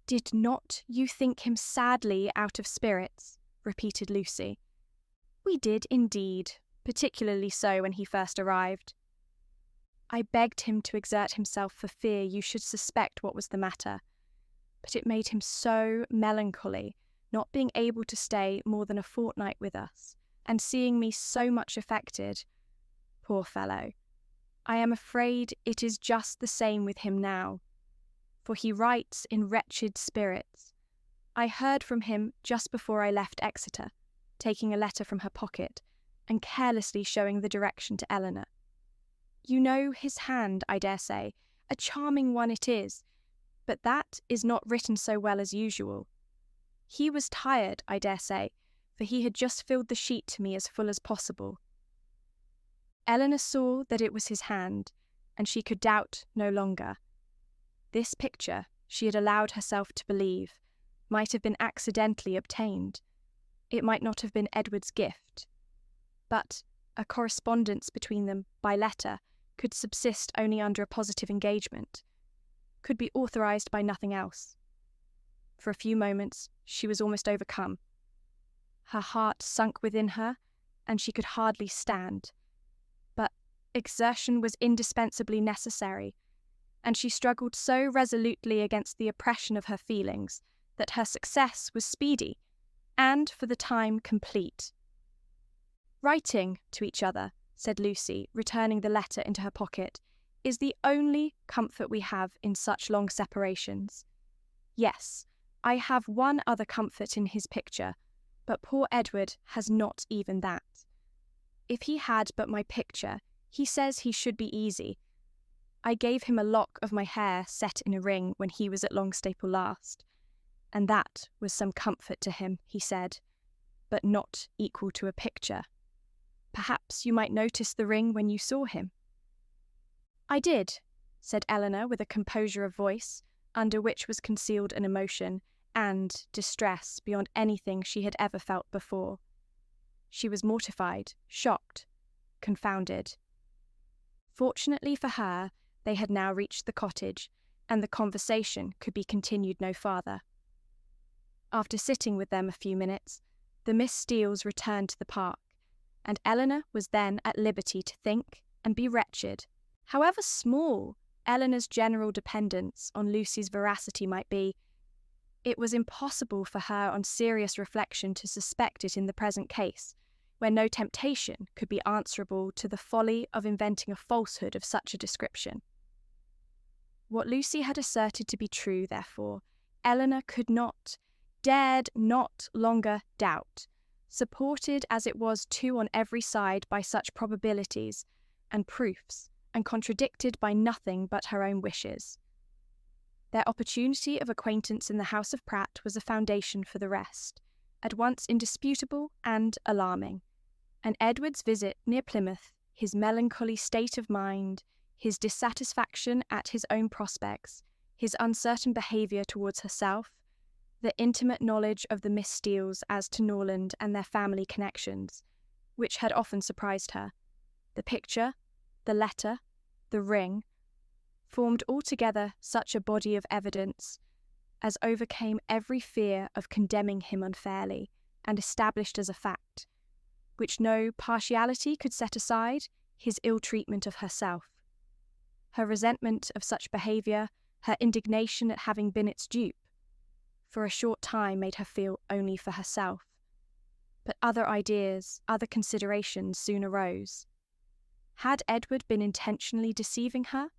A: "Did not you think him sadly out of spirits?" repeated Lucy. "We did, indeed, particularly so when he first arrived. I begged him to exert himself for fear you should suspect what was the matter, but it made him so melancholy, not being able to stay more than a fortnight with us, and seeing me so much affected. Poor fellow! I am afraid it is just the same with him now, for he writes in wretched spirits. I heard from him just before I left Exeter, taking a letter from her pocket, and carelessly showing the direction to Elinor. You know his hand, I dare say, a charming one it is, but that is not written so well as usual. He was tired, I dare say, for he had just filled the sheet to me as full as possible." Elinor saw that it was his hand, and she could doubt no longer. This picture, she had allowed herself to believe, might have been accidentally obtained. It might not have been Edward's gift. But a correspondence between them by letter could subsist only under a positive engagement, could be authorised by nothing else. For a few moments she was almost overcome. Her heart sunk within her, and she could hardly stand. But exertion was indispensably necessary, and she struggled so resolutely against the oppression of her feelings that her success was speedy and, for the time, complete. "Writing to each other," said Lucy, returning the letter into her pocket, "is the only comfort we have in such long separations. Yes, I have one other comfort in his picture, but poor Edward has not even that. If he had but my picture, he says he should be easy. I gave him a lock of my hair set in a ring when he was at Longstaple last, and that was some comfort to him, he said, but not equal to a picture. Perhaps you might notice the ring when you saw him." "I did," said Elinor with a composure of voice, under which was concealed an emotion and distress beyond anything she had ever felt before. She was mortified, shocked, confounded. Fortunately for her, they had now reached the cottage, and the conversation could be continued no farther. After sitting with them a few minutes, the Miss Steeles returned to the park, and Elinor was then at liberty to think and be wretched. However small Elinor's general dependence on Lucy's veracity might be, it was impossible for her on serious reflection to suspect it in the present case, where no temptation could be answerable to the folly of inventing a falsehood of such a description. What Lucy had asserted to be true, therefore, Elinor could not, dared not longer doubt, supported as it was too on every side by such probabilities and proofs, and contradicted by nothing but her own wishes. Their opportunity of acquaintance in the house of Pratt was a foundation for the rest, at once indisputable and alarming, and Edward's visit near Plymouth, his melancholy state of mind, his dissatisfaction at his own prospects, his uncertain behaviour towards herself, the intimate knowledge of the Miss Steeles as to Norland and their family connections, which had often surprised her, the picture, the letter, the ring, formed altogether such a body of evidence as overcame every fear of condemning him unfairly, and established as a fact, which no partiality could set aside, his ill-treatment of herself. Her resentment of such behaviour, her indignation at having been its dupe, for a short time made her feel only for herself. But other ideas, other considerations soon arose. Had Edward been intentionally deceiving her?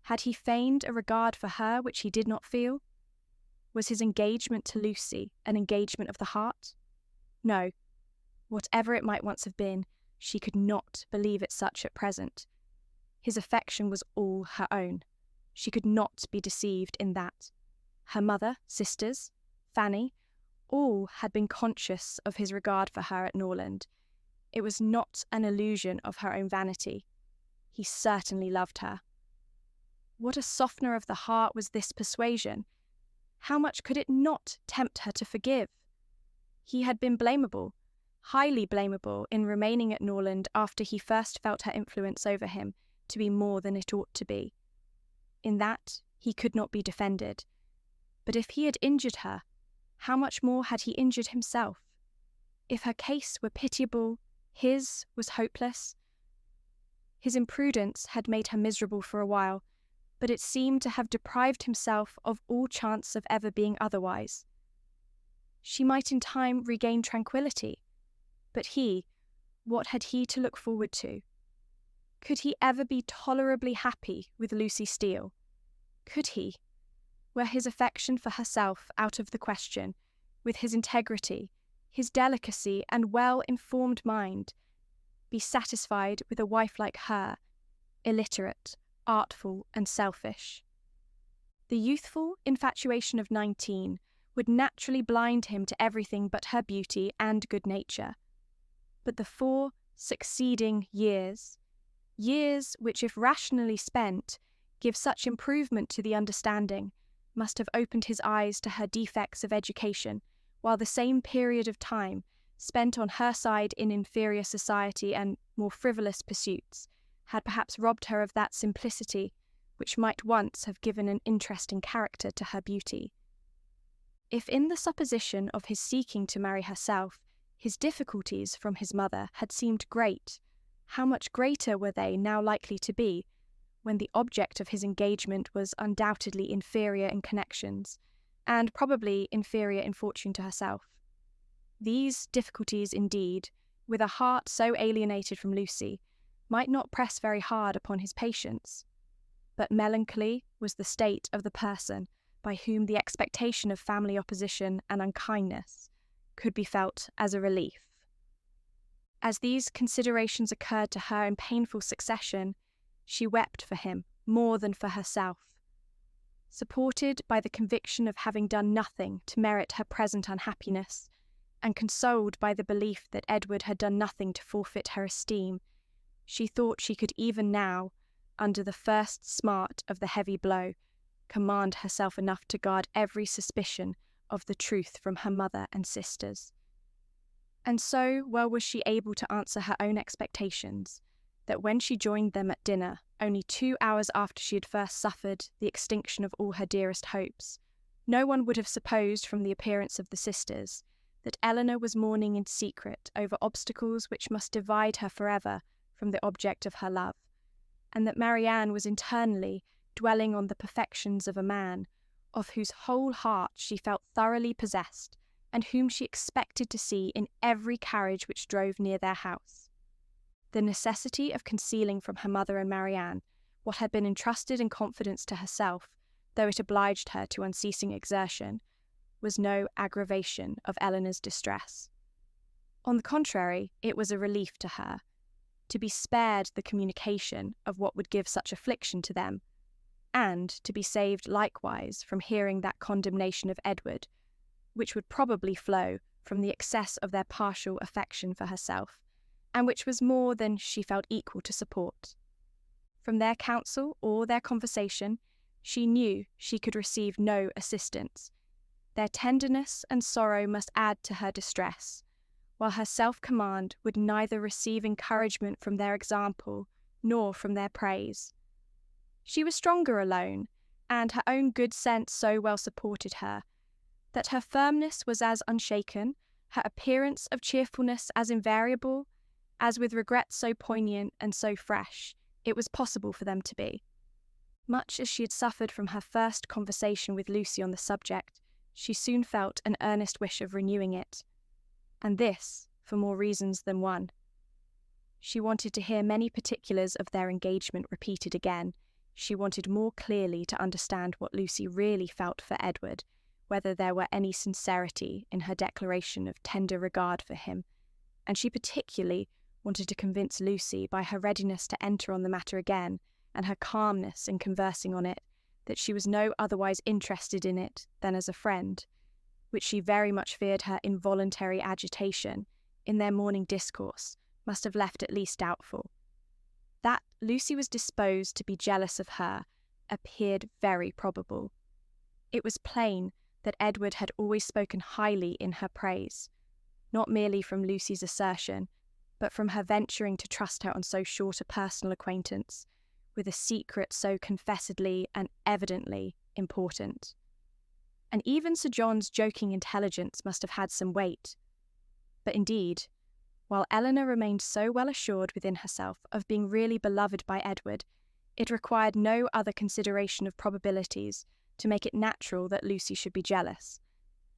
A: Had he feigned a regard for her which he did not feel? Was his engagement to Lucy an engagement of the heart? No. Whatever it might once have been, she could not believe it such at present. His affection was all her own. She could not be deceived in that. Her mother, sisters, Fanny, all had been conscious of his regard for her at Norland. It was not an illusion of her own vanity. He certainly loved her. What a softener of the heart was this persuasion! How much could it not tempt her to forgive? He had been blamable, highly blamable, in remaining at Norland after he first felt her influence over him to be more than it ought to be. In that he could not be defended. But if he had injured her, how much more had he injured himself? If her case were pitiable, his was hopeless. His imprudence had made her miserable for a while, but it seemed to have deprived himself of all chance of ever being otherwise. She might in time regain tranquillity, but he, what had he to look forward to? Could he ever be tolerably happy with Lucy Steele? Could he, were his affection for herself out of the question, with his integrity, his delicacy and well-informed mind, be satisfied with a wife like her, illiterate, artful and selfish? The youthful infatuation of 19 would naturally blind him to everything but her beauty and good nature. But the 4 succeeding years which, if rationally spent, give such improvement to the understanding, must have opened his eyes to her defects of education, while the same period of time, spent on her side in inferior society and more frivolous pursuits, had perhaps robbed her of that simplicity which might once have given an interesting character to her beauty. If in the supposition of his seeking to marry herself, his difficulties from his mother had seemed great, how much greater were they now likely to be, when the object of his engagement was undoubtedly inferior in connections, and probably inferior in fortune to herself. These difficulties, indeed, with a heart so alienated from Lucy, might not press very hard upon his patience, but melancholy was the state of the person by whom the expectation of family opposition and unkindness could be felt as a relief. As these considerations occurred to her in painful succession, she wept for him more than for herself. Supported by the conviction of having done nothing to merit her present unhappiness, and consoled by the belief that Edward had done nothing to forfeit her esteem, she thought she could even now, under the first smart of the heavy blow, command herself enough to guard every suspicion of the truth from her mother and sisters. And so well was she able to answer her own expectations, that when she joined them at dinner, only 2 hours after she had first suffered the extinction of all her dearest hopes, no one would have supposed from the appearance of the sisters that Elinor was mourning in secret over obstacles which must divide her forever from the object of her love, and that Marianne was internally dwelling on the perfections of a man, of whose whole heart she felt thoroughly possessed, and whom she expected to see in every carriage which drove near their house. The necessity of concealing from her mother and Marianne what had been entrusted in confidence to herself, though it obliged her to unceasing exertion, was no aggravation of Elinor's distress. On the contrary, it was a relief to her, to be spared the communication of what would give such affliction to them, and to be saved likewise from hearing that condemnation of Edward, which would probably flow from the excess of their partial affection for herself, and which was more than she felt equal to support. From their counsel or their conversation, she knew she could receive no assistance. Their tenderness and sorrow must add to her distress, while her self-command would neither receive encouragement from their example nor from their praise. She was stronger alone, and her own good sense so well supported her, that her firmness was as unshaken, her appearance of cheerfulness as invariable, as with regret so poignant and so fresh it was possible for them to be. Much as she had suffered from her first conversation with Lucy on the subject, she soon felt an earnest wish of renewing it, and this for more reasons than one. She wanted to hear many particulars of their engagement repeated again. She wanted more clearly to understand what Lucy really felt for Edward, whether there were any sincerity in her declaration of tender regard for him, and she particularly wanted to convince Lucy by her readiness to enter on the matter again, and her calmness in conversing on it, that she was no otherwise interested in it than as a friend, which she very much feared her involuntary agitation in their morning discourse must have left at least doubtful. That Lucy was disposed to be jealous of her appeared very probable. It was plain that Edward had always spoken highly in her praise, not merely from Lucy's assertion, but from her venturing to trust her on so short a personal acquaintance, with a secret so confessedly and evidently important. And even Sir John's joking intelligence must have had some weight. But indeed, while Elinor remained so well assured within herself of being really beloved by Edward, it required no other consideration of probabilities to make it natural that Lucy should be jealous,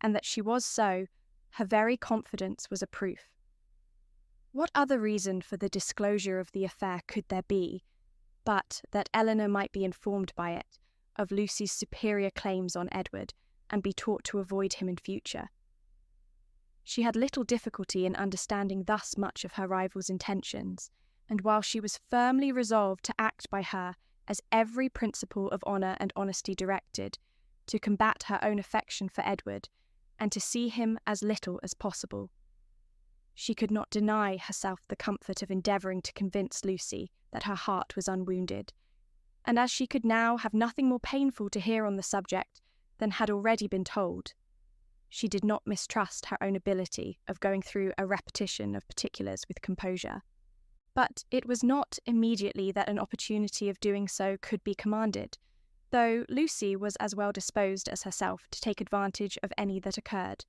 A: and that she was so, her very confidence was a proof. What other reason for the disclosure of the affair could there be, but that Elinor might be informed by it of Lucy's superior claims on Edward, and be taught to avoid him in future? She had little difficulty in understanding thus much of her rival's intentions, and while she was firmly resolved to act by her as every principle of honour and honesty directed, to combat her own affection for Edward, and to see him as little as possible, she could not deny herself the comfort of endeavouring to convince Lucy that her heart was unwounded, and as she could now have nothing more painful to hear on the subject than had already been told, she did not mistrust her own ability of going through a repetition of particulars with composure. But it was not immediately that an opportunity of doing so could be commanded, though Lucy was as well disposed as herself to take advantage of any that occurred.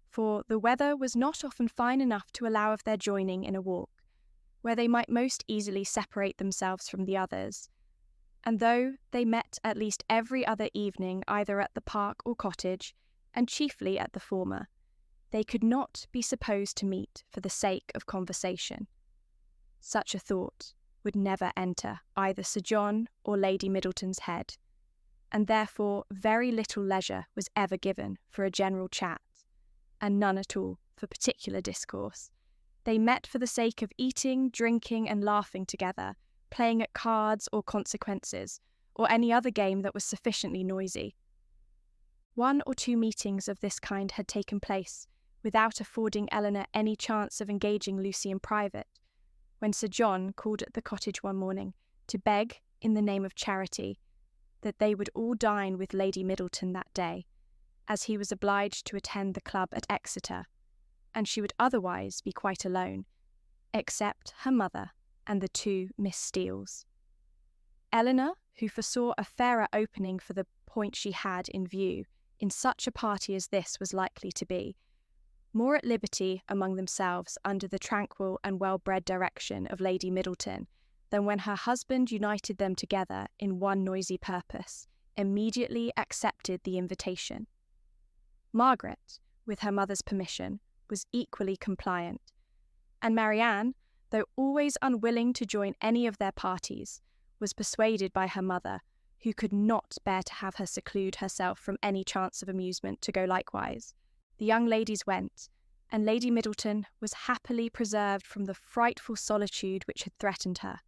A: For the weather was not often fine enough to allow of their joining in a walk, where they might most easily separate themselves from the others, and though they met at least every other evening either at the park or cottage, and chiefly at the former, they could not be supposed to meet for the sake of conversation. Such a thought would never enter either Sir John or Lady Middleton's head, and therefore very little leisure was ever given for a general chat, and none at all for particular discourse. They met for the sake of eating, drinking, and laughing together, playing at cards or consequences, or any other game that was sufficiently noisy. One or two meetings of this kind had taken place, without affording Elinor any chance of engaging Lucy in private, when Sir John called at the cottage one morning to beg, in the name of charity, that they would all dine with Lady Middleton that day, as he was obliged to attend the club at Exeter, and she would otherwise be quite alone, except her mother and the two Miss Steeles. Elinor, who foresaw a fairer opening for the point she had in view in such a party as this was likely to be, more at liberty among themselves under the tranquil and well-bred direction of Lady Middleton than when her husband united them together in one noisy purpose, immediately accepted the invitation. Margaret, with her mother's permission, was equally compliant, and Marianne, though always unwilling to join any of their parties, was persuaded by her mother, who could not bear to have her seclude herself from any chance of amusement, to go likewise. The young ladies went, and Lady Middleton was happily preserved from the frightful solitude which had threatened her.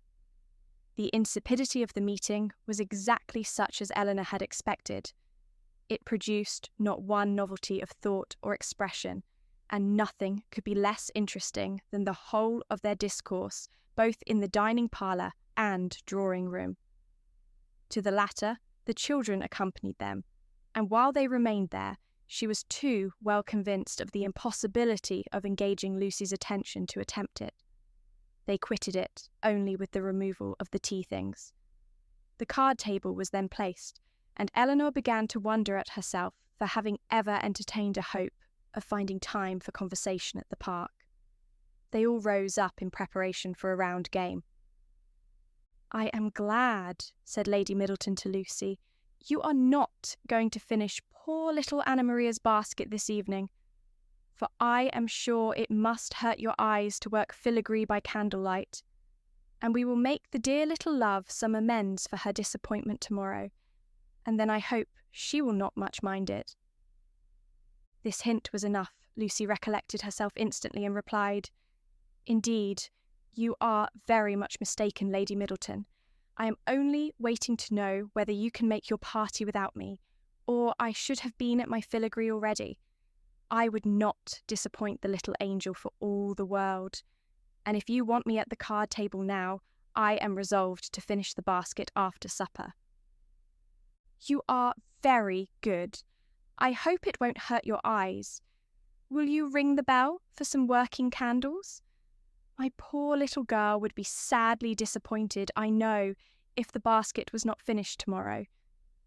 A: The insipidity of the meeting was exactly such as Elinor had expected. It produced not one novelty of thought or expression, and nothing could be less interesting than the whole of their discourse, both in the dining parlour and drawing-room. To the latter, the children accompanied them, and while they remained there, she was too well convinced of the impossibility of engaging Lucy's attention to attempt it. They quitted it only with the removal of the tea-things. The card-table was then placed, and Elinor began to wonder at herself for having ever entertained a hope of finding time for conversation at the park. They all rose up in preparation for a round game. "I am glad," said Lady Middleton to Lucy, "you are not going to finish poor little Anna Maria's basket this evening, for I am sure it must hurt your eyes to work filigree by candlelight, and we will make the dear little love some amends for her disappointment tomorrow, and then I hope she will not much mind it." This hint was enough. Lucy recollected herself instantly and replied, "Indeed, you are very much mistaken, Lady Middleton. I am only waiting to know whether you can make your party without me, or I should have been at my filigree already. I would not disappoint the little angel for all the world, and if you want me at the card table now, I am resolved to finish the basket after supper." "You are very good. I hope it won't hurt your eyes. Will you ring the bell for some working candles? My poor little girl would be sadly disappointed, I know, if the basket was not finished tomorrow,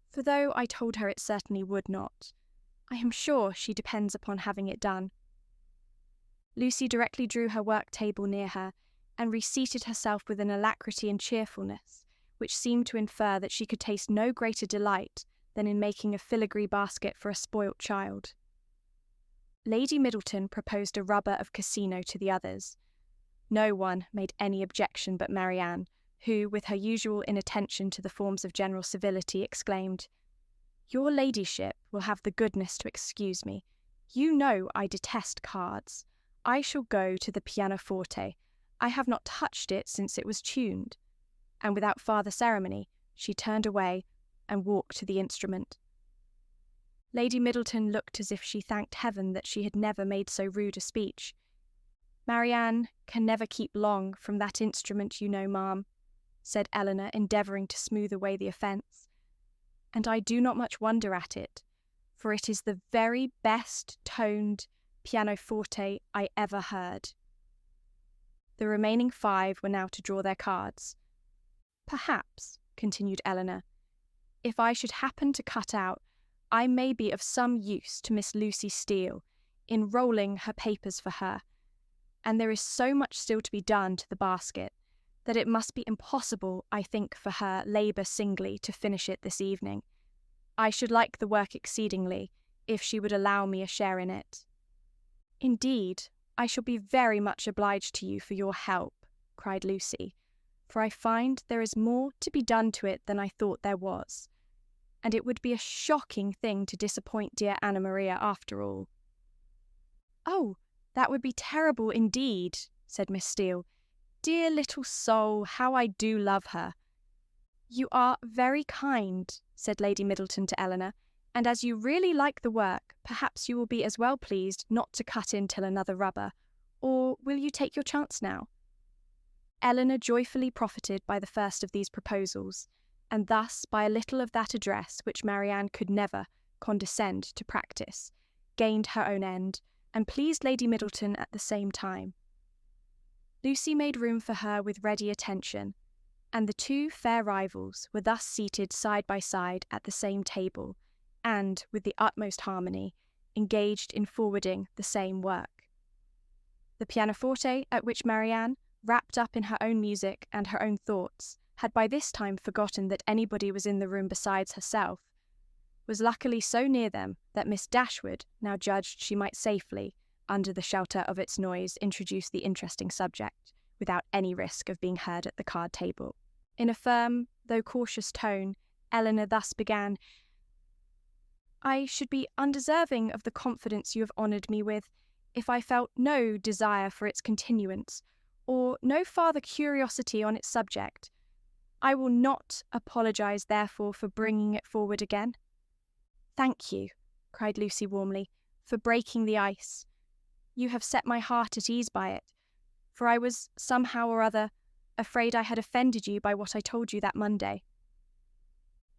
A: for though I told her it certainly would not, I am sure she depends upon having it done." Lucy directly drew her work table near her, and reseated herself with an alacrity and cheerfulness, which seemed to infer that she could taste no greater delight than in making a filigree basket for a spoilt child. Lady Middleton proposed a rubber of Casino to the others. No one made any objection but Marianne, who, with her usual inattention to the forms of general civility, exclaimed, "Your ladyship will have the goodness to excuse me. You know I detest cards. I shall go to the pianoforte. I have not touched it since it was tuned." And without farther ceremony, she turned away and walked to the instrument. Lady Middleton looked as if she thanked heaven that she had never made so rude a speech. "Marianne can never keep long from that instrument, you know, ma'am," said Elinor, endeavouring to smooth away the offence. "And I do not much wonder at it, for it is the very best toned pianoforte I ever heard." The remaining 5 were now to draw their cards. "Perhaps," continued Elinor, "if I should happen to cut out, I may be of some use to Miss Lucy Steele in rolling her papers for her, and there is so much still to be done to the basket, that it must be impossible, I think, for her labour singly to finish it this evening. I should like the work exceedingly, if she would allow me a share in it." "Indeed, I shall be very much obliged to you for your help," cried Lucy, "for I find there is more to be done to it than I thought there was, and it would be a shocking thing to disappoint dear Anna Maria after all." "Oh, that would be terrible indeed," said Miss Steele. "Dear little soul, how I do love her." "You are very kind," said Lady Middleton to Elinor, "and as you really like the work, perhaps you will be as well pleased not to cut in till another rubber, or will you take your chance now?" Elinor joyfully profited by the first of these proposals, and thus by a little of that address which Marianne could never condescend to practice, gained her own end, and pleased Lady Middleton at the same time. Lucy made room for her with ready attention, and the two fair rivals were thus seated side by side at the same table, and, with the utmost harmony, engaged in forwarding the same work. The pianoforte, at which Marianne, wrapped up in her own music and her own thoughts, had by this time forgotten that anybody was in the room besides herself, was luckily so near them that Miss Dashwood now judged she might safely, under the shelter of its noise, introduce the interesting subject, without any risk of being heard at the card table. In a firm, though cautious tone, Elinor thus began: "I should be undeserving of the confidence you have honoured me with, if I felt no desire for its continuance, or no farther curiosity on its subject. I will not apologise, therefore, for bringing it forward again." "Thank you," cried Lucy warmly, "for breaking the ice. You have set my heart at ease by it, for I was, somehow or other, afraid I had offended you by what I told you that Monday."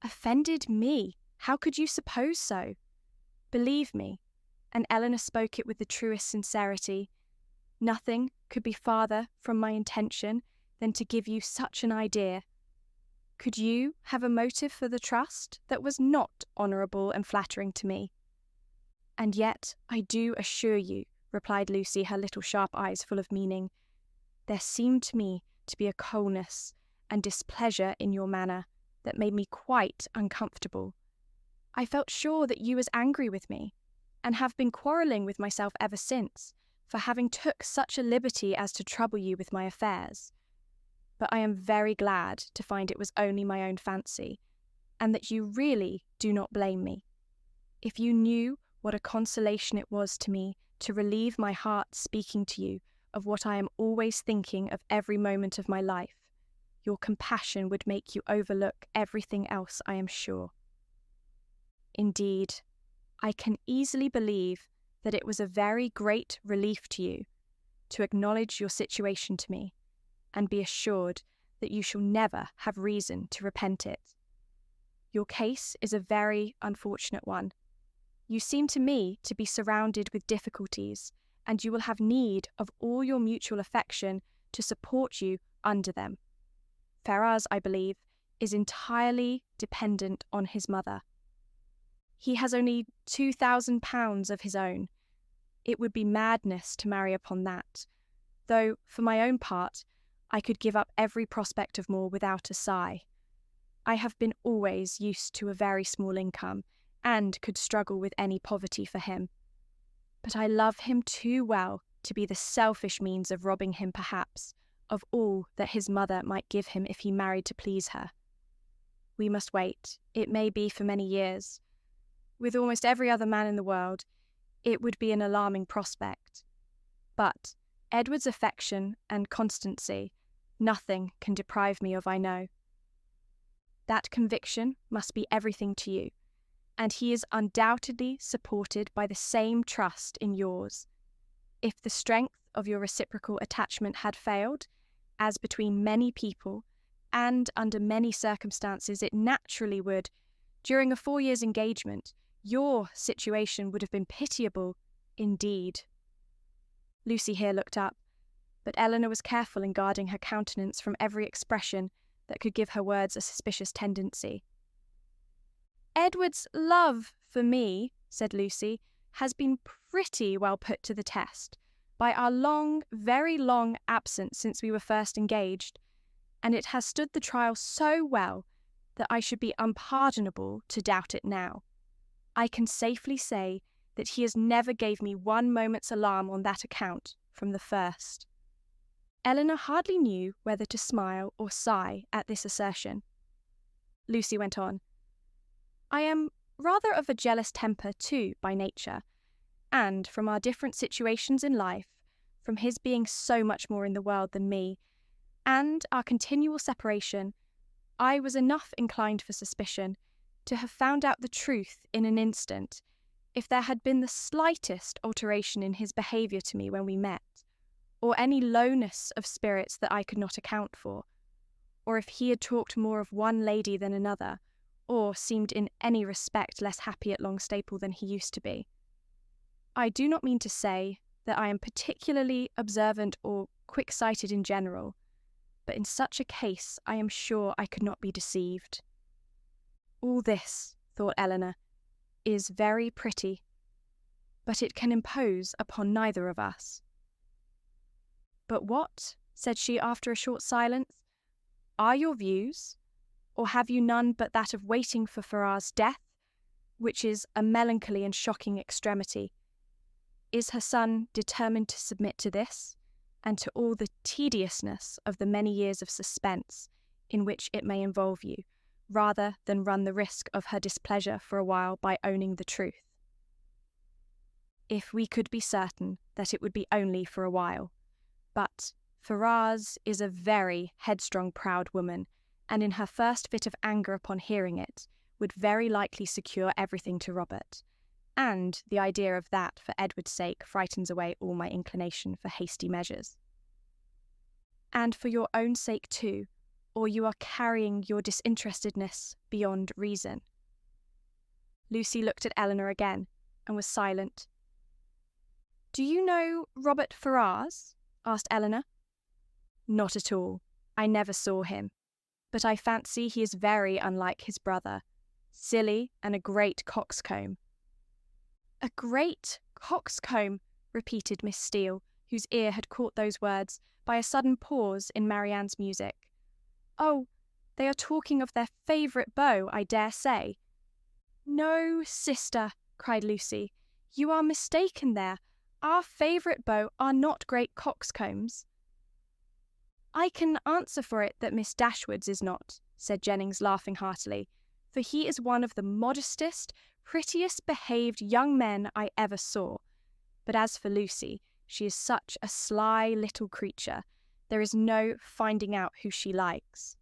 A: "Offended me? How could you suppose so? Believe me," and Elinor spoke it with the truest sincerity, "nothing could be farther from my intention than to give you such an idea. Could you have a motive for the trust that was not honourable and flattering to me?" "And yet I do assure you," replied Lucy, her little sharp eyes full of meaning, "there seemed to me to be a coldness and displeasure in your manner that made me quite uncomfortable. I felt sure that you was angry with me, and have been quarrelling with myself ever since, for having took such a liberty as to trouble you with my affairs. But I am very glad to find it was only my own fancy, and that you really do not blame me. If you knew what a consolation it was to me to relieve my heart speaking to you of what I am always thinking of every moment of my life, your compassion would make you overlook everything else, I am sure. Indeed, I can easily believe that it was a very great relief to you to acknowledge your situation to me, and be assured that you shall never have reason to repent it. Your case is a very unfortunate one. You seem to me to be surrounded with difficulties, and you will have need of all your mutual affection to support you under them. Ferrars, I believe, is entirely dependent on his mother. He has only £2,000 of his own. It would be madness to marry upon that, though, for my own part, I could give up every prospect of more without a sigh. I have been always used to a very small income, and could struggle with any poverty for him. But I love him too well to be the selfish means of robbing him, perhaps, of all that his mother might give him if he married to please her. We must wait, it may be for many years. With almost every other man in the world, it would be an alarming prospect. But Edward's affection and constancy, nothing can deprive me of, I know. That conviction must be everything to you, and he is undoubtedly supported by the same trust in yours. If the strength of your reciprocal attachment had failed, as between many people, and under many circumstances it naturally would, during a 4 years' engagement, your situation would have been pitiable indeed. Lucy here looked up, but Elinor was careful in guarding her countenance from every expression that could give her words a suspicious tendency. "Edward's love for me," said Lucy, "has been pretty well put to the test by our long, very long absence since we were first engaged, and it has stood the trial so well that I should be unpardonable to doubt it now. I can safely say that he has never gave me one moment's alarm on that account from the first." Elinor hardly knew whether to smile or sigh at this assertion. Lucy went on, "I am rather of a jealous temper too, by nature, and from our different situations in life, from his being so much more in the world than me, and our continual separation, I was enough inclined for suspicion to have found out the truth in an instant if there had been the slightest alteration in his behaviour to me when we met, or any lowness of spirits that I could not account for, or if he had talked more of one lady than another, or seemed in any respect less happy at Longstaple than he used to be. I do not mean to say that I am particularly observant or quick-sighted in general, but in such a case I am sure I could not be deceived." "All this," thought Elinor, "is very pretty, but it can impose upon neither of us." "But what," said she after a short silence, "are your views, or have you none but that of waiting for Ferrars's death, which is a melancholy and shocking extremity? Is her son determined to submit to this, and to all the tediousness of the many years of suspense in which it may involve you, rather than run the risk of her displeasure for a while by owning the truth?" "If we could be certain that it would be only for a while. But Ferrars is a very headstrong, proud woman, and in her first fit of anger upon hearing it, would very likely secure everything to Robert, and the idea of that for Edward's sake frightens away all my inclination for hasty measures." "And for your own sake too, or you are carrying your disinterestedness beyond reason?" Lucy looked at Elinor again, and was silent. "Do you know Robert Ferrars?" asked Elinor. "Not at all. I never saw him. But I fancy he is very unlike his brother, silly and a great coxcomb." "A great coxcomb," repeated Miss Steele, whose ear had caught those words by a sudden pause in Marianne's music. "Oh, they are talking of their favourite beau, I dare say." "No, sister," cried Lucy, "you are mistaken there. Our favourite beaux are not great coxcombs." "I can answer for it that Miss Dashwood's is not," said Jennings, laughing heartily, "for he is one of the modestest, prettiest behaved young men I ever saw. But as for Lucy, she is such a sly little creature, there is no finding out who she likes."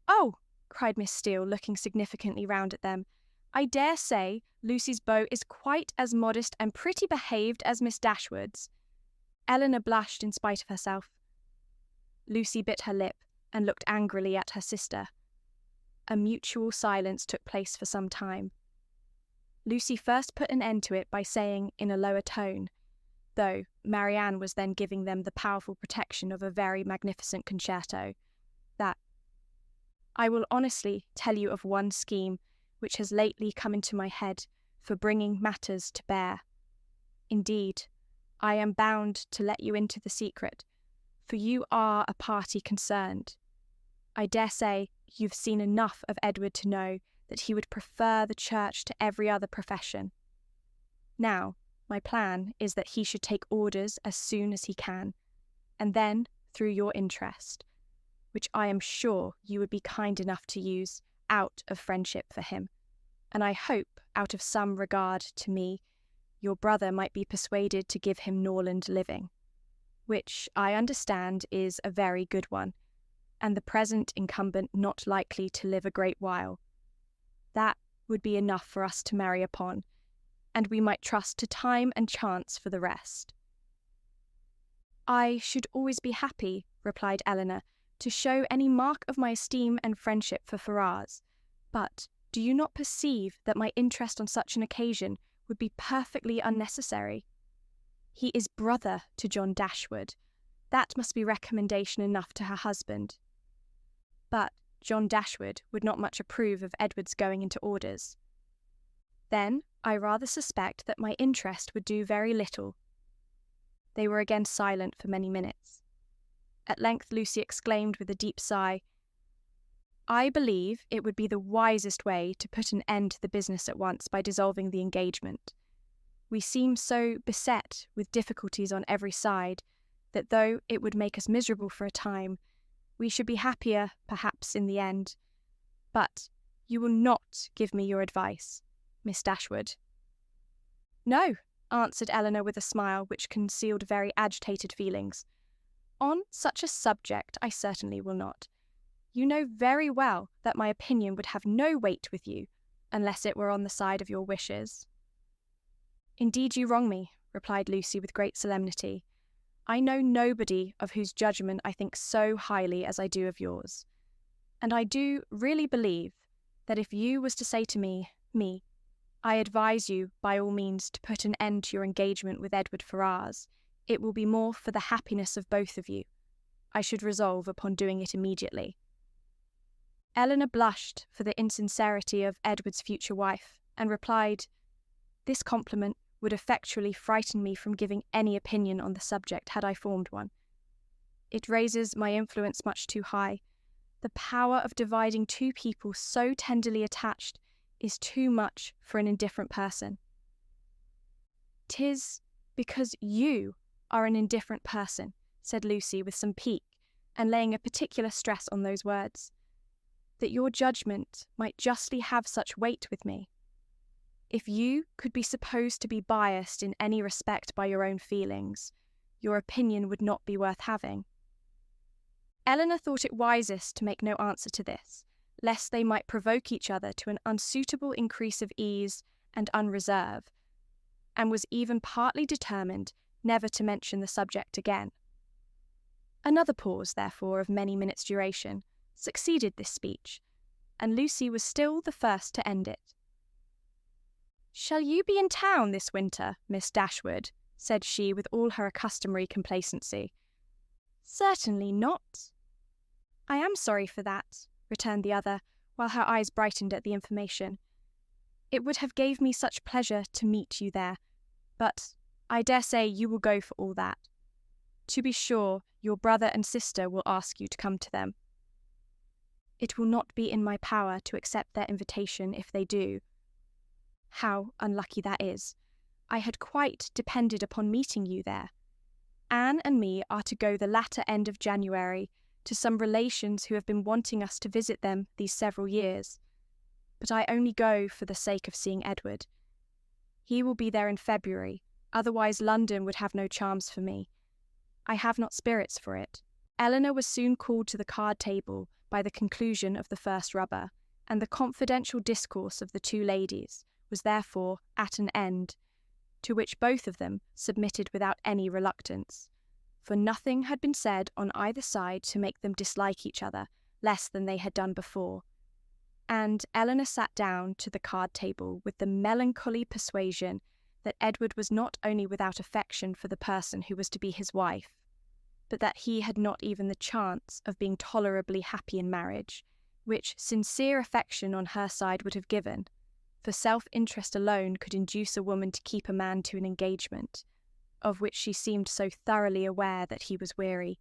A: "Oh," cried Miss Steele, looking significantly round at them, "I dare say Lucy's beau is quite as modest and pretty behaved as Miss Dashwood's." Elinor blushed in spite of herself. Lucy bit her lip and looked angrily at her sister. A mutual silence took place for some time. Lucy first put an end to it by saying in a lower tone, though Marianne was then giving them the powerful protection of a very magnificent concerto, that "I will honestly tell you of one scheme which has lately come into my head for bringing matters to bear. Indeed, I am bound to let you into the secret, for you are a party concerned. I dare say you've seen enough of Edward to know that he would prefer the church to every other profession. Now, my plan is that he should take orders as soon as he can, and then, through your interest, which I am sure you would be kind enough to use out of friendship for him, and I hope out of some regard to me, your brother might be persuaded to give him Norland living, which I understand is a very good one, and the present incumbent not likely to live a great while. That would be enough for us to marry upon, and we might trust to time and chance for the rest." "I should always be happy," replied Elinor, "to show any mark of my esteem and friendship for Ferrars, but do you not perceive that my interest on such an occasion would be perfectly unnecessary? He is brother to John Dashwood. That must be recommendation enough to her husband. But John Dashwood would not much approve of Edward's going into orders. Then I rather suspect that my interest would do very little." They were again silent for many minutes. At length Lucy exclaimed with a deep sigh, "I believe it would be the wisest way to put an end to the business at once by dissolving the engagement. We seem so beset with difficulties on every side that though it would make us miserable for a time, we should be happier, perhaps, in the end. But you will not give me your advice, Miss Dashwood." "No," answered Elinor with a smile which concealed very agitated feelings. "On such a subject I certainly will not. You know very well that my opinion would have no weight with you, unless it were on the side of your wishes." "Indeed you wrong me," replied Lucy with great solemnity. "I know nobody of whose judgment I think so highly as I do of yours. And I do really believe that if you was to say to me, I advise you by all means to put an end to your engagement with Edward Ferrars, it will be more for the happiness of both of you. I should resolve upon doing it immediately." Elinor blushed for the insincerity of Edward's future wife, and replied, "This compliment would effectually frighten me from giving any opinion on the subject had I formed one. It raises my influence much too high. The power of dividing two people so tenderly attached is too much for an indifferent person." "'Tis because you are an indifferent person," said Lucy with some pique, and laying a particular stress on those words, "that your judgment might justly have such weight with me. If you could be supposed to be biased in any respect by your own feelings, your opinion would not be worth having." Elinor thought it wisest to make no answer to this, lest they might provoke each other to an unsuitable increase of ease and unreserve, and was even partly determined never to mention the subject again. Another pause, therefore, of many minutes' duration, succeeded this speech, and Lucy was still the first to end it. "Shall you be in town this winter, Miss Dashwood?" said she with all her customary complacency. "Certainly not." "I am sorry for that," returned the other, while her eyes brightened at the information. "It would have gave me such pleasure to meet you there, but I dare say you will go for all that. To be sure, your brother and sister will ask you to come to them." "It will not be in my power to accept their invitation if they do." "How unlucky that is. I had quite depended upon meeting you there. Anne and me are to go the latter end of January to some relations who have been wanting us to visit them these several years. But I only go for the sake of seeing Edward. He will be there in February, otherwise London would have no charms for me. I have not spirits for it." Elinor was soon called to the card table by the conclusion of the first rubber, and the confidential discourse of the two ladies was therefore at an end, to which both of them submitted without any reluctance, for nothing had been said on either side to make them dislike each other less than they had done before, and Elinor sat down to the card table with the melancholy persuasion that Edward was not only without affection for the person who was to be his wife, but that he had not even the chance of being tolerably happy in marriage, which sincere affection on her side would have given, for self-interest alone could induce a woman to keep a man to an engagement, of which she seemed so thoroughly aware that he was weary.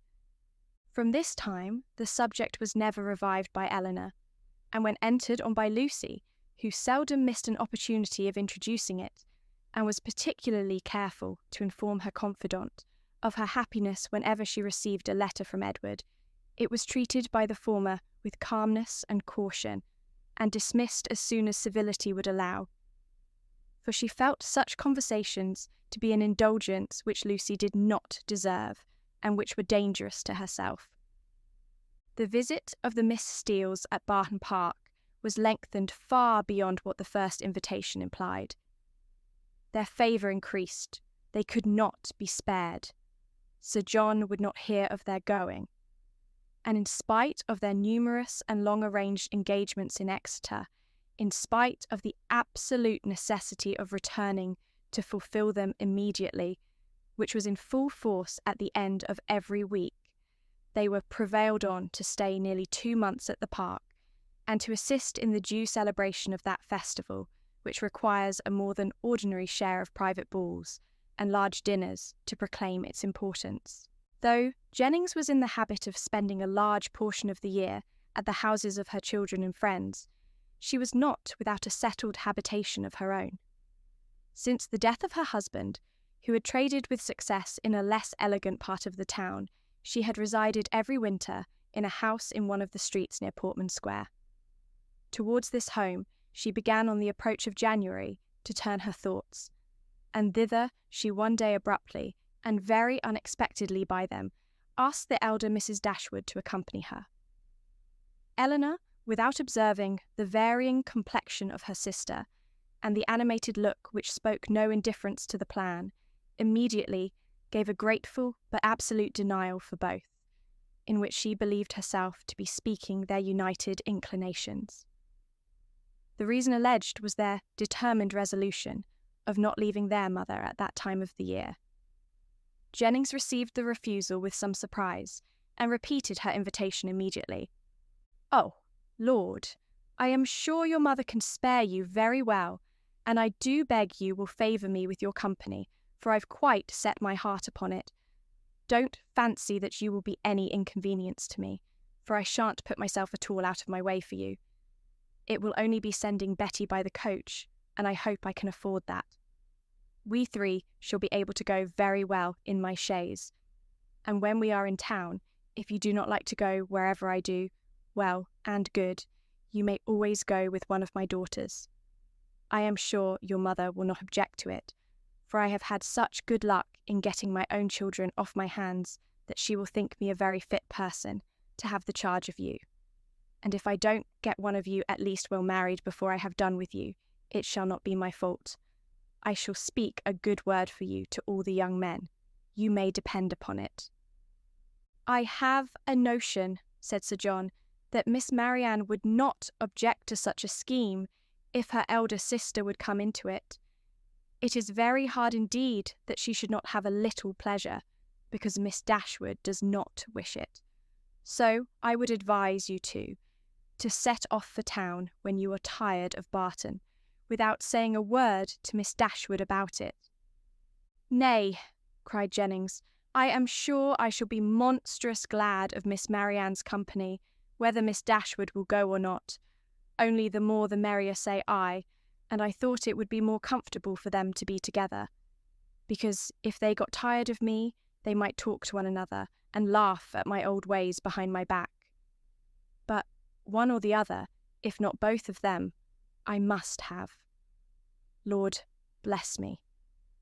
A: From this time the subject was never revived by Elinor, and when entered on by Lucy, who seldom missed an opportunity of introducing it, and was particularly careful to inform her confidant of her happiness whenever she received a letter from Edward, it was treated by the former with calmness and caution, and dismissed as soon as civility would allow, for she felt such conversations to be an indulgence which Lucy did not deserve, and which were dangerous to herself. The visit of the Miss Steeles at Barton Park was lengthened far beyond what the first invitation implied. Their favour increased. They could not be spared. Sir John would not hear of their going, and in spite of their numerous and long-arranged engagements in Exeter, in spite of the absolute necessity of returning to fulfil them immediately, which was in full force at the end of every week, they were prevailed on to stay nearly 2 months at the park, and to assist in the due celebration of that festival, which requires a more than ordinary share of private balls and large dinners to proclaim its importance. Though Jennings was in the habit of spending a large portion of the year at the houses of her children and friends, she was not without a settled habitation of her own. Since the death of her husband, who had traded with success in a less elegant part of the town, she had resided every winter in a house in one of the streets near Portman Square. Towards this home, she began on the approach of January to turn her thoughts, and thither she one day abruptly, and very unexpectedly by them, asked the elder Mrs. Dashwood to accompany her. Elinor, without observing the varying complexion of her sister, and the animated look which spoke no indifference to the plan, immediately gave a grateful but absolute denial for both, in which she believed herself to be speaking their united inclinations. The reason alleged was their determined resolution of not leaving their mother at that time of the year. Jennings received the refusal with some surprise, and repeated her invitation immediately. "Oh, Lord, I am sure your mother can spare you very well, and I do beg you will favour me with your company, for I've quite set my heart upon it. Don't fancy that you will be any inconvenience to me, for I shan't put myself at all out of my way for you. It will only be sending Betty by the coach, and I hope I can afford that. We three shall be able to go very well in my chaise, and when we are in town, if you do not like to go wherever I do, well and good, you may always go with one of my daughters. I am sure your mother will not object to it, for I have had such good luck in getting my own children off my hands that she will think me a very fit person to have the charge of you. And if I don't get one of you at least well married before I have done with you, it shall not be my fault. I shall speak a good word for you to all the young men. You may depend upon it." "I have a notion," said Sir John, "that Miss Marianne would not object to such a scheme if her elder sister would come into it. It is very hard indeed that she should not have a little pleasure, because Miss Dashwood does not wish it. So I would advise you two to set off for town when you are tired of Barton, without saying a word to Miss Dashwood about it." "Nay," cried Jennings, "I am sure I shall be monstrous glad of Miss Marianne's company, whether Miss Dashwood will go or not. Only the more the merrier, say I, and I thought it would be more comfortable for them to be together, because if they got tired of me, they might talk to one another and laugh at my old ways behind my back. But one or the other, if not both of them, I must have. Lord, bless me.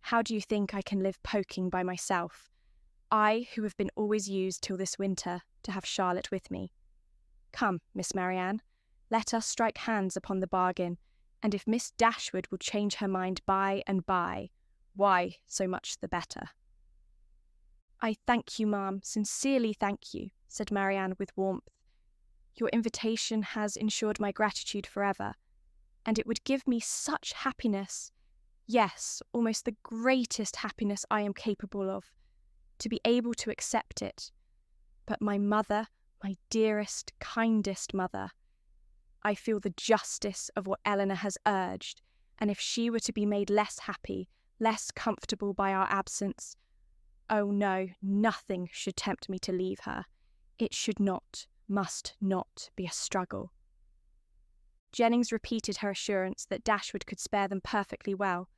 A: How do you think I can live poking by myself? I, who have been always used till this winter to have Charlotte with me. Come, Miss Marianne, let us strike hands upon the bargain, and if Miss Dashwood will change her mind by and by, why, so much the better." "I thank you, ma'am, sincerely thank you," said Marianne with warmth. "Your invitation has ensured my gratitude forever, and it would give me such happiness, yes, almost the greatest happiness I am capable of, to be able to accept it. But my mother, my dearest, kindest mother, I feel the justice of what Elinor has urged, and if she were to be made less happy, less comfortable by our absence, oh no, nothing should tempt me to leave her. It should not, must not be a struggle." Jennings repeated her assurance that Dashwood could spare them perfectly well,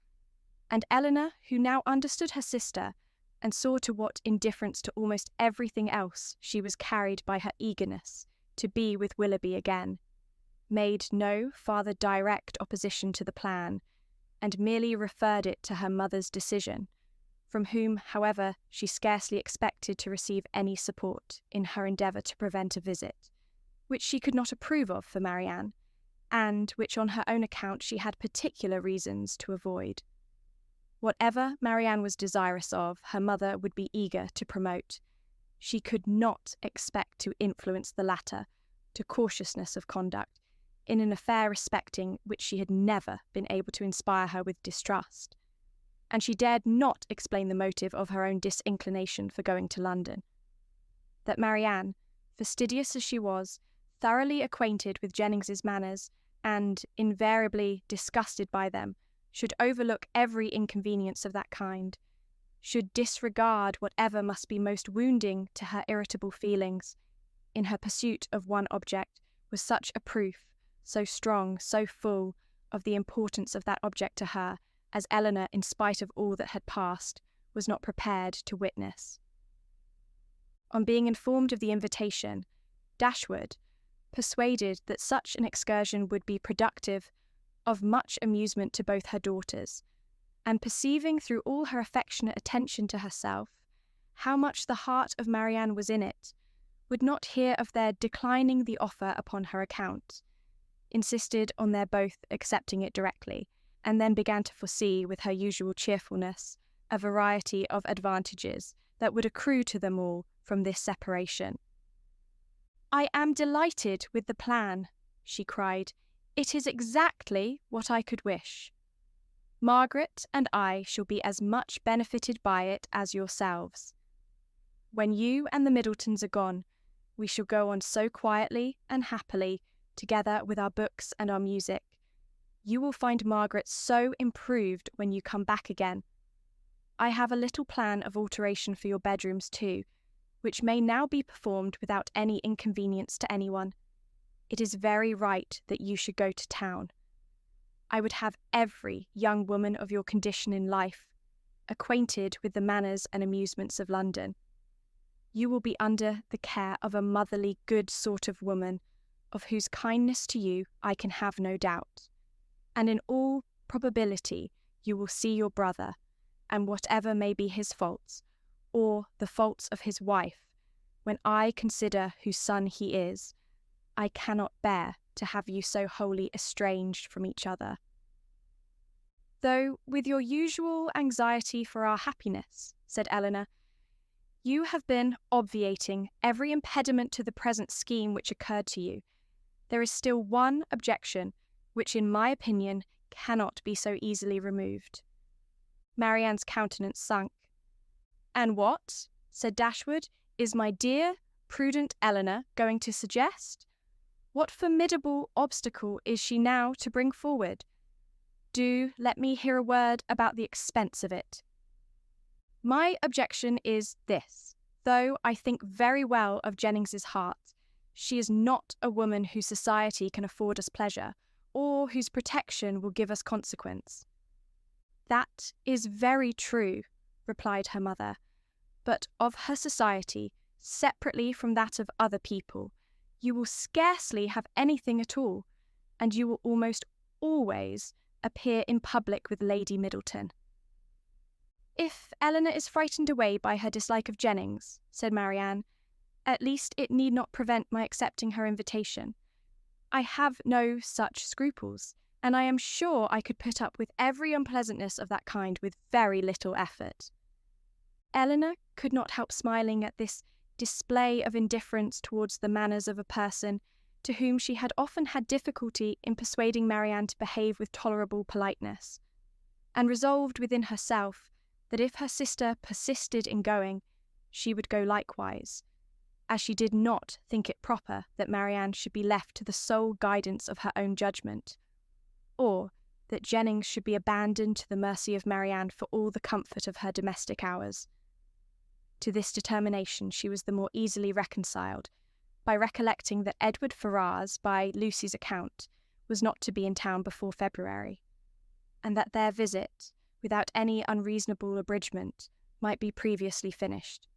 A: and Elinor, who now understood her sister, and saw to what indifference to almost everything else she was carried by her eagerness to be with Willoughby again, made no farther direct opposition to the plan, and merely referred it to her mother's decision, from whom, however, she scarcely expected to receive any support in her endeavour to prevent a visit, which she could not approve of for Marianne, and which on her own account she had particular reasons to avoid. Whatever Marianne was desirous of, her mother would be eager to promote. She could not expect to influence the latter to cautiousness of conduct in an affair respecting which she had never been able to inspire her with distrust, and she dared not explain the motive of her own disinclination for going to London. That Marianne, fastidious as she was, thoroughly acquainted with Jennings's manners, and invariably disgusted by them, should overlook every inconvenience of that kind, should disregard whatever must be most wounding to her irritable feelings, in her pursuit of one object, was such a proof, so strong, so full, of the importance of that object to her, as Elinor, in spite of all that had passed, was not prepared to witness. On being informed of the invitation, Dashwood, persuaded that such an excursion would be productive of much amusement to both her daughters, and perceiving through all her affectionate attention to herself how much the heart of Marianne was in it, would not hear of their declining the offer upon her account, insisted on their both accepting it directly, and then began to foresee, with her usual cheerfulness, a variety of advantages that would accrue to them all from this separation. "I am delighted with the plan," she cried. "It is exactly what I could wish. Margaret and I shall be as much benefited by it as yourselves. When you and the Middletons are gone, we shall go on so quietly and happily, together with our books and our music. You will find Margaret so improved when you come back again. I have a little plan of alteration for your bedrooms too, which may now be performed without any inconvenience to anyone. It is very right that you should go to town. I would have every young woman of your condition in life acquainted with the manners and amusements of London. You will be under the care of a motherly, good sort of woman, of whose kindness to you I can have no doubt. And in all probability you will see your brother, and whatever may be his faults, or the faults of his wife, when I consider whose son he is, I cannot bear to have you so wholly estranged from each other. Though with your usual anxiety for our happiness," said Elinor, "you have been obviating every impediment to the present scheme which occurred to you, there is still one objection which, in my opinion, cannot be so easily removed." Marianne's countenance sunk. "And what," said Dashwood, "is my dear, prudent Elinor going to suggest? What formidable obstacle is she now to bring forward? Do let me hear a word about the expense of it." "My objection is this: though I think very well of Jennings's heart, she is not a woman whose society can afford us pleasure, or whose protection will give us consequence." "That is very true," replied her mother, "but of her society, separately from that of other people, you will scarcely have anything at all, and you will almost always appear in public with Lady Middleton." "If Elinor is frightened away by her dislike of Jennings," said Marianne, "at least it need not prevent my accepting her invitation. I have no such scruples, and I am sure I could put up with every unpleasantness of that kind with very little effort." Elinor could not help smiling at this display of indifference towards the manners of a person to whom she had often had difficulty in persuading Marianne to behave with tolerable politeness, and resolved within herself that if her sister persisted in going, she would go likewise, as she did not think it proper that Marianne should be left to the sole guidance of her own judgment, or that Jennings should be abandoned to the mercy of Marianne for all the comfort of her domestic hours. To this determination she was the more easily reconciled by recollecting that Edward Ferrars, by Lucy's account, was not to be in town before February, and that their visit, without any unreasonable abridgment, might be previously finished.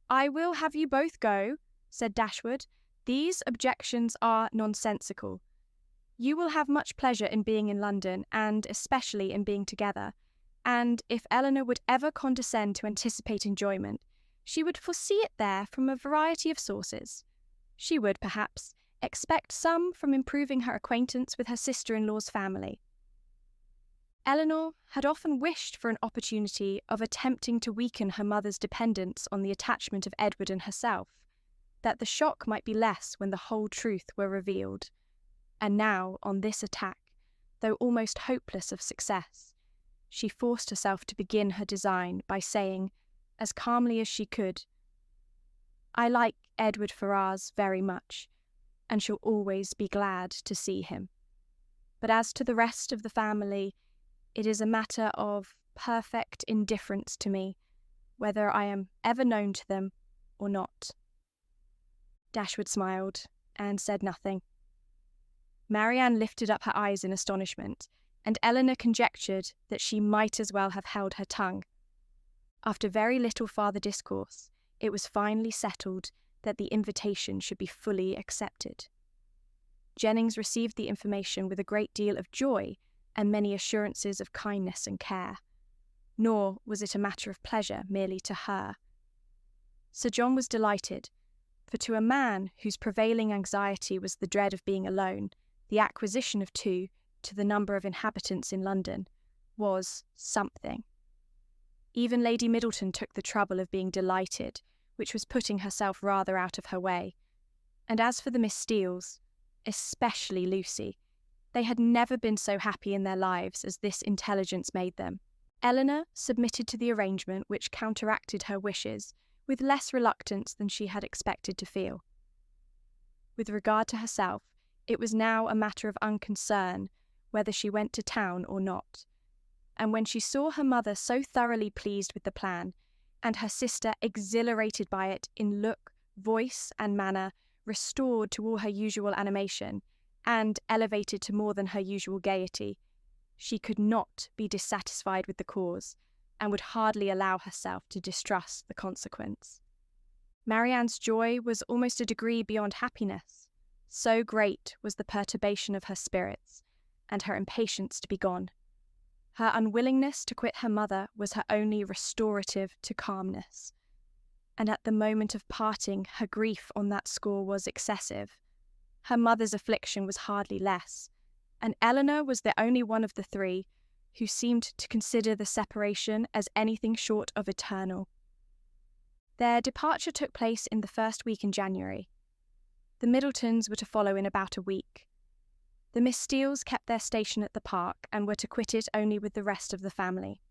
A: "I will have you both go," said Dashwood. "These objections are nonsensical. You will have much pleasure in being in London, and especially in being together, and if Elinor would ever condescend to anticipate enjoyment, she would foresee it there from a variety of sources. She would, perhaps, expect some from improving her acquaintance with her sister-in-law's family." Elinor had often wished for an opportunity of attempting to weaken her mother's dependence on the attachment of Edward and herself, that the shock might be less when the whole truth were revealed. And now, on this attack, though almost hopeless of success, she forced herself to begin her design by saying, as calmly as she could, "I like Edward Ferrars very much, and shall always be glad to see him. But as to the rest of the family, it is a matter of perfect indifference to me, whether I am ever known to them or not." Dashwood smiled and said nothing. Marianne lifted up her eyes in astonishment, and Elinor conjectured that she might as well have held her tongue. After very little farther discourse, it was finally settled that the invitation should be fully accepted. Jennings received the information with a great deal of joy and many assurances of kindness and care. Nor was it a matter of pleasure merely to her. Sir John was delighted, for to a man whose prevailing anxiety was the dread of being alone, the acquisition of 2 to the number of inhabitants in London was something. Even Lady Middleton took the trouble of being delighted, which was putting herself rather out of her way. And as for the Miss Steeles, especially Lucy, they had never been so happy in their lives as this intelligence made them. Elinor submitted to the arrangement which counteracted her wishes with less reluctance than she had expected to feel. With regard to herself, it was now a matter of unconcern whether she went to town or not, and when she saw her mother so thoroughly pleased with the plan, and her sister exhilarated by it in look, voice, and manner, restored to all her usual animation, and elevated to more than her usual gaiety, she could not be dissatisfied with the cause, and would hardly allow herself to distrust the consequence. Marianne's joy was almost a degree beyond happiness. So great was the perturbation of her spirits, and her impatience to be gone. Her unwillingness to quit her mother was her only restorative to calmness, and at the moment of parting her grief on that score was excessive. Her mother's affliction was hardly less, and Elinor was the only one of the 3 who seemed to consider the separation as anything short of eternal. Their departure took place in the first week in January. The Middletons were to follow in about a week. The Miss Steeles kept their station at the park and were to quit it only with the rest of the family.